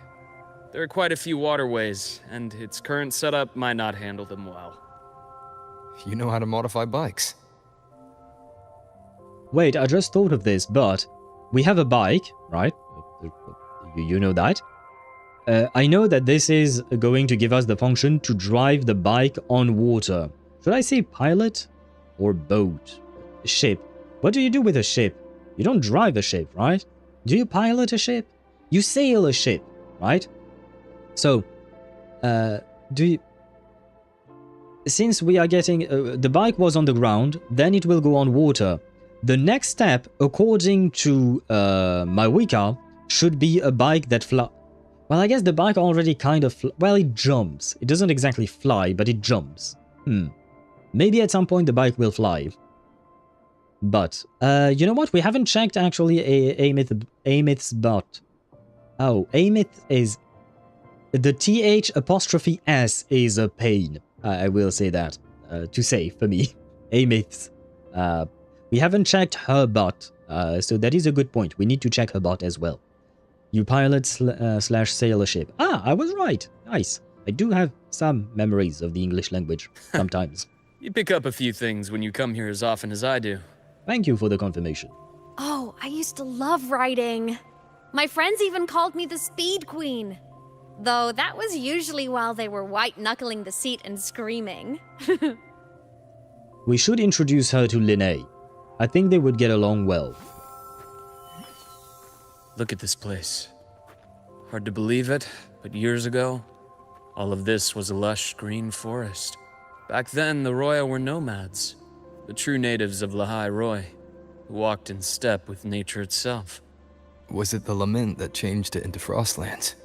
There are quite a few waterways, and its current setup might not handle them well. You know how to modify bikes. Wait, I just thought of this, but we have a bike, right? You know that. I know that this is going to give us the function to drive the bike on water. Should I say pilot or boat? Ship. What do you do with a ship? You don't drive a ship, right? Do you pilot a ship? You sail a ship, right? So, since we are getting... the bike was on the ground, then it will go on water. The next step, according to my Wicca, should be a bike that flies. Well, I guess the bike already kind of... well, it jumps. It doesn't exactly fly, but it jumps. Maybe at some point the bike will fly. But, you know what? We haven't checked, actually, Aemeath's butt. Oh, Aemeath is... the TH''S is a pain. I will say that. To say, for me. Aemeath's. We haven't checked her butt. So that is a good point. We need to check her butt as well. You pilot slash sail a ship. Ah, I was right. Nice. I do have some memories of the English language, sometimes. You pick up a few things when you come here as often as I do. Thank you for the confirmation. Oh, I used to love riding. My friends even called me the Speed Queen. Though that was usually while they were white-knuckling the seat and screaming. We should introduce her to Linnea. I think they would get along well. Look at this place. Hard to believe it, but years ago, all of this was a lush green forest. Back then, the Roya were nomads, the true natives of Lahai-Roi, who walked in step with nature itself. Was it the lament that changed it into Frostlands?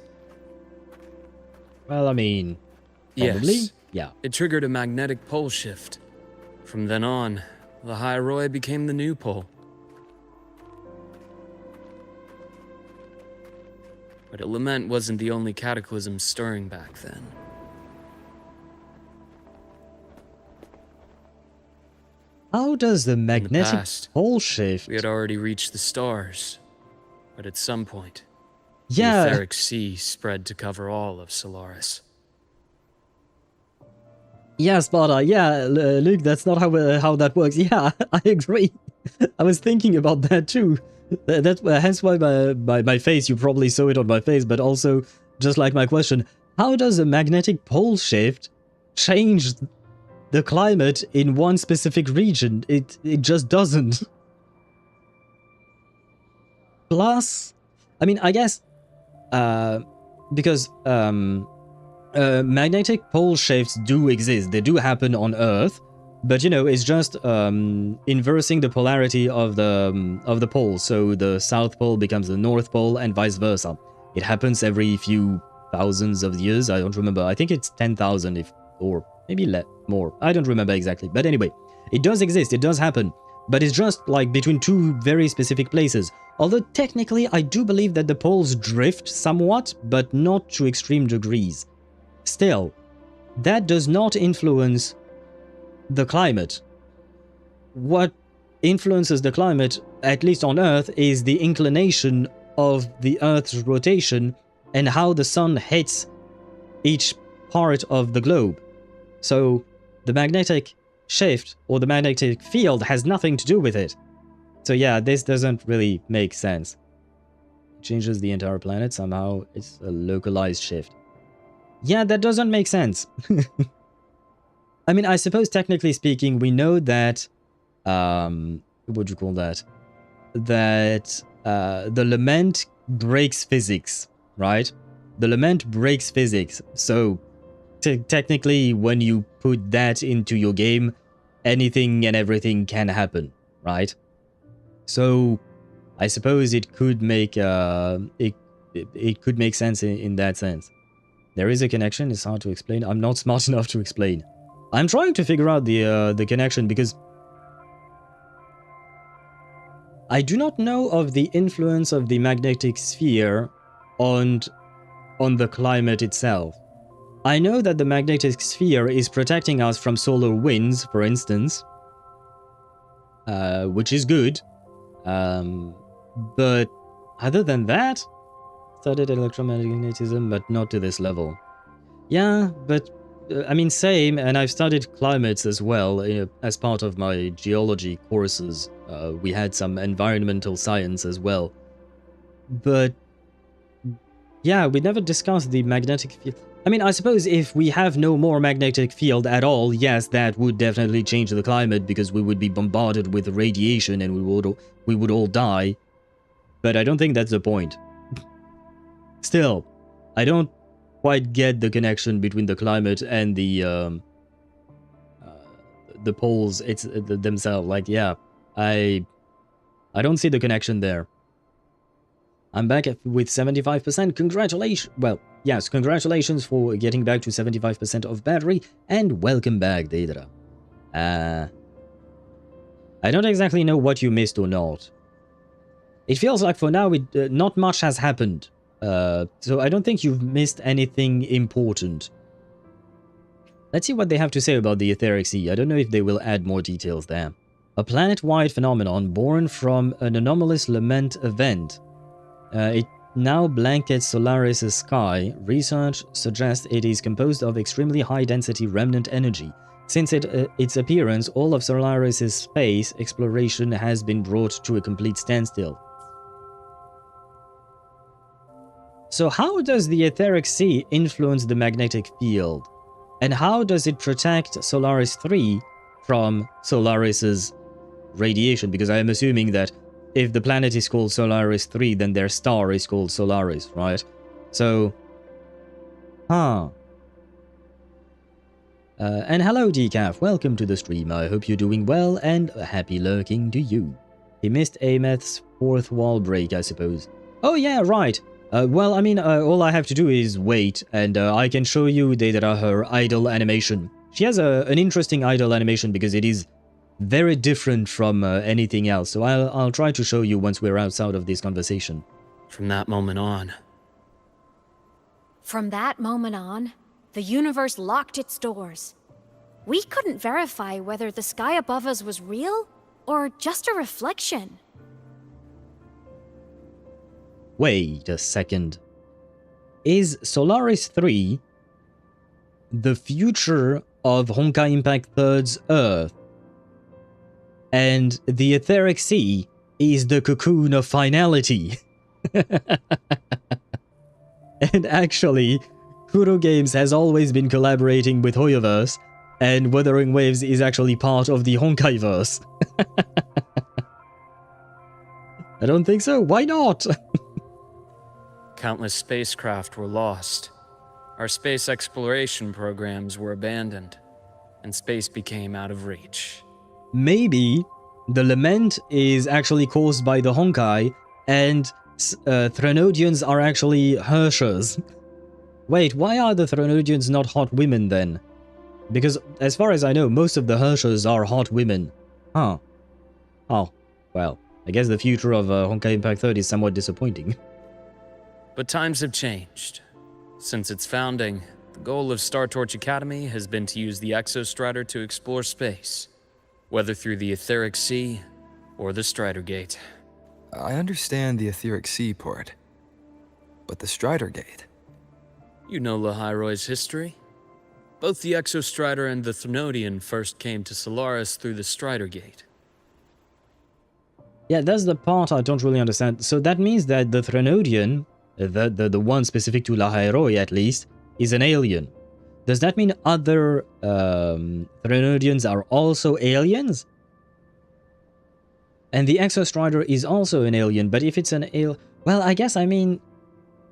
Well, I mean, probably. Yes. Yeah. It triggered a magnetic pole shift. From then on, Lahai-Roi became the new pole. But a lament wasn't the only cataclysm stirring back then. How does the magnetic pole shift? We had already reached the stars, but at some point, the etheric sea spread to cover all of Solaris. Yeah, Sparta. Yeah, Luke, that's not how that works. Yeah, I agree. I was thinking about that too. That's hence why my face, you probably saw it on my face, but also, just like my question, how does a magnetic pole shift change the climate in one specific region? It just doesn't. Plus, I mean, I guess, because magnetic pole shifts do exist. They do happen on Earth, but you know, it's just inversing the polarity of the pole. So the South Pole becomes the North Pole, and vice versa. It happens every few thousands of years. I don't remember. I think it's 10,000, or maybe more. I don't remember exactly. But anyway, it does exist. It does happen. But it's just like between two very specific places. Although technically, I do believe that the poles drift somewhat, but not to extreme degrees. Still, that does not influence the climate. What influences the climate, at least on Earth, is the inclination of the Earth's rotation and how the sun hits each part of the globe. So the magnetic shift or the magnetic field has nothing to do with it. So yeah, this doesn't really make sense. It changes the entire planet somehow. It's a localized shift. Yeah, that doesn't make sense. I mean, I suppose technically speaking, we know that, what do you call that? That the lament breaks physics, right? The lament breaks physics. So technically, when you put that into your game, anything and everything can happen, right? So I suppose it could make it could make sense in that sense. There is a connection. It's hard to explain. I'm not smart enough to explain. I'm trying to figure out the connection because I do not know of the influence of the magnetic sphere on the climate itself. I know that the magnetic sphere is protecting us from solar winds, for instance, which is good. But other than that, studied electromagnetism, but not to this level. Yeah, but I mean, same, and I've studied climates as well as part of my geology courses. We had some environmental science as well. But yeah, we never discussed the magnetic field. I mean, I suppose if we have no more magnetic field at all, yes, that would definitely change the climate because we would be bombarded with radiation and we would all die. But I don't think that's the point. Still, I don't quite get the connection between the climate and the poles themselves. Like, yeah, I don't see the connection there. I'm back with 75%. Congratulations. Well, yes, congratulations for getting back to 75% of battery, and welcome back, Deidara. I don't exactly know what you missed or not. It feels like for now, not much has happened. So I don't think you've missed anything important. Let's see what they have to say about the Etheric Sea. I don't know if they will add more details there. A planet-wide phenomenon born from an anomalous lament event. It now blankets Solaris' sky. Research suggests it is composed of extremely high-density remnant energy. Since its appearance, all of Solaris' space exploration has been brought to a complete standstill. So how does the Etheric Sea influence the magnetic field? And how does it protect Solaris 3 from Solaris' radiation? Because I am assuming that if the planet is called Solaris 3, then their star is called Solaris, right? So, and hello Decaf, welcome to the stream. I hope you're doing well and happy lurking to you. He missed Aemeath's fourth wall break, I suppose. Oh yeah, right. Well, I mean, all I have to do is wait, and I can show you Deidara her idle animation. She has an interesting idle animation because it is very different from anything else, so I'll try to show you once we're outside of this conversation. From that moment on. From that moment on, the universe locked its doors. We couldn't verify whether the sky above us was real or just a reflection. Wait a second. Is Solaris 3 the future of Honkai Impact 3's Earth? And the Etheric Sea is the cocoon of finality. And actually, Kuro Games has always been collaborating with Hoyoverse, and Wuthering Waves is actually part of the Honkaiverse. I don't think so. Why not? Countless spacecraft were lost. Our space exploration programs were abandoned, and space became out of reach. Maybe the lament is actually caused by the Honkai, and Threnodians are actually Hershers. Wait, why are the Threnodians not hot women then? Because as far as I know, most of the Hershers are hot women. Huh. Oh, well, I guess the future of Honkai Impact 3 is somewhat disappointing. But times have changed. Since its founding, the goal of Star Torch Academy has been to use the Exostrider to explore space, whether through the Etheric Sea or the Strider Gate. I understand the Etheric Sea part, but the Strider Gate? You know Lahai-Roi's history? Both the Exostrider and the Threnodian first came to Solaris through the Strider Gate. Yeah, that's the part I don't really understand. So that means that the Threnodian, the one specific to Lahai-Roi at least, is an alien. Does that mean other Threnodians are also aliens? And the Exostrider is also an alien, but if it's an well, I guess I mean,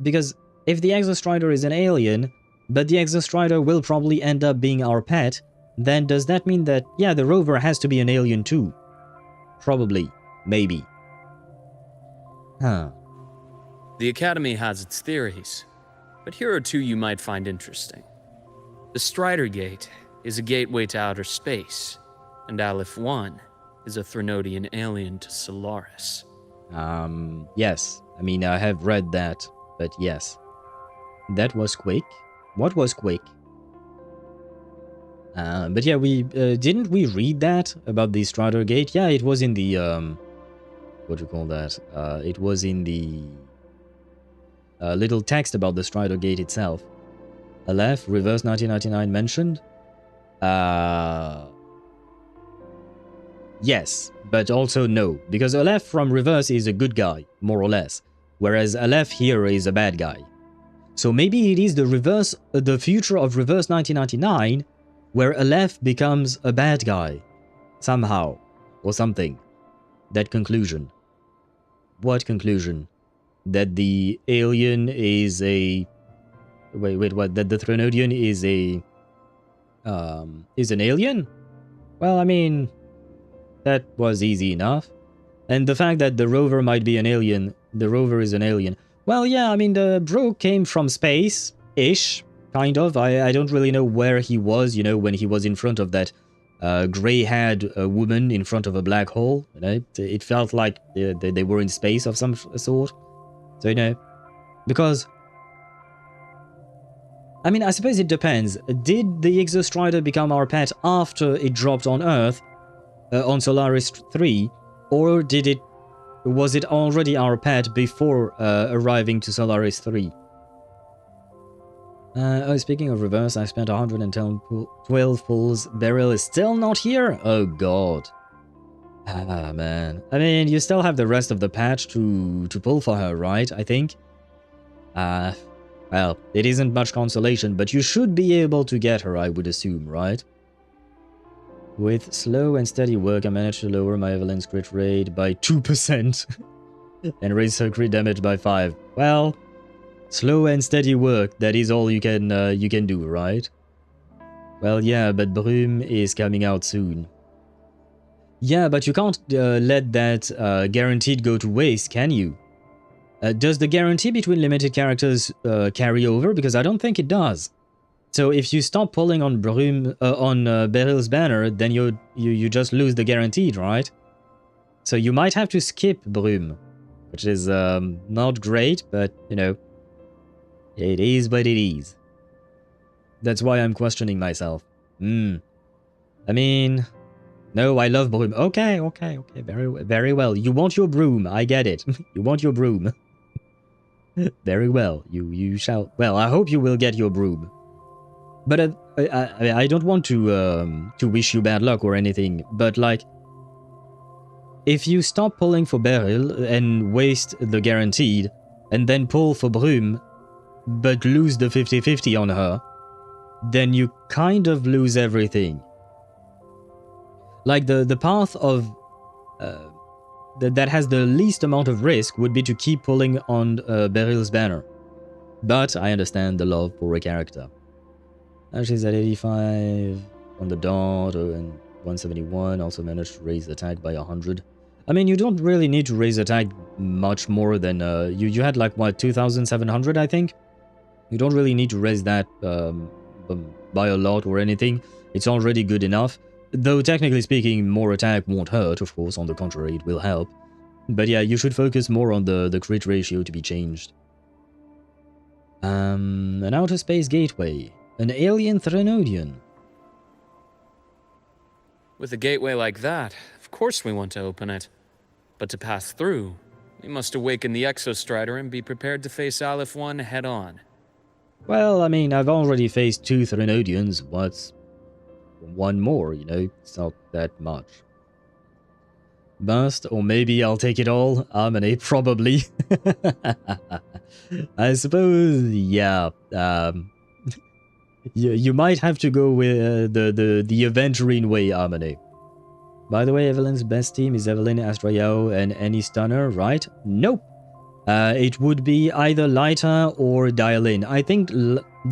because if the Exostrider is an alien, but the Exostrider will probably end up being our pet, then does that mean that, yeah, the rover has to be an alien too? Probably. Maybe. Huh. The Academy has its theories, but here are two you might find interesting. The Strider Gate is a gateway to outer space, and Aleph 1 is a Threnodian alien to Solaris. Yes. I mean, I have read that, but yes. That was quick. What was quick? But yeah, we didn't we read that about the Strider Gate? Yeah, it was in the what do you call that? It was in the little text about the Strider Gate itself. Aleph, Reverse 1999 mentioned. Yes, but also no, because Aleph from Reverse is a good guy, more or less, whereas Aleph here is a bad guy. So maybe it is the future of Reverse 1999, where Aleph becomes a bad guy, somehow, or something. That conclusion. What conclusion? That the alien is a... Wait, what? That the Threnodian is a... is an alien? Well, I mean, that was easy enough. And the fact that the rover might be an alien, the rover is an alien. Well, yeah, I mean, the bro came from space-ish, kind of. I don't really know where he was, you know, when he was in front of that grey-haired woman in front of a black hole. You know, it felt like they were in space of some sort. So, you know, because... I mean, I suppose it depends. Did the Exostrider become our pet after it dropped on Earth, on Solaris 3, or was it already our pet before arriving to Solaris 3? Oh, speaking of Reverse, I spent 112 pulls. Beryl is still not here? Oh god. Ah, man. I mean, you still have the rest of the patch to pull for her, right? I think. Well, it isn't much consolation, but you should be able to get her, I would assume, right? With slow and steady work, I managed to lower my Evelyn's crit rate by 2% and raise her crit damage by 5. Well, slow and steady work, that is all you can do, right? Well, yeah, but Brume is coming out soon. Yeah, but you can't let that guaranteed go to waste, can you? Does the guarantee between limited characters carry over? Because I don't think it does. So if you stop pulling on Brume, on Beryl's banner, then you just lose the guaranteed, right? So you might have to skip Brume, which is not great, but you know, it is what it is. That's why I'm questioning myself. I mean, no, I love Brume. Okay, very well. You want your broom, I get it. You want your broom. Very well, you shall. Well, I hope you will get your broom. But I don't want to wish you bad luck or anything. But like, if you stop pulling for Beryl and waste the guaranteed, and then pull for Brume, but lose the 50-50 on her, then you kind of lose everything. Like the path of that has the least amount of risk would be to keep pulling on Beryl's banner. But I understand the love for a character. She's at 85 on the dot and 171, also managed to raise attack by 100. I mean, you don't really need to raise attack much more than... you had like, what, 2,700, I think? You don't really need to raise that by a lot or anything. It's already good enough. Though, technically speaking, more attack won't hurt, of course. On the contrary, it will help. But yeah, you should focus more on the crit ratio to be changed. An outer space gateway. An alien Threnodian. With a gateway like that, of course we want to open it. But to pass through, we must awaken the Exostrider and be prepared to face Aleph 1 head-on. Well, I mean, I've already faced 2 Threnodians. What's one more, you know? It's not that much. Burst, or maybe I'll take it all. Aemeath, probably. I suppose, yeah. You might have to go with the Aventurine way, Aemeath. By the way, Evelyn's best team is Evelyn, Astrayao, and any stunner, right? Nope. It would be either Lighter or Dial-In. I think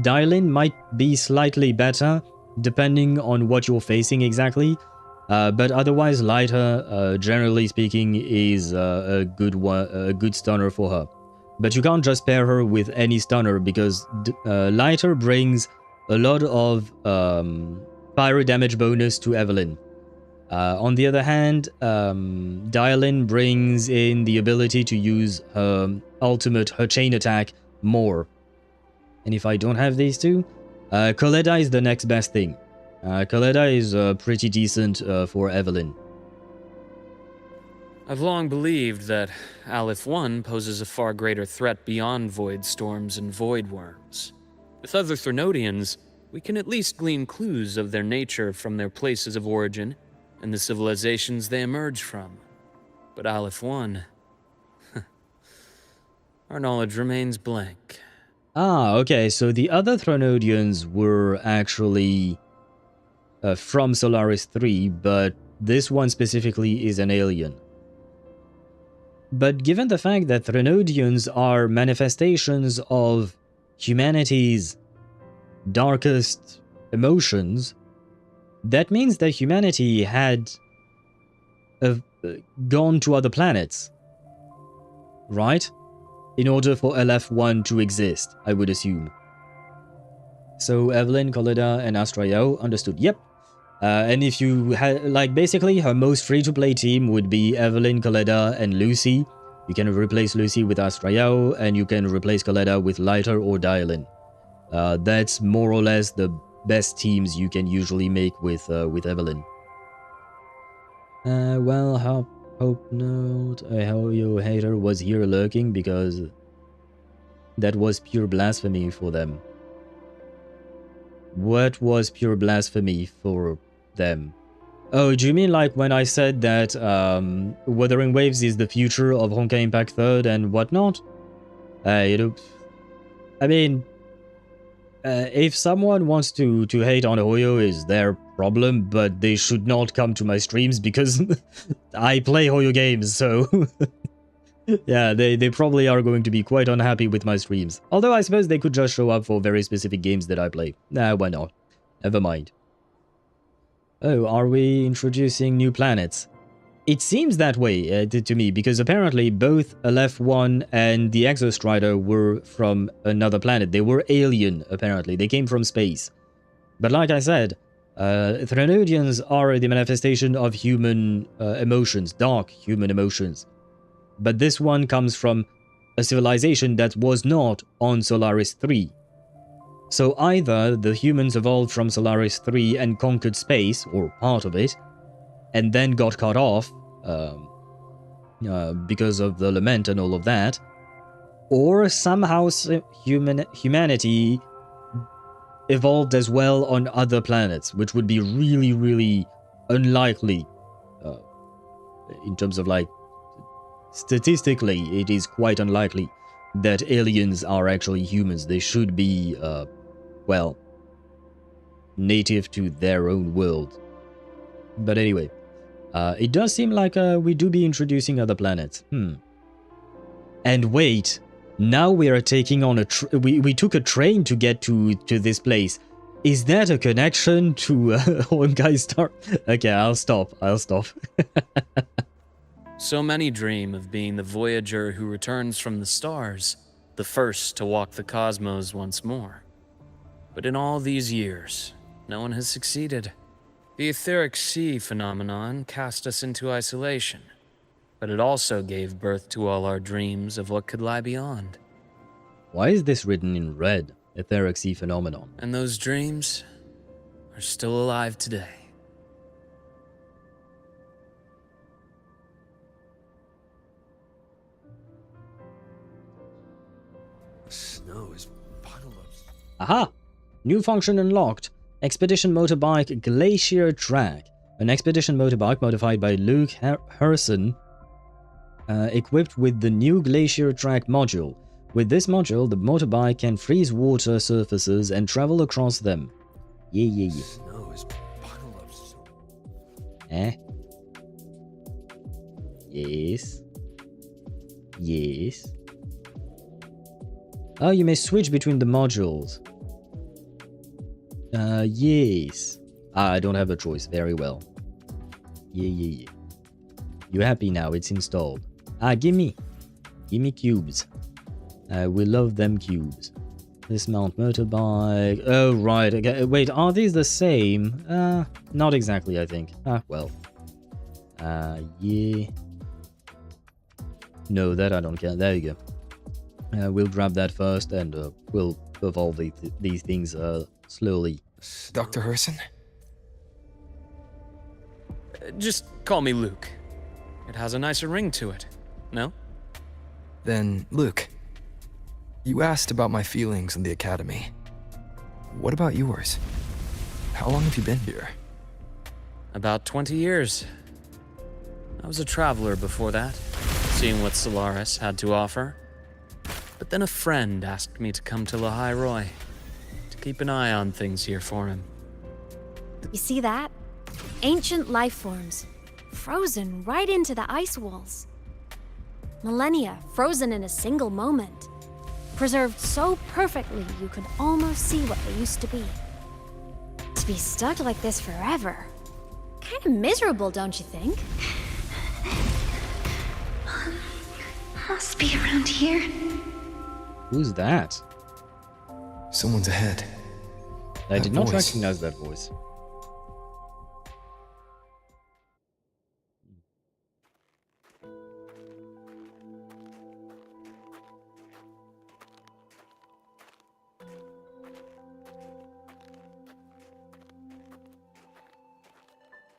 Dial-In might be slightly better, depending on what you're facing exactly. But otherwise, Lighter, generally speaking, is a good stunner for her. But you can't just pair her with any stunner, because Lighter brings a lot of pyro damage bonus to Evelyn. On the other hand, Dial-In brings in the ability to use her ultimate, her chain attack, more. And if I don't have these two, Coletta is the next best thing. Coletta is pretty decent for Evelyn. I've long believed that Aleph 1 poses a far greater threat beyond void storms and void worms. With other Threnodians, we can at least glean clues of their nature from their places of origin and the civilizations they emerge from. But Aleph 1... our knowledge remains blank. Ah, okay, so the other Threnodians were actually from Solaris 3, but this one specifically is an alien. But given the fact that Threnodians are manifestations of humanity's darkest emotions, that means that humanity had gone to other planets, right? In order for LF1 to exist, I would assume. So Evelyn, Coletta, and Astrayao, understood. Yep. And if you had, like, basically her most free-to-play team would be Evelyn, Coletta, and Lucy. You can replace Lucy with Astrayao, and you can replace Coletta with Lighter or Dial-In. That's more or less the best teams you can usually make with Evelyn. Well, hope not. I hope your hater was here lurking, because that was pure blasphemy for them. What was pure blasphemy for them? Oh, do you mean like when I said that Wuthering Waves is the future of Honkai Impact 3rd and whatnot? You know, I mean, if someone wants to hate on Hoyo, is their problem, but they should not come to my streams because I play Hoyo games, so yeah, they probably are going to be quite unhappy with my streams. Although I suppose they could just show up for very specific games that I play. Nah, why not? Never mind. Oh, are we introducing new planets? It seems that way to me, because apparently both Aleph 1 and the Exostrider were from another planet. They were alien, apparently. They came from space. But like I said, Threnodians are the manifestation of human emotions, dark human emotions. But this one comes from a civilization that was not on Solaris 3. So either the humans evolved from Solaris 3 and conquered space, or part of it, and then got cut off because of the lament and all of that, or somehow humanity evolved as well on other planets, which would be really, really unlikely in terms of like statistically, it is quite unlikely that aliens are actually humans. They should be, well, native to their own world. But anyway, it does seem like we do be introducing other planets. And wait, now we are taking on we took a train to get to this place. Is that a connection to Honkai Star? Okay, I'll stop. So many dream of being the voyager who returns from the stars, the first to walk the cosmos once more. But in all these years, no one has succeeded. The etheric sea phenomenon cast us into isolation, but it also gave birth to all our dreams of what could lie beyond. Why is this written in red? Etheric sea phenomenon. And those dreams are still alive today. Snow is puddle of... Aha! New function unlocked. Expedition motorbike Glacier Track. An expedition motorbike modified by Luke Harrison, equipped with the new Glacier Track module. With this module, the motorbike can freeze water surfaces and travel across them. Yeah. Snow is puddle of soap. Yes. Oh, you may switch between the modules. Yes. I don't have a choice. Very well. Yeah. You happy now? It's installed. Gimme cubes. We love them cubes. Dismount motorbike. Oh, right. Okay. Wait, are these the same? Not exactly, I think. Well. Yeah. No, that I don't care. There you go. We'll grab that first, and we'll evolve these things slowly. Dr. Herson? Just call me Luke. It has a nicer ring to it, no? Then, Luke, you asked about my feelings in the academy. What about yours? How long have you been here? About 20 years. I was a traveler before that, seeing what Solaris had to offer. But then a friend asked me to come to Lahai-Roi, to keep an eye on things here for him. You see that? Ancient life forms, frozen right into the ice walls. Millennia frozen in a single moment. Preserved so perfectly you could almost see what they used to be. To be stuck like this forever. Kind of miserable, don't you think? Must be around here. Who's that? Someone's ahead. I did not recognize that voice.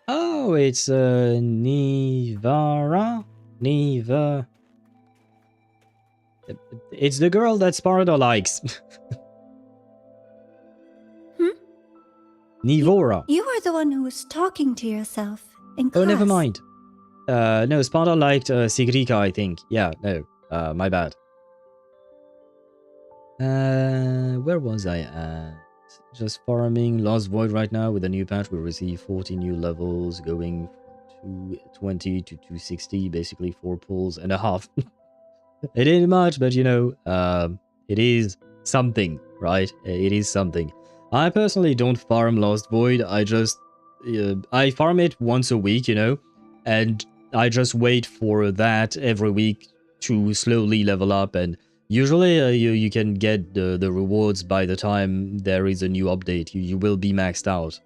Oh, it's Nivara? Niva. It's the girl that Sparta likes. Nivora. You are the one who was talking to yourself in class. Oh, never mind. No, Sparta liked Sigrika, I think. Yeah, no, my bad. Where was I at? Just farming Lost Void right now. With a new patch, we'll receive 40 new levels, going 220 to 260, basically 4 pulls and a half. It ain't much, but you know, it is something, right? It is something. I personally don't farm Lost Void. I just, I farm it once a week, you know, and I just wait for that every week to slowly level up, and usually you can get the rewards by the time there is a new update. You will be maxed out.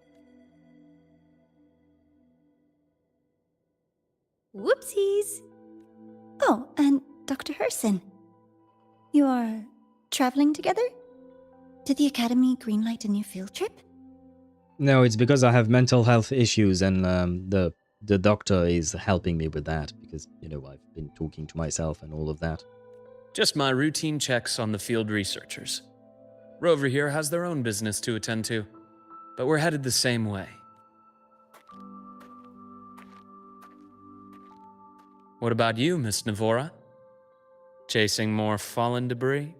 Whoopsies! Oh, and Dr. Herson, you are traveling together? Did the Academy greenlight a new field trip? No, it's because I have mental health issues, and the doctor is helping me with that, because, you know, I've been talking to myself and all of that. Just my routine checks on the field researchers. Rover here has their own business to attend to, but we're headed the same way. What about you, Miss Navora? Chasing more fallen debris?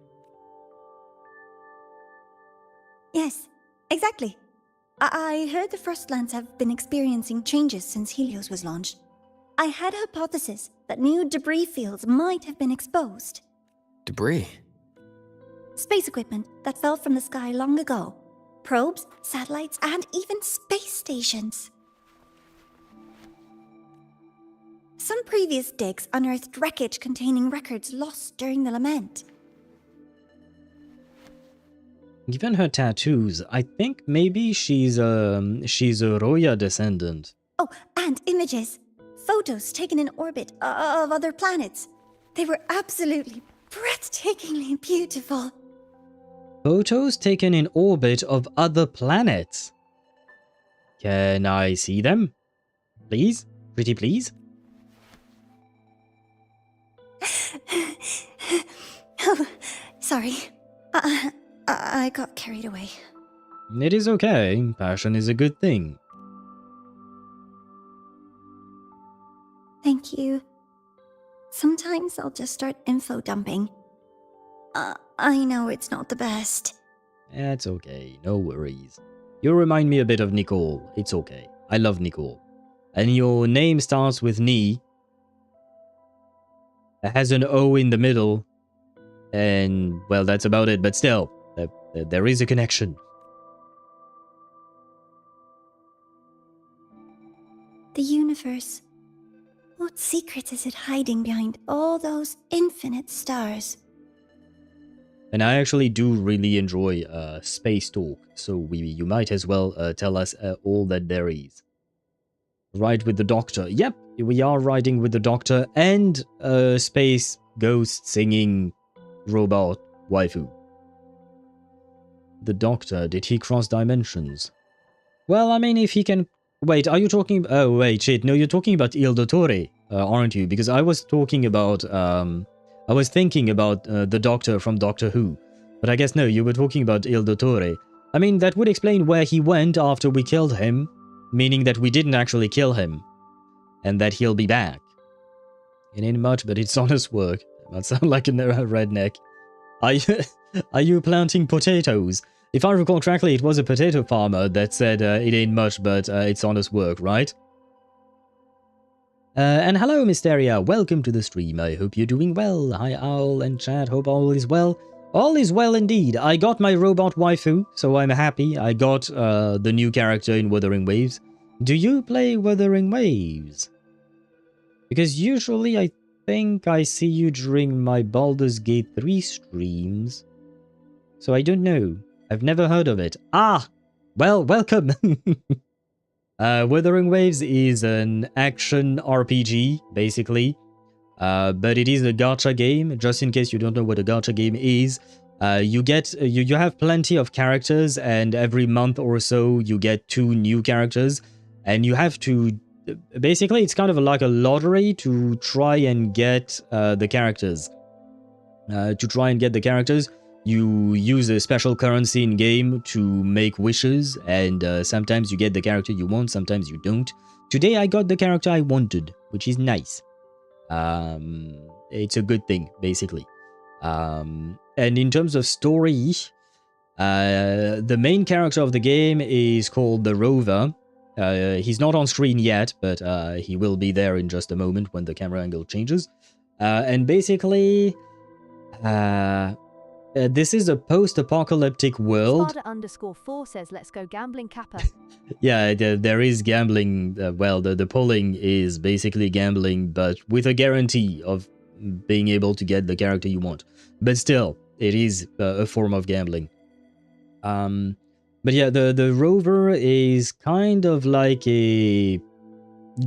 Yes, exactly. I heard the Frostlands have been experiencing changes since Helios was launched. I had a hypothesis that new debris fields might have been exposed. Debris? Space equipment that fell from the sky long ago. Probes, satellites, and even space stations. Some previous digs unearthed wreckage containing records lost during the lament. Given her tattoos, I think maybe she's a Roya descendant. Oh, and images. Photos taken in orbit of other planets. They were absolutely breathtakingly beautiful. Photos taken in orbit of other planets. Can I see them? Please? Pretty please? Oh, sorry. I got carried away. It is okay. Passion is a good thing. Thank you. Sometimes I'll just start info dumping. I know it's not the best. It's okay. No worries. You remind me a bit of Nicole. It's okay. I love Nicole. And your name starts with Ni. It has an O in the middle. And, well, that's about it. But still, there is a connection. The universe. What secret is it hiding behind all those infinite stars? And I actually do really enjoy space talk. So you might as well tell us all that there is. Ride with the Doctor. Yep, we are riding with the Doctor and space ghost singing robot waifu. The Doctor, did he cross dimensions? Well, I mean, if he can... Wait, are you talking... Oh, wait, shit. No, you're talking about Il Dottore, aren't you? Because I was talking about... I was thinking about the Doctor from Doctor Who. But I guess no, you were talking about Il Dottore. I mean, that would explain where he went after we killed him. Meaning that we didn't actually kill him. And that he'll be back. It ain't much, but it's honest work. That might sound like a redneck. Are you planting potatoes? If I recall correctly, it was a potato farmer that said it ain't much, but it's honest work, right? And hello, Mysteria. Welcome to the stream. I hope you're doing well. Hi, Owl and chat. Hope all is well. All is well indeed. I got my robot waifu, so I'm happy. I got the new character in Wuthering Waves. Do you play Wuthering Waves? Because usually I think I see you during my Baldur's Gate 3 streams. So I don't know. I've never heard of it. Ah! Well, welcome! Wuthering Waves is an action RPG, basically. But it is a gacha game. Just in case you don't know what a gacha game is, you have plenty of characters, and every month or so you get 2 new characters, and you have to... Basically, it's kind of like a lottery to try and get the characters. You use a special currency in game to make wishes, and sometimes you get the character you want, sometimes you don't. Today I got the character I wanted, which is nice. It's a good thing, basically. And in terms of story, the main character of the game is called the Rover. He's not on screen yet, but he will be there in just a moment when the camera angle changes. And basically, this is a post-apocalyptic world. Sparta_4 says, let's go gambling, Kappa. Yeah, there is gambling. Well, the polling is basically gambling, but with a guarantee of being able to get the character you want. But still, it is a form of gambling. But yeah, the rover is kind of like a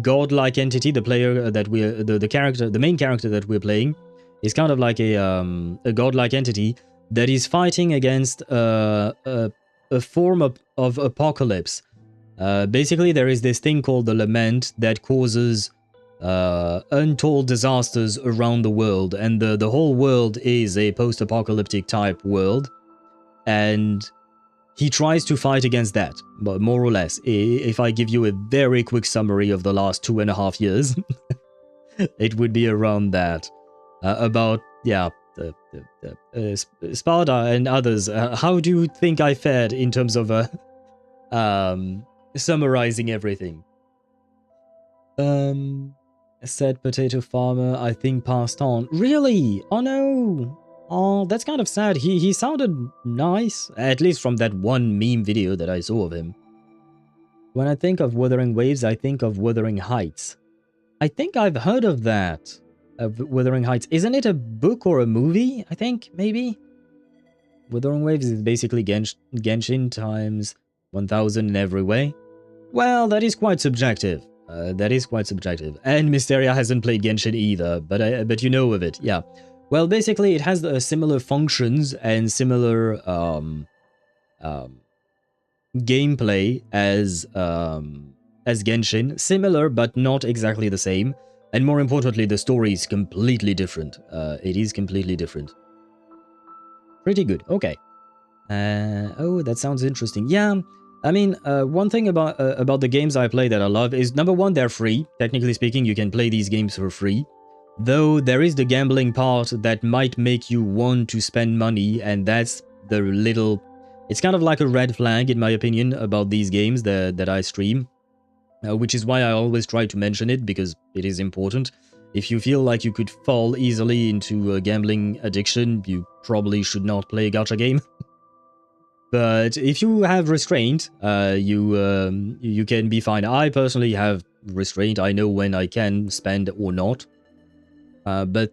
godlike entity. The player that the main character that we're playing is kind of like a godlike entity that is fighting against a form of apocalypse. Basically, there is this thing called the lament that causes untold disasters around the world, and the whole world is a post-apocalyptic type world, and he tries to fight against that, but more or less. If I give you a very quick summary of the last 2.5 years, it would be around that. About, yeah, Sparta and others. How do you think I fared in terms of summarizing everything? Said potato farmer, I think passed on. Really? Oh no. Oh, that's kind of sad. He sounded nice, at least from that one meme video that I saw of him. When I think of Wuthering Waves, I think of Wuthering Heights. I think I've heard of that. Wuthering Heights. Isn't it a book or a movie? I think, maybe? Wuthering Waves is basically Genshin times 1000 in every way. Well, that is quite subjective. That is quite subjective. And Mysteria hasn't played Genshin either, but you know of it, yeah. Well, basically, it has similar functions and similar gameplay as Genshin. Similar, but not exactly the same. And more importantly, the story is completely different. It is completely different. Pretty good. Okay. Oh, that sounds interesting. Yeah. I mean, one thing about the games I play that I love is, number one, they're free. Technically speaking, you can play these games for free. Though there is the gambling part that might make you want to spend money, and that's the little... It's kind of like a red flag, in my opinion, about these games that I stream. Which is why I always try to mention it, because it is important. If you feel like you could fall easily into a gambling addiction, you probably should not play a gacha game. But if you have restraint, you can be fine. I personally have restraint. I know when I can spend or not. But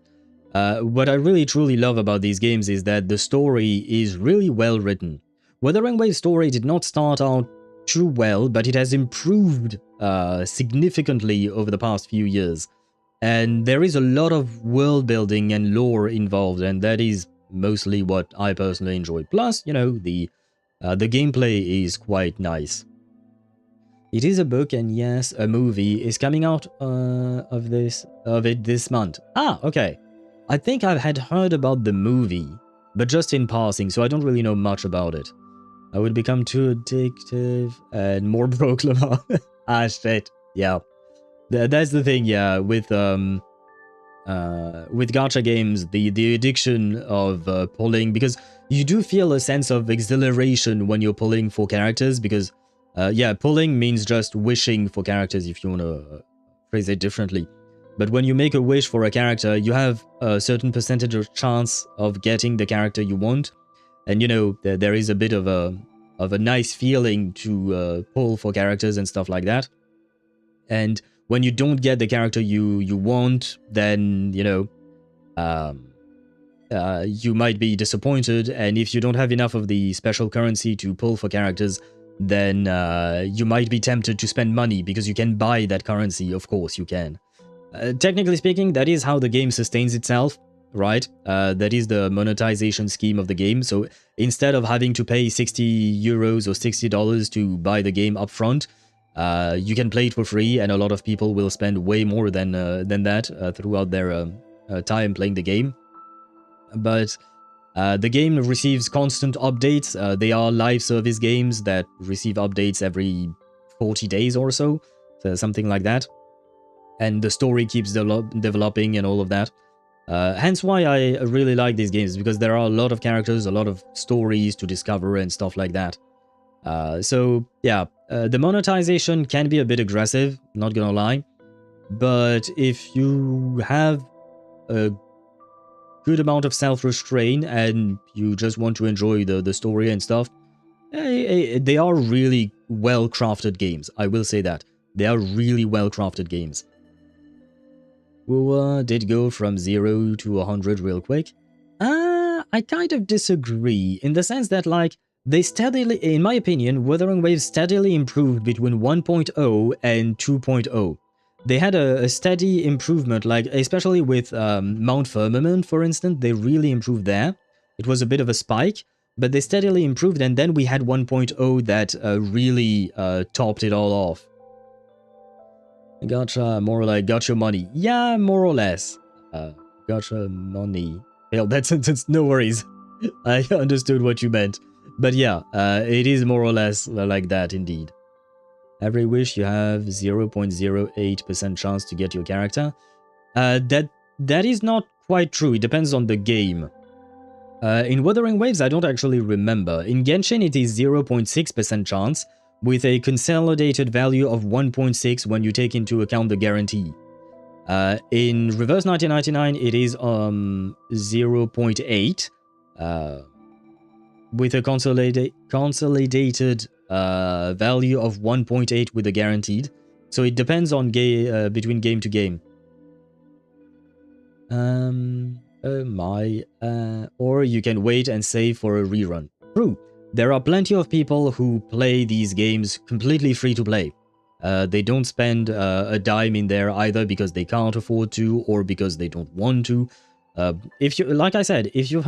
what I really truly love about these games is that the story is really well written. Wuthering Waves' story did not start out too well, but it has improved significantly over the past few years. And there is a lot of world building and lore involved, and that is mostly what I personally enjoy. Plus, you know, the gameplay is quite nice. It is a book, and yes, a movie is coming out of it this month. Ah, okay. I think I had heard about the movie, but just in passing, so I don't really know much about it. I would become too addictive and more broke, Lamar. Ah, shit. Yeah. That's the thing, yeah, with gacha games, the addiction of pulling, because you do feel a sense of exhilaration when you're pulling for characters, because, yeah, pulling means just wishing for characters, if you want to phrase it differently. But when you make a wish for a character, you have a certain percentage of chance of getting the character you want. And, you know, there is a bit of a nice feeling to pull for characters and stuff like that. And when you don't get the character you want, then, you know, you might be disappointed. And if you don't have enough of the special currency to pull for characters, then you might be tempted to spend money because you can buy that currency. Of course, you can. Technically speaking, that is how the game sustains itself, right? That is the monetization scheme of the game. So instead of having to pay 60 euros or $60 to buy the game upfront, you can play it for free, and a lot of people will spend way more than that throughout their time playing the game. But the game receives constant updates. They are live service games that receive updates every 40 days or so something like that. And the story keeps developing and all of that. Hence why I really like these games, because there are a lot of characters, a lot of stories to discover and stuff like that. So, yeah, the monetization can be a bit aggressive, not gonna lie. But if you have a good amount of self-restraint and you just want to enjoy the story and stuff, they are really well-crafted games. I will say that. They are really well-crafted games. Wua did go from 0 to 100 real quick. I kind of disagree, in the sense that, like, they steadily, in my opinion, Wuthering Waves steadily improved between 1.0 and 2.0. They had a steady improvement, like, especially with Mount Firmament, for instance, they really improved there. It was a bit of a spike, but they steadily improved, and then we had 1.0 that really topped it all off. Gotcha, more like gotcha money. Yeah, more or less. Gotcha money. Well, that's no worries. I understood what you meant. But yeah, it is more or less like that indeed. Every wish you have 0.08% chance to get your character. That is not quite true. It depends on the game. In Wuthering Waves, I don't actually remember. In Genshin, it is 0.6% chance, with a consolidated value of 1.6 when you take into account the guarantee. In Reverse 1999, it is 0.8, with a consolidated value of 1.8 with a guaranteed. So it depends on between game to game. Or you can wait and save for a rerun. True, there are plenty of people who play these games completely free to play. They don't spend a dime in there either because they can't afford to or because they don't want to. If you, like I said, if you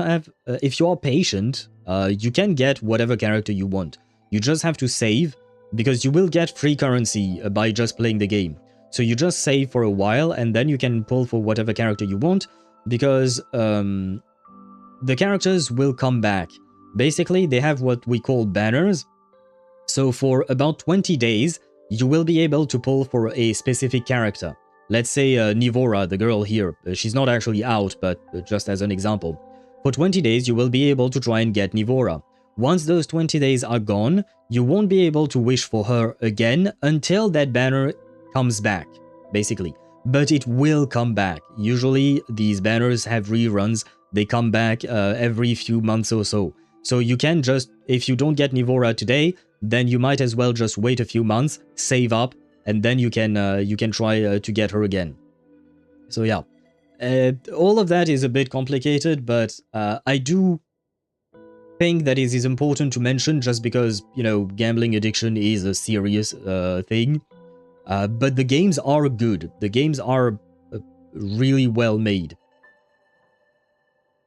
are patient, you can get whatever character you want. You just have to save, because you will get free currency by just playing the game. So you just save for a while and then you can pull for whatever character you want, because the characters will come back. Basically, they have what we call banners. So for about 20 days, you will be able to pull for a specific character. Let's say Nivora, the girl here. She's not actually out, but just as an example. For 20 days, you will be able to try and get Nivora. Once those 20 days are gone, you won't be able to wish for her again until that banner comes back, basically. But it will come back. Usually, these banners have reruns. They come back every few months or so. So you can just, if you don't get Nivora today, then you might as well just wait a few months, save up, and then you can try to get her again. So yeah, all of that is a bit complicated, but I do think that it is important to mention, just because, you know, gambling addiction is a serious thing. But the games are good. The games are really well made.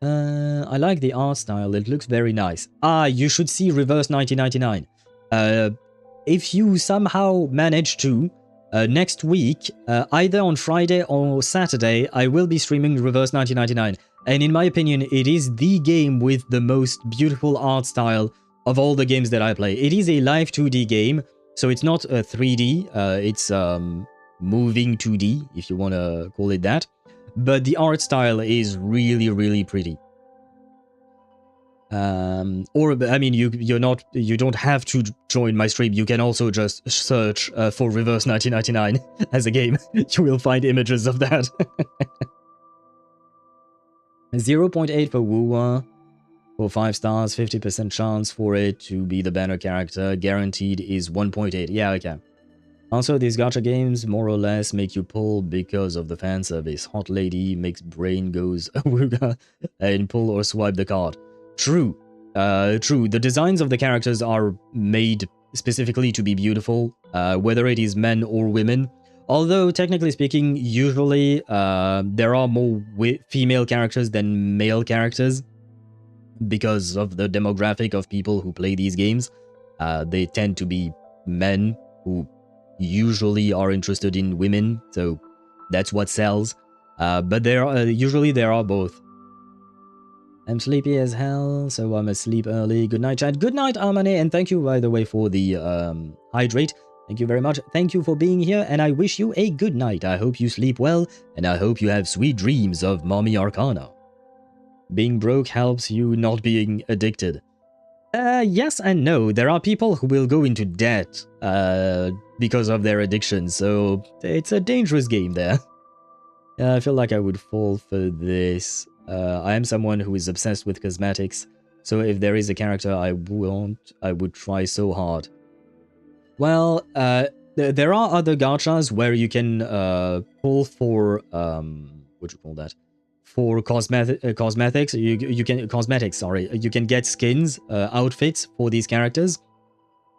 I like the art style. It looks very nice. You should see Reverse 1999. If you somehow manage to, next week, either on Friday or Saturday, I will be streaming Reverse 1999. And in my opinion, it is the game with the most beautiful art style of all the games that I play. It is a live 2D game, so it's not a 3D, it's moving 2D, if you want to call it that. But the art style is really, really pretty. Or, I mean, you don't have to join my stream. You can also just search for Reverse 1999 as a game. You will find images of that. 0.8 for Wuwa. For 5 stars, 50% chance for it to be the banner character. Guaranteed is 1.8. Yeah, okay. Also, these gacha games more or less make you pull because of the fan service. Hot lady makes brain goes awooga and pull or swipe the card. True. True. The designs of the characters are made specifically to be beautiful, whether it is men or women. Although, technically speaking, usually there are more female characters than male characters. Because of the demographic of people who play these games. They tend to be men who usually are interested in women, so that's what sells. But usually there are both. I'm sleepy as hell, so I'm asleep early. Good night, chat. Good night, Armane, and thank you, by the way, for the hydrate. Thank you very much. Thank you for being here, and I wish you a good night. I hope you sleep well, and I hope you have sweet dreams of Mommy Arcana. Being broke helps you not being addicted. Yes and no. There are people who will go into debt because of their addiction, so it's a dangerous game there. I feel like I would fall for this. I am someone who is obsessed with cosmetics, so if there is a character I want, I would try so hard. Well, there are other gachas where you can pull for, what do you call that? For cosmetics, you can get skins, outfits for these characters.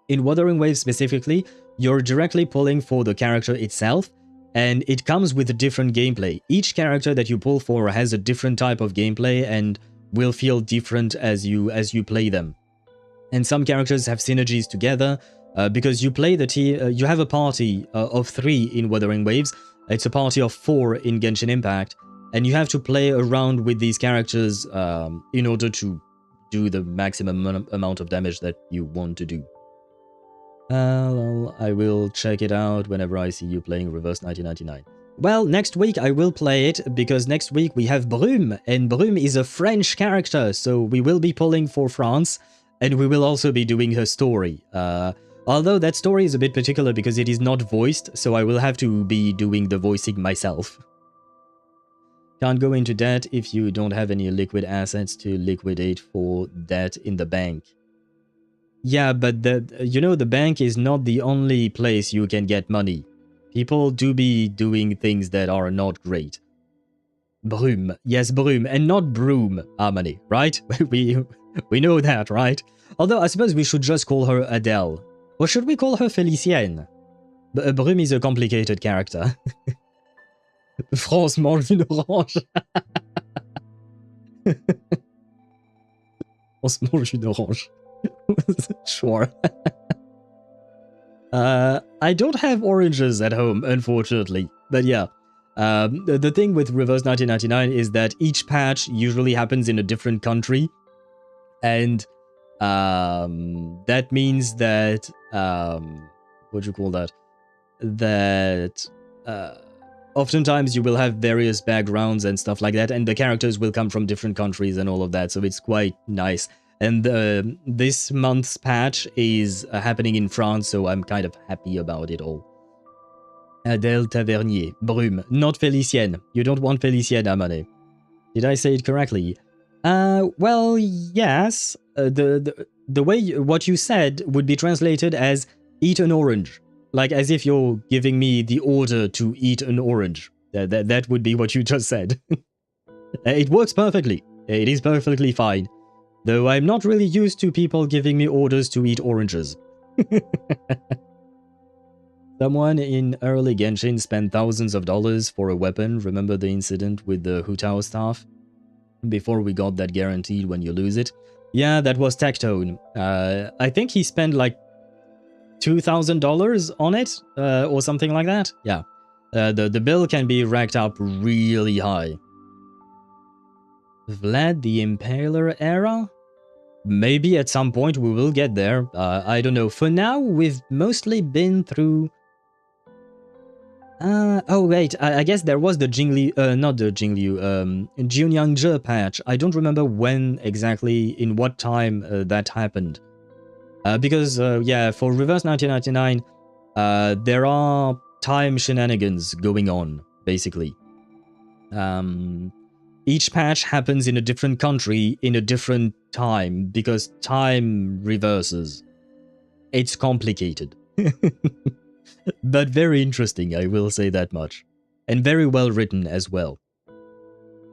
In Wuthering Waves specifically, you're directly pulling for the character itself, and it comes with a different gameplay. Each character that you pull for has a different type of gameplay and will feel different as you play them. And some characters have synergies together because you play you have a party of 3 in Wuthering Waves. It's a party of 4 in Genshin Impact. And you have to play around with these characters in order to do the maximum amount of damage that you want to do. Well, I will check it out whenever I see you playing Reverse 1999. well, next week I will play it, because next week we have Brume, and Brume is a French character, so we will be pulling for France, and we will also be doing her story. Although that story is a bit particular because it is not voiced, so I will have to be doing the voicing myself. Can't go into debt if you don't have any liquid assets to liquidate for debt in the bank. Yeah, but the bank is not the only place you can get money. People do be doing things that are not great. Brume. Yes, Brume. And not Broom, Harmony, right? we know that, right? Although I suppose we should just call her Adele. Or should we call her Felicienne? Brume is a complicated character. France mange une orange. France mange une orange. Sure. I don't have oranges at home, unfortunately. But yeah, the thing with Reverse 1999 is that each patch usually happens in a different country. And that means that, what do you call that? That oftentimes you will have various backgrounds and stuff like that, and the characters will come from different countries and all of that, so it's quite nice. And this month's patch is happening in France, so I'm kind of happy about it all. Adèle Tavernier, Brume, not Felicienne. You don't want Felicienne, Amane. Did I say it correctly? Well, yes. The way what you said would be translated as eat an orange. Like as if you're giving me the order to eat an orange. That would be what you just said. It works perfectly. It is perfectly fine. Though I'm not really used to people giving me orders to eat oranges. Someone in early Genshin spent thousands of dollars for a weapon. Remember the incident with the Hutao staff? Before we got that guaranteed when you lose it. Yeah, that was Tectone. I think he spent like $2,000 on it, or something like that. Yeah, the bill can be racked up really high. Vlad the Impaler era? Maybe at some point we will get there. I don't know. For now, we've mostly been through... oh wait, I guess there was the Jingliu, not the Jingliu, Jiunyangzhe patch. I don't remember when exactly, in what time that happened. Because, yeah, for Reverse 1999, there are time shenanigans going on, basically. Each patch happens in a different country in a different time, because time reverses. It's complicated. But very interesting, I will say that much. And very well written as well.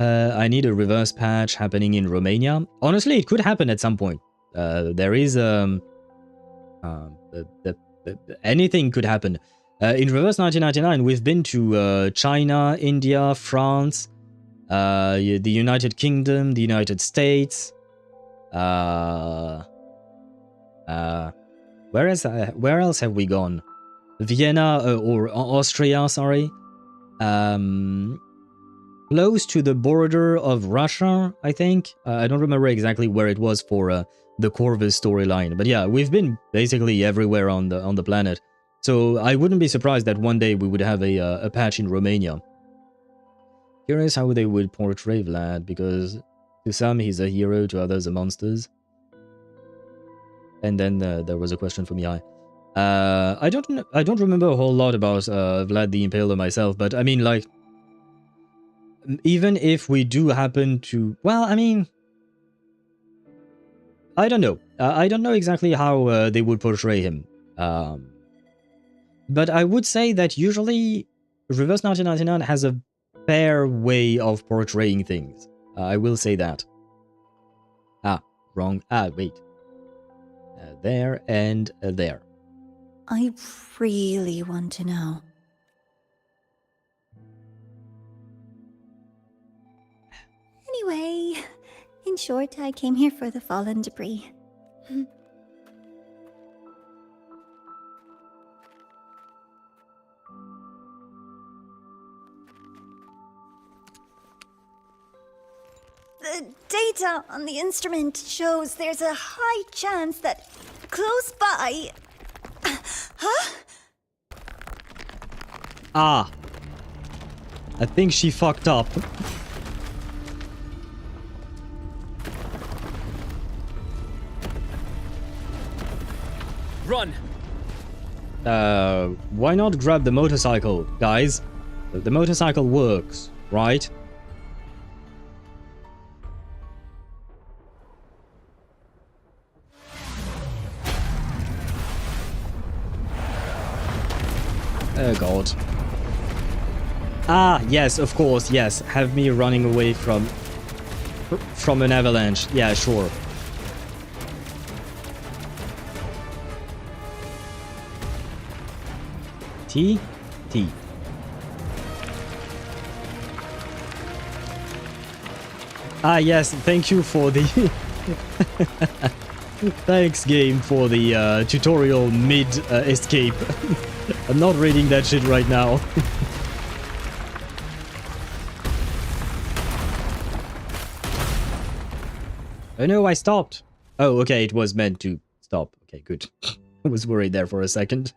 I need a reverse patch happening in Romania. Honestly, it could happen at some point. There is anything could happen. In Reverse 1999, we've been to China, India, France, the United Kingdom, the United States. Where else have we gone? Vienna or Austria, sorry. Close to the border of Russia, I think. I don't remember exactly where it was for the Corvus storyline, but yeah, we've been basically everywhere on the planet. So I wouldn't be surprised that one day we would have a patch in Romania. Curious how they would portray Vlad, because to some he's a hero, to others a monsters. And then there was a question from Yai. I don't remember a whole lot about Vlad the Impaler myself, but I mean, like, even if we do happen to, well, I mean, I don't know. I don't know exactly how they would portray him. But I would say that usually Reverse 1999 has a fair way of portraying things. I will say that. Ah, wrong. Ah, wait. There and there. I really want to know. Anyway, in short, I came here for the fallen debris. The data on the instrument shows there's a high chance that close by... Huh? Ah. I think she fucked up. Run! Why not grab the motorcycle, guys? The motorcycle works, right? Oh god. Ah, yes, of course, yes. Have me running away from an avalanche. Yeah, sure. T? T. Ah, yes, thank you for the... Thanks, game, for the tutorial mid-escape. I'm not reading that shit right now. Oh no, I stopped. Oh, okay, it was meant to stop. Okay, good. I was worried there for a second.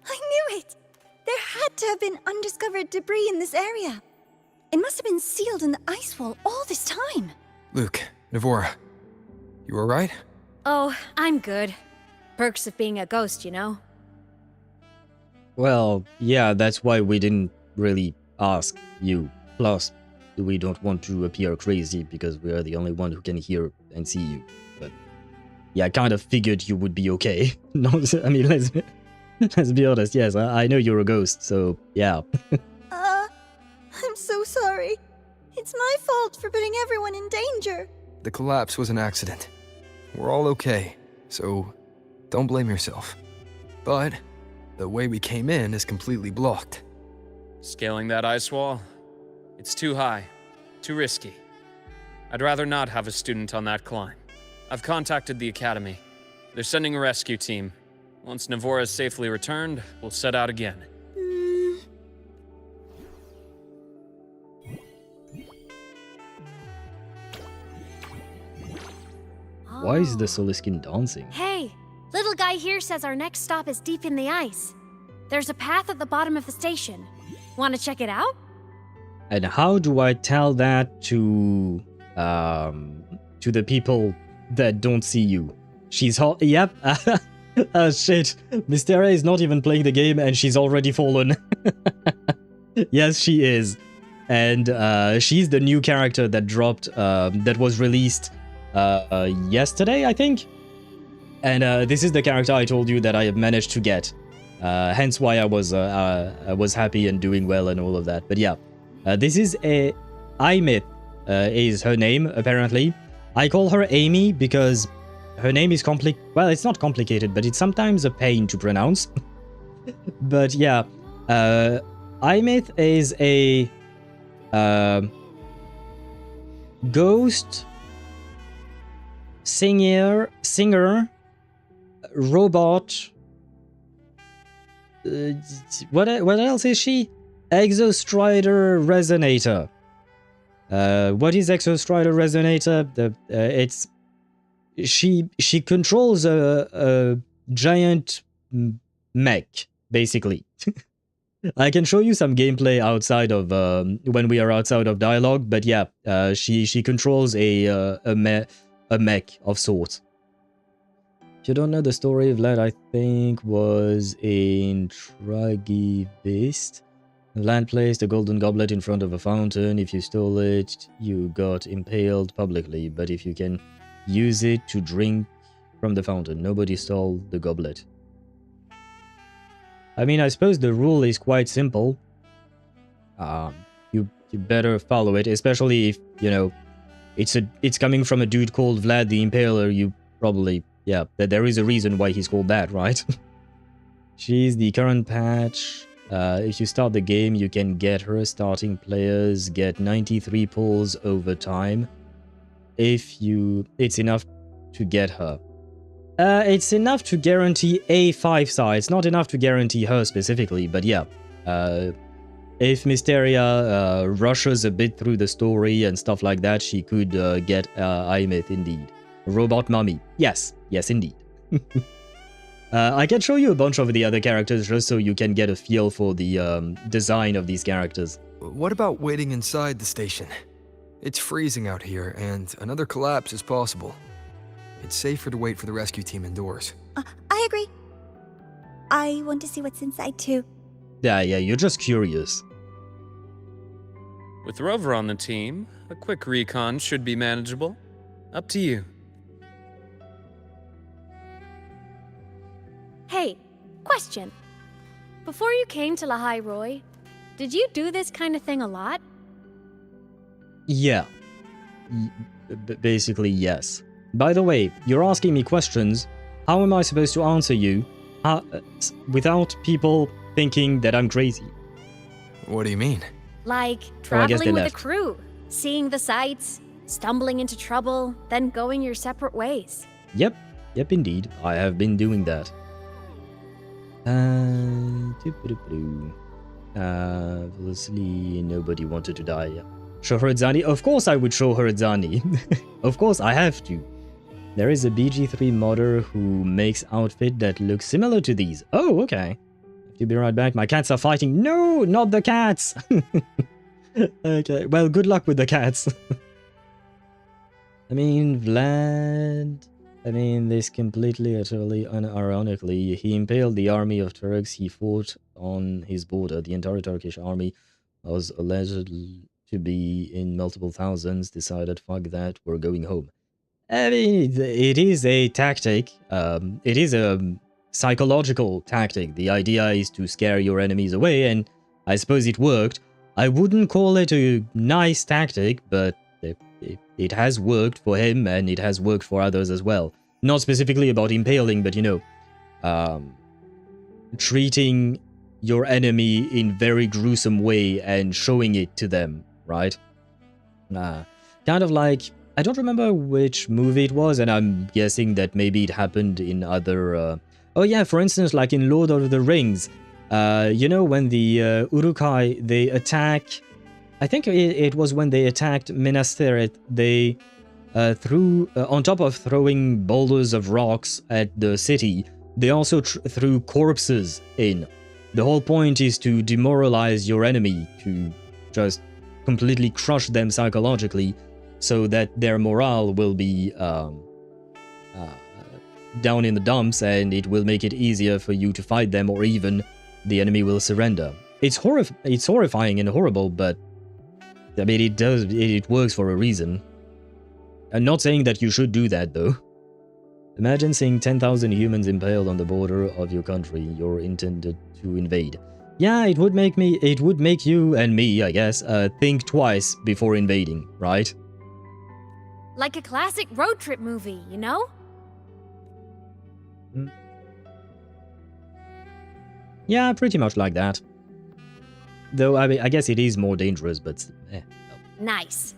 I knew it! There had to have been undiscovered debris in this area. It must have been sealed in the ice wall all this time. Luke, Navora, you alright? Oh, I'm good. Perks of being a ghost, you know? Well, yeah, that's why we didn't really ask you. Plus, we don't want to appear crazy because we are the only one who can hear and see you. But yeah, I kind of figured you would be okay. No, I mean, let's be honest. Yes, I know you're a ghost, so yeah. I'm so sorry. It's my fault for putting everyone in danger. The collapse was an accident. We're all okay, so don't blame yourself. But the way we came in is completely blocked. Scaling that ice wall? It's too high, too risky. I'd rather not have a student on that climb. I've contacted the academy. They're sending a rescue team. Once Navora is safely returned, we'll set out again. Why is the Soliskin dancing? Hey, little guy here says our next stop is deep in the ice. There's a path at the bottom of the station. Want to check it out? And how do I tell that to the people that don't see you? She's hot. Yep. Shit. Mysteria is not even playing the game and she's already fallen. Yes, she is. And she's the new character that dropped, that was released yesterday, I think. And this is the character I told you that I have managed to get. Hence why I was happy and doing well and all of that. But yeah, this is Aemeath is her name, apparently. I call her Amy because her name is well, it's not complicated, but it's sometimes a pain to pronounce. But yeah, Aemeath is a ghost singer, robot. What else is she? Exostrider Resonator. What is Exostrider Resonator? It's she controls a giant mech, basically. I can show you some gameplay outside of when we are outside of dialogue, but yeah, she controls a mech of sorts. If you don't know the story, Vlad, I think, was in Tragivist. Vlad placed a golden goblet in front of a fountain. If you stole it, you got impaled publicly. But if you can use it to drink from the fountain, nobody stole the goblet. I mean, I suppose the rule is quite simple. You better follow it, especially if, you know, it's coming from a dude called Vlad the Impaler. You probably... Yeah, there is a reason why he's called that, right? She's the current patch. If you start the game, you can get her. Starting players get 93 pulls over time. It's enough to get her. It's enough to guarantee a 5-star. It's not enough to guarantee her specifically, but yeah. if Mysteria rushes a bit through the story and stuff like that, she could get Aemeath indeed. Robot Mummy. Yes, yes indeed. I can show you a bunch of the other characters just so you can get a feel for the design of these characters. What about waiting inside the station? It's freezing out here, and another collapse is possible. It's safer to wait for the rescue team indoors. I agree. I want to see what's inside too. Yeah, you're just curious. With Rover on the team, a quick recon should be manageable. Up to you. Hey, question. Before you came to Lahai-Roi, did you do this kind of thing a lot? Yeah. Basically, yes. By the way, you're asking me questions. How am I supposed to answer you without people thinking that I'm crazy? What do you mean? Like traveling with a crew, seeing the sights, stumbling into trouble, then going your separate ways. Yep, indeed. I have been doing that. Obviously, nobody wanted to die. Show her Zani? Of course I would show her Zani. Of course I have to. There is a BG3 modder who makes outfit that looks similar to these. Oh, okay. Have to be right back. My cats are fighting. No, not the cats. Okay, well, good luck with the cats. I mean, Vlad... I mean, this completely, utterly, unironically, he impaled the army of Turks he fought on his border. The entire Turkish army was alleged to be in multiple thousands, decided, fuck that, we're going home. I mean, it is a tactic. It is a psychological tactic. The idea is to scare your enemies away, and I suppose it worked. I wouldn't call it a nice tactic, but it has worked for him, and it has worked for others as well. Not specifically about impaling, but, you know, treating your enemy in very gruesome way and showing it to them, right? Kind of like, I don't remember which movie it was, and I'm guessing that maybe it happened in other... Oh yeah, for instance, like in Lord of the Rings, you know, when the Uruk-hai, they attack... I think it was when they attacked Minas Tirith, they threw, on top of throwing boulders of rocks at the city, they also threw corpses in. The whole point is to demoralize your enemy, to just completely crush them psychologically, so that their morale will be down in the dumps, and it will make it easier for you to fight them, or even the enemy will surrender. It's horrifying and horrible, but I mean, it works for a reason. I'm not saying that you should do that, though. Imagine seeing 10,000 humans impaled on the border of your country you're intended to invade. Yeah, it would make you and me, I guess, think twice before invading, right? Like a classic road trip movie, you know? Yeah, pretty much like that. Though, I mean, I guess it is more dangerous, but... Nice.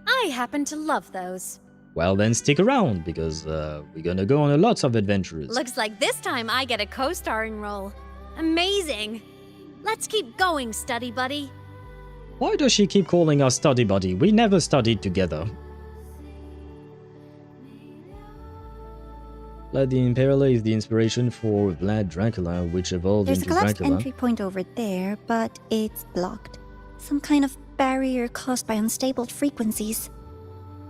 I happen to love those. Well, then stick around, because we're gonna go on lots of adventures. Looks like this time I get a co-starring role. Amazing. Let's keep going, study buddy. Why does she keep calling us study buddy? We never studied together. Vlad the Impaler is the inspiration for Vlad Dracula, which evolved There's into a collapsed Dracula. entry point over there, but it's blocked. Some kind of barrier caused by unstable frequencies.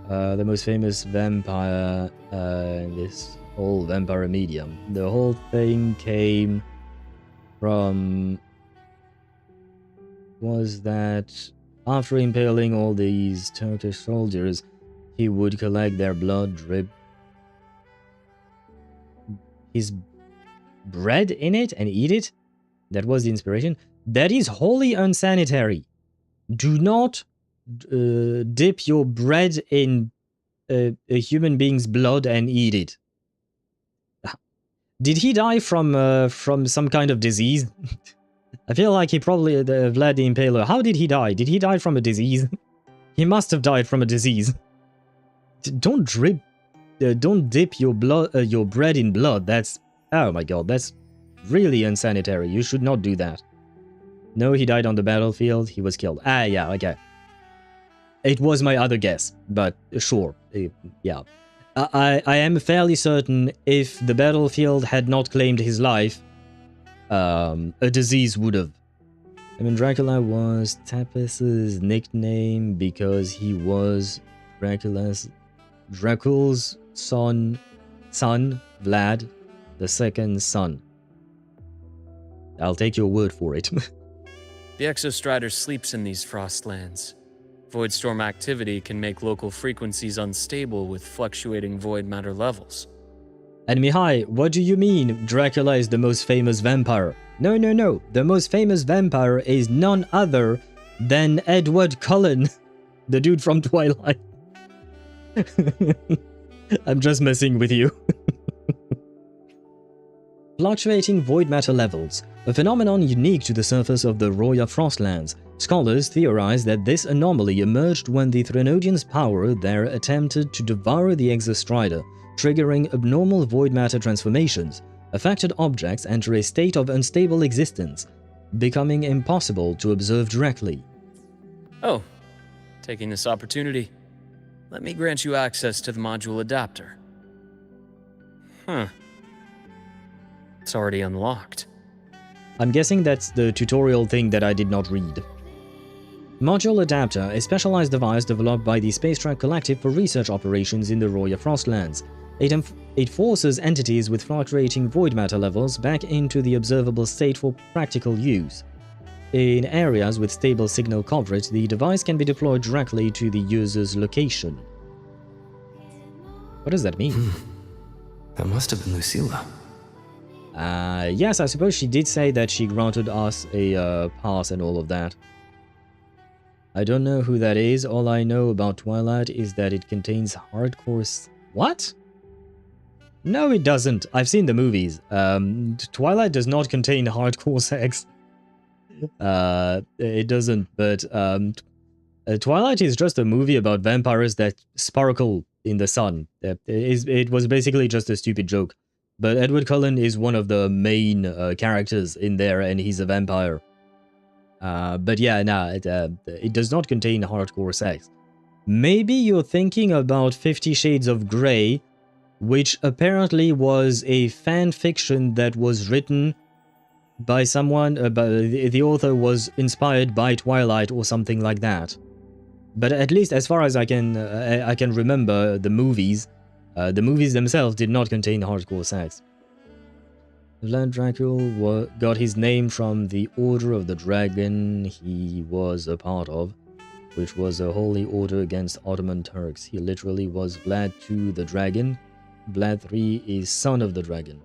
The most famous vampire in this whole vampire medium. The whole thing came from... was that after impaling all these Turkish soldiers, he would collect their blood, drip his bread in it and eat it. That was the inspiration. That is wholly unsanitary. Do not dip your bread in a human being's blood and eat it. Did he die from some kind of disease? I feel like he probably Vlad the Impaler. How did he die? Did he die from a disease? He must have died from a disease. Don't dip your bread in blood. That's, oh my god, that's really unsanitary. You should not do that. No, he died on the battlefield. He was killed. Ah, yeah, okay. It was my other guess, but sure, yeah. I am fairly certain if the battlefield had not claimed his life, a disease would have. I mean, Dracula was Tapas's nickname because he was Dracula's son, Vlad, the second son. I'll take your word for it. The Exostrider sleeps in these frostlands. Void storm activity can make local frequencies unstable with fluctuating void matter levels. And Mihai, what do you mean Dracula is the most famous vampire? No, no, no. The most famous vampire is none other than Edward Cullen, the dude from Twilight. I'm just messing with you. Fluctuating void matter levels, a phenomenon unique to the surface of the Roya Frostlands. Scholars theorize that this anomaly emerged when the Threnodians' power there attempted to devour the Exostrider, triggering abnormal void matter transformations. Affected objects enter a state of unstable existence, becoming impossible to observe directly. Oh, taking this opportunity, let me grant you access to the module adapter. Huh. It's already unlocked. I'm guessing that's the tutorial thing that I did not read. Module Adapter, a specialized device developed by the Spacetrack Collective for research operations in the Roya Frostlands. It forces entities with fluctuating void matter levels back into the observable state for practical use. In areas with stable signal coverage, the device can be deployed directly to the user's location. What does that mean? That must have been Lucilla. Yes, I suppose she did say that she granted us a pass and all of that. I don't know who that is. All I know about Twilight is that it contains hardcore... What? No, it doesn't. I've seen the movies. Twilight does not contain hardcore sex. It doesn't, but Twilight is just a movie about vampires that sparkle in the sun. It was basically just a stupid joke. But Edward Cullen is one of the main characters in there, and he's a vampire. But yeah, nah, it does not contain hardcore sex. Maybe you're thinking about 50 Shades of Grey, which apparently was a fan fiction that was written by someone, the author was inspired by Twilight or something like that. But at least as far as I can remember the movies themselves did not contain hardcore sex. Vlad Dracul got his name from the Order of the Dragon he was a part of, which was a holy order against Ottoman Turks. He literally was Vlad II the Dragon. Vlad III is son of the dragon,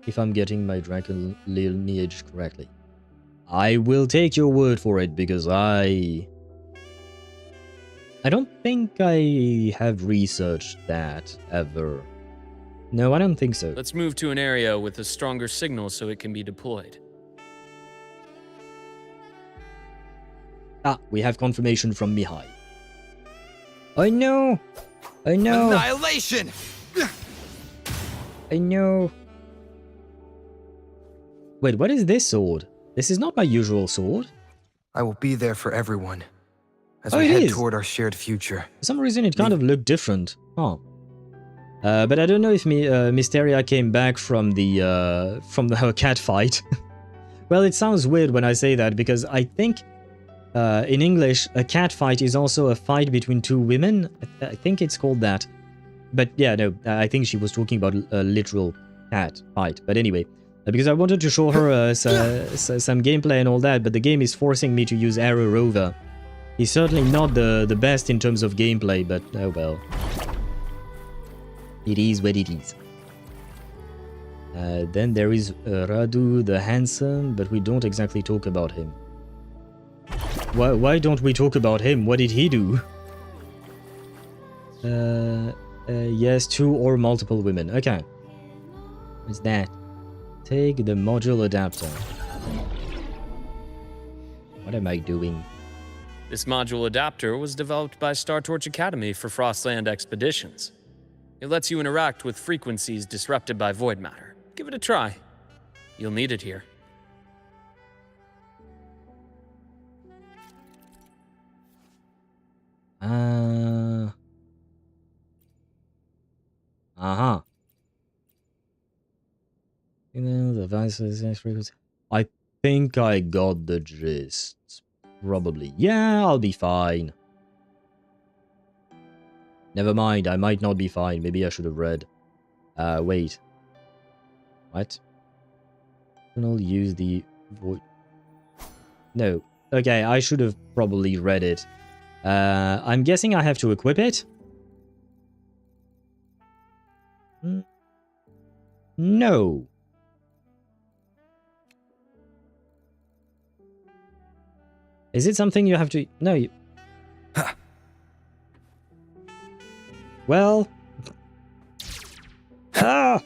if I'm getting my Dracul lineage correctly. I will take your word for it, because I don't think I have researched that ever. No, I don't think so. Let's move to an area with a stronger signal so it can be deployed. Ah, we have confirmation from Mihai. I know! I know! Annihilation! I know. Wait, what is this sword? This is not my usual sword. I will be there for everyone as Oh, we it head is. toward our shared future. For some reason, it kind of looked different. Oh. But I don't know if Mysteria came back from her cat fight. Well, it sounds weird when I say that, because I think in English, a cat fight is also a fight between two women. I think it's called that. But yeah, no, I think she was talking about a literal cat fight. But anyway, because I wanted to show her some gameplay and all that, but the game is forcing me to use Arrow Rover. He's certainly not the best in terms of gameplay, but oh well. It is what it is. Then there is Radu the Handsome, but we don't exactly talk about him. Why don't we talk about him? What did he do? Yes, 2 or multiple women. Okay. What's that? Take the module adapter. What am I doing? This module adapter was developed by Star Torch Academy for Frostland expeditions. It lets you interact with frequencies disrupted by void matter. Give it a try. You'll need it here. frequency. I think I got the gist. Probably. Yeah, I'll be fine. Never mind, I might not be fine. Maybe I should have read. Wait. What? I'll use the void. No. Okay, I should have probably read it. I'm guessing I have to equip it? No. Is it something you have to... No, you... Well... Ah!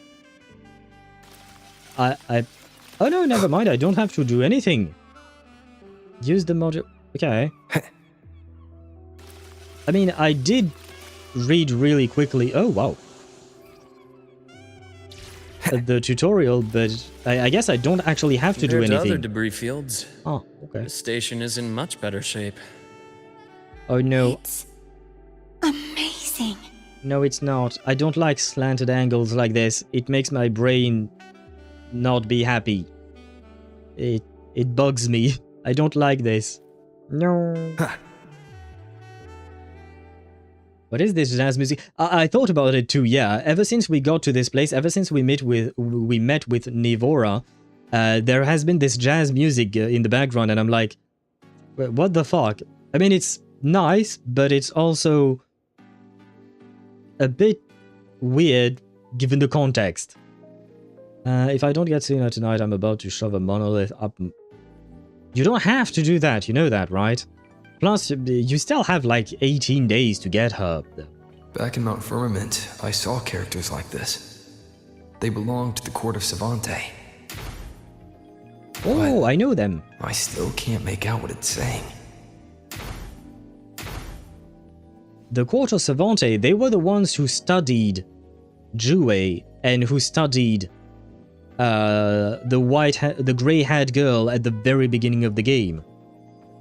Oh no, never mind, I don't have to do anything. Use the module... Okay. I mean, I did read really quickly... Oh, wow. The tutorial, but I guess I don't actually have to do Compared to anything. other debris fields. Oh, okay. The station is in much better shape. Oh no. It's amazing. No, it's not. I don't like slanted angles like this. It makes my brain not be happy. It bugs me. I don't like this. No. What is this jazz music? I thought about it too, yeah. Ever since we got to this place, ever since we met with Nivora, there has been this jazz music in the background, and I'm like, what the fuck? I mean, it's nice, but it's also a bit weird given the context. If I don't get Sina tonight, I'm about to shove a monolith up. You don't have to do that, you know that, right? Plus, you still have like 18 days to get her. Back in Mount Firmament, I saw characters like this. They belonged to the court of Savante. Oh, But I know them. I still can't make out what it's saying. The court of Savante, they were the ones who studied Jue and who studied the grey-haired girl at the very beginning of the game.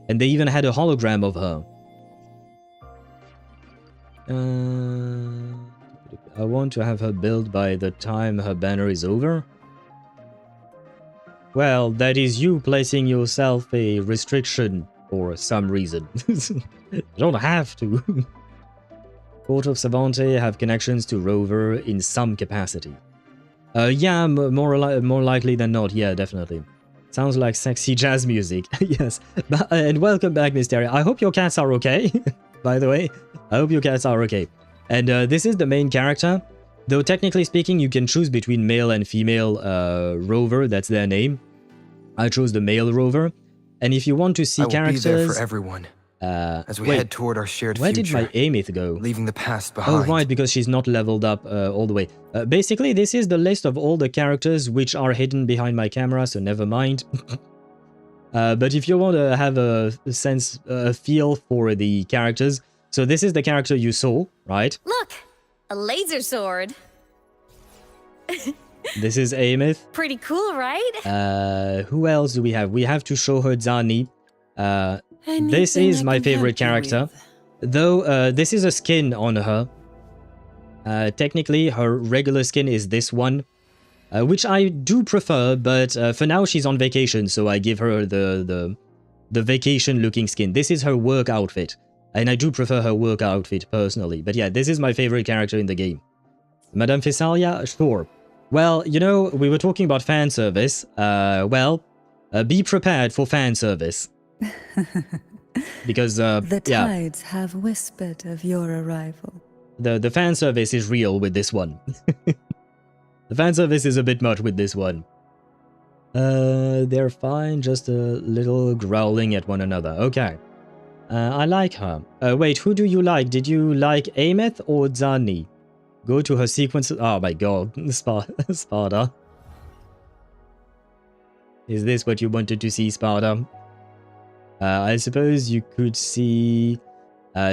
And they even had a hologram of her. I want to have her built by the time her banner is over. Well, that is you placing yourself a restriction for some reason. You don't have to. Court of Savante have connections to Rover in some capacity. Yeah, more likely than not. Yeah, definitely. Sounds like sexy jazz music. Yes. And welcome back, Mysteria. I hope your cats are okay. By the way, I hope your cats are okay. And this is the main character. Though technically speaking, you can choose between male and female Rover. That's their name. I chose the male Rover. And if you want to see characters... I will be there for everyone. As we head toward our shared where future. Where did my Aemeath go? Leaving the past behind. Oh, right, because she's not leveled up all the way. Basically, this is the list of all the characters which are hidden behind my camera, so never mind. But if you want to have a sense, a feel for the characters, so this is the character you saw, right? Look, a laser sword. This is Aemeath. Pretty cool, right? Who else do we have? We have to show her Zani. This is my favorite character. Though, this is a skin on her. Technically, her regular skin is this one. Which I do prefer, but for now she's on vacation, so I give her the vacation-looking skin. This is her work outfit. And I do prefer her work outfit, personally. But yeah, this is my favorite character in the game. Madame Physalia? Sure. Well, you know, we were talking about fan service. Be prepared for fan service. Because, the tides have whispered of your arrival. The fan service is real with this one. The fan service is a bit much with this one. They're fine, just a little growling at one another. Okay. I like her. Wait, who do you like? Did you like Aemeath or Zani? Go to her sequence. Oh my god, Sparta. Is this what you wanted to see, Sparta? I suppose you could see...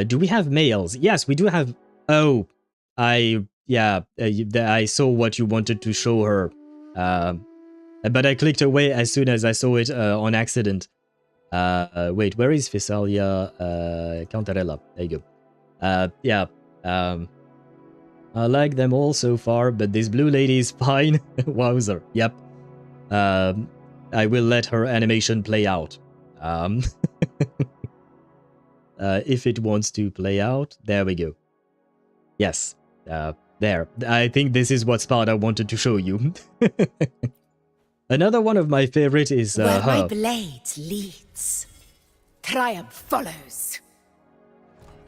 do we have males? Yes, we do have... Oh, I saw what you wanted to show her. But I clicked away as soon as I saw it on accident. Wait, where is Physalia? Cantarella. There you go. I like them all so far, but this blue lady is fine. Wowzer. Yep. I will let her animation play out. If it wants to play out, there we go. Yes, there. I think this is what Sparta wanted to show you. Another one of my favorite is Where my her. blade leads, triumph follows.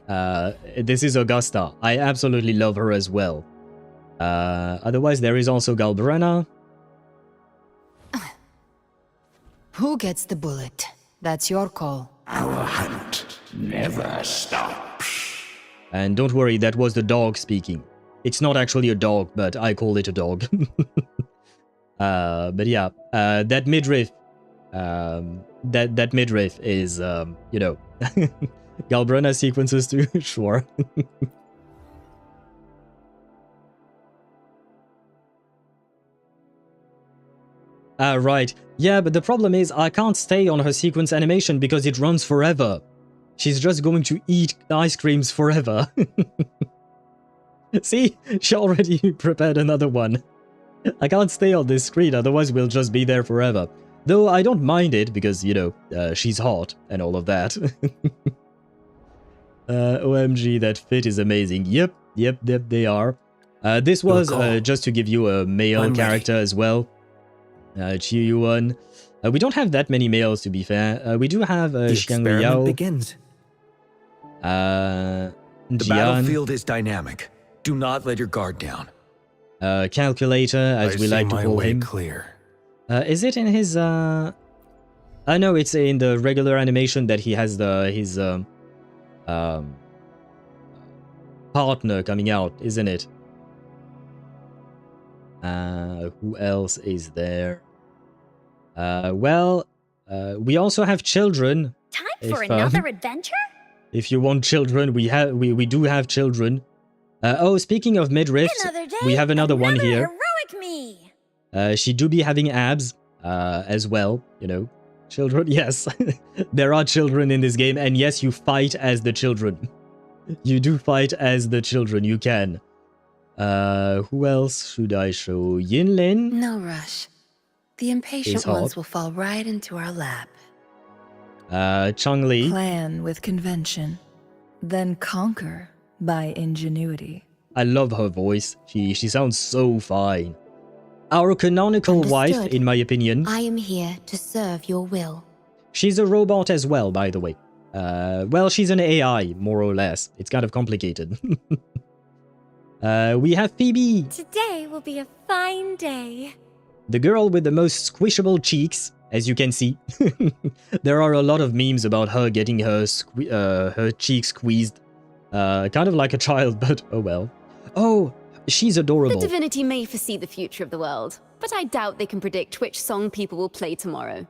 This is Augusta. I absolutely love her as well. Otherwise, there is also Galbrana. Who gets the bullet? That's your call. Our hunt never stops. And don't worry, that was the dog speaking. It's not actually a dog, but I call it a dog. But yeah, that midriff, that midriff is, you know, Galbrana sequences too, sure. Right. Yeah, but the problem is I can't stay on her sequence animation because it runs forever. She's just going to eat ice creams forever. See? She already prepared another one. I can't stay on this screen, otherwise we'll just be there forever. Though I don't mind it because, you know, she's hot and all of that. OMG, that fit is amazing. Yep, they are. This was just to give you a male character as well. Chiyu-won. We don't have that many males, to be fair. We do have Xiang Yao. Begins. The battlefield is dynamic. Do not let your guard down. Calculator, as we like to call him. Clear. Is it in his? I know it's in the regular animation that he has his partner coming out, isn't it? Who else is there? We also have children. Time for another adventure? If you want children, we do have children. Oh, speaking of midriffs, we have another one here. Heroic me. She do be having abs, as well, you know. Children, yes. There are children in this game, and yes, you fight as the children. You do fight as the children, you can. Who else should I show? Yinlin? No rush. The impatient ones will fall right into our lap. Changli. Plan with convention, then conquer by ingenuity. I love her voice. She sounds so fine. Our canonical wife, in my opinion. I am here to serve your will. She's a robot as well, by the way. Well, she's an AI, more or less. It's kind of complicated. We have Phoebe. Today will be a fine day. The girl with the most squishable cheeks, as you can see. There are a lot of memes about her getting her cheeks squeezed. Kind of like a child, but oh well. Oh, she's adorable. The divinity may foresee the future of the world, but I doubt they can predict which song people will play tomorrow.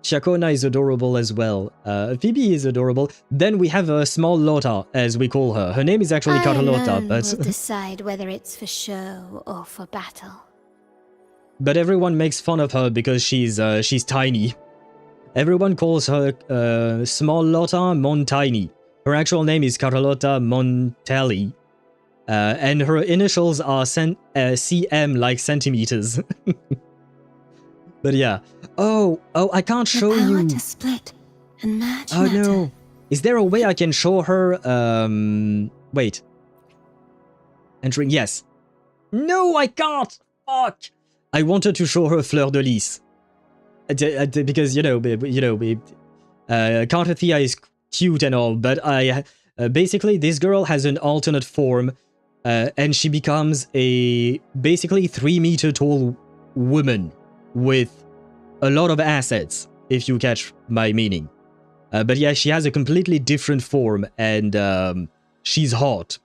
Chakona is adorable as well. Phoebe is adorable. Then we have a small Lota, as we call her. Her name is actually Carlotta, but... will decide whether it's for show or for battle. But everyone makes fun of her because she's tiny. Everyone calls her Small Lotta Montiny. Her actual name is Carlotta Montelli. And her initials are CM, like centimeters. But yeah. Oh, I can't show you. To split and match Oh no. Is there a way I can show her? Wait. Entering, yes. No, I can't. Fuck. I wanted to show her Fleur de Lis. Because, you know, Carthethia is cute and all, but basically this girl has an alternate form, and she becomes a basically 3-meter tall woman with a lot of assets, if you catch my meaning. But yeah, she has a completely different form, and she's hot.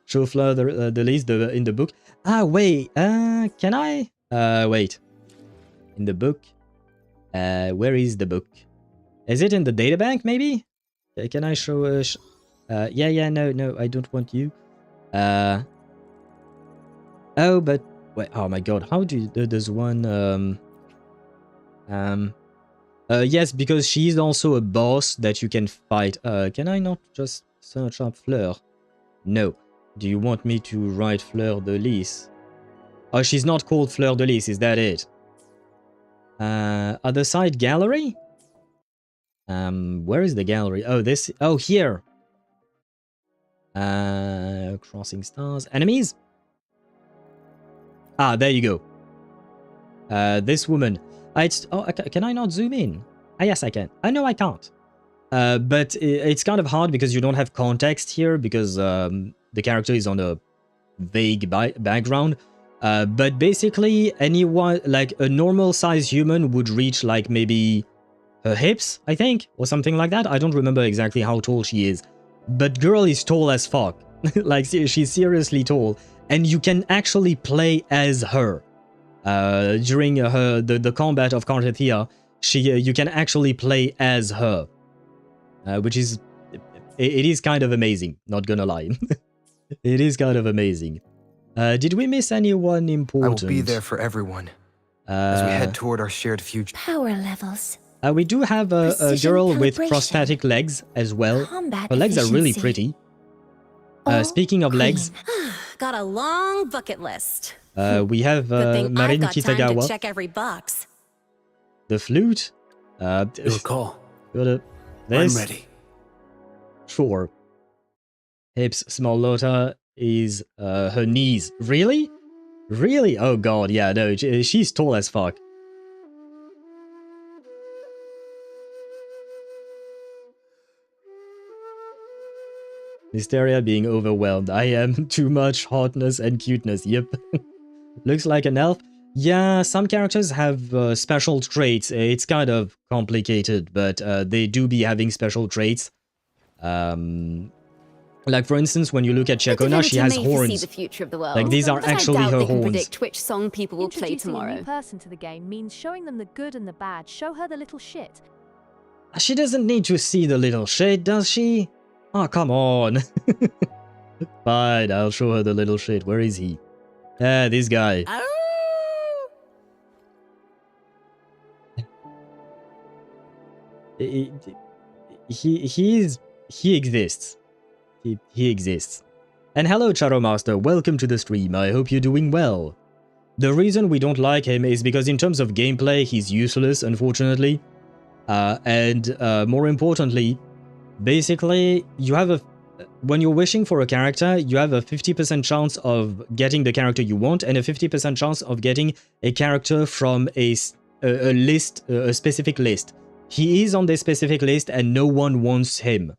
Show Fleur de Lis in the book. Ah, wait, can I? Wait. In the book? Where is the book? Is it in the databank, maybe? Can I show yeah, no, I don't want you. Oh, but wait, oh my god, how do you, there's one, yes, because she's also a boss that you can fight. Can I not just search up Fleur? No. Do you want me to write Fleur de Lis? Oh, she's not called Fleur de Lis, is that it? Other side gallery? Where is the gallery? Oh, this... Oh, here. Crossing stars. Enemies? Ah, there you go. This woman. Can I not zoom in? Ah, yes, I can. No, I can't. But it's kind of hard because you don't have context here because the character is on a vague background. But basically, anyone, like a normal sized human would reach like maybe her hips, I think, or something like that. I don't remember exactly how tall she is. But girl is tall as fuck. Like, she's seriously tall. And you can actually play as her. During the combat of Cartathea, you can actually play as her. Which is... It is kind of amazing, not gonna lie. It is kind of amazing. Did we miss anyone important? I will be there for everyone as we head toward our shared future. Power levels. We do have a girl with prosthetic legs as well. Her legs are really pretty. Speaking of legs, Got a long bucket list. we have Good thing I've Marin got time to Kitagawa. check every box. The flute. Your call. This. I'm ready. Sure. Hips, small Lota is her knees. Really? Really? Oh god, yeah, no, she's tall as fuck. Mysteria being overwhelmed. I am too much hotness and cuteness. Yep. Looks like an elf. Yeah, some characters have special traits. It's kind of complicated, but they do be having special traits. Like for instance, when you look at Chakona, she has horns. See the future of the world. Like these are actually her They can horns. predict which song people will play Introducing a tomorrow. new person to the game means showing them the good and the bad. Show her the little shit. She doesn't need to see the little shit, does she? Oh, come on. Fine, I'll show her the little shit. Where is he? Ah, this guy. He exists. He exists. And hello, Charo Master. Welcome to the stream. I hope you're doing well. The reason we don't like him is because in terms of gameplay, he's useless, unfortunately. And more importantly, basically, you have when you're wishing for a character, you have a 50% chance of getting the character you want and a 50% chance of getting a character from a list, a specific list. He is on this specific list and no one wants him.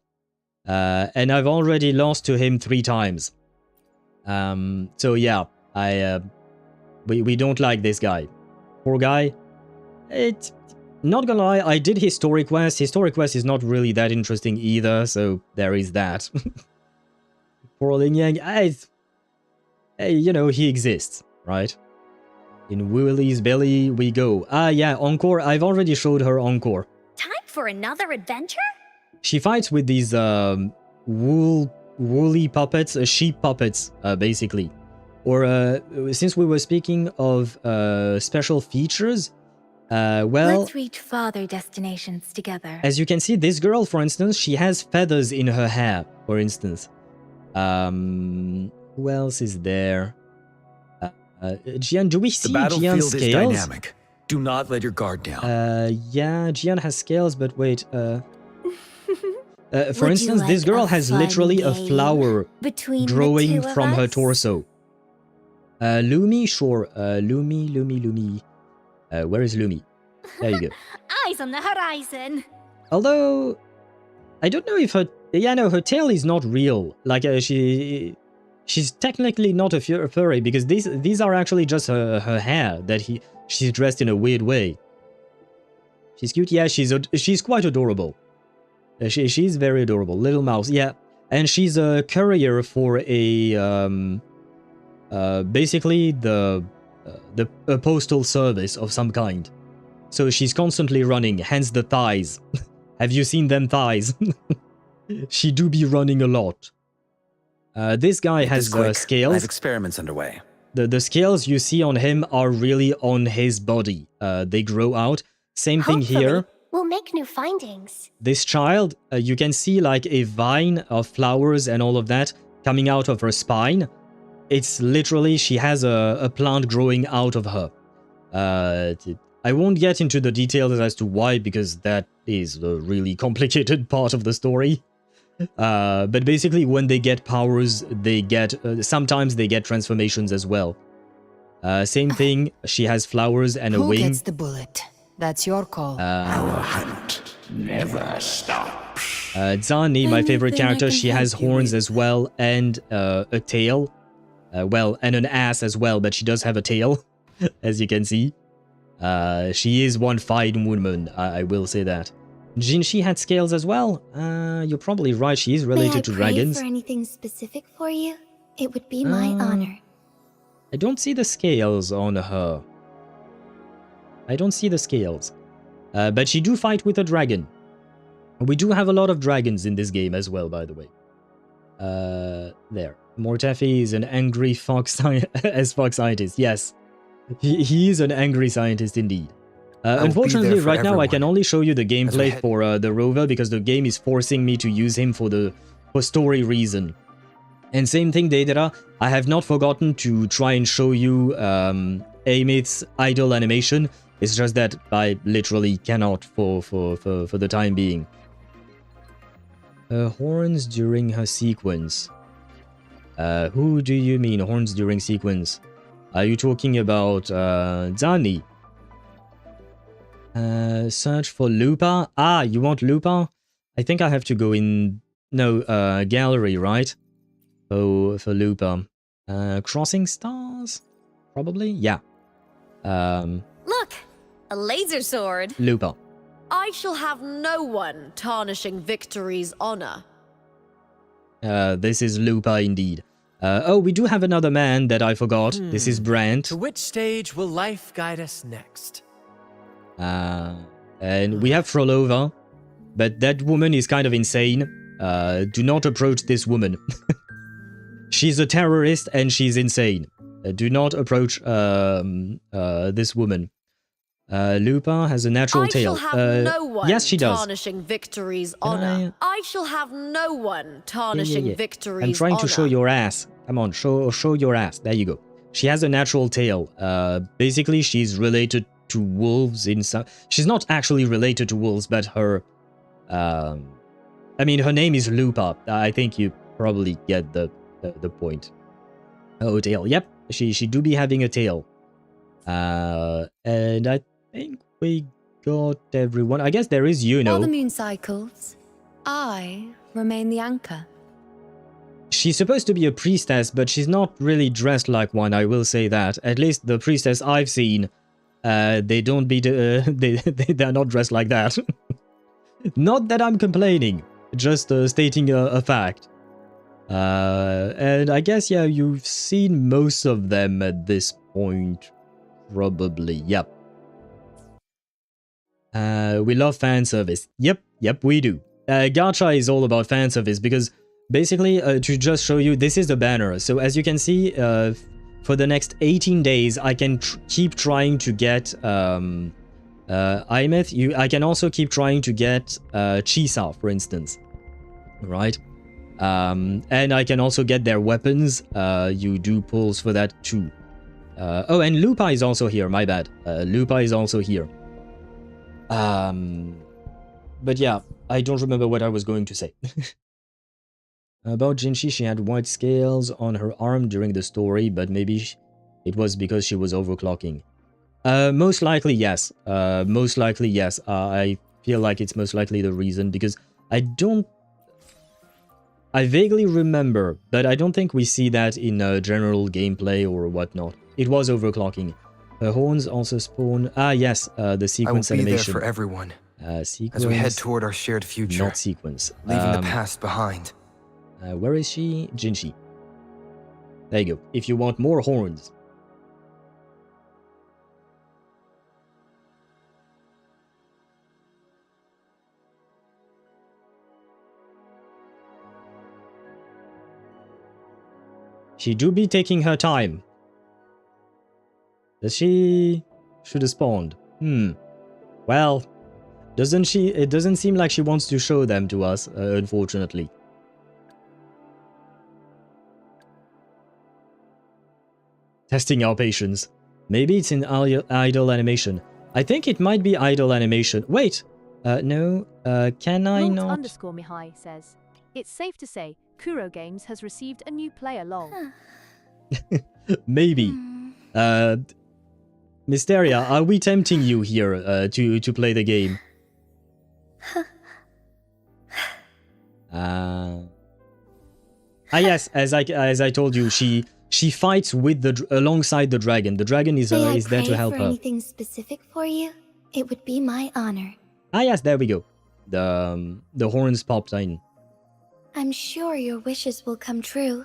And I've already lost to him 3 times. So yeah, we don't like this guy. Poor guy. Not gonna lie, I did Historic Quest. Historic Quest is not really that interesting either, so there is that. Poor Ling Yang, you know, he exists, right? In Woolly's belly we go. Ah, yeah, Encore. I've already showed her Encore. Time for another adventure? She fights with these woolly puppets, sheep puppets, basically. Or since we were speaking of special features, well, let's reach farther destinations together. As you can see, this girl, for instance, she has feathers in her hair, for instance. Who else is there? Jian, do we see the Jian's battlefield scales? is dynamic. Do not let your guard down. Yeah, Jian has scales, but wait, for Would you instance, this like girl a has fun literally a game flower between the growing two of from her us? torso. Lumi, sure. Lumi. Where is Lumi? There you go. Eyes on the horizon. Although, I don't know if her... Yeah, no, her tail is not real. Like, she's technically not a furry, because these are actually just her hair, that she's dressed in a weird way. She's cute, yeah, she's quite adorable. She's very adorable. Little mouse, yeah. And she's a courier for a... basically, a postal service of some kind. So she's constantly running, hence the thighs. Have you seen them thighs? She do be running a lot. This guy has scales. I have experiments underway. The scales you see on him are really on his body. They grow out. Same thing here. We'll make new findings. This child, you can see like a vine of flowers and all of that coming out of her spine. It's literally, she has a plant growing out of her. I won't get into the details as to why, because that is the really complicated part of the story. But basically, when they get powers, they get sometimes they get transformations as well. Same thing. She has flowers and a Who wing. gets the bullet? That's your call. Our hunt never stops. Zani, my favorite Anything I character, can she has help you horns with? as well and a tail. Well, and an ass as well, but she does have a tail, as you can see. She is one fine woman, I will say that. Jinshi had scales as well. You're probably right, she is related to dragons. for anything specific for you? It would be my honor. I don't see the scales on her. I don't see the scales. But she do fight with a dragon. We do have a lot of dragons in this game as well, by the way. There. Mortefi is an angry fox scientist. Yes. He is an angry scientist indeed. Unfortunately, right now I can only show you the gameplay for the rover because the game is forcing me to use him for story reason. And same thing, Deidara, I have not forgotten to try and show you Aemeath's idle animation. It's just that I literally cannot for the time being. Horns during her sequence. Who do you mean horns during sequence? Are you talking about Zani? Search for Lupa. Ah, you want Lupa? I think I have to go in... No, gallery, right? Oh, for Lupa. Crossing stars? Probably? Yeah. Look! A laser sword! Lupa. I shall have no one tarnishing Victory's honor. This is Lupa indeed. Oh, we do have another man that I forgot. This is Brant. To which stage will life guide us next? And we have Frolova, but that woman is kind of insane. Do not approach this woman. She's a terrorist and she's insane. Do not approach this woman. Lupa has a natural tail. I shall have no one yes, she does. tarnishing Victory's honor. I shall have no one tarnishing Victory's honor. I'm trying to show your ass. Come on, show your ass. There you go. She has a natural tail. Basically, she's related to wolves in some... She's not actually related to wolves, but her... I mean, her name is Lupa. I think you probably get the point. Oh, tail. Yep, she do be having a tail. And I think we got everyone. I guess there is Yuno. While the moon cycles, I remain the anchor. She's supposed to be a priestess, but she's not really dressed like one, I will say that. At least the priestess I've seen, they don't be... they're not dressed like that. Not that I'm complaining, just stating a fact. And I guess, yeah, you've seen most of them at this point. Probably, yep. We love fan service. Yep, we do. Gacha is all about fan service because basically, to just show you, this is the banner. So as you can see, for the next 18 days, I can keep trying to get Aemeath. I can also keep trying to get Chisa, for instance. Right? And I can also get their weapons. You do pulls for that too. Oh, and Lupa is also here, my bad. Lupa is also here. But yeah, I don't remember what I was going to say. About Jinshi, she had white scales on her arm during the story, but maybe it was because she was overclocking. Most likely, yes. Most likely, yes. I feel like it's most likely the reason, because I vaguely remember, but I don't think we see that in general gameplay or whatnot. It was overclocking. Her horns also spawn... Ah, yes, the sequence animation. I will be there for everyone. Sequence... As we head toward our shared future. Not sequence. Leaving the past behind. Where is she? Jinshi. There you go. If you want more horns. She do be taking her time. Does she... should have spawned. Well, doesn't she... It doesn't seem like she wants to show them to us, unfortunately. Testing our patience. Maybe it's in idle animation. I think it might be idle animation. Wait, no, can I Lord not? underscore Mihai says, it's safe to say Kuro Games has received a new player lol. Maybe. Mysteria, are we tempting you here to play the game? Yes, as I told you, she fights with alongside the dragon. The dragon is there to help for her. anything specific for you? It would be my honor. Yes, there we go. The horns popped in. I'm sure your wishes will come true.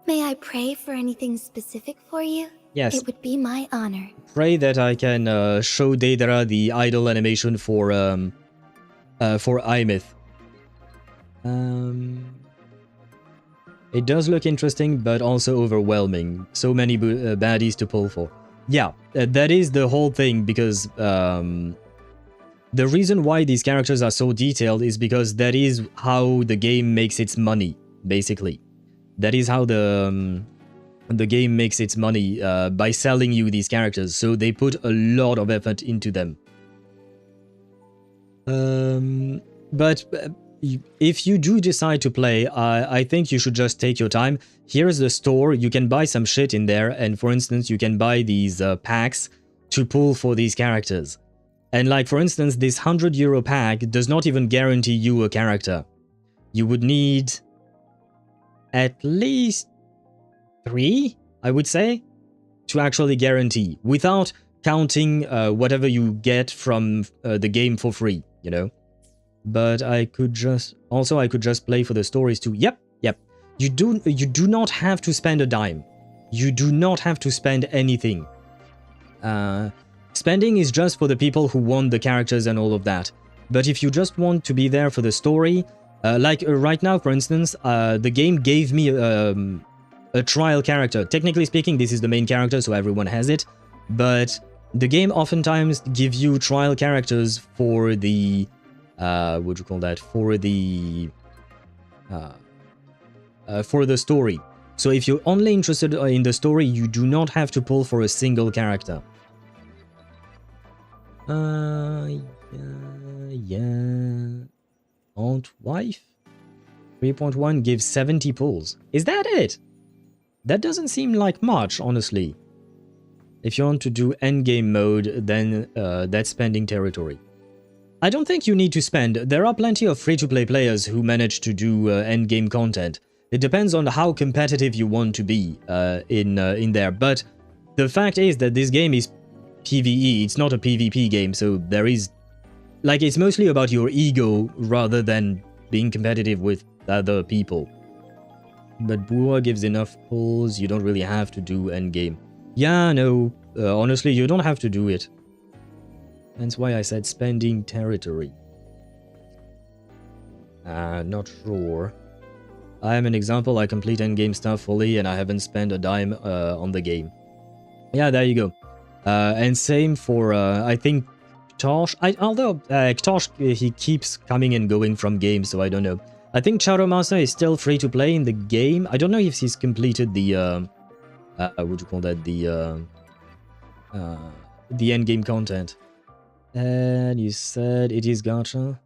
May I pray for anything specific for you? Yes. It would be my honor. Pray that I can show Deidara the idle animation for Aemeath. It does look interesting, but also overwhelming. So many baddies to pull for. Yeah, that is the whole thing, because the reason why these characters are so detailed is because that is how the game makes its money, basically. That is how the game makes its money, by selling you these characters, so they put a lot of effort into them. But if you do decide to play, I think you should just take your time. Here's the store, you can buy some shit in there, and for instance, you can buy these packs to pull for these characters. And like, for instance, this €100 pack does not even guarantee you a character. You would need at least 3, I would say, to actually guarantee, without counting whatever you get from the game for free, you know. But I could just play for the stories too. Yep. You do not have to spend a dime. You do not have to spend anything. Spending is just for the people who want the characters and all of that. But if you just want to be there for the story, like right now, for instance, the game gave me a trial character. Technically speaking, this is the main character, so everyone has it. But the game oftentimes gives you trial characters for the what would you call that? For the story. So if you're only interested in the story, you do not have to pull for a single character. Yeah. Aunt Wife? 3.1 gives 70 pulls. Is that it? That doesn't seem like much, honestly. If you want to do endgame mode, then that's spending territory. I don't think you need to spend. There are plenty of free-to-play players who manage to do endgame content. It depends on how competitive you want to be in there. But the fact is that this game is PvE. It's not a PvP game, so there is... like, it's mostly about your ego rather than being competitive with other people. But Bua gives enough pulls. You don't really have to do endgame. Yeah, no. Honestly, you don't have to do it. That's why I said spending territory. Not sure. I am an example. I complete endgame stuff fully and I haven't spent a dime on the game. Yeah, there you go. And same for, I think, Tosh. Although Tosh, he keeps coming and going from games, so I don't know. I think Charomasa is still free to play in the game. I don't know if he's completed the, what would you call that? The endgame content. And you said it is gacha.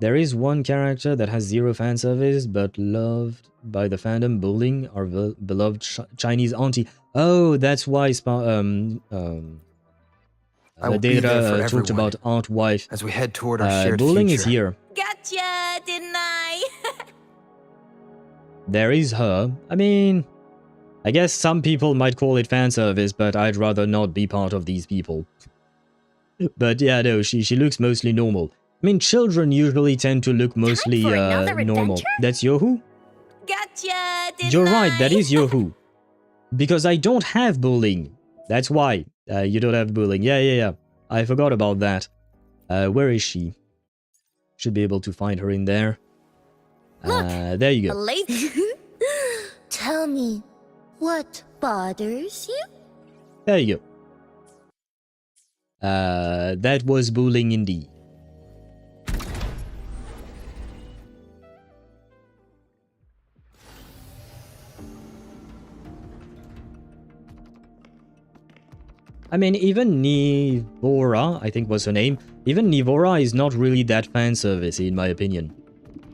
There is one character that has 0 fan service, but loved by the fandom. Bullying our beloved Chinese auntie. Oh, that's why Deidara talked about Aunt Wife. As we head toward our shared Bullying future. is here. Gotcha, didn't I? There is her. I mean, I guess some people might call it fan service, but I'd rather not be part of these people. But yeah, no, she looks mostly normal. I mean, children usually tend to look mostly normal. That's Yohu? Gotcha, didn't You're right, I? that is Yohu. Because I don't have bullying. That's why. You don't have bullying. Yeah. I forgot about that. Where is she? Should be able to find her in there. There you go. Tell me, what bothers you? There you go. That was bullying indeed. I mean, even Nivora, I think was her name, even Nivora is not really that fanservice-y in my opinion.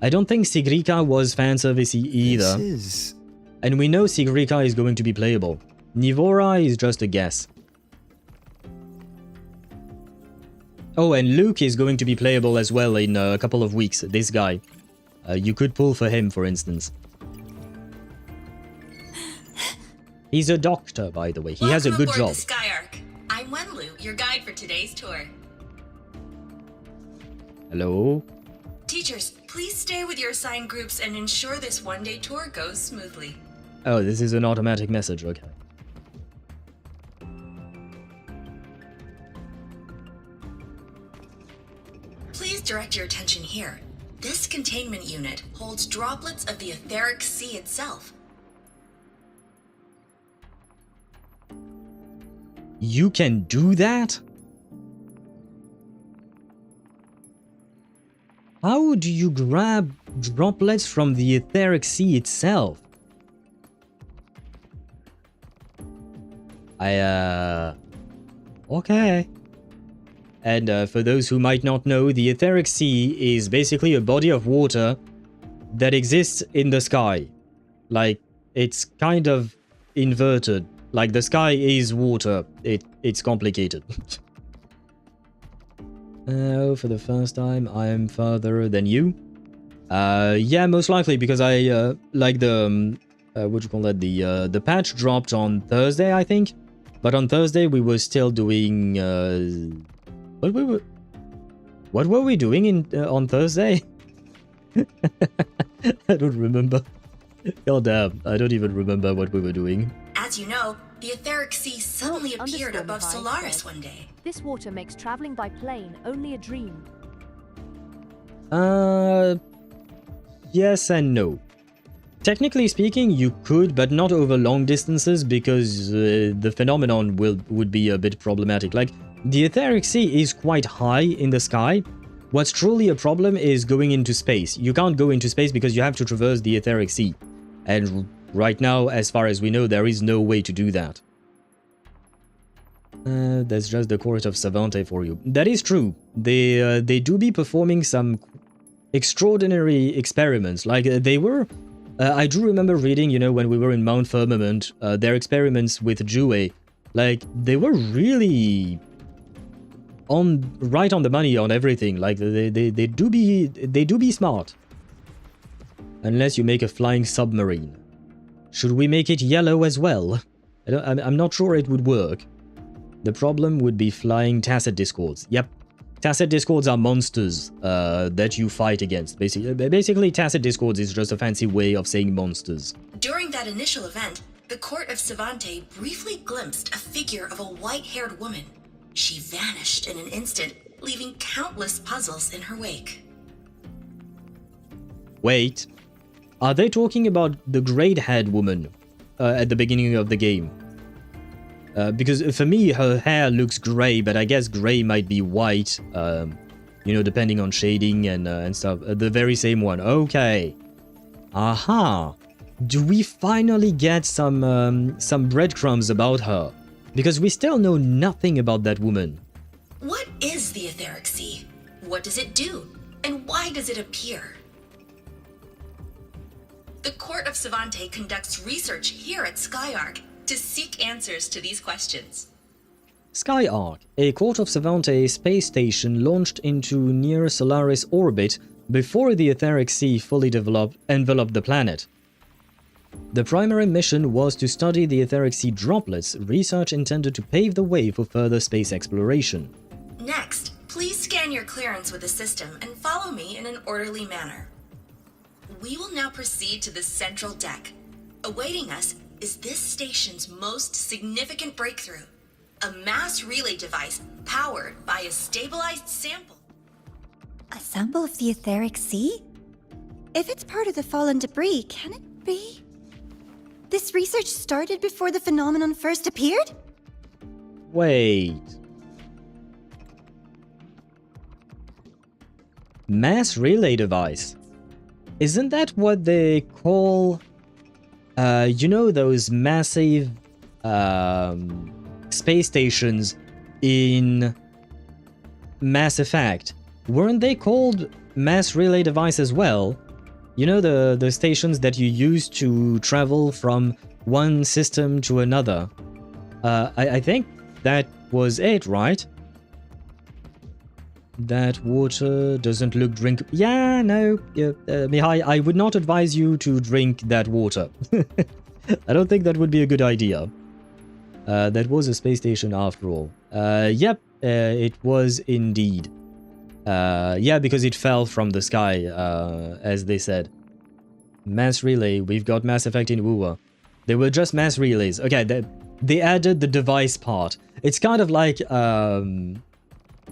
I don't think Sigrika was fanservice-y either. And we know Sigrika is going to be playable. Nivora is just a guess. Oh, and Luke is going to be playable as well in a couple of weeks, this guy. You could pull for him, for instance. He's a doctor, by the way. He has a good job. The Skyark. I'm Wenlu, your guide for today's tour. Hello? Teachers, please stay with your assigned groups and ensure this one-day tour goes smoothly. Oh, this is an automatic message, okay. Please direct your attention here. This containment unit holds droplets of the etheric sea itself. You can do that? How do you grab droplets from the etheric sea itself? Okay. And for those who might not know, the etheric sea is basically a body of water that exists in the sky. Like, it's kind of inverted. Like, the sky is water. It's complicated. Oh, for the first time, I am further than you. Yeah, most likely, because I, like the, what do you call that? The patch dropped on Thursday, I think. But on Thursday, we were still doing, what were we doing on Thursday? I don't remember. God damn, I don't even remember what we were doing. As you know, the etheric sea suddenly appeared above Solaris one day. This water makes traveling by plane only a dream. Yes and no. Technically speaking, you could, but not over long distances, because the phenomenon would be a bit problematic. Like, the etheric sea is quite high in the sky. What's truly a problem is going into space. You can't go into space because you have to traverse the etheric sea. And right now, as far as we know, there is no way to do that. That's just the court of Savante for you. That is true. They do be performing some extraordinary experiments. Like, they were... I do remember reading, you know, when we were in Mount Firmament, their experiments with Jue. Like, they were really... right on the money on everything. Like, they do be smart. Unless you make a flying submarine. Should we make it yellow as well? I'm not sure it would work. The problem would be flying Tacet Discords. Yep. Tacet Discords are monsters that you fight against. Basically, Tacet Discords is just a fancy way of saying monsters. During that initial event, the court of Savante briefly glimpsed a figure of a white-haired woman. She vanished in an instant, leaving countless puzzles in her wake. Wait. Are they talking about the grey-haired woman at the beginning of the game? Because for me, her hair looks grey, but I guess grey might be white, you know, depending on shading and stuff. The very same one. Okay. Aha. Do we finally get some breadcrumbs about her? Because we still know nothing about that woman. What is the etheric sea? What does it do? And why does it appear? The court of Savante conducts research here at Skyark to seek answers to these questions. Skyark, a Court of Savante space station launched into near Solaris orbit before the etheric sea fully enveloped the planet. The primary mission was to study the etheric sea droplets, research intended to pave the way for further space exploration. Next, please scan your clearance with the system and follow me in an orderly manner. We will now proceed to the central deck. Awaiting us is this station's most significant breakthrough, a mass relay device powered by a stabilized sample. A sample of the etheric sea? If it's part of the fallen debris, can it be? This research started before the phenomenon first appeared? Wait. Mass relay device. Isn't that what they call... you know those massive space stations in Mass Effect, weren't they called mass relay device as well? You know, the stations that you use to travel from one system to another. I think that was it, right? That water doesn't look drink. Yeah, no, Mihai, I would not advise you to drink that water. I don't think that would be a good idea. That was a space station after all. Yep, it was indeed. Yeah, because it fell from the sky, as they said. Mass relay, we've got Mass Effect in Wuwa. They were just mass relays. Okay, they added the device part. It's kind of like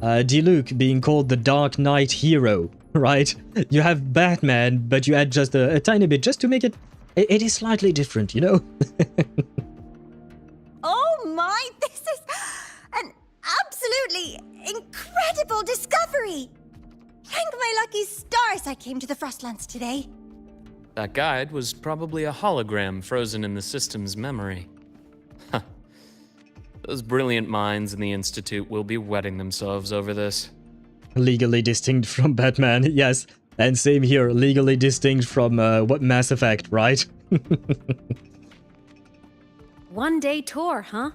Diluc being called the Dark Knight hero, right? You have Batman, but you add just a tiny bit just to make it... It is slightly different, you know? Oh my, this is an absolutely incredible discovery! Thank my lucky stars I came to the Frostlands today. That guide was probably a hologram frozen in the system's memory. Huh. Those brilliant minds in the Institute will be wetting themselves over this. Legally distinct from Batman, yes. And same here, legally distinct from what Mass Effect, right? One-day tour, huh?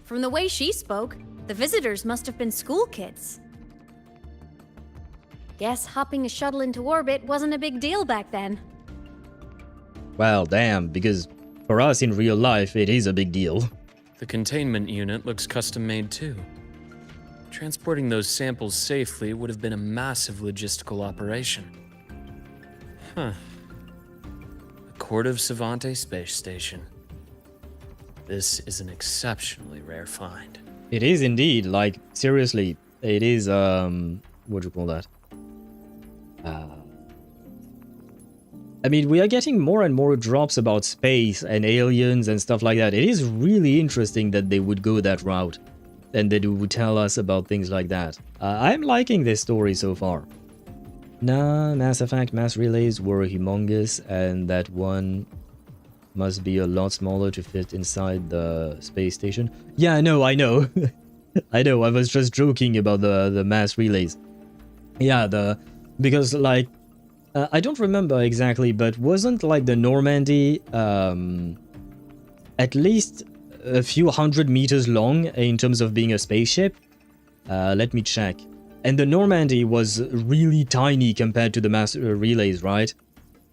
From the way she spoke, the visitors must have been school kids. Guess hopping a shuttle into orbit wasn't a big deal back then. Well, damn, because for us in real life, it is a big deal. The containment unit looks custom-made too. Transporting those samples safely would have been a massive logistical operation. Huh. A Court of Savante space station. This is an exceptionally rare find. It is indeed, like, seriously, it is, what do you call that? I mean, we are getting more and more drops about space and aliens and stuff like that. It is really interesting that they would go that route and that they would tell us about things like that. I'm liking this story so far. Nah, Mass Effect mass relays were humongous, and that one must be a lot smaller to fit inside the space station. Yeah, no, I know. I know, I was just joking about the mass relays. Yeah, because like, I don't remember exactly, but wasn't like the Normandy at least a few hundred meters long in terms of being a spaceship? Let me check. And the Normandy was really tiny compared to the mass relays, right?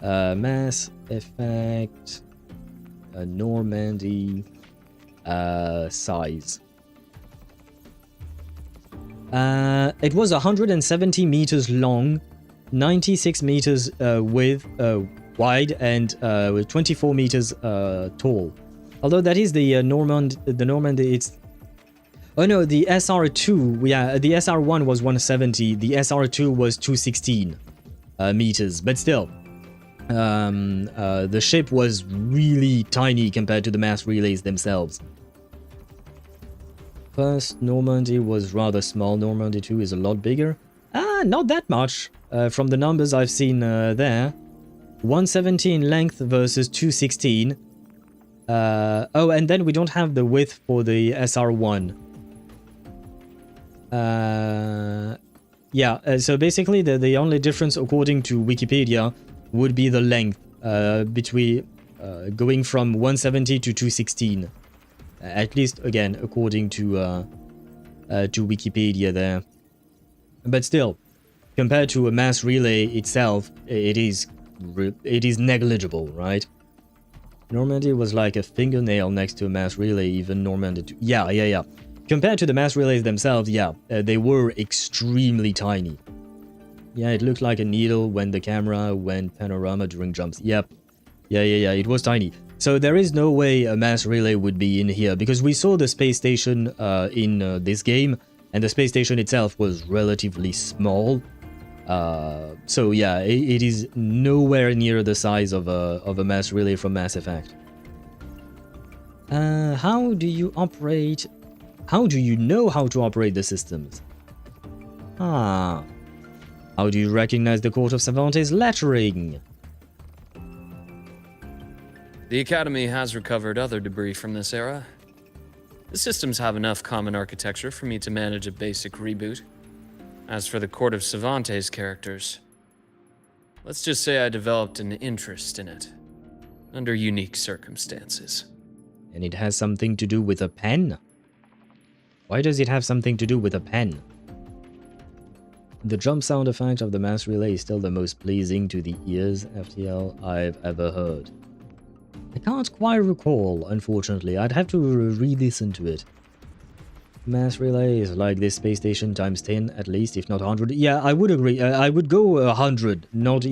Mass Effect Normandy size. It was 170 meters long, 96 meters wide, and 24 meters tall. Although that is the Normandy, it's... Oh no, the SR2, yeah, the SR1 was 170, the SR2 was 216 meters, but still, the ship was really tiny compared to the mass relays themselves. First Normandy was rather small, Normandy 2 is a lot bigger. Not that much, from the numbers I've seen there. 170 in length versus 216. Oh, and then we don't have the width for the SR1. Yeah, so basically the only difference according to Wikipedia would be the length between going from 170 to 216. At least, again, according to Wikipedia there. But still, compared to a mass relay itself, it is negligible, right? Normandy was like a fingernail next to a mass relay, even Normandy 2. Yeah. Compared to the mass relays themselves, yeah, they were extremely tiny. Yeah, it looked like a needle when the camera went panorama during jumps. Yep. Yeah, it was tiny. So there is no way a mass relay would be in here, because we saw the space station in this game, and the space station itself was relatively small. So yeah, it is nowhere near the size of a mass relay from Mass Effect. How do you operate... How do you know how to operate the systems? How do you recognize the Court of Savante's lettering? The Academy has recovered other debris from this era. The systems have enough common architecture for me to manage a basic reboot. As for the Court of Cervantes characters, let's just say I developed an interest in it, under unique circumstances. And it has something to do with a pen? Why does it have something to do with a pen? The jump sound effect of the mass relay is still the most pleasing to the ears FTL I've ever heard. I can't quite recall, unfortunately. I'd have to re-listen to it. Mass relay is like this space station times 10 at least, if not 100. Yeah, I would agree. I would go 100, not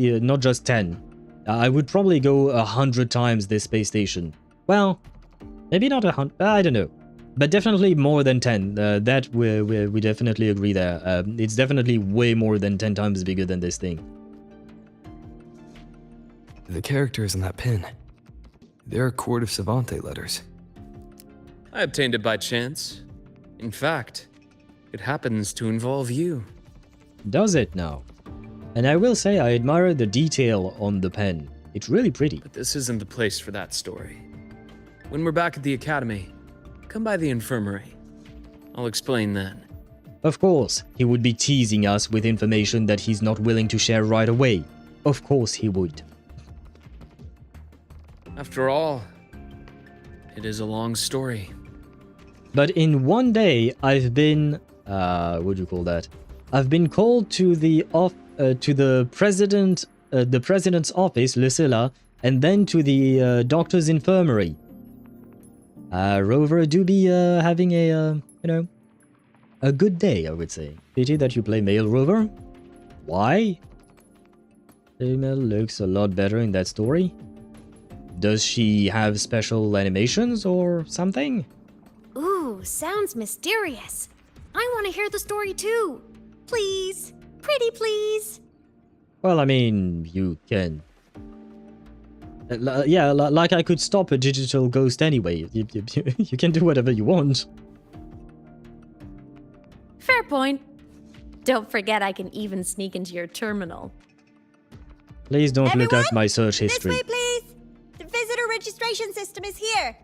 just 10. I would probably go 100 times this space station. Well, maybe not 100. I don't know. But definitely more than 10. That we definitely agree there. It's definitely way more than 10 times bigger than this thing. The characters in that pin. They're Court of Cervantes letters. I obtained it by chance. In fact, it happens to involve you. Does it now? And I will say I admire the detail on the pen. It's really pretty. But this isn't the place for that story. When we're back at the academy, come by the infirmary. I'll explain then. Of course, he would be teasing us with information that he's not willing to share right away. Of course he would. After all, it is a long story. But in one day, I've been, what do you call that? I've been called to the president's office, Lucilla, and then to the doctor's infirmary. Rover do be having a, a good day, I would say. Pity that you play male, Rover. Why? Female looks a lot better in that story. Does she have special animations or something? Ooh, sounds mysterious. I want to hear the story too. Please. Pretty please. Well, I mean, you can... yeah, like I could stop a digital ghost anyway. You can do whatever you want. Fair point. Don't forget I can even sneak into your terminal. Please don't look at my search history. This way, please. The visitor registration system is here.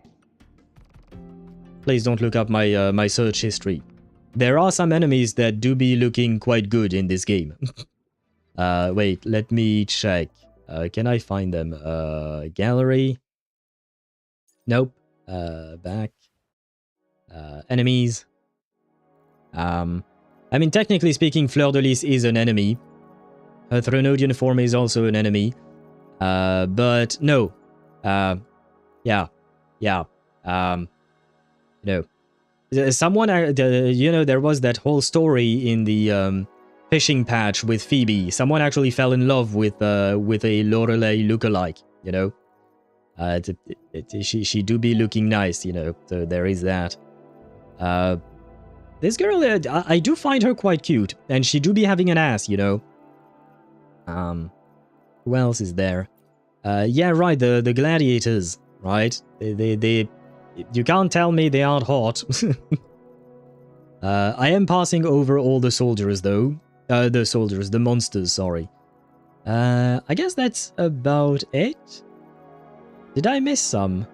Please don't look up my my search history. There are some enemies that do be looking quite good in this game. Wait, let me check. Can I find them? Gallery. Nope. Back. Enemies. I mean, technically speaking, Fleur de Lis is an enemy. Her Threnodian form is also an enemy. But no. Yeah. No. Someone, there was that whole story in the fishing patch with Phoebe. Someone actually fell in love with a Lorelei lookalike, she do be looking nice, so there is that. This girl, I do find her quite cute, and she do be having an ass, Who else is there? Yeah, right, the gladiators, right? They you can't tell me they aren't hot. I am passing over all the soldiers, though. The monsters, sorry. I guess that's about it. Did I miss some?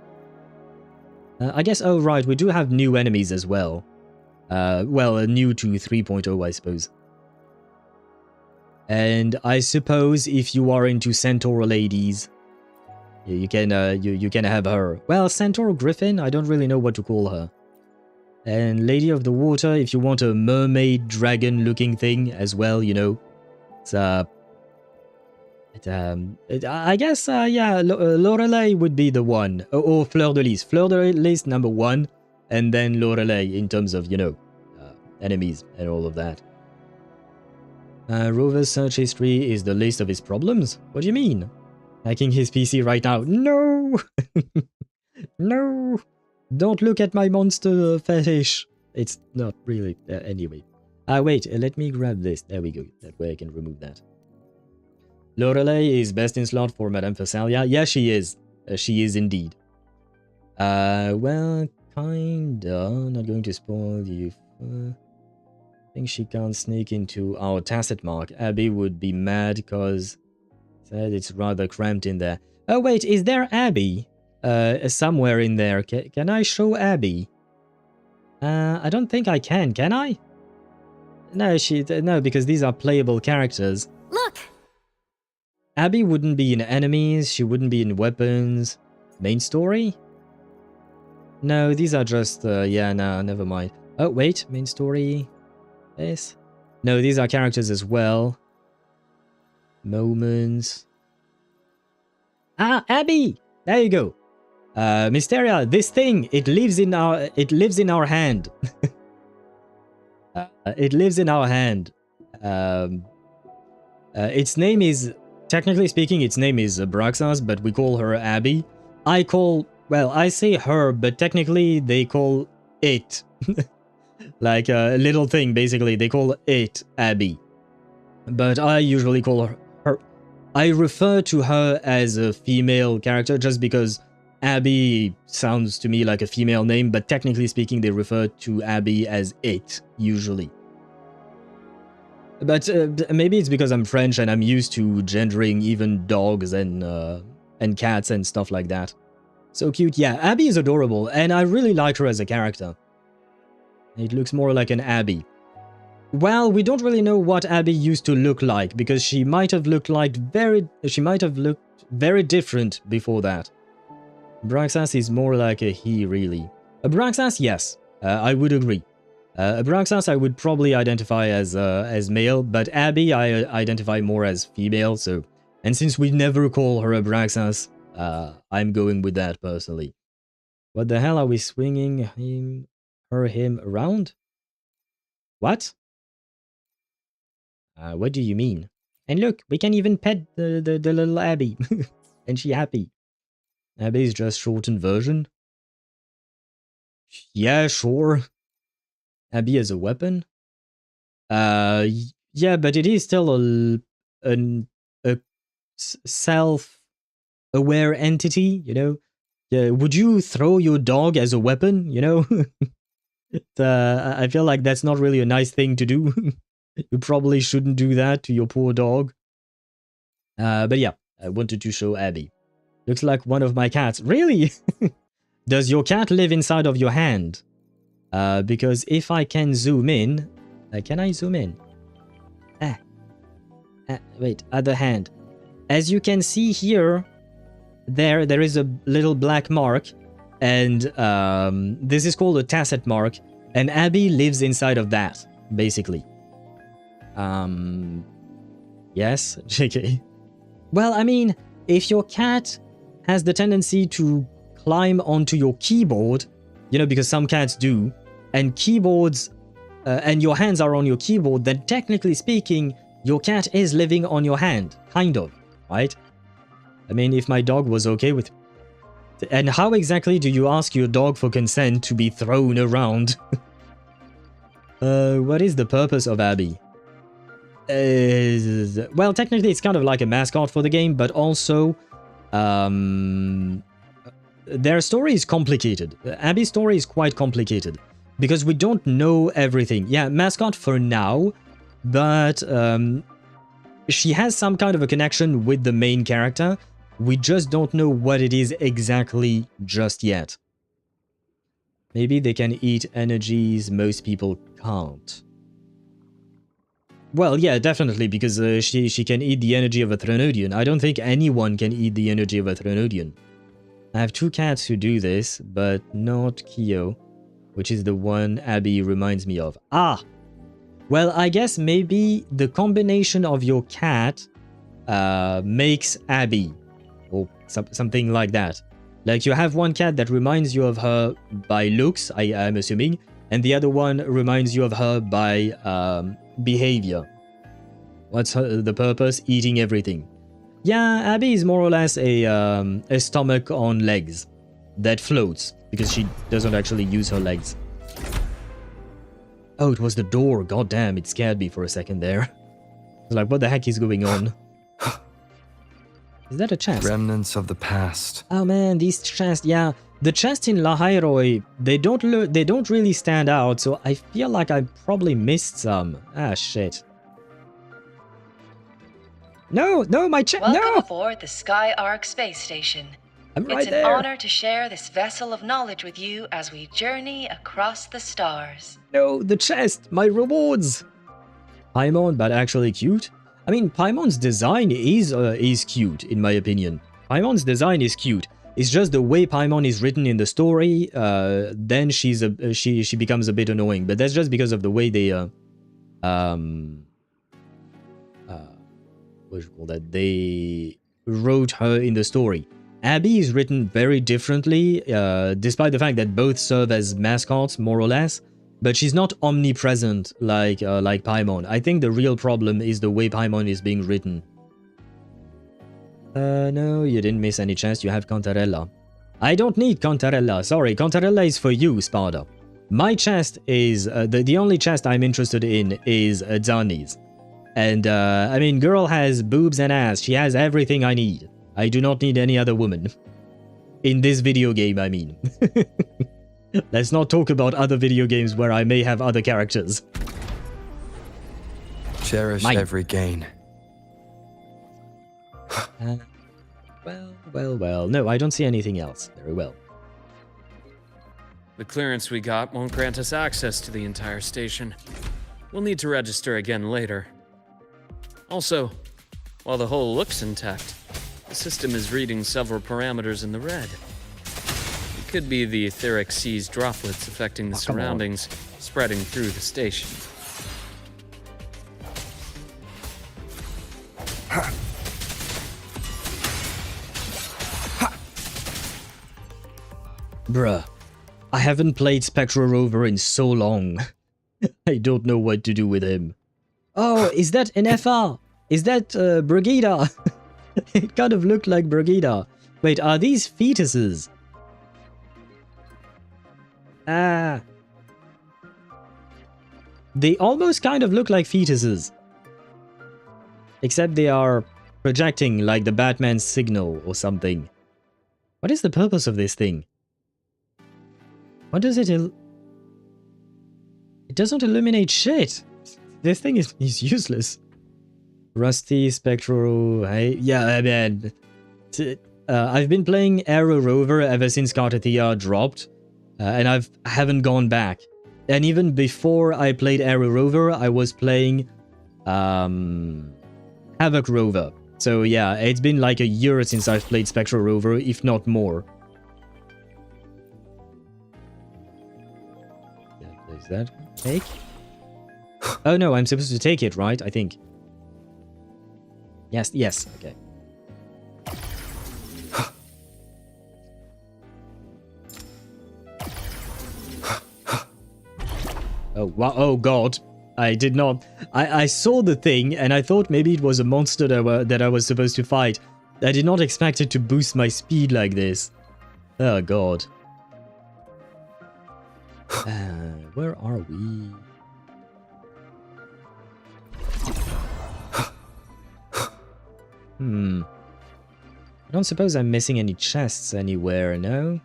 I guess, oh right, we do have new enemies as well. Well, new to 3.0, I suppose. And I suppose if you are into centaur ladies, you can have her. Well, centaur griffin, I don't really know what to call her. And Lady of the Water, if you want a mermaid dragon looking thing as well, It's I guess yeah, Lorelei would be the one, or Fleur de Lis. Fleur de Lis number 1, and then Lorelei in terms of enemies and all of that. Rover's search history is the list of his problems? What do you mean? Hacking his PC right now? No! No! Don't look at my monster fetish. It's not really... anyway. Wait, let me grab this. There we go. That way I can remove that. Lorelei is best in slot for Madame Thessalia. Yeah, she is. She is indeed. Well, kinda. Not going to spoil you. I think she can't sneak into our tacit mark. Abby would be mad because said it's rather cramped in there. Oh wait, is there Abby? Somewhere in there. Can I show Abby? I don't think I can I? No, no, because these are playable characters. Look! Abby wouldn't be in enemies, she wouldn't be in weapons. Main story? No, these are just, yeah, no, never mind. Oh, wait, main story? This? No, these are characters as well. Moments. Ah, Abby! There you go. Mysteria, this thing, it lives in our hand. it lives in our hand. Its name is, technically speaking, its name is Abraxas, but we call her Abby. I say her, but technically they call it. Like a little thing, basically. They call it Abby. But I usually call her... I refer to her as a female character just because Abby sounds to me like a female name, but technically speaking, they refer to Abby as it, usually. But maybe it's because I'm French and I'm used to gendering even dogs and cats and stuff like that. So cute. Yeah, Abby is adorable, and I really like her as a character. It looks more like an Abby. Well, we don't really know what Abby used to look like, because she might have looked very different before that. Abraxas is more like a he, really. Abraxas, yes, I would agree. Abraxas I would probably identify as male, but Abby I identify more as female, so... And since we never call her Abraxas, I'm going with that personally. What the hell are we swinging him around? What? What do you mean? And look, we can even pet the little Abby. And she happy. Abby's just shortened version. Yeah, sure. Abby as a weapon? Yeah, but it is still a self-aware entity, you know? Would you throw your dog as a weapon, you know? I feel like that's not really a nice thing to do. You probably shouldn't do that to your poor dog. But yeah, I wanted to show Abby. Looks like one of my cats. Really? Does your cat live inside of your hand? Because if I can zoom in... can I zoom in? Wait, other hand. As you can see here, there is a little black mark. And this is called a tacet mark. And Abby lives inside of that, basically. Yes, JK. Well, I mean, if your cat has the tendency to climb onto your keyboard, you know, because some cats do, and keyboards, and your hands are on your keyboard, then technically speaking, your cat is living on your hand, kind of, right? I mean, if my dog was okay with... And how exactly do you ask your dog for consent to be thrown around? What is the purpose of Abby? Well, technically it's kind of like a mascot for the game, but also their story is complicated. Abby's story is quite complicated because we don't know everything. Yeah, mascot for now, but she has some kind of a connection with the main character. We just don't know what it is exactly just yet. Maybe they can eat energies most people can't. Well, yeah, definitely, because she can eat the energy of a Threnodian. I don't think anyone can eat the energy of a Threnodian. I have two cats who do this, but not Kyo, which is the one Abby reminds me of. Ah! Well, I guess maybe the combination of your cat makes Abby, or something like that. Like, you have one cat that reminds you of her by looks, I'm assuming, and the other one reminds you of her by behavior. What's the purpose? Eating everything. Yeah, Abby is more or less a stomach on legs that floats, because she doesn't actually use her legs. Oh, it was the door. God damn, it scared me for a second there. I was like, what the heck is going on? Is that a chest? Remnants of the past. Oh man, these chests, yeah. The chests in Lahai-Roi, they don't really stand out, so I feel like I probably missed some. Ah, shit. No, my chest, no! Welcome aboard the Sky Ark space station. I'm right It's an there. honor to share this vessel of knowledge with you as we journey across the stars. No, the chest, my rewards. Paimon, but actually cute. I mean, Paimon's design is cute, in my opinion. Paimon's design is cute. It's just the way Paimon is written in the story. Then she becomes a bit annoying, but that's just because of the way they what do you call that? They wrote her in the story. Abby is written very differently, despite the fact that both serve as mascots, more or less. But she's not omnipresent like Paimon. I think the real problem is the way Paimon is being written. No, you didn't miss any chest. You have Cantarella. I don't need Cantarella. Sorry, Cantarella is for you, Sparda. My chest is... the only chest I'm interested in is Zani's. And, I mean, girl has boobs and ass. She has everything I need. I do not need any other woman. In this video game, I mean. Let's not talk about other video games where I may have other characters. Cherish every gain. Well. No, I don't see anything else. Very well. The clearance we got won't grant us access to the entire station. We'll need to register again later. Also, while the hull looks intact, the system is reading several parameters in the red. It could be the etheric sea's droplets affecting the surroundings, spreading through the station. Bruh, I haven't played Spectral Rover in so long. I don't know what to do with him. Oh, is that an FR? Is that Brigida? It kind of looked like Brigida. Wait, are these fetuses? Ah. They almost kind of look like fetuses. Except they are projecting like the Batman signal or something. What is the purpose of this thing? What does it... It doesn't illuminate shit. This thing is useless. Rusty, Spectral... Hey, yeah, man. I've been playing Aero Rover ever since Cartathea dropped. And I haven't gone back. And even before I played Aero Rover, I was playing... Havoc Rover. So yeah, it's been like a year since I've played Spectral Rover, if not more. Is that take? Oh no, I'm supposed to take it, right? I think. Yes, okay. Oh, wow, oh god. I did not... I saw the thing and I thought maybe it was a monster that I was supposed to fight. I did not expect it to boost my speed like this. Oh god. Where are we? I don't suppose I'm missing any chests anywhere, no?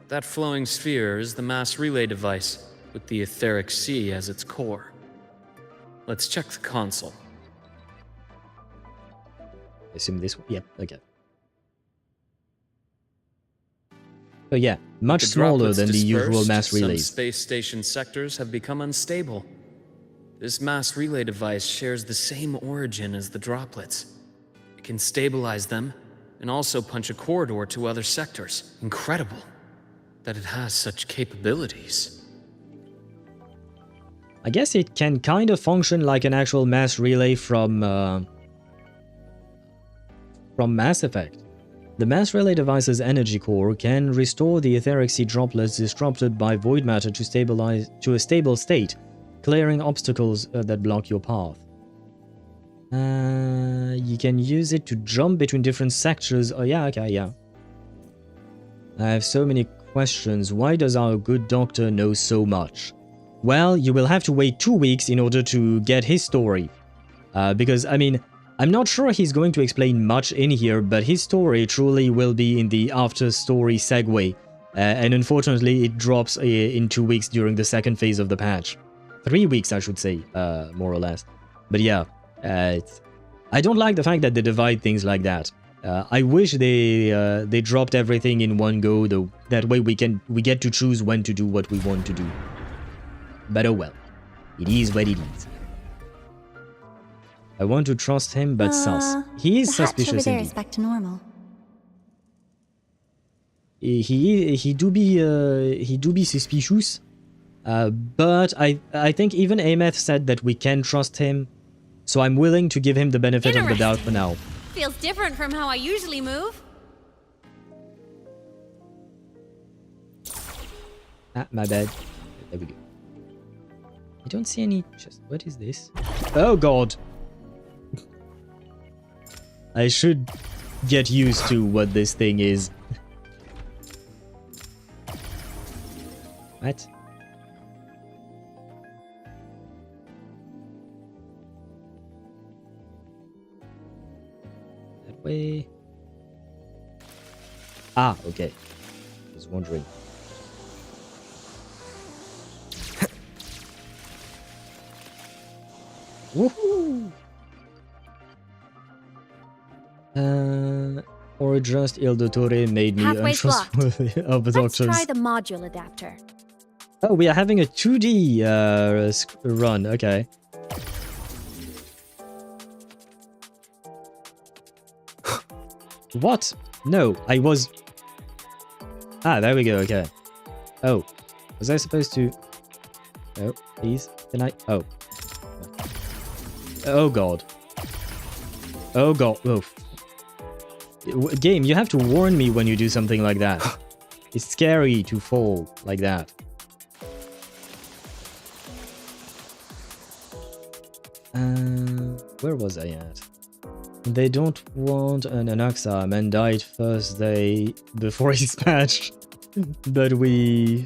That flowing sphere is the mass relay device, with the etheric sea as its core. Let's check the console. I assume this one? Yep, okay. So yeah, much smaller than the usual mass relays. Some space station sectors have become unstable. This mass relay device shares the same origin as the droplets. It can stabilize them and also punch a corridor to other sectors. Incredible that it has such capabilities. I guess it can kind of function like an actual mass relay from Mass Effect. The mass relay device's energy core can restore the etheric sea droplets disrupted by void matter to a stable state, clearing obstacles that block your path. You can use it to jump between different sectors. Oh yeah, okay, yeah. I have so many questions. Why does our good doctor know so much? Well, you will have to wait 2 weeks in order to get his story. Because, I mean, I'm not sure he's going to explain much in here, but his story truly will be in the after-story segue. And unfortunately, it drops in 2 weeks during the second phase of the patch. 3 weeks, I should say, more or less. But yeah, I don't like the fact that they divide things like that. I wish they dropped everything in one go, though. That way we get to choose when to do what we want to do. But oh well, it is what it is. I want to trust him, but sus. He is the hatch over suspicious there indeed. is back to normal. He do be suspicious. But I think even Aemeath said that we can trust him, so I'm willing to give him the benefit of the doubt for now. Feels different from how I usually move. Ah, my bad. There we go. I don't see any chest. What is this? Oh god! I should get used to what this thing is. What? That way. Ah, okay. I was wondering. Woohoo! Or just Il Dottore made me Pathway's untrustworthy of the Let's doctors. try the module adapter. Oh, we are having a 2D run. Okay. What? No, I was... Ah, there we go. Okay. Oh, was I supposed to... Oh, please. Can I... Oh. Oh, God. Oh, God. Oh. Game, you have to warn me when you do something like that. It's scary to fall like that. Where was I at? They don't want an Anaxa. Man died first day before his patch. But we...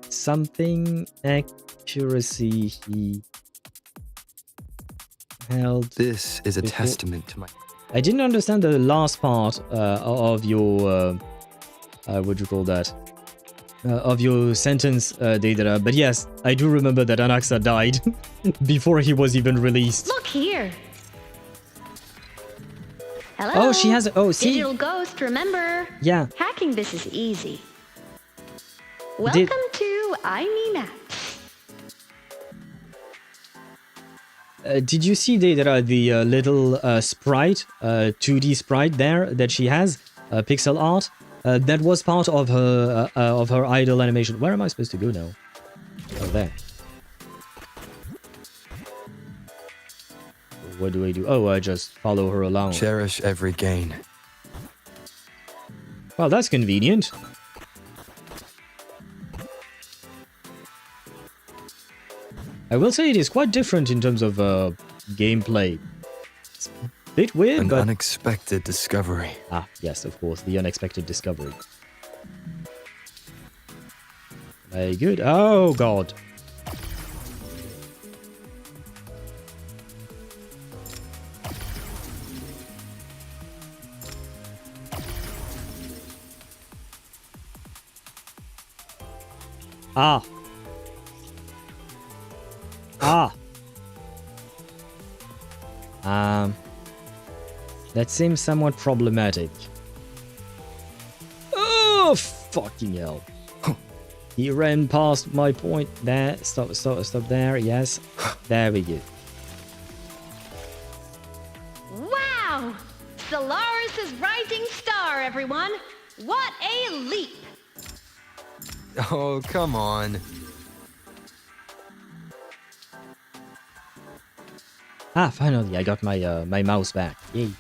Something accuracy he held... This is a before... testament to my... I didn't understand the last part of your... what do you call that? Of your sentence, Deidara. But yes, I do remember that Anaxa died before he was even released. Look here. Hello. Oh, she has... Oh, see? Digital ghost, remember? Yeah. Hacking this is easy. Welcome to Aemeath. Did you see Deidara, the little sprite, 2D sprite there that she has, pixel art? That was part of her idle animation. Where am I supposed to go now? Oh, there. What do I do? Oh, I just follow her along. Cherish every gain. Well, that's convenient. I will say it is quite different in terms of gameplay. It's a bit weird, An but... unexpected discovery. Ah, yes, of course, the unexpected discovery. Very good. Oh, God. Ah. Ah. That seems somewhat problematic. Oh, fucking hell. He ran past my point there. Stop there. Yes. There we go. Wow! Solaris' rising star, everyone! What a leap! Oh, come on. Ah, finally, I got my my mouse back. Yay.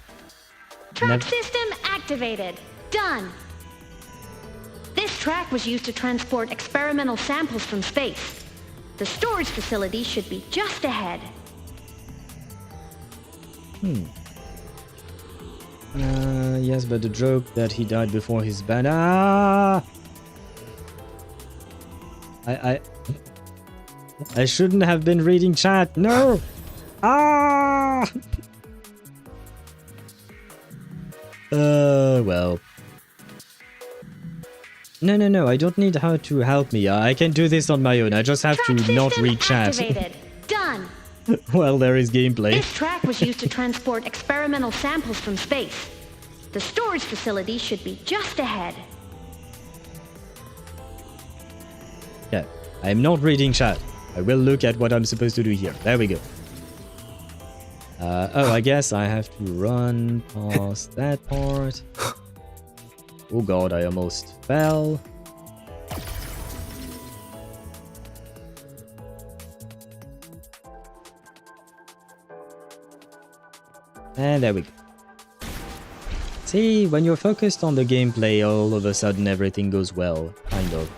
Track system activated. Done. This track was used to transport experimental samples from space. The storage facility should be just ahead. Yes, but the joke that he died before his ban. Ah! I shouldn't have been reading chat. No! Ah! Well. No, I don't need her to help me. I can do this on my own. I just have to not read chat. Activated. Done. Well, there is gameplay. This track was used to transport experimental samples from space. The storage facility should be just ahead. Yeah, I'm not reading chat. I will look at what I'm supposed to do here. There we go. Oh, I guess I have to run past that part. Oh god, I almost fell. And there we go. See, when you're focused on the gameplay, all of a sudden everything goes well, kind of.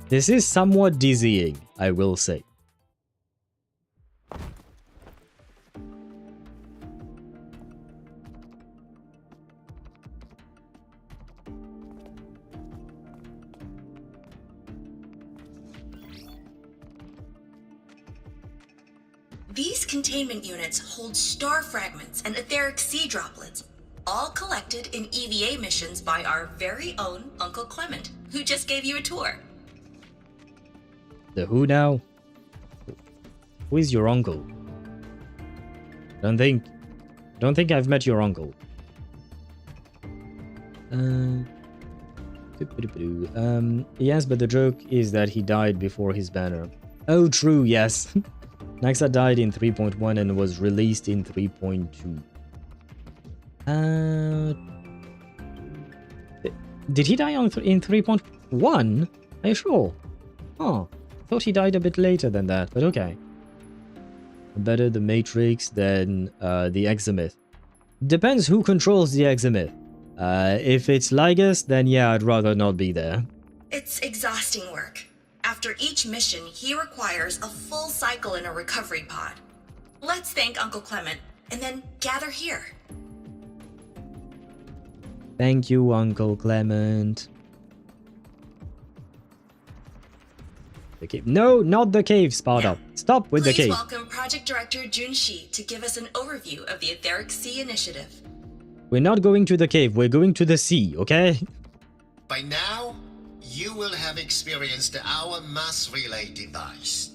This is somewhat dizzying, I will say. These containment units hold star fragments and etheric sea droplets, all collected in EVA missions by our very own Uncle Clement, who just gave you a tour. The who now? Who is your uncle? Don't think I've met your uncle. Yes, but the joke is that he died before his banner. Oh, true, yes. Naxa died in 3.1 and was released in 3.2. Did he die in 3.1? Are you sure? Oh, I thought he died a bit later than that, but okay. Better the Matrix than the Aemeath. Depends who controls the Aemeath. If it's Lygus, then yeah, I'd rather not be there. It's exhausting work. After each mission, he requires a full cycle in a recovery pod. Let's thank Uncle Clement, and then gather here. Thank you, Uncle Clement. The cave. No, not the cave, Sparta. Stop with the cave. Please welcome Project Director Junshi to give us an overview of the Etheric Sea Initiative. We're not going to the cave, we're going to the sea, okay? By now, you will have experienced our mass relay device.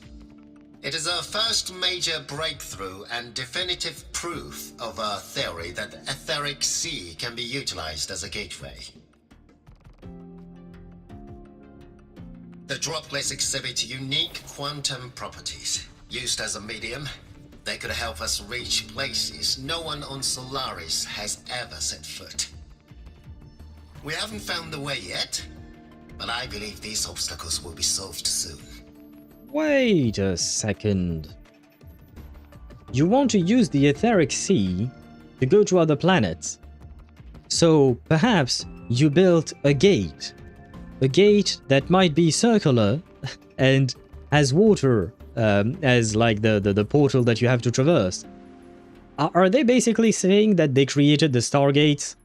It is our first major breakthrough and definitive proof of our theory that the Etheric Sea can be utilized as a gateway. The droplets exhibit unique quantum properties. Used as a medium, they could help us reach places no one on Solaris has ever set foot. We haven't found the way yet, but I believe these obstacles will be solved soon. Wait a second. You want to use the Etheric Sea to go to other planets. So perhaps you built a gate. A gate that might be circular and has water as like the portal that you have to traverse. Are they basically saying that they created the Stargates?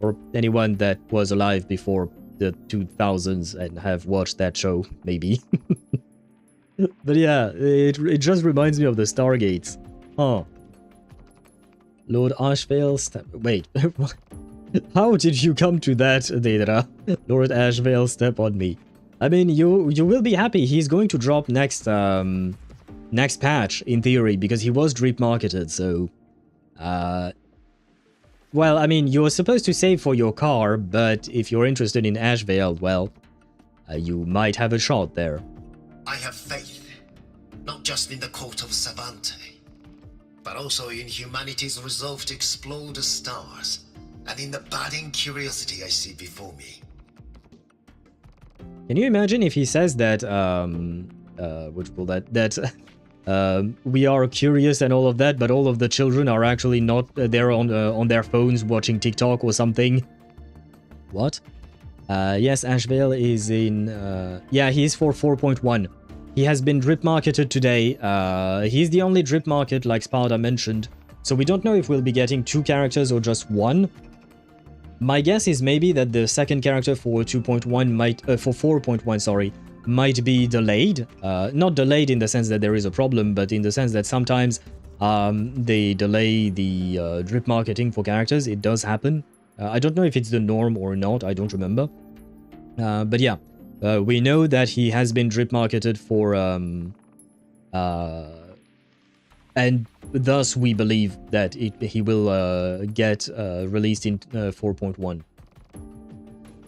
Or anyone that was alive before the 2000s and have watched that show, maybe. But yeah, it just reminds me of the Stargates. Huh. Lord Ashvale... Wait. How did you come to that, Daedra? Lord Ashvale, step on me. I mean, you will be happy. He's going to drop next patch, in theory, because he was drip marketed, so... Well, I mean, you were supposed to save for your car, but if you're interested in Ashvale, well, you might have a shot there. I have faith, not just in the court of Savante, but also in humanity's resolve to explore the stars, and in the budding curiosity I see before me. Can you imagine if he says that, we are curious and all of that, but all of the children are actually not there on their phones watching TikTok or something? What? Yes, Ashvale is in... yeah, he is for 4.1. He has been drip marketed today. He's the only drip market, like Sparta mentioned. So we don't know if we'll be getting 2 characters or just 1. My guess is maybe that the second character for 2.1 might... for 4.1, sorry, might be delayed. Not delayed in the sense that there is a problem, but in the sense that sometimes they delay the drip marketing for characters. It does happen. I don't know if it's the norm or not, I don't remember. But yeah, we know that he has been drip marketed for, and thus we believe that he will get released in 4.1.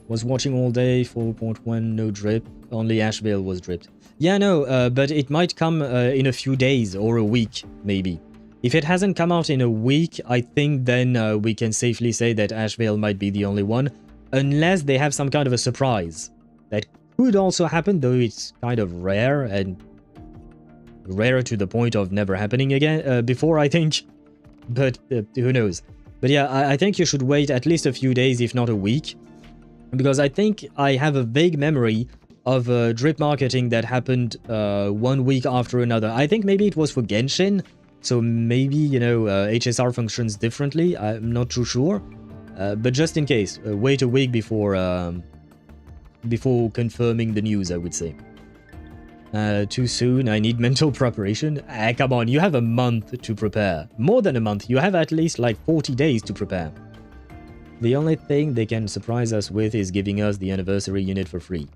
Was watching all day, 4.1, no drip, only Ashvale was dripped. Yeah, no, but it might come in a few days or a week, maybe. If it hasn't come out in a week, I think then we can safely say that Ashvale might be the only one, unless they have some kind of a surprise. That could also happen, though it's kind of rare, and rare to the point of never happening again before, I think. But who knows. But yeah, I think you should wait at least a few days, if not a week. Because I think I have a vague memory of drip marketing that happened 1 week after another. I think maybe it was for Genshin, so maybe, you know, HSR functions differently. I'm not too sure. But just in case, wait a week before confirming the news, I would say. Too soon, I need mental preparation. Come on, you have a month to prepare. More than a month, you have at least like 40 days to prepare. The only thing they can surprise us with is giving us the anniversary unit for free.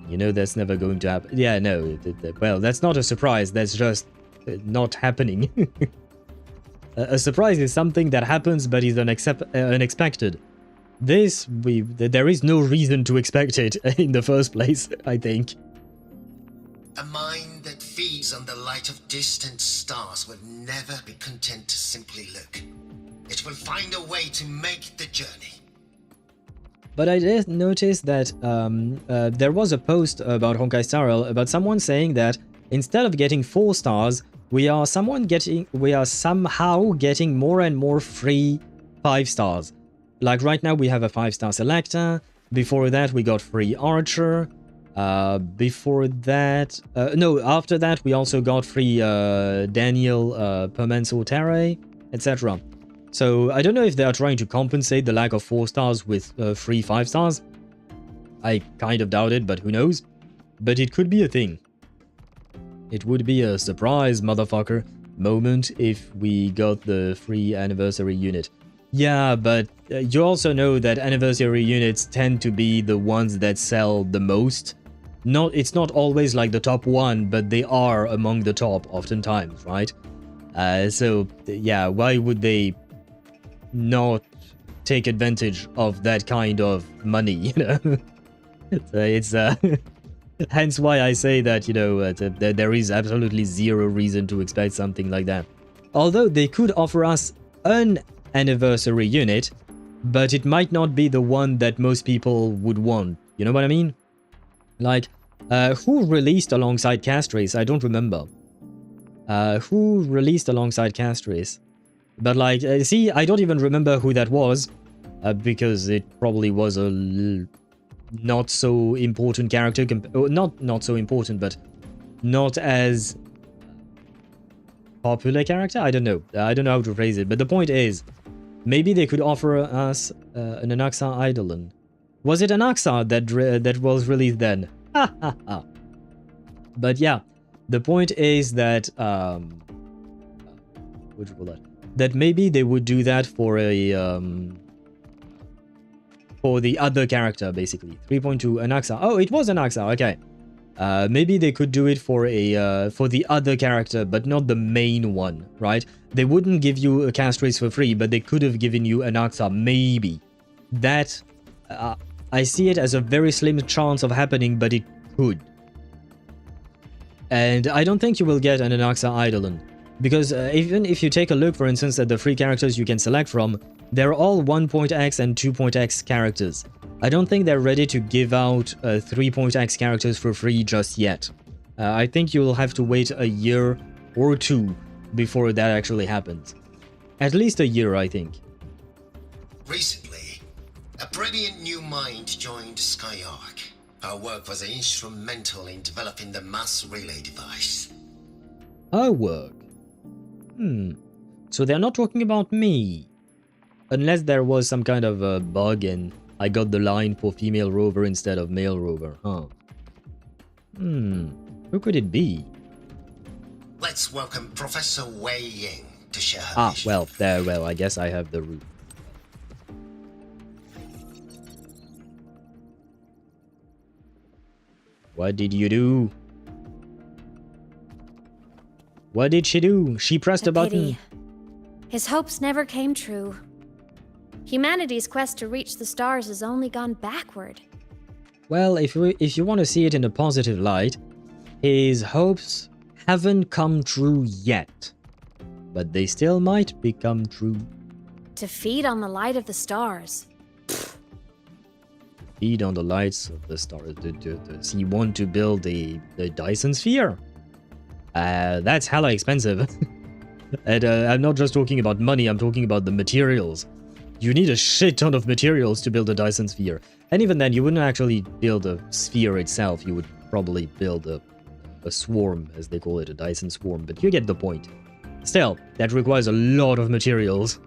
You know that's never going to happen. Yeah, no, well, that's not a surprise, that's just not happening. A surprise is something that happens but is unexpected. This, there is no reason to expect it in the first place, I think. A mind that feeds on the light of distant stars will never be content to simply look. It will find a way to make the journey. But I did notice that there was a post about Honkai Star Rail about someone saying that instead of getting 4 stars, we are somehow getting more and more free 5 stars. Like right now we have a 5-star selector. Before that we got free archer. Before that, no, after that we also got free Daniel Permenso Terre, etc. So I don't know if they are trying to compensate the lack of 4 stars with free 5 stars. I kind of doubt it, but who knows? But it could be a thing. It would be a surprise, motherfucker, moment if we got the free anniversary unit. Yeah, but you also know that anniversary units tend to be the ones that sell the most. It's not always like the top 1, but they are among the top oftentimes, right? So yeah, why would they not take advantage of that kind of money, you know? It's hence why I say that, you know, there is absolutely zero reason to expect something like that. Although they could offer us an anniversary unit, but it might not be the one that most people would want. You know what I mean? Like, who released alongside Castries? I don't remember. Who released alongside Castries? But like, see, I don't even remember who that was, because it probably was a not so important character, not so important, but not as popular character? I don't know. I don't know how to phrase it, but the point is, maybe they could offer us an Anaxa Eidolon. Was it Anaxa that was released then? Ha ha ha. But yeah, the point is that what do you call that? That maybe they would do that for a for the other character, basically. 3.2 Anaxa. Oh, it was Anaxa. Okay. Maybe they could do it for a for the other character, but not the main one, right? They wouldn't give you a Castries for free, but they could have given you Anaxa, maybe. That I see it as a very slim chance of happening, but it could. And I don't think you will get an Anaxa Eidolon. Because even if you take a look, for instance, at the 3 characters you can select from, they're all 1.x and 2.x characters. I don't think they're ready to give out 3.x characters for free just yet. I think you'll have to wait a year or 2 before that actually happens. At least a year, I think. Recently, a brilliant new mind joined Skyark. Her work was instrumental in developing the mass relay device. Her work? So they're not talking about me. Unless there was some kind of a bug and I got the line for female rover instead of male rover, huh? Who could it be? Let's welcome Professor Wei Ying to share her vision. Well, I guess I have the route. What did you do? What did she do? She pressed a button. Pity. His hopes never came true. Humanity's quest to reach the stars has only gone backward. Well, if you want to see it in a positive light, his hopes haven't come true yet. But they still might become true. To feed on the light of the stars. Feed on the lights of the stars. Does he want to build the Dyson sphere? That's hella expensive. And I'm not just talking about money, I'm talking about the materials. You need a shit ton of materials to build a Dyson sphere. And even then, you wouldn't actually build a sphere itself, you would probably build a swarm, as they call it, a Dyson swarm, but you get the point. Still, that requires a lot of materials.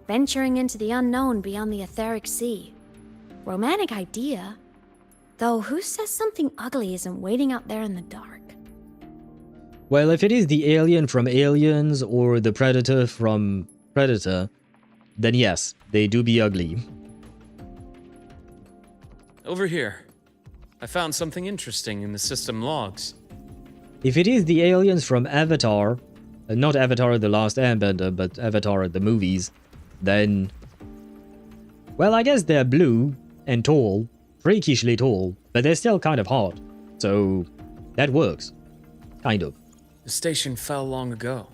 Venturing into the unknown beyond the etheric sea. Romantic idea. Though who says something ugly isn't waiting out there in the dark? Well, if it is the alien from Aliens or the Predator from Predator, then yes, they do be ugly. Over here. I found something interesting in the system logs. If it is the aliens from Avatar, not Avatar The Last Airbender, but Avatar the movies, then... well, I guess they're blue and tall, freakishly tall, but they're still kind of hot. So, that works. Kind of. The station fell long ago.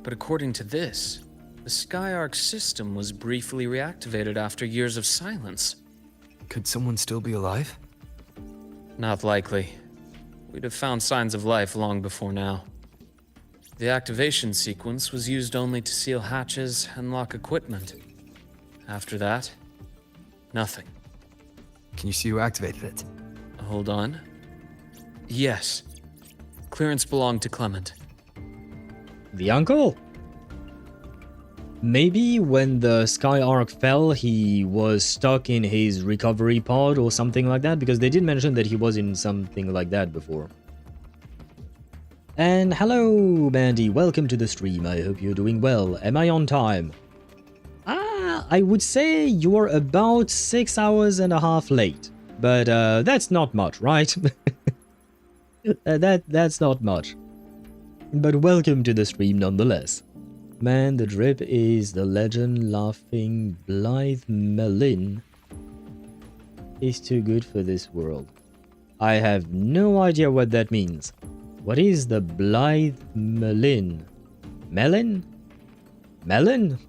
But according to this, the Skyark system was briefly reactivated after years of silence. Could someone still be alive? Not likely. We'd have found signs of life long before now. The activation sequence was used only to seal hatches and lock equipment. After that, nothing. Can you see who activated it? Hold on. Yes. Clearance belonged to Clement. The uncle? Maybe when the Skyark fell, he was stuck in his recovery pod or something like that, because they did mention that he was in something like that before. And hello, Mandy, welcome to the stream. I hope you're doing well. Am I on time? I would say you're about 6 hours and a half late, but that's not much, right? That's not much. But welcome to the stream nonetheless. Man, the drip is the legend laughing Blythe Melin is too good for this world. I have no idea what that means. What is the Blythe Melin? Melon? Melon?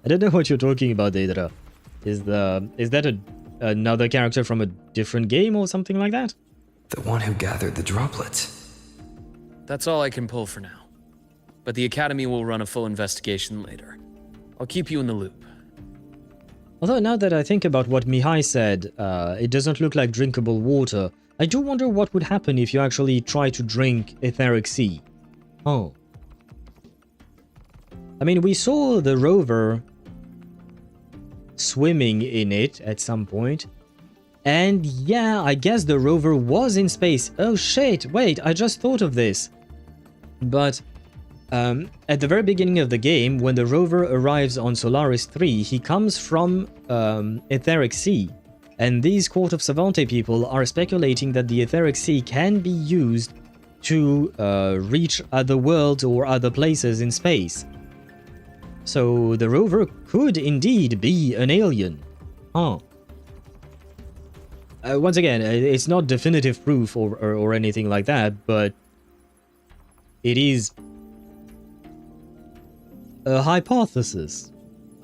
I don't know what you're talking about, Daedra. Is that another character from a different game or something like that? The one who gathered the droplets. That's all I can pull for now. But the Academy will run a full investigation later. I'll keep you in the loop. Although now that I think about what Mihai said, it doesn't look like drinkable water. I do wonder what would happen if you actually try to drink Etheric Sea. Oh. I mean, we saw the rover swimming in it at some point. And yeah, I guess the rover was in space. Oh shit, wait, I just thought of this. But at the very beginning of the game, when the rover arrives on Solaris 3, he comes from Etheric Sea. And these Court of Savante people are speculating that the Etheric Sea can be used to reach other worlds or other places in space. So the rover could indeed be an alien. Huh. Once again, it's not definitive proof or anything like that, but it is a hypothesis,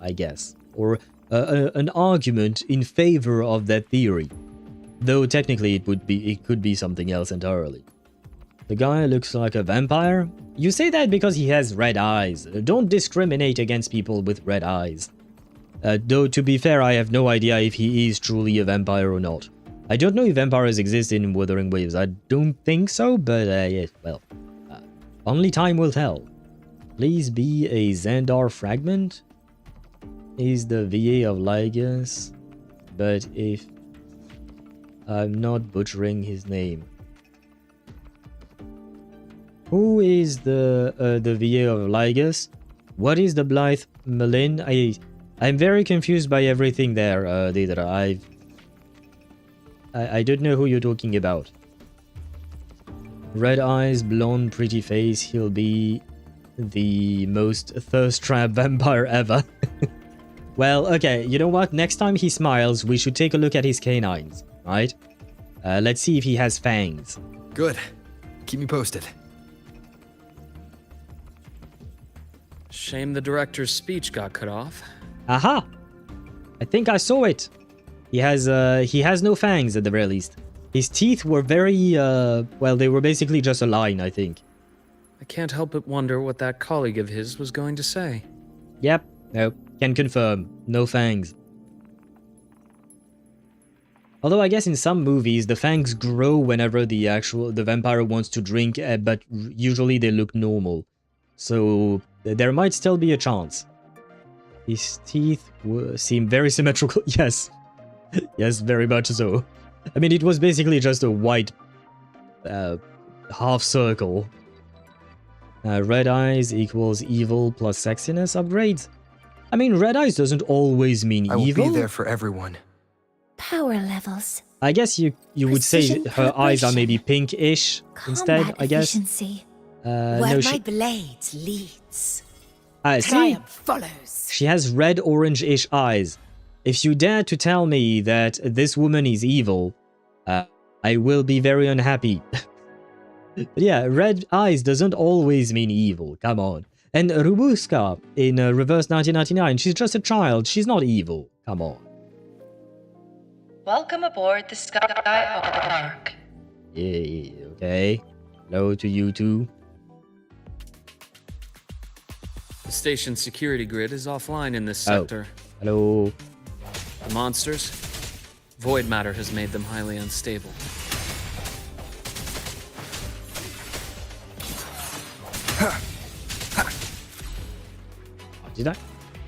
I guess, or an argument in favor of that theory. Though technically it could be something else entirely. The guy looks like a vampire? You say that because he has red eyes. Don't discriminate against people with red eyes. Though to be fair, I have no idea if he is truly a vampire or not. I don't know if vampires exist in Wuthering Waves. I don't think so, but yes, well, only time will tell. Please be a Xandar fragment. Is the VA of Lygus, but if I'm not butchering his name. Who is the VA of Lygus? What is the Blythe Melin? I'm very confused by everything there, Deidre. I don't know who you're talking about. Red eyes, blonde, pretty face. He'll be the most thirst trap vampire ever. Well, okay, you know what? Next time he smiles, we should take a look at his canines, right? Let's see if he has fangs. Good. Keep me posted. Shame the director's speech got cut off. Aha! I think I saw it. He has no fangs at the very least. His teeth were very, well, they were basically just a line, I think. I can't help but wonder what that colleague of his was going to say. Yep, no, can confirm. No fangs. Although I guess in some movies, the fangs grow whenever the vampire wants to drink, but usually they look normal. So there might still be a chance. His teeth seem very symmetrical. Yes. Yes, very much so. I mean, it was basically just a white half circle. Red eyes equals evil plus sexiness upgrades. I mean, red eyes doesn't always mean I will evil. be there for everyone. Power levels. I guess you would say Precision her eyes are calibration. maybe pinkish instead, Combat I guess. efficiency. No, Where she... my blade leads, See? triumph follows. She has red orange-ish eyes. If you dare to tell me that this woman is evil, I will be very unhappy. But yeah, red eyes doesn't always mean evil, come on. And Rubuska in Reverse 1999, she's just a child, she's not evil, come on. Welcome aboard the Sky Ark. Yeah, okay. Hello to you too. The station's security grid is offline in this sector. Hello. The monsters? Void matter has made them highly unstable. Did I?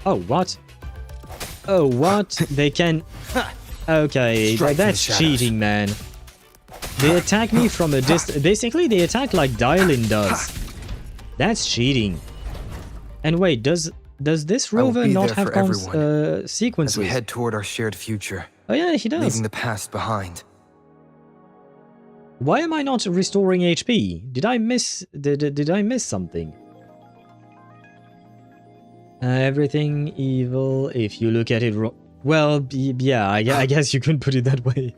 Oh, what? Oh, what? They can... Okay, that's cheating, man. They attack me from a distance. Basically, they attack like Dylan does. That's cheating. And wait, does this rover not have sequences? As we head toward our shared future. Oh yeah, he does. Leaving the past behind. Why am I not restoring HP? Did I miss? Did I miss something? Everything evil. If you look at it wrong. Well, yeah, I guess you could put it that way.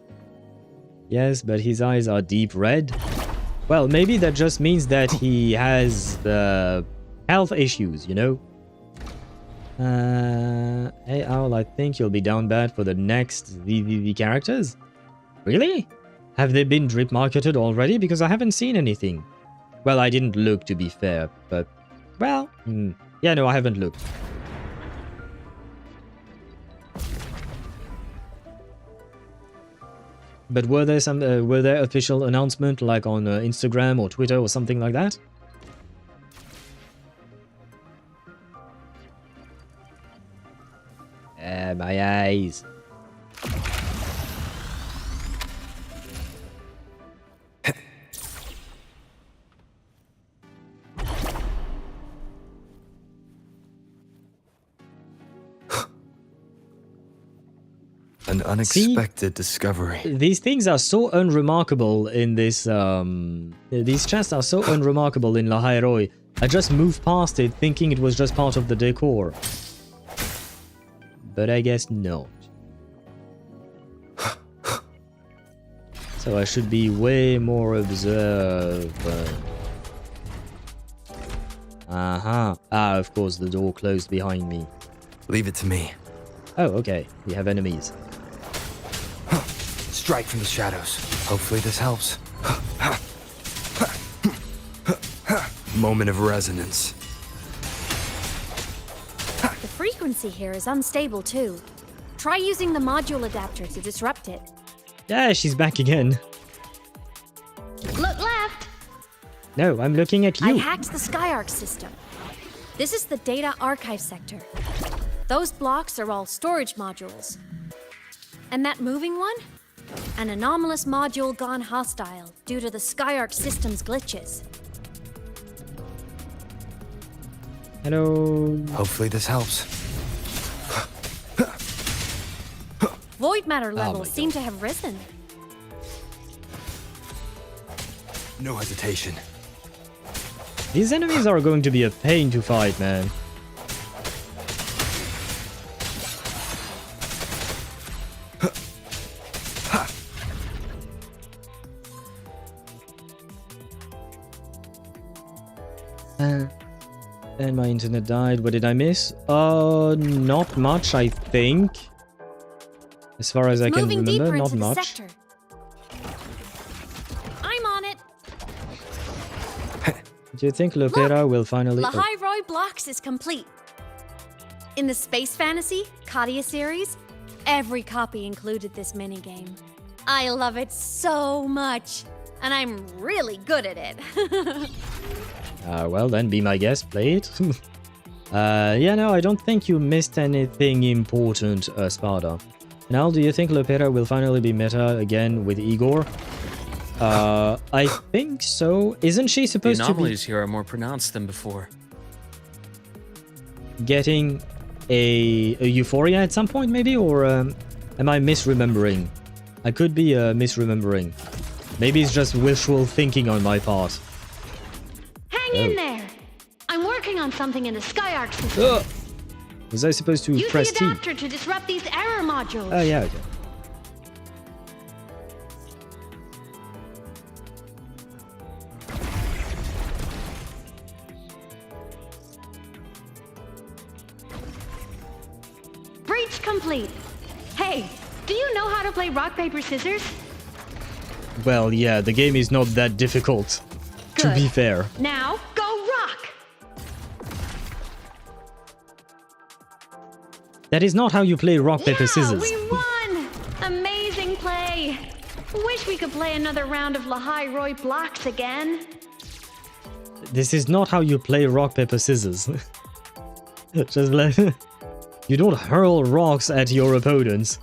Yes, but his eyes are deep red. Well, maybe that just means that he has health issues, you know? Hey, Owl, I think you'll be down bad for the next VVV characters. Really? Have they been drip marketed already? Because I haven't seen anything. Well, I didn't look, to be fair, but... Well, yeah, no, I haven't looked. But were there official announcement like on Instagram or Twitter or something like that? My eyes. An unexpected discovery. These things are so unremarkable in this, these chests are so unremarkable in Lahai-Roi. I just moved past it thinking it was just part of the decor. But I guess not. So I should be way more observant. Aha. Ah, of course, the door closed behind me. Leave it to me. Oh, okay. We have enemies. Strike from the shadows. Hopefully this helps. Moment of resonance. The frequency here is unstable too. Try using the module adapter to disrupt it. Yeah, she's back again. Look left! No, I'm looking at you. I hacked the Skyark system. This is the data archive sector. Those blocks are all storage modules. And that moving one? An anomalous module gone hostile due to the Skyark system's glitches. Hello. Hopefully this helps. Void matter levels seem to have risen. No hesitation. These enemies are going to be a pain to fight, man. And my internet died. What did I miss? Not much, I think. As far as I can remember, not much. Sector. I'm on it. Do you think Lopera will finally... Lahai-Roi Blocks is complete. In the Space Fantasy Katia series, every copy included this minigame. I love it so much, and I'm really good at it. Well then, be my guest, play it. Yeah, no, I don't think you missed anything important, Sparta. Now, do you think Lopera will finally be meta again with Igor? I think so. Isn't she supposed to be... The anomalies here are more pronounced than before. Getting a euphoria at some point, maybe? Or am I misremembering? I could be misremembering. Maybe it's just wishful thinking on my part. Hang in there! I'm working on something in the Skyark system. Was I supposed to Use press the T? adapter to disrupt these error modules. Oh, yeah, okay. Breach complete. Hey, do you know how to play rock, paper, scissors? Well, yeah, the game is not that difficult, to be fair. Now, go rock! That is not how you play rock, paper, scissors. We won! Amazing play! Wish we could play another round of Lahai-Roi Blocks again. This is not how you play rock, paper, scissors. Just like... You don't hurl rocks at your opponents.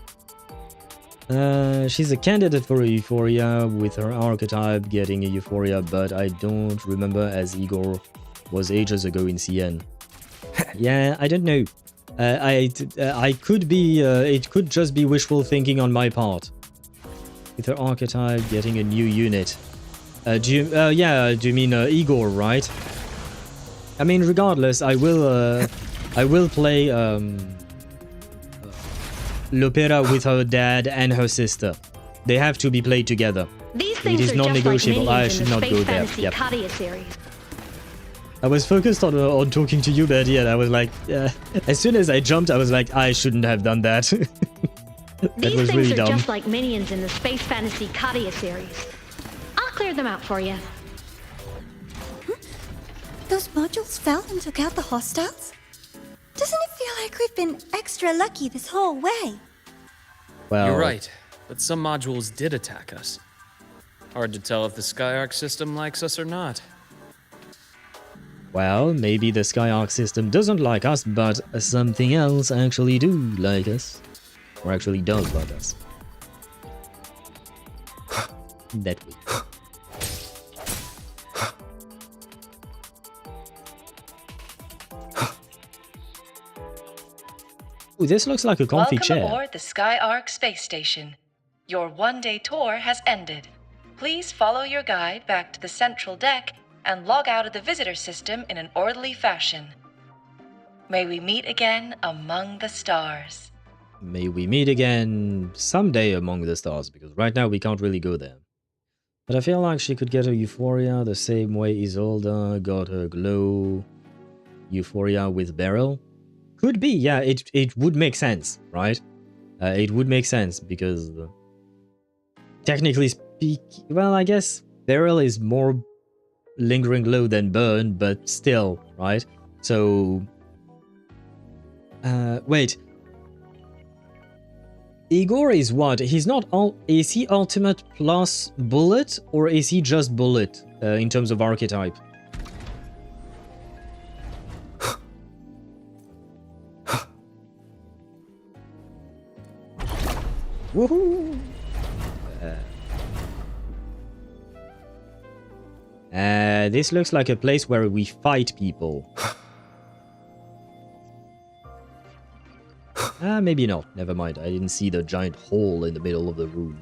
She's a candidate for a Euphoria with her archetype getting a Euphoria, but I don't remember as Igor was ages ago in CN. Yeah, I don't know. I could be, it could just be wishful thinking on my part. With her archetype getting a new unit. Do you mean Igor, right? I mean, regardless, I will play Lopera with her dad and her sister. They have to be played together. These things it is non-negotiable. I should not go there. Yep. Series. I was focused on talking to you, but yeah, I was like, as soon as I jumped, I was like, I shouldn't have done that. That These was things really are dumb. just like minions in the Space Fantasy Katia series. I'll clear them out for you. Those modules fell and took out the hostiles? Doesn't it feel like we've been extra lucky this whole way? Well, you're right, but some modules did attack us. Hard to tell if the Skyark system likes us or not. Well, maybe the Skyark system doesn't like us, but something else actually do like us. Or actually does like us. That way. Ooh, this looks like a comfy Welcome chair. aboard the Skyark space station. Your one-day tour has ended. Please follow your guide back to the central deck and log out of the visitor system in an orderly fashion. May we meet again among the stars. May we meet again someday among the stars, because right now we can't really go there. But I feel like she could get her Euphoria the same way Isolde got her Glow Euphoria with Beryl. Could be, yeah, it would make sense, right? It would make sense, because technically speaking, well, I guess Beryl is more Lingering Glow than Burn, but still, right? So, wait. Igor is what? He's not all. Is he ultimate plus bullet, or is he just bullet in terms of archetype? Woohoo! This looks like a place where we fight people. Maybe not. Never mind. I didn't see the giant hole in the middle of the room.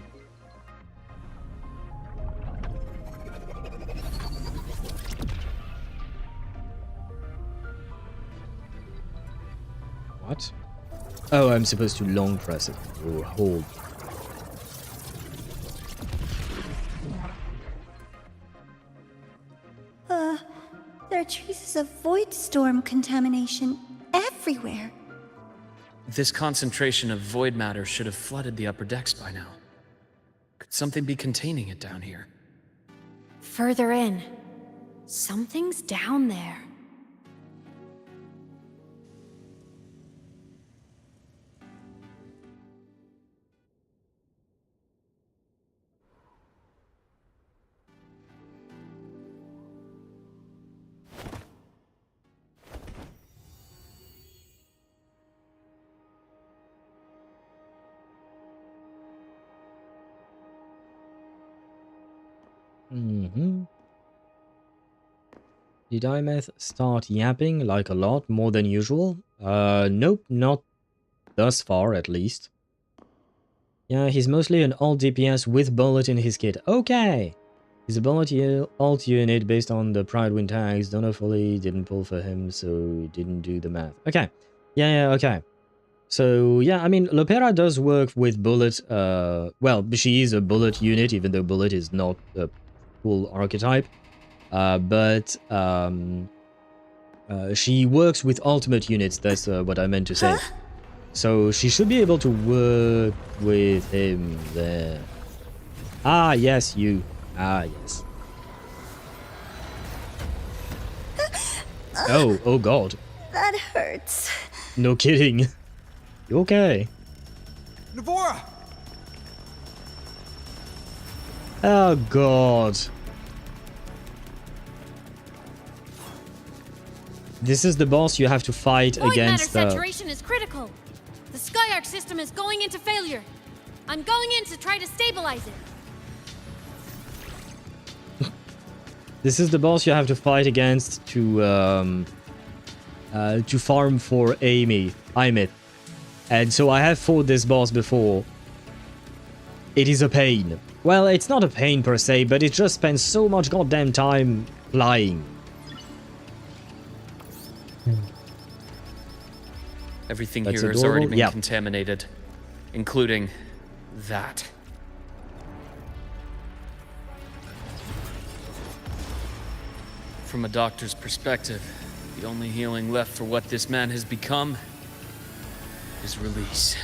What? Oh, I'm supposed to long press it or hold. There are traces of void storm contamination everywhere. This concentration of void matter should have flooded the upper decks by now. Could something be containing it down here? Further in. Something's down there. Did Aemeath start yapping like a lot more than usual? Nope, not thus far at least. Yeah, he's mostly an alt DPS with bullet in his kit. Okay! His ability alt unit based on the Pride Wind tags. Don't know fully, didn't pull for him, so didn't do the math. Okay. Yeah, okay. So, yeah, I mean, Lopera does work with bullet. Well, she is a bullet unit, even though bullet is not a full archetype. But she works with ultimate units, that's what I meant to say. So she should be able to work with him there. Ah, yes, you. Ah, yes. Oh god. That hurts. No kidding. You okay? Navora! Oh god. This is the boss you have to fight Void against. Matter saturation is critical. The Skyark system is going into failure. I'm going in to try to stabilize it. This is the boss you have to fight against to farm for Aemeath. And so I have fought this boss before. It is a pain. Well, it's not a pain per se, but it just spends so much goddamn time flying. Everything That's here has already adorable. been contaminated, including that. From a doctor's perspective, the only healing left for what this man has become is release.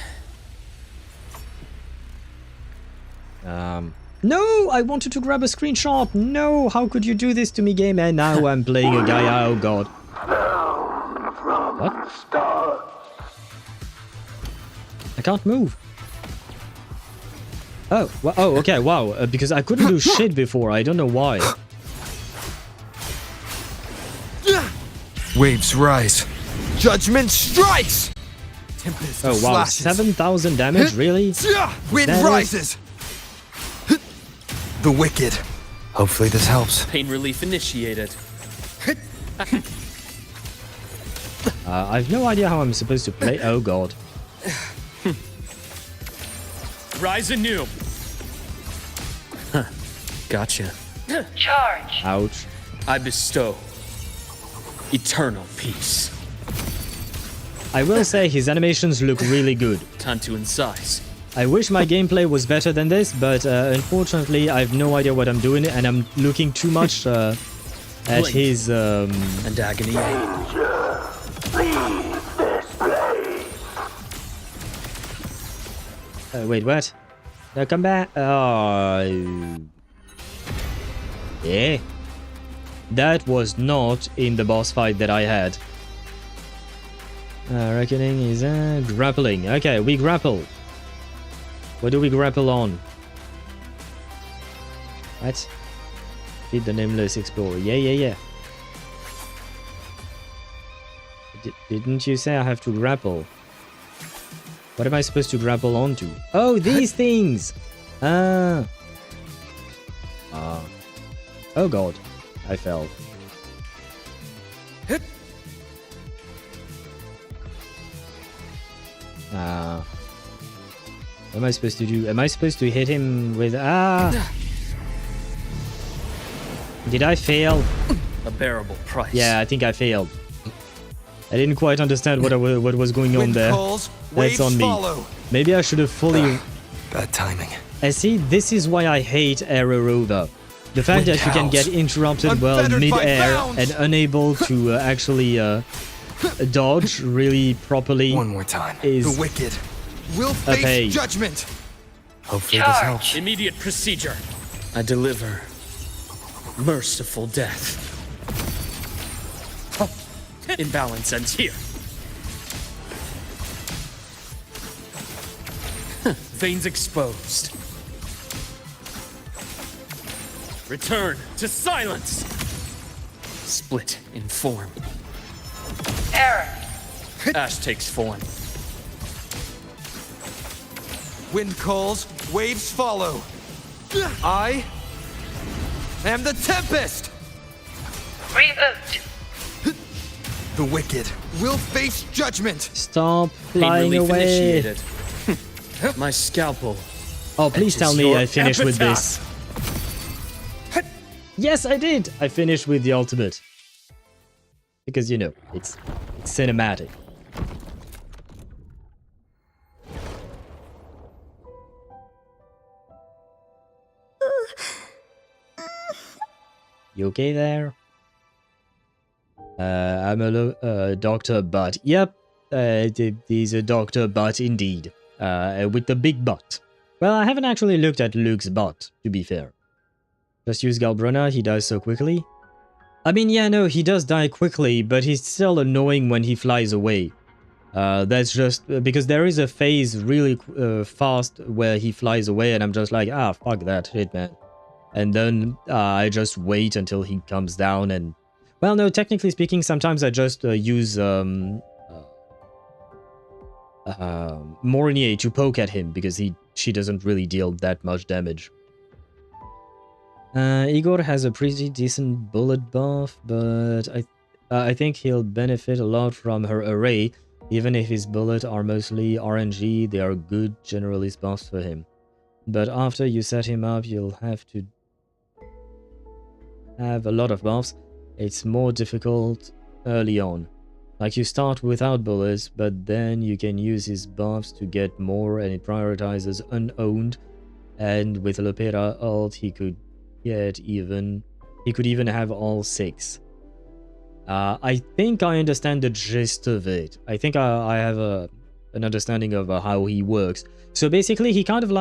No! I wanted to grab a screenshot! No! How could you do this to me, game? And now I'm playing a guy. Oh god. What? I can't move. Oh, well, oh, okay, wow. Because I couldn't do shit before. I don't know why. Waves rise. Judgment strikes! Tempest Oh, wow. flashes. 7,000 damage? Really? Wind That rises! The wicked. Hopefully this helps. Pain relief initiated. I've no idea how I'm supposed to play. Oh god. Rise anew. Huh. Gotcha. Charge. Ouch. I bestow eternal peace. I will say his animations look really good. Time to incise. I wish my gameplay was better than this, but unfortunately I have no idea what I'm doing and I'm looking too much at Blink. his And agony. wait, what? No, come back. Oh. Yeah. That was not in the boss fight that I had. Reckoning is grappling. Okay, we grapple. What do we grapple on? What? Feed the Nameless Explorer. Yeah. Didn't you say I have to grapple? What am I supposed to grapple onto? Oh, these things! Oh god. I fell. What am I supposed to do? Am I supposed to hit him with... Did I fail? A bearable price. Yeah, I think I failed. I didn't quite understand what was going on there. That's on me. Maybe I should have fully... Bad timing. I see, this is why I hate Aemeath. The fact that you can get interrupted while mid-air and unable to actually dodge really properly. One more time. Is the wicked will a face pain. judgment. Hopefully this helps. Immediate procedure. I deliver merciful death. Imbalance ends here. Veins exposed. Return to silence. Split in form. Error. Ash takes form. Wind calls, waves follow. I am the Tempest. Reboot. The wicked will face judgment. Stop flying away. Initiated. My scalpel. Oh, please tell me I finished with epitaph. this. Yes, I did. I finished with the ultimate. Because, you know, it's cinematic. You okay there? I'm a doctor, but yep, he's a doctor, but indeed, with the big butt. Well, I haven't actually looked at Luke's butt, to be fair. Just use Galbrunna, he dies so quickly. I mean, yeah, no, he does die quickly, but he's still annoying when he flies away. That's just because there is a phase really fast where he flies away, and I'm just like, ah, fuck that shit, man. And then I just wait until he comes down and... Well, no, technically speaking, sometimes I just use Mornier to poke at him because she doesn't really deal that much damage. Igor has a pretty decent bullet buff, but I think he'll benefit a lot from her array. Even if his bullets are mostly RNG, they are good generalist buffs for him. But after you set him up, you'll have to have a lot of buffs. It's more difficult early on. Like, you start without bullets, but then you can use his buffs to get more, and it prioritizes unowned. And with Lepera ult, he could even have all 6. I think I understand the gist of it. I think I have an understanding of how he works. So basically, he's kind of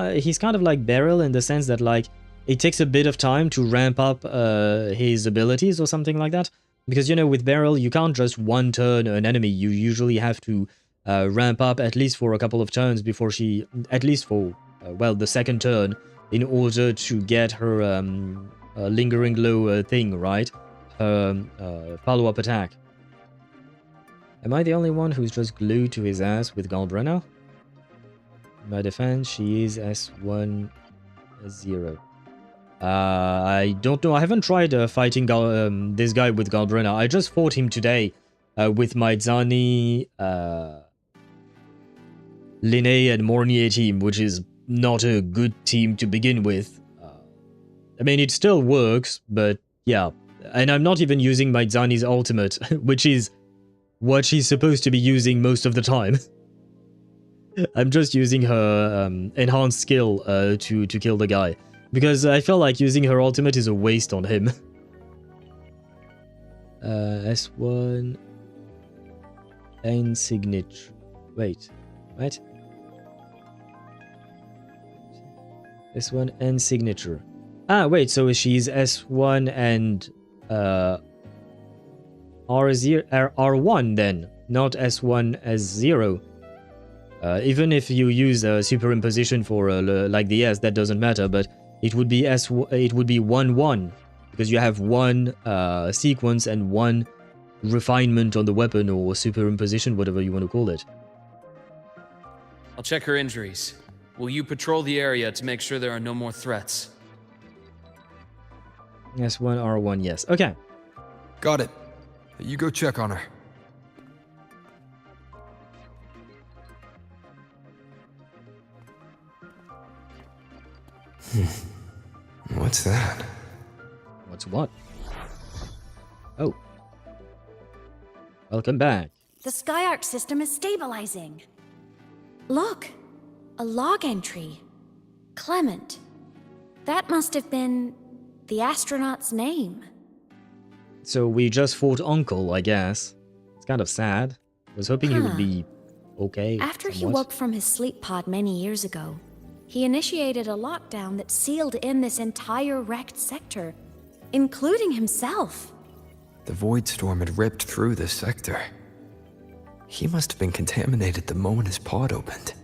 like Beryl in the sense that, like, it takes a bit of time to ramp up his abilities or something like that. Because, you know, with Beryl, you can't just one turn an enemy. You usually have to ramp up at least for a couple of turns before she... At least for, well, the second turn in order to get her lingering low thing, right? Follow-up attack. Am I the only one who's just glued to his ass with Galbrunna? In my defense, she is S1 0. I don't know. I haven't tried fighting this guy with Galbrunna. I just fought him today with my Zani, Linné, and Mornier team, which is not a good team to begin with. I mean, it still works, but yeah. And I'm not even using my Zani's ultimate, which is what she's supposed to be using most of the time. I'm just using her enhanced skill to kill the guy. Because I feel like using her ultimate is a waste on him. S1... and signature. Wait. What? S1 and signature. Ah, wait, so she's S1 and... R1 then, not S1 as 0. Even if you use a superimposition for like the S, that doesn't matter, but it would be it would be 1-1 because you have one sequence and one refinement on the weapon or superimposition, whatever you want to call it. I'll check her injuries. Will you patrol the area to make sure there are no more threats? S1, R1, yes. Okay. Got it. You go check on her. What's that? What's what? Oh. Welcome back. The Skyark system is stabilizing. Look, a log entry. Clement. That must have been the astronaut's name. So we just fought Uncle, I guess. It's kind of sad. I was hoping he would be okay. After he somewhat. woke from his sleep pod many years ago, he initiated a lockdown that sealed in this entire wrecked sector, including himself. The void storm had ripped through this sector. He must have been contaminated the moment his pod opened.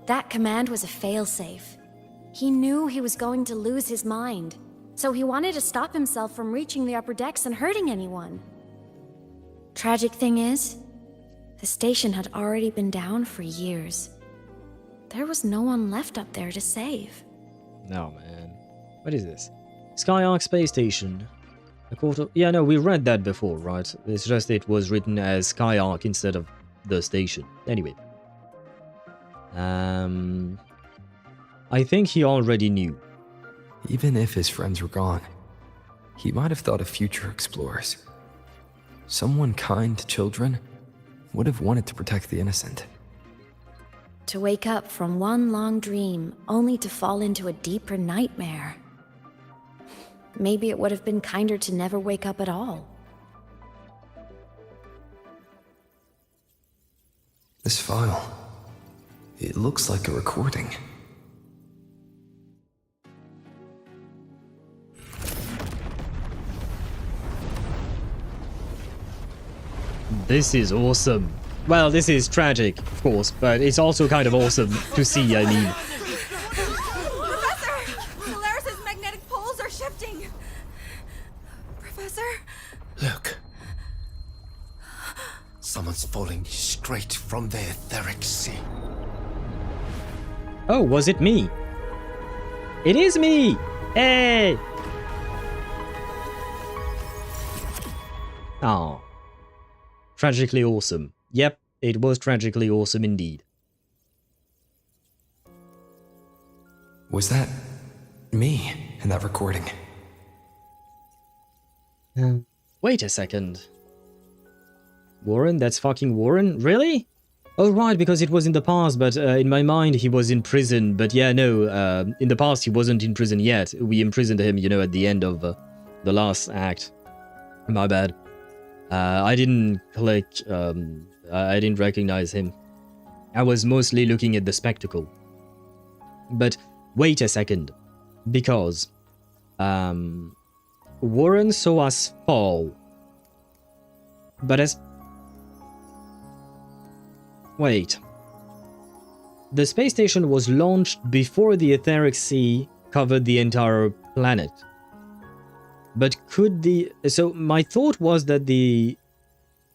That command was a failsafe. He knew he was going to lose his mind, so he wanted to stop himself from reaching the upper decks and hurting anyone. Tragic thing is, the station had already been down for years. There was no one left up there to save. No, man. What is this? Skyark Space Station. A quarter... Yeah, no, we read that before, right? It's just it was written as Skyark instead of the station. Anyway. I think he already knew. Even if his friends were gone, he might have thought of future explorers. Someone kind to children would have wanted to protect the innocent. To wake up from one long dream, only to fall into a deeper nightmare. Maybe it would have been kinder to never wake up at all. This file, it looks like a recording. This is awesome. Well, this is tragic, of course, but it's also kind of awesome to see, I mean. Professor! Solaris' magnetic poles are shifting! Professor? Look. Someone's falling straight from the etheric sea. Oh, was it me? It is me! Hey! Oh. Tragically awesome. Yep, it was tragically awesome indeed. Was that me in that recording? Wait a second. Warren? That's fucking Warren? Really? Oh, right, because it was in the past, but in my mind he was in prison. But yeah, no, in the past he wasn't in prison yet. We imprisoned him, you know, at the end of the last act. My bad. I didn't click, I didn't recognize him. I was mostly looking at the spectacle. But wait a second, because Warren saw us fall. But as... Wait. The space station was launched before the etheric sea covered the entire planet. But could the... So my thought was that the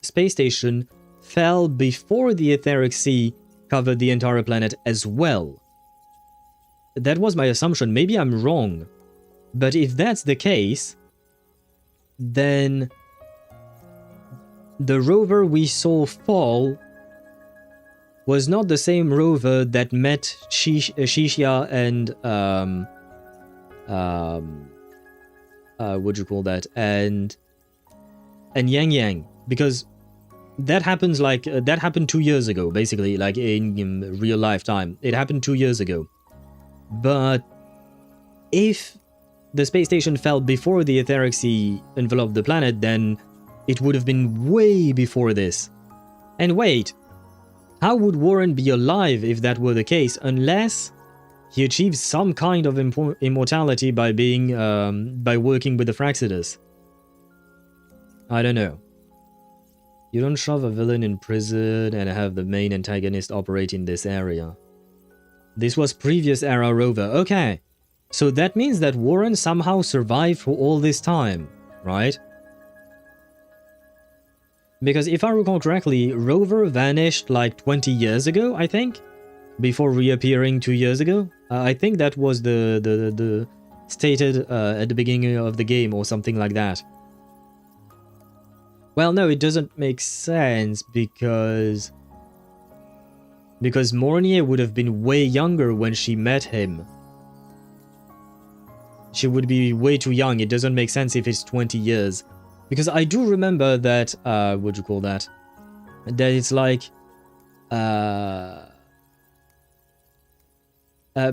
space station fell before the etheric sea covered the entire planet as well. That was my assumption. Maybe I'm wrong. But if that's the case, then the rover we saw fall was not the same rover that met Shishia and what do you call that? And Yang Yang, because that happens like that happened 2 years ago, basically, like in real life time. It happened 2 years ago. But if the space station fell before the etheric sea enveloped the planet, then it would have been way before this. And wait, how would Warren be alive if that were the case, unless he achieves some kind of immortality by being, by working with the Fraxidus? I don't know. You don't shove a villain in prison and have the main antagonist operate in this area. This was previous era rover. Okay. So that means that Warren somehow survived for all this time, right? Because if I recall correctly, Rover vanished like 20 years ago, I think, before reappearing 2 years ago. I think that was the stated at the beginning of the game or something like that. Well, no, it doesn't make sense because Mornier would have been way younger when she met him. She would be way too young. It doesn't make sense if it's 20 years. Because I do remember that, what do you call that? that it's like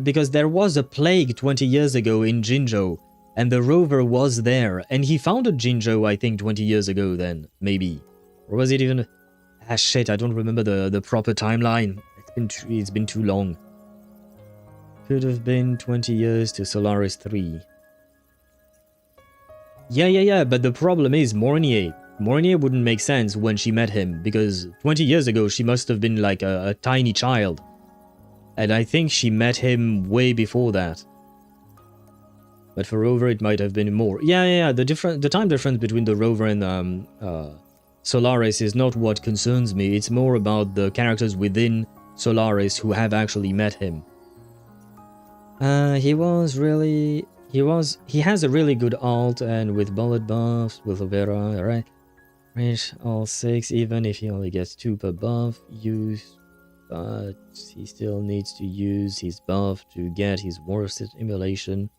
because there was a plague 20 years ago in Jinzhou, and the rover was there, and he founded Jinzhou, I think, 20 years ago then, maybe. Or was it even... Ah, shit, I don't remember the proper timeline. It's been too long. Could have been 20 years to Solaris 3. Yeah, but the problem is Mornier. Mornier wouldn't make sense when she met him, because 20 years ago she must have been like a tiny child. And I think she met him way before that. But for Rover it might have been more. Yeah, the time difference between the Rover and Solaris is not what concerns me. It's more about the characters within Solaris who have actually met him. He has a really good ult, and with bullet buffs, with Overa, alright. Reach all 6, even if he only gets 2 per buff used, but he still needs to use his buff to get his worsted immolation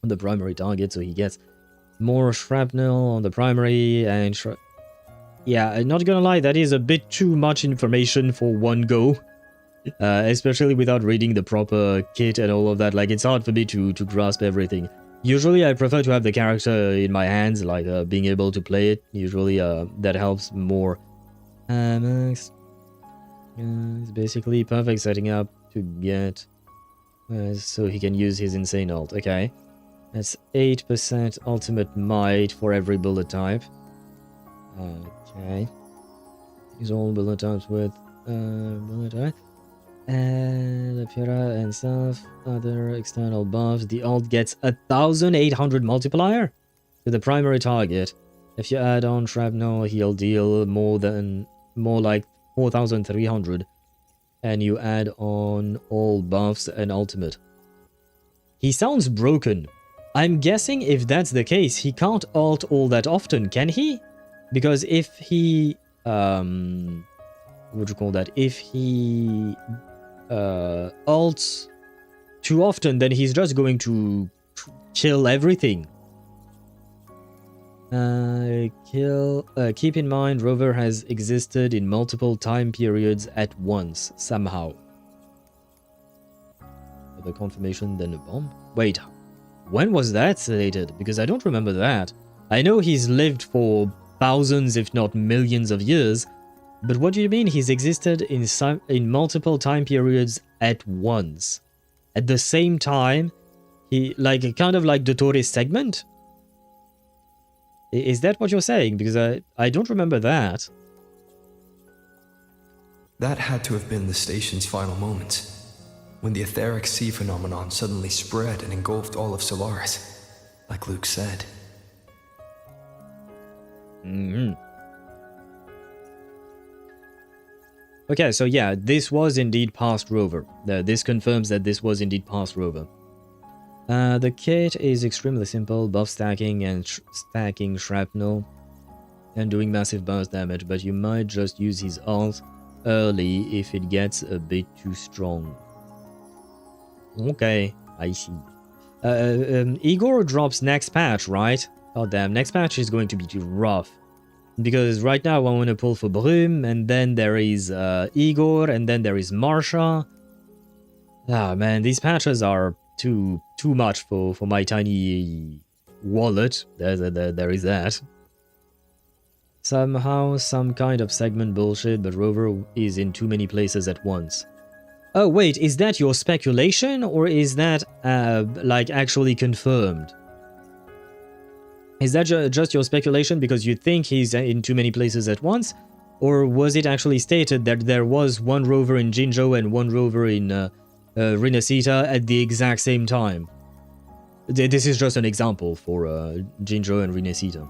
on the primary target, so he gets more shrapnel on the primary, and yeah, I'm not gonna lie, that is a bit too much information for one go. Especially without reading the proper kit and all of that. Like, it's hard for me to grasp everything. Usually I prefer to have the character in my hands, like being able to play it. Usually that helps more. Max. It's basically perfect setting up to get... so he can use his insane ult. Okay. That's 8% ultimate might for every bullet type. Okay. Use all bullet types with bullet type. And Apura and stuff, other external buffs. The ult gets 1,800 multiplier to the primary target. If you add on shrapnel, he'll deal more like 4,300. And you add on all buffs and ultimate. He sounds broken. I'm guessing if that's the case, he can't ult all that often, can he? Because if he what would you call that? If he ults too often, then he's just going to kill everything. Keep in mind, Rover has existed in multiple time periods at once, somehow. The confirmation, then a bomb? Wait, when was that stated? Because I don't remember that. I know he's lived for thousands, if not millions of years, but what do you mean he's existed in multiple time periods at once? At the same time? He, like, kind of like the Torres segment? Is that what you're saying? Because I don't remember that. That had to have been the station's final moments, when the etheric sea phenomenon suddenly spread and engulfed all of Solaris, like Luke said. Okay, so yeah, this was indeed past Rover. This confirms that this was indeed past Rover. The kit is extremely simple, buff stacking and stacking shrapnel, and doing massive burst damage, but you might just use his ult early if it gets a bit too strong. Okay, I see. Igor drops next patch, right? Oh damn, next patch is going to be rough. Because right now I want to pull for Broom, and then there is Igor, and then there is Marsha. Ah man, these patches are too much for my tiny wallet. There is that. Somehow, some kind of segment bullshit, but Rover is in too many places at once. Oh wait, is that your speculation, or is that like actually confirmed? Is that just your speculation because you think he's in too many places at once? Or was it actually stated that there was one rover in Jinzhou and one rover in Rinasita at the exact same time? This is just an example for Jinzhou and Rinasita.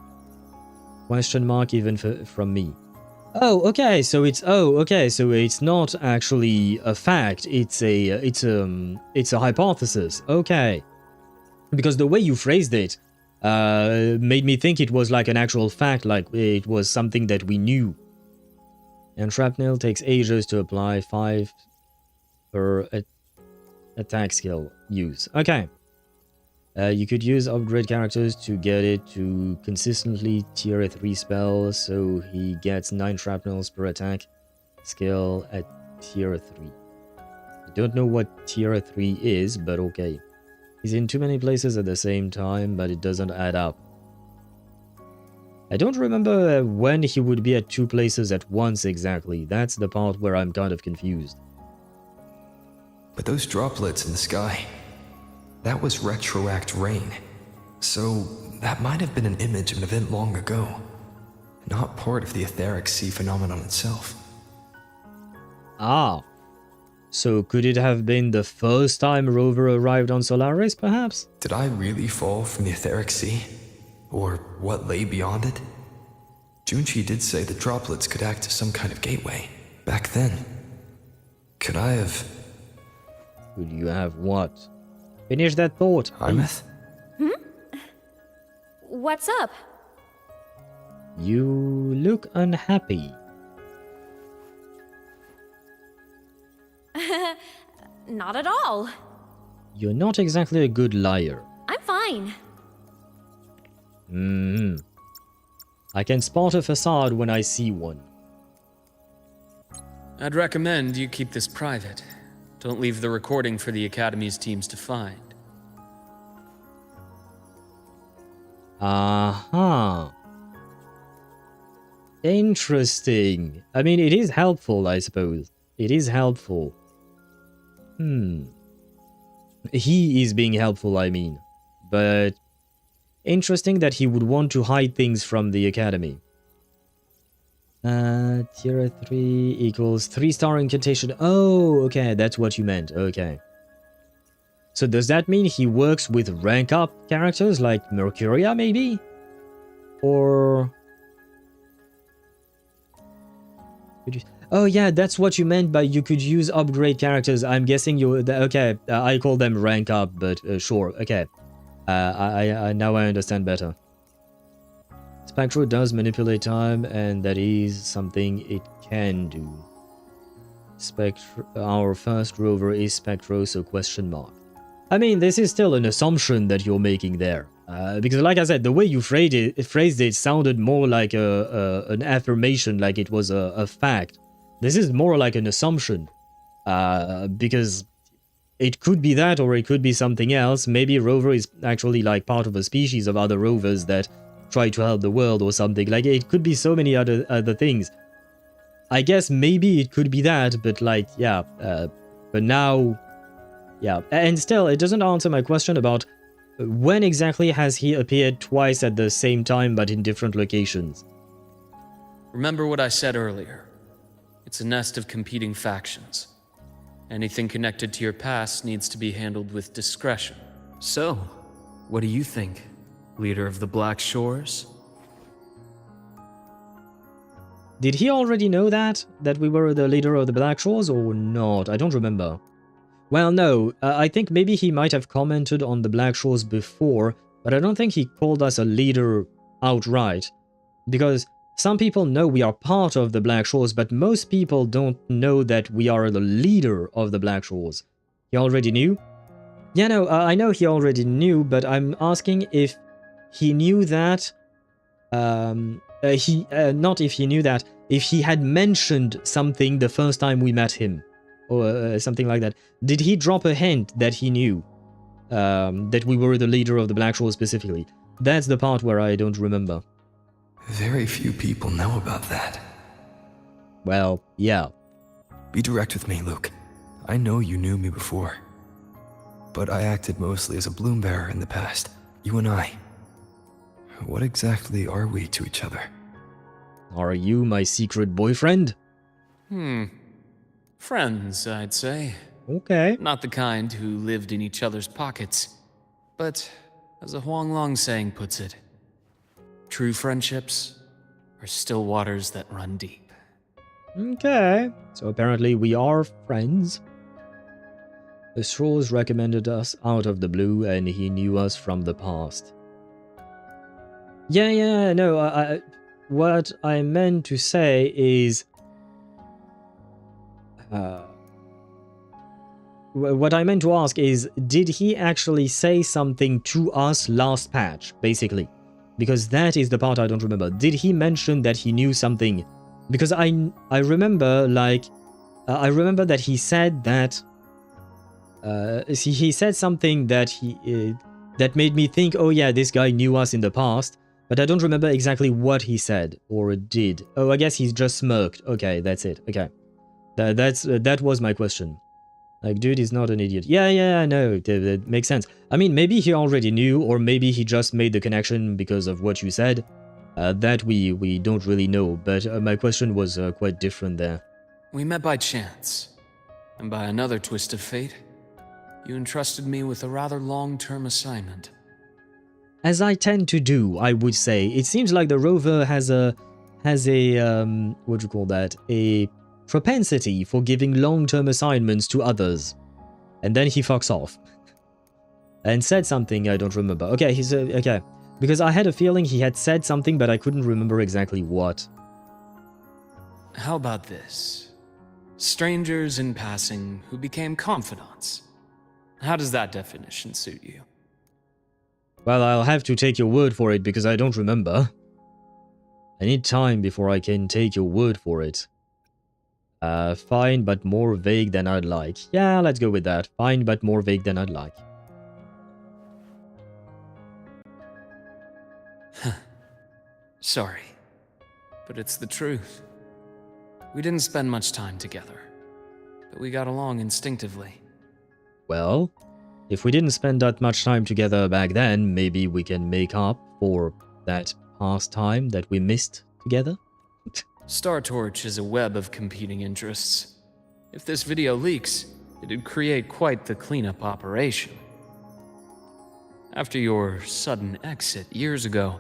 Question mark even from me. Oh, okay, so it's not actually a fact. It's a hypothesis. Okay. Because the way you phrased it made me think it was like an actual fact, like it was something that we knew. And shrapnel takes ages to apply, 5 per attack skill use. Okay. You could use upgrade characters to get it to consistently tier 3 spells, so he gets 9 shrapnels per attack skill at tier 3. I don't know what tier 3 is, but okay. He's in too many places at the same time, but it doesn't add up. I don't remember when he would be at 2 places at once exactly. That's the part where I'm kind of confused. But those droplets in the sky, that was retroact rain. So that might have been an image of an event long ago, not part of the etheric sea phenomenon itself. Ah. So could it have been the first time Rover arrived on Solaris, perhaps? Did I really fall from the etheric sea? Or what lay beyond it? Junchi did say the droplets could act as some kind of gateway. Back then, could I have... Could you have what? Finish that thought. Aemeath? What's up? You look unhappy. Not at all. You're not exactly a good liar. I'm fine. I can spot a facade when I see one. I'd recommend you keep this private. Don't leave the recording for the Academy's teams to find. Uh-huh. Interesting. I mean, it is helpful, I suppose. It is helpful. He is being helpful, I mean. But interesting that he would want to hide things from the Academy. Tier 3 equals 3-star incantation. Oh, okay, that's what you meant. Okay. So does that mean he works with rank up characters like Mercuria, maybe? Or... Oh yeah, that's what you meant by you could use upgrade characters. I'm guessing you... Okay, I call them rank up, but sure, okay. Now I understand better. Spectro does manipulate time, and that is something it can do. Our first rover is Spectro, so question mark. I mean, this is still an assumption that you're making there. Because like I said, the way you phrased it sounded more like an affirmation, like it was a fact. This is more like an assumption. Because it could be that, or it could be something else. Maybe Rover is actually like part of a species of other rovers that try to help the world or something. Like, it could be so many other things. I guess maybe it could be that, but like, yeah. But now, yeah. And still, it doesn't answer my question about when exactly has he appeared twice at the same time, but in different locations. Remember what I said earlier. It's a nest of competing factions. Anything connected to your past needs to be handled with discretion. So, what do you think, leader of the Black Shores? Did he already know that we were the leader of the Black Shores, or not? I don't remember. Well, no, I think maybe he might have commented on the Black Shores before, but I don't think he called us a leader outright. Because some people know we are part of the Black Shores, but most people don't know that we are the leader of the Black Shores. He already knew? Yeah, no, I know he already knew, but I'm asking if he knew that... not if he knew that, if he had mentioned something the first time we met him. Or something like that. Did he drop a hint that he knew that we were the leader of the Black Shores specifically? That's the part where I don't remember. Very few people know about that. Well, yeah. Be direct with me, Luke. I know you knew me before. But I acted mostly as a bloom bearer in the past. You and I. What exactly are we to each other? Are you my secret boyfriend? Friends, I'd say. Okay. Not the kind who lived in each other's pockets. But, as a Huanglong saying puts it, true friendships are still waters that run deep. Okay. So apparently we are friends. The Shores recommended us out of the blue, and he knew us from the past. Yeah, no, what I meant to say is... what I meant to ask is, did he actually say something to us last patch, basically? Because that is the part I don't remember. Did he mention that he knew something? Because I remember, like, I remember that he said that, he said something that that made me think, oh yeah, this guy knew us in the past, but I don't remember exactly what he said or did. Oh, I guess he's just smirked. Okay, that's it. Okay, that was my question. Like, dude is not an idiot. Yeah, I know. That makes sense. I mean, maybe he already knew, or maybe he just made the connection because of what you said. That we don't really know, but my question was quite different there. We met by chance, and by another twist of fate, you entrusted me with a rather long-term assignment. As I tend to do, I would say. It seems like the rover has a what do you call that? A propensity for giving long-term assignments to others. And then he fucks off. And said something I don't remember. Okay, he's okay. Because I had a feeling he had said something, but I couldn't remember exactly what. How about this? Strangers in passing who became confidants. How does that definition suit you? Well, I'll have to take your word for it because I don't remember. I need time before I can take your word for it. Fine, but more vague than I'd like. Yeah, let's go with that. Fine, but more vague than I'd like. Sorry, but it's the truth. We didn't spend much time together, but we got along instinctively. Well, if we didn't spend that much time together back then, maybe we can make up for that past time that we missed together? Star Torch is a web of competing interests. If this video leaks, it'd create quite the cleanup operation. After your sudden exit years ago,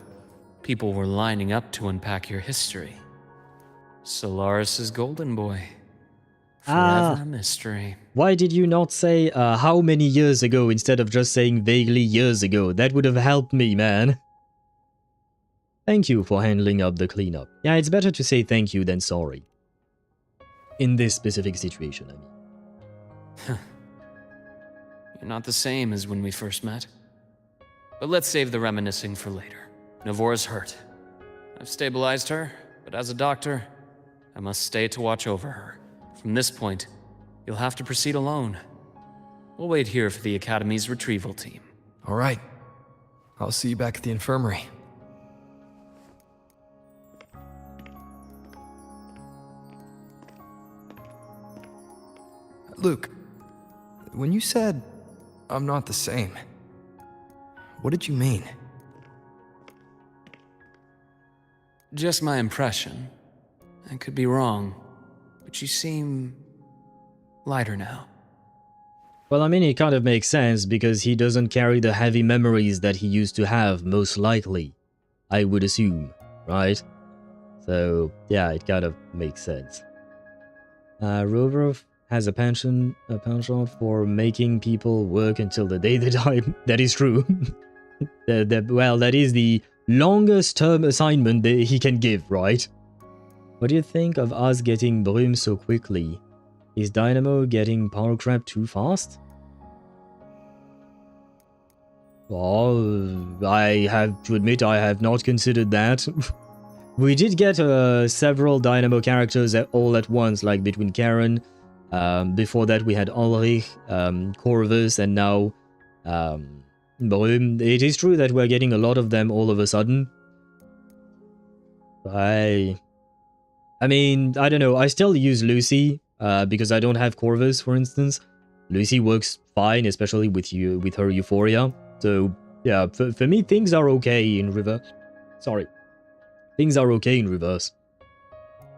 people were lining up to unpack your history. Solaris's golden boy. Forever a mystery. Why did you not say how many years ago instead of just saying vaguely years ago? That would have helped me, man. Thank you for handling up the cleanup. Yeah, it's better to say thank you than sorry. In this specific situation, I mean. You're not the same as when we first met. But let's save the reminiscing for later. Navora's hurt. I've stabilized her, but as a doctor, I must stay to watch over her. From this point, you'll have to proceed alone. We'll wait here for the Academy's retrieval team. All right. I'll see you back at the infirmary. Luke, when you said, I'm not the same, what did you mean? Just my impression. I could be wrong, but you seem lighter now. Well, I mean, it kind of makes sense because he doesn't carry the heavy memories that he used to have, most likely. I would assume, right? So, yeah, it kind of makes sense. Rover has a penchant for making people work until the day they die. That is true. Well, that is the longest term assignment that he can give, right? What do you think of us getting Brume so quickly? Is Dynamo getting power crept too fast? Well, I have to admit I have not considered that. We did get several Dynamo characters all at once, like between Karen, before that we had Ulrich, Corvus, and now Brume. It is true that we're getting a lot of them all of a sudden. I mean, I don't know, I still use Lucy, because I don't have Corvus, for instance. Lucy works fine, especially with her Euphoria. So, yeah, for me, things are okay in reverse. Sorry. Things are okay in reverse.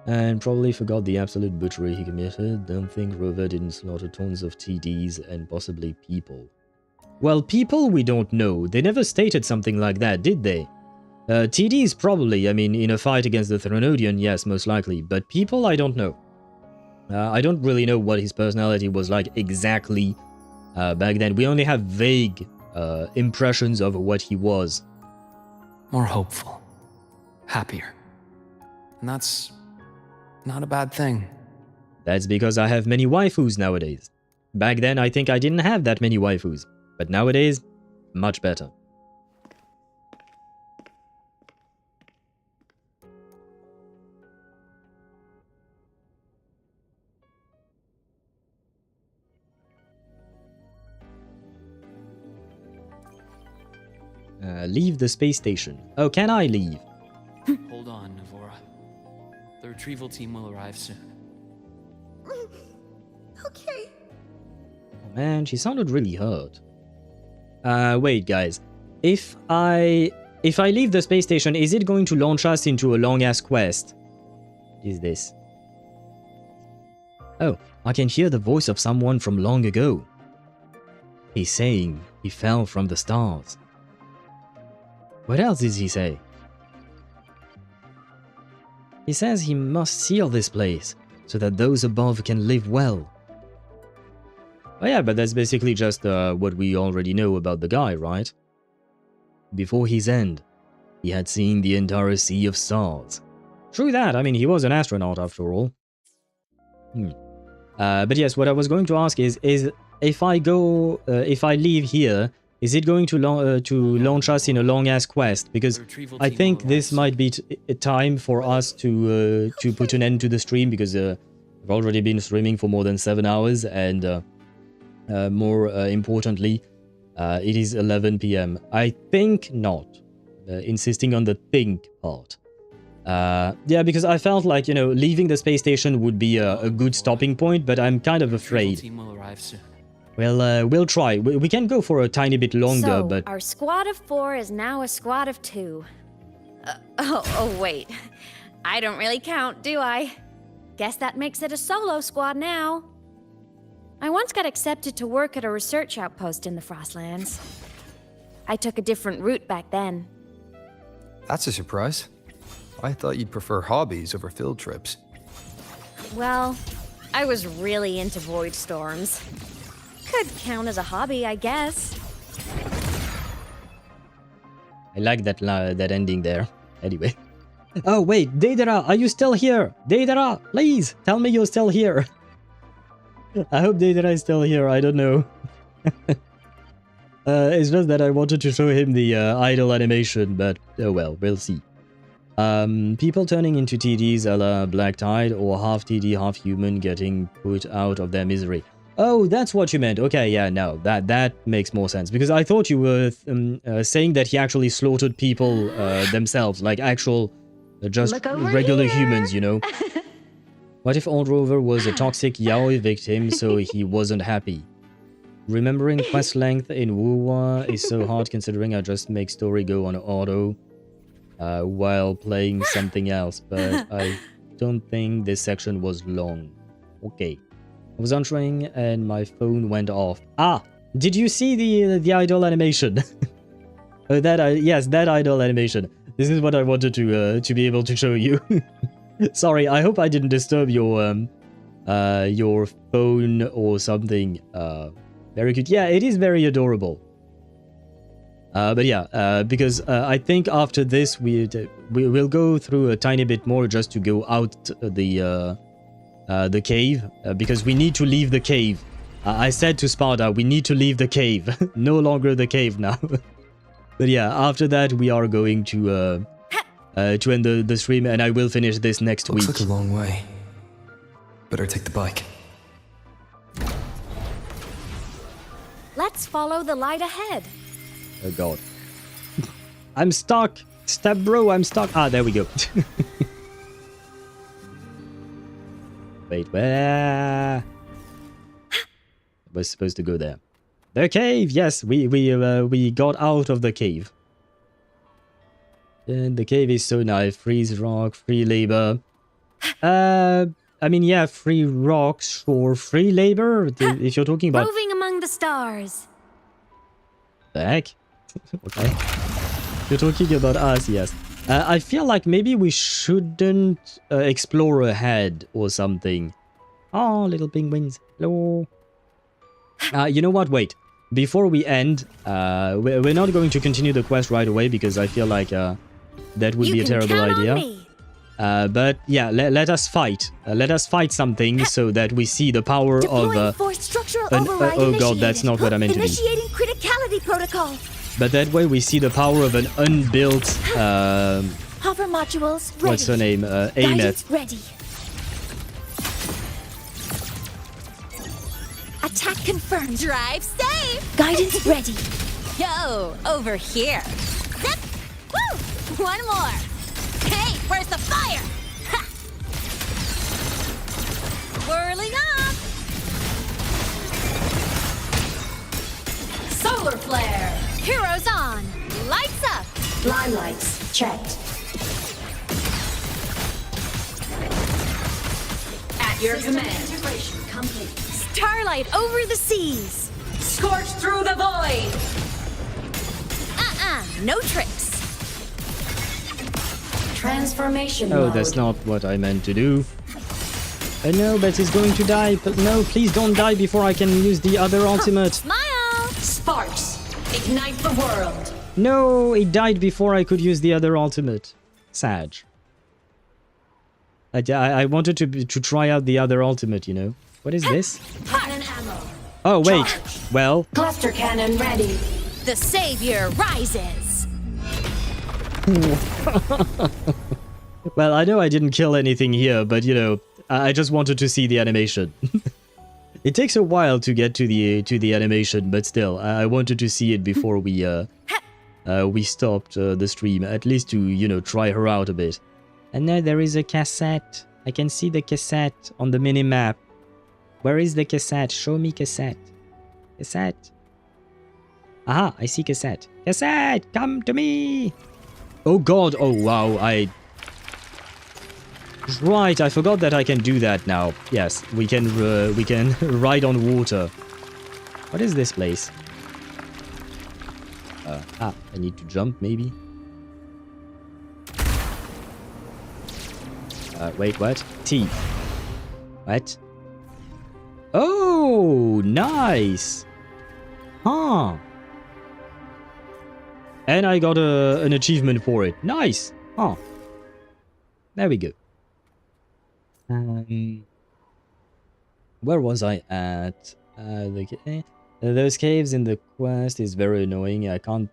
And probably forgot the absolute butchery he committed. Don't think Rover didn't slaughter tons of TDs and possibly people. Well, people we don't know. They never stated something like that, did they? TDs probably, I mean, in a fight against the Threnodian, yes, most likely. But people, I don't know. I don't really know what his personality was like exactly back then. We only have vague impressions of what he was. More hopeful. Happier. And that's not a bad thing. That's because I have many waifus nowadays. Back then, I think I didn't have that many waifus. But nowadays, much better. Leave the space station. Oh, can I leave? Hold on, Navora. The retrieval team will arrive soon. Okay. Oh man, she sounded really hurt. Wait, guys. If I leave the space station, is it going to launch us into a long-ass quest? What is this? Oh, I can hear the voice of someone from long ago. He's saying he fell from the stars. What else does he say? He says he must seal this place, so that those above can live well. Oh yeah, but that's basically just what we already know about the guy, right? Before his end, he had seen the entire sea of stars. True that, I mean, he was an astronaut after all. But yes, what I was going to ask is if I leave here, is it going to launch us in a long-ass quest? Because I think this might be a time for us to put an end to the stream, because I've already been streaming for more than 7 hours, and more importantly, it is 11 PM. I think not. Insisting on the think part. Yeah, because I felt like, you know, leaving the space station would be a good stopping point, but I'm kind of afraid. Well, we'll try. We can go for a tiny bit longer, so, but... our squad of 4 is now a squad of 2. Oh, wait. I don't really count, do I? Guess that makes it a solo squad now. I once got accepted to work at a research outpost in the Frostlands. I took a different route back then. That's a surprise. I thought you'd prefer hobbies over field trips. Well, I was really into void storms. Could count as a hobby, I guess. I like that ending there. Anyway. Oh, wait, Deidara, are you still here? Deidara, please, tell me you're still here. I hope Deidara is still here, I don't know. It's just that I wanted to show him the idle animation, but oh well, we'll see. People turning into TDs a la Black Tide, or half TD, half human getting put out of their misery. Oh, that's what you meant. Okay, yeah, no, that makes more sense. Because I thought you were saying that he actually slaughtered people themselves, like actual, just regular humans, you know? What if Old Rover was a toxic yaoi victim, so he wasn't happy? Remembering quest length in Wuwa is so hard, considering I just make story go on auto while playing something else, but I don't think this section was long. Okay. I was answering and my phone went off. Ah! Did you see the idle animation? Yes, that idle animation. This is what I wanted to be able to show you. Sorry, I hope I didn't disturb your phone or something. Very cute. Yeah, it is very adorable. But yeah, because I think after this we will go through a tiny bit more just to go out the cave, because we need to leave the cave. I said to Sparta, we need to leave the cave. No longer the cave now. But yeah, after that we are going to end the stream, and I will finish this next week. Looks like a long way. Better take the bike. Let's follow the light ahead. Oh god. I'm stuck! Step bro, I'm stuck! Ah, there we go. Wait, where? We're supposed to go there. The cave! Yes, we got out of the cave. And the cave is so nice. Freeze rock, free labor. I mean, yeah, free rocks for free labor. If you're talking about... Roving among the stars. The heck? Okay. You're talking about us, yes. I feel like maybe we shouldn't explore ahead or something. Oh, little penguins. Hello. You know what? Wait. Before we end, we're not going to continue the quest right away, because I feel like that would be a terrible idea. But yeah, let us fight. Let us fight something so that we see the power Deploying of... force structural oh override god, that's not what I meant to do. Initiating criticality protocol. But that way we see the power of an unbuilt... Hover modules ready. what's her name? Guidance Aemeath. ready. Attack confirmed. Drive safe. Guidance ready. Yo, over here. Zip. Woo! One more. Hey, where's the fire? Ha! Whirling up. Solar flare! Heroes on. Lights up. Line lights checked. At your command. Integration complete. Starlight over the seas. Scorch through the void! No tricks. Transformation Oh, mode. that's not what I meant to do. No, but he's going to die. But no, please don't die before I can use the other ultimate. Smile. Sparks, ignite the world. No, it died before I could use the other ultimate. Sad. I wanted to try out the other ultimate, you know. What is this? Cannon ammo. Oh, wait. Well, Cluster cannon ready. The savior rises. well, I know I didn't kill anything here, but you know, I just wanted to see the animation. It takes a while to get to the animation, but still, I wanted to see it before we stopped the stream, at least to, you know, try her out a bit. And now there is a cassette. I can see the cassette on the mini-map. Where is the cassette? Show me cassette. Cassette. Aha, I see cassette. Cassette, come to me! Oh god, oh wow, Right, I forgot that I can do that now. Yes, we can ride on water. What is this place? I need to jump, maybe? Wait, what? T. What? Oh, nice! Huh. And I got an achievement for it. Nice! Huh. There we go. Where was I at? Those caves in the quest is very annoying. I can't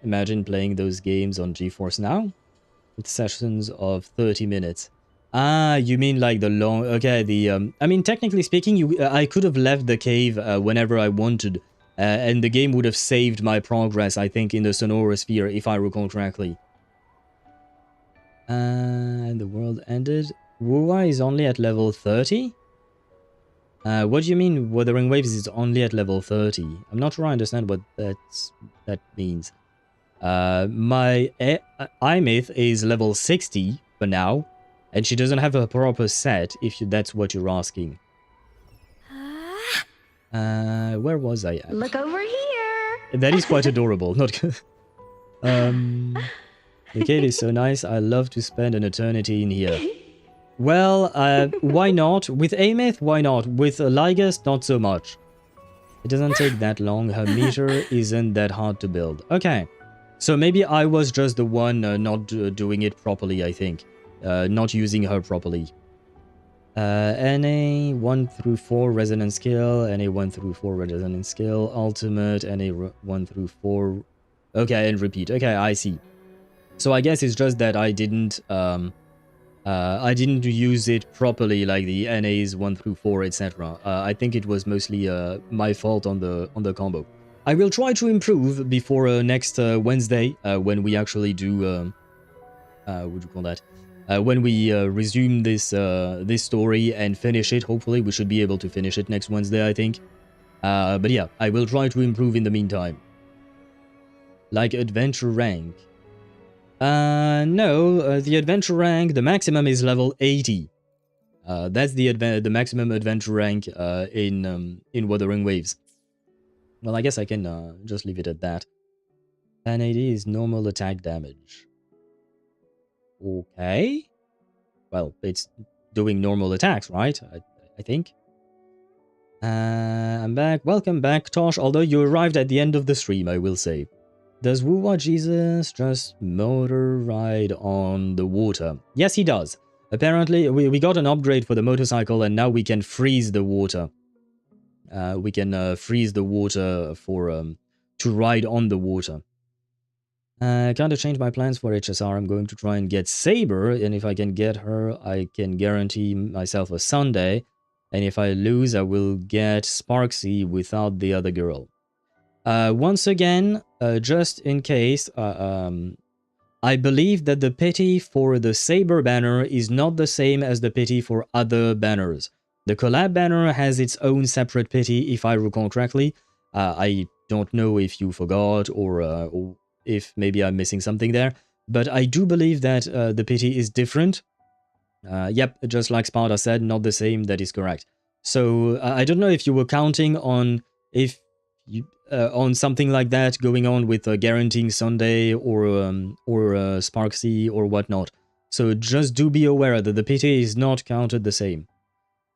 imagine playing those games on GeForce Now. With sessions of 30 minutes. Ah, you mean like the long... Okay, the... I mean, technically speaking, I could have left the cave whenever I wanted. And the game would have saved my progress, I think, in the Sonora Sphere, if I recall correctly. And the world ended. Wuwa is only at level 30? What do you mean Wuthering Waves is only at level 30? I'm not sure I understand what that means. My Aemeath is level 60 for now, and she doesn't have a proper set, if that's what you're asking. Where was I at? Look over here. That is quite adorable. Not good. The cave is so nice. I love to spend an eternity in here. Well, why not? With Aemeath, why not? With Lygus, not so much. It doesn't take that long. Her meter isn't that hard to build. Okay. So maybe I was just the one not doing it properly, I think. Not using her properly. NA 1 through 4 resonance skill, NA 1 through 4 resonance skill, ultimate, NA 1 through 4. Okay, and repeat. Okay, I see. So I guess it's just that I didn't use it properly, like the NAs 1 through 4, etc. I think it was mostly my fault on the combo. I will try to improve before next Wednesday when we actually do what do you call that? When we resume this this story and finish it. Hopefully we should be able to finish it next Wednesday, I think. But yeah, I will try to improve in the meantime. Like adventure rank. No, the adventure rank, the maximum is level 80. That's the maximum adventure rank in Wuthering Waves. Well, I guess I can just leave it at that. 1080 is normal attack damage. Okay. Well, it's doing normal attacks, right? I think. I'm back. Welcome back, Tosh. Although you arrived at the end of the stream, I will say. Does Wuwa Jesus just motor ride on the water? Yes, he does. Apparently, we got an upgrade for the motorcycle and now we can freeze the water. We can freeze the water for to ride on the water. I kind of changed my plans for HSR. I'm going to try and get Saber, and if I can get her, I can guarantee myself a Sunday. And if I lose, I will get Sparksy without the other girl. Once again, just in case, I believe that the pity for the Saber banner is not the same as the pity for other banners. The collab banner has its own separate pity, if I recall correctly. I don't know if you forgot or if maybe I'm missing something there, but I do believe that the pity is different. Yep, just like Sparta said, not the same, that is correct. So I don't know if you were counting on on something like that going on with guaranteeing Sunday or Sparksy or whatnot. So just do be aware that the pity is not counted the same.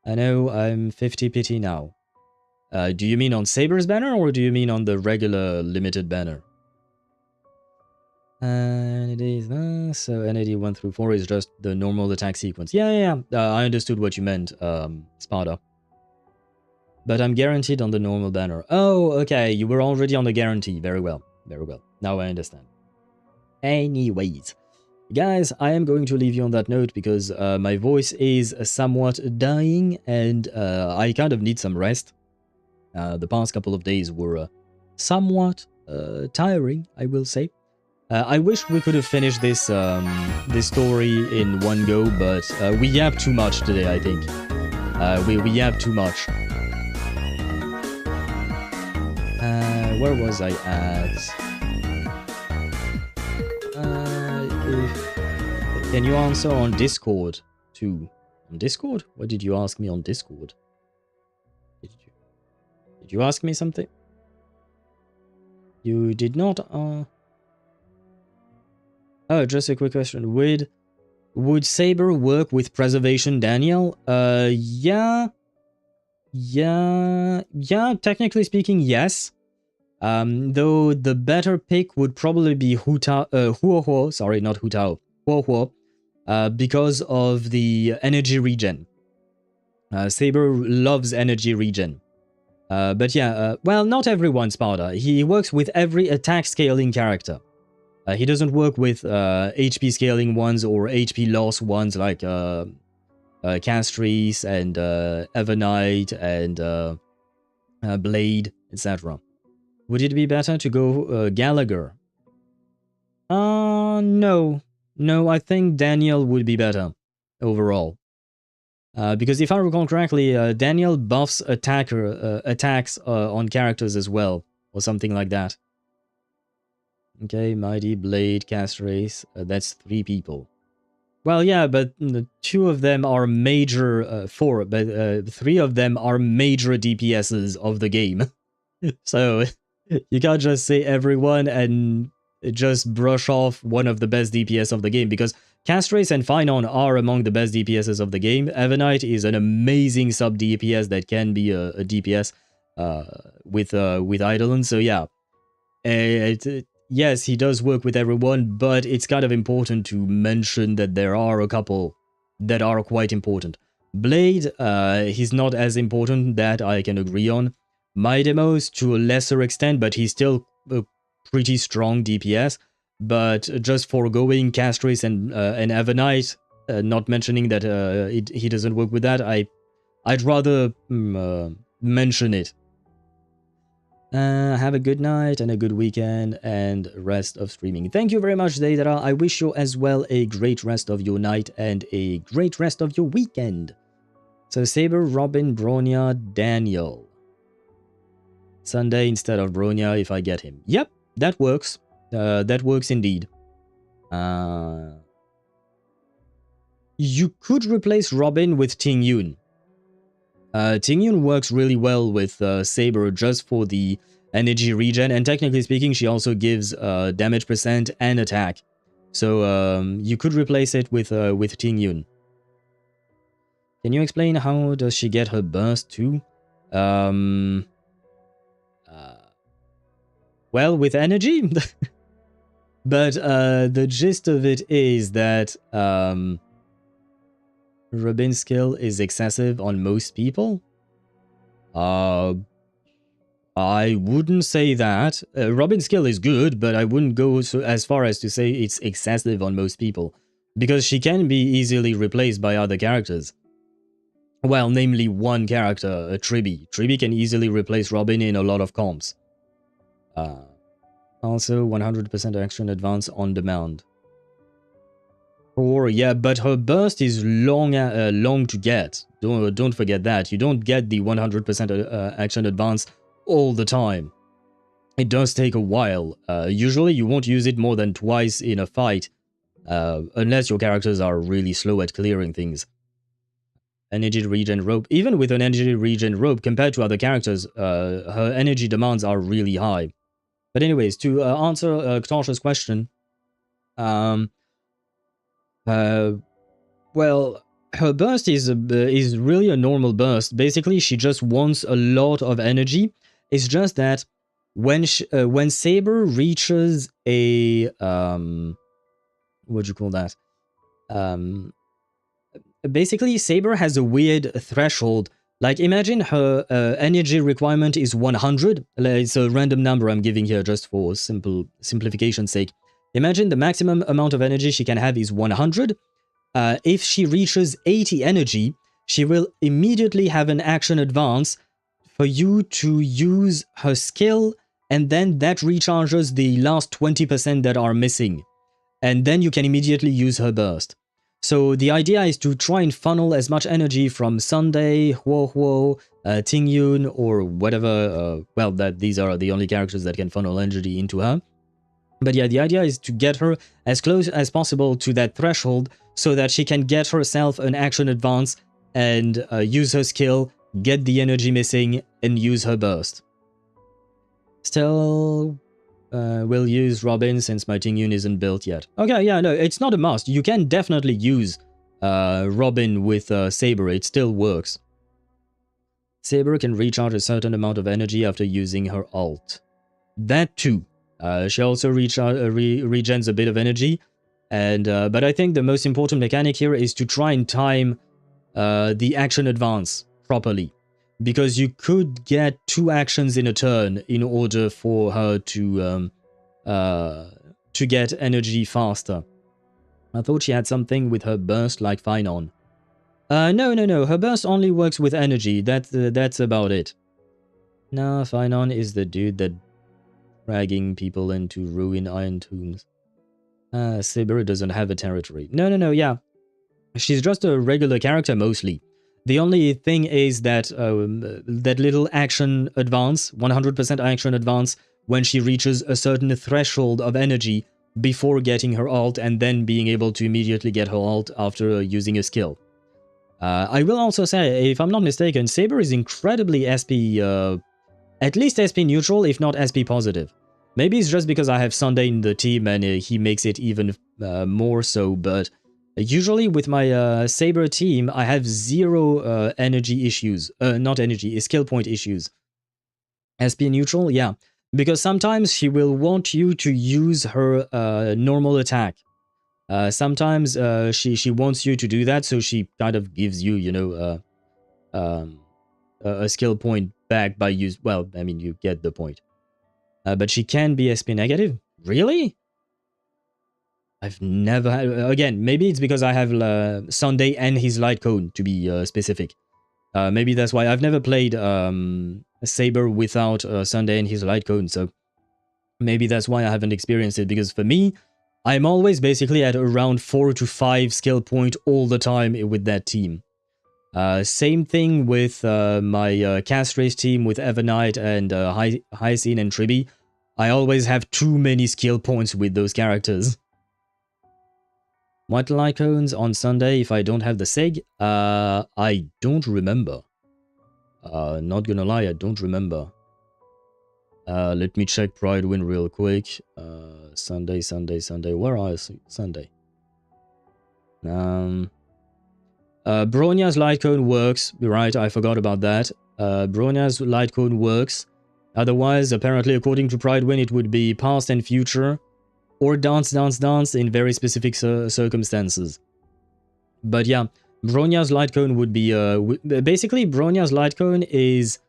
I know I'm 50 pity now. Do you mean on Saber's banner or do you mean on the regular limited banner? And it is so NAD 1 through 4 is just the normal attack sequence. Yeah. I understood what you meant, Sparta. But I'm guaranteed on the normal banner. Oh, okay, you were already on the guarantee. Very well, very well. Now I understand. Anyways, guys, I am going to leave you on that note because my voice is somewhat dying and I kind of need some rest. The past couple of days were somewhat tiring, I will say. I wish we could have finished this this story in one go, but we yapped too much today, I think. We yapped too much. Where was I at? Can you answer on Discord too? On Discord? What did you ask me on Discord? Did you ask me something? You did not. Oh, just a quick question. Would Saber work with Preservation Daniel? Yeah. Technically speaking, yes. Though the better pick would probably be Huohuo. Sorry, not Hutao. Huohuo. Because of the energy regen. Saber loves energy regen. But yeah, well, not everyone, Sparta. He works with every attack scaling character. He doesn't work with HP scaling ones or HP loss ones like Castries and Evernight and Blade, etc. Would it be better to go Gallagher? No. No, I think Daniel would be better overall. Because if I recall correctly, Daniel buffs attacks on characters as well, or something like that. Okay, Mighty, Blade, Castries, that's 3 people. Well, yeah, but 2 of them are major, 4, but 3 of them are major DPSs of the game. So, you can't just say everyone and just brush off one of the best DPS of the game, because Castries and Phynon are among the best DPSs of the game. Evernight is an amazing sub-DPS that can be a DPS with Eidolon, so yeah. Yes, he does work with everyone, but it's kind of important to mention that there are a couple that are quite important. Blade, he's not as important, that I can agree on. Maidemos, to a lesser extent, but he's still a pretty strong DPS. But just foregoing Castries and Evernight, not mentioning that he doesn't work with that, I'd rather mention it. Have a good night and a good weekend and rest of streaming. Thank you very much, Deidara. I wish you as well a great rest of your night and a great rest of your weekend. So Saber, Robin, Bronya, Daniel. Sunday instead of Bronya if I get him. Yep, that works. That works indeed. You could replace Robin with Ting Yun. Ting Yun works really well with Saber just for the energy regen, and technically speaking, she also gives damage percent and attack. So you could replace it with Ting Yun. Can you explain how does she get her burst too? well, with energy. But the gist of it is that Robin's skill is excessive on most people. I wouldn't say that. Robin's skill is good, but I wouldn't go as far as to say it's excessive on most people. Because she can be easily replaced by other characters. Well, namely one character, Tribby. Tribby can easily replace Robin in a lot of comps. Also, 100% action advance on demand. Or yeah, but her burst is long to get. Don't forget that. You don't get the 100% action advance all the time. It does take a while. Usually you won't use it more than twice in a fight, unless your characters are really slow at clearing things. Energy regen rope. Even with an energy regen rope, compared to other characters, her energy demands are really high. But anyways, to answer Ktasha's question, well, her burst is really a normal burst. Basically, she just wants a lot of energy. It's just that when Saber reaches a what do you call that? Basically, Saber has a weird threshold. Like, imagine her energy requirement is 100. It's a random number I'm giving here just for simplification's sake. Imagine the maximum amount of energy she can have is 100. If she reaches 80 energy, she will immediately have an action advance for you to use her skill, and then that recharges the last 20% that are missing. And then you can immediately use her burst. So the idea is to try and funnel as much energy from Sunday, Huo, Tingyun, or whatever. Well, these are the only characters that can funnel energy into her. But yeah, the idea is to get her as close as possible to that threshold so that she can get herself an action advance and use her skill, get the energy missing, and use her burst. Still, we'll use Robin since my Tingyun isn't built yet. Okay, yeah, no, it's not a must. You can definitely use Robin with Saber. It still works. Saber can recharge a certain amount of energy after using her ult. That too. She also regens a bit of energy. And but I think the most important mechanic here is to try and time the action advance properly. Because you could get 2 actions in a turn in order for her to get energy faster. I thought she had something with her burst like Finon. No. Her burst only works with energy. That's about it. No, Finon is the dude that dragging people into ruin iron tombs. Saber doesn't have a territory. No, yeah. She's just a regular character mostly. The only thing is that that little action advance, 100% action advance, when she reaches a certain threshold of energy before getting her ult and then being able to immediately get her ult after using a skill. I will also say, if I'm not mistaken, Saber is incredibly SP, at least SP neutral, if not SP positive. Maybe it's just because I have Sunday in the team and he makes it even more so, but usually with my Saber team, I have 0 energy issues. Not energy, skill point issues. SP neutral, yeah. Because sometimes she will want you to use her normal attack. Sometimes she wants you to do that, so she kind of gives you, you know, a skill point back by use. Well, I mean, you get the point. But she can be SP negative? Really? I've never had... Again, maybe it's because I have Sunday and his light cone, to be specific. Maybe that's why I've never played Saber without Sunday and his light cone, so maybe that's why I haven't experienced it, because for me, I'm always basically at around 4 to 5 skill point all the time with that team. Same thing with my cast race team with Evernight and Hyacinth and Tribby. I always have too many skill points with those characters. What light cones on Sunday if I don't have the SEG? I don't remember. Not gonna lie, I don't remember. Let me check Pride Win real quick. Sunday. Where are you? Sunday. Bronya's light cone works. Right, I forgot about that. Bronya's light cone works. Otherwise, apparently, according to Pridewin, it would be past and future, or dance, dance, dance in very specific circumstances. But yeah, Bronya's light cone would be basically Bronya's light cone is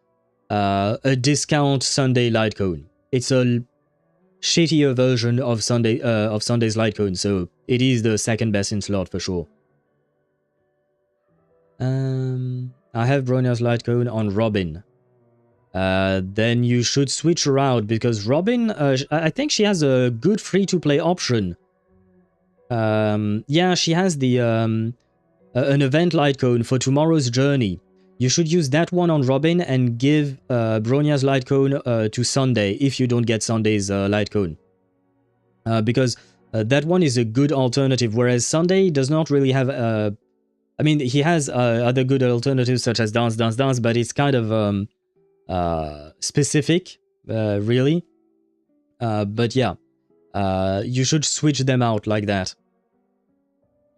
a discount Sunday light cone. It's a shittier version of Sunday's light cone, so it is the second best in slot for sure. I have Bronya's light cone on Robin. Then you should switch her out because Robin, I think she has a good free-to-play option. Yeah, she has the an event light cone for tomorrow's journey. You should use that one on Robin and give Bronya's light cone to Sunday if you don't get Sunday's light cone. Because that one is a good alternative, whereas Sunday does not really have... I mean, he has other good alternatives such as Dance, Dance, Dance, but it's kind of specific, really. But yeah, you should switch them out like that.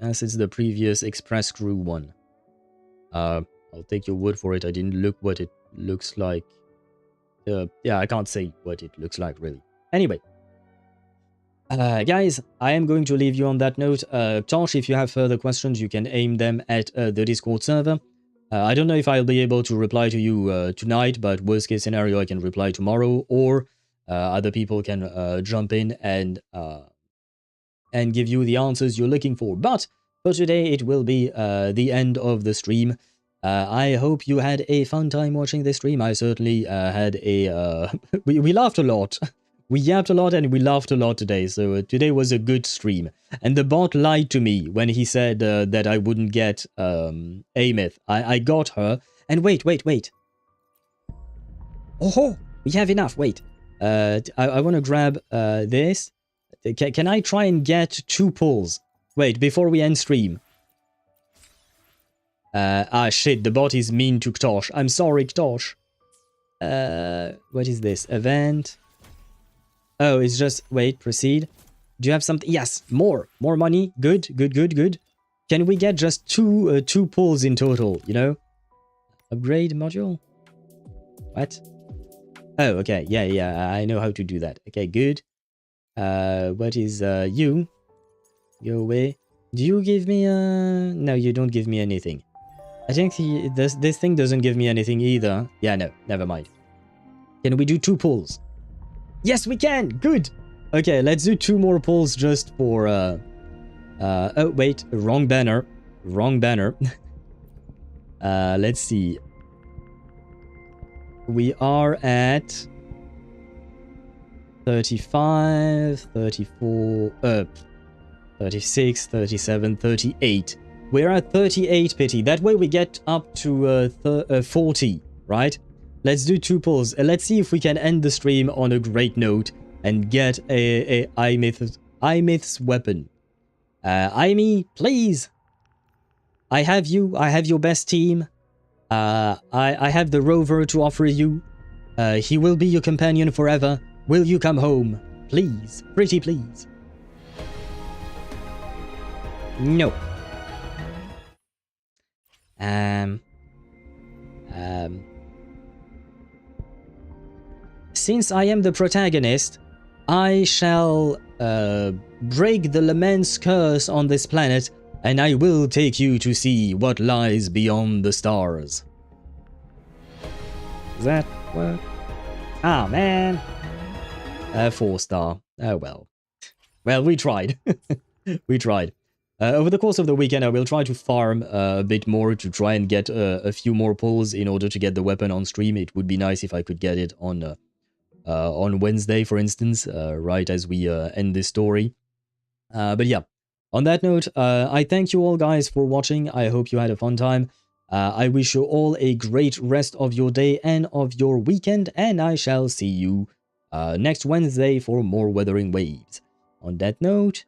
As it's the previous Express Crew one. I'll take your word for it. I didn't look what it looks like. Yeah, I can't say what it looks like, really. Anyway. Guys, I am going to leave you on that note. Tosh, if you have further questions, you can aim them at the Discord server. I don't know if I'll be able to reply to you tonight, but worst case scenario, I can reply tomorrow, or other people can jump in and give you the answers you're looking for. But for today, it will be the end of the stream. I hope you had a fun time watching this stream. I certainly had a... we laughed a lot. We yapped a lot and we laughed a lot today, so today was a good stream. And the bot lied to me when he said that I wouldn't get Aemeath. I got her. And wait. Oh, we have enough. Wait. I want to grab this. Can I try and get 2 pulls? Wait, before we end stream. Shit, the bot is mean to Ktosh. I'm sorry, Ktosh. What is this? Event... Oh, it's just... Wait, proceed. Do you have something? Yes, more money. Good. Can we get just two pulls in total, you know? Upgrade module? What? Oh, okay. Yeah, I know how to do that. Okay, good. What is you? Go away. Do you give me No, you don't give me anything. I think this thing doesn't give me anything either. Yeah, no, never mind. Can we do 2 pulls? Yes, we can! Good! Okay, let's do 2 more pulls just for, oh, wait. Wrong banner. Let's see. We are at 35, 34, 36, 37, 38. We're at 38, Pity. That way we get up to 40, right? Let's do 2 pulls. Let's see if we can end the stream on a great note and get a Aemeath's weapon. Aimee, please. I have you. I have your best team. I have the rover to offer you. He will be your companion forever. Will you come home? Please. Pretty please. No. Since I am the protagonist, I shall break the Lament's curse on this planet, and I will take you to see what lies beyond the stars. Does that work? Ah, man. 4-star. Oh, well. Well, we tried. We tried. Over the course of the weekend, I will try to farm a bit more to try and get a few more pulls in order to get the weapon on stream. It would be nice if I could get it on Wednesday, for instance, right as we end this story. But yeah, on that note, I thank you all guys for watching. I hope you had a fun time. I wish you all a great rest of your day and of your weekend, and I shall see you next Wednesday for more Wuthering Waves. On that note,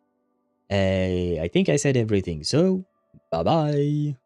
I think I said everything, so bye-bye.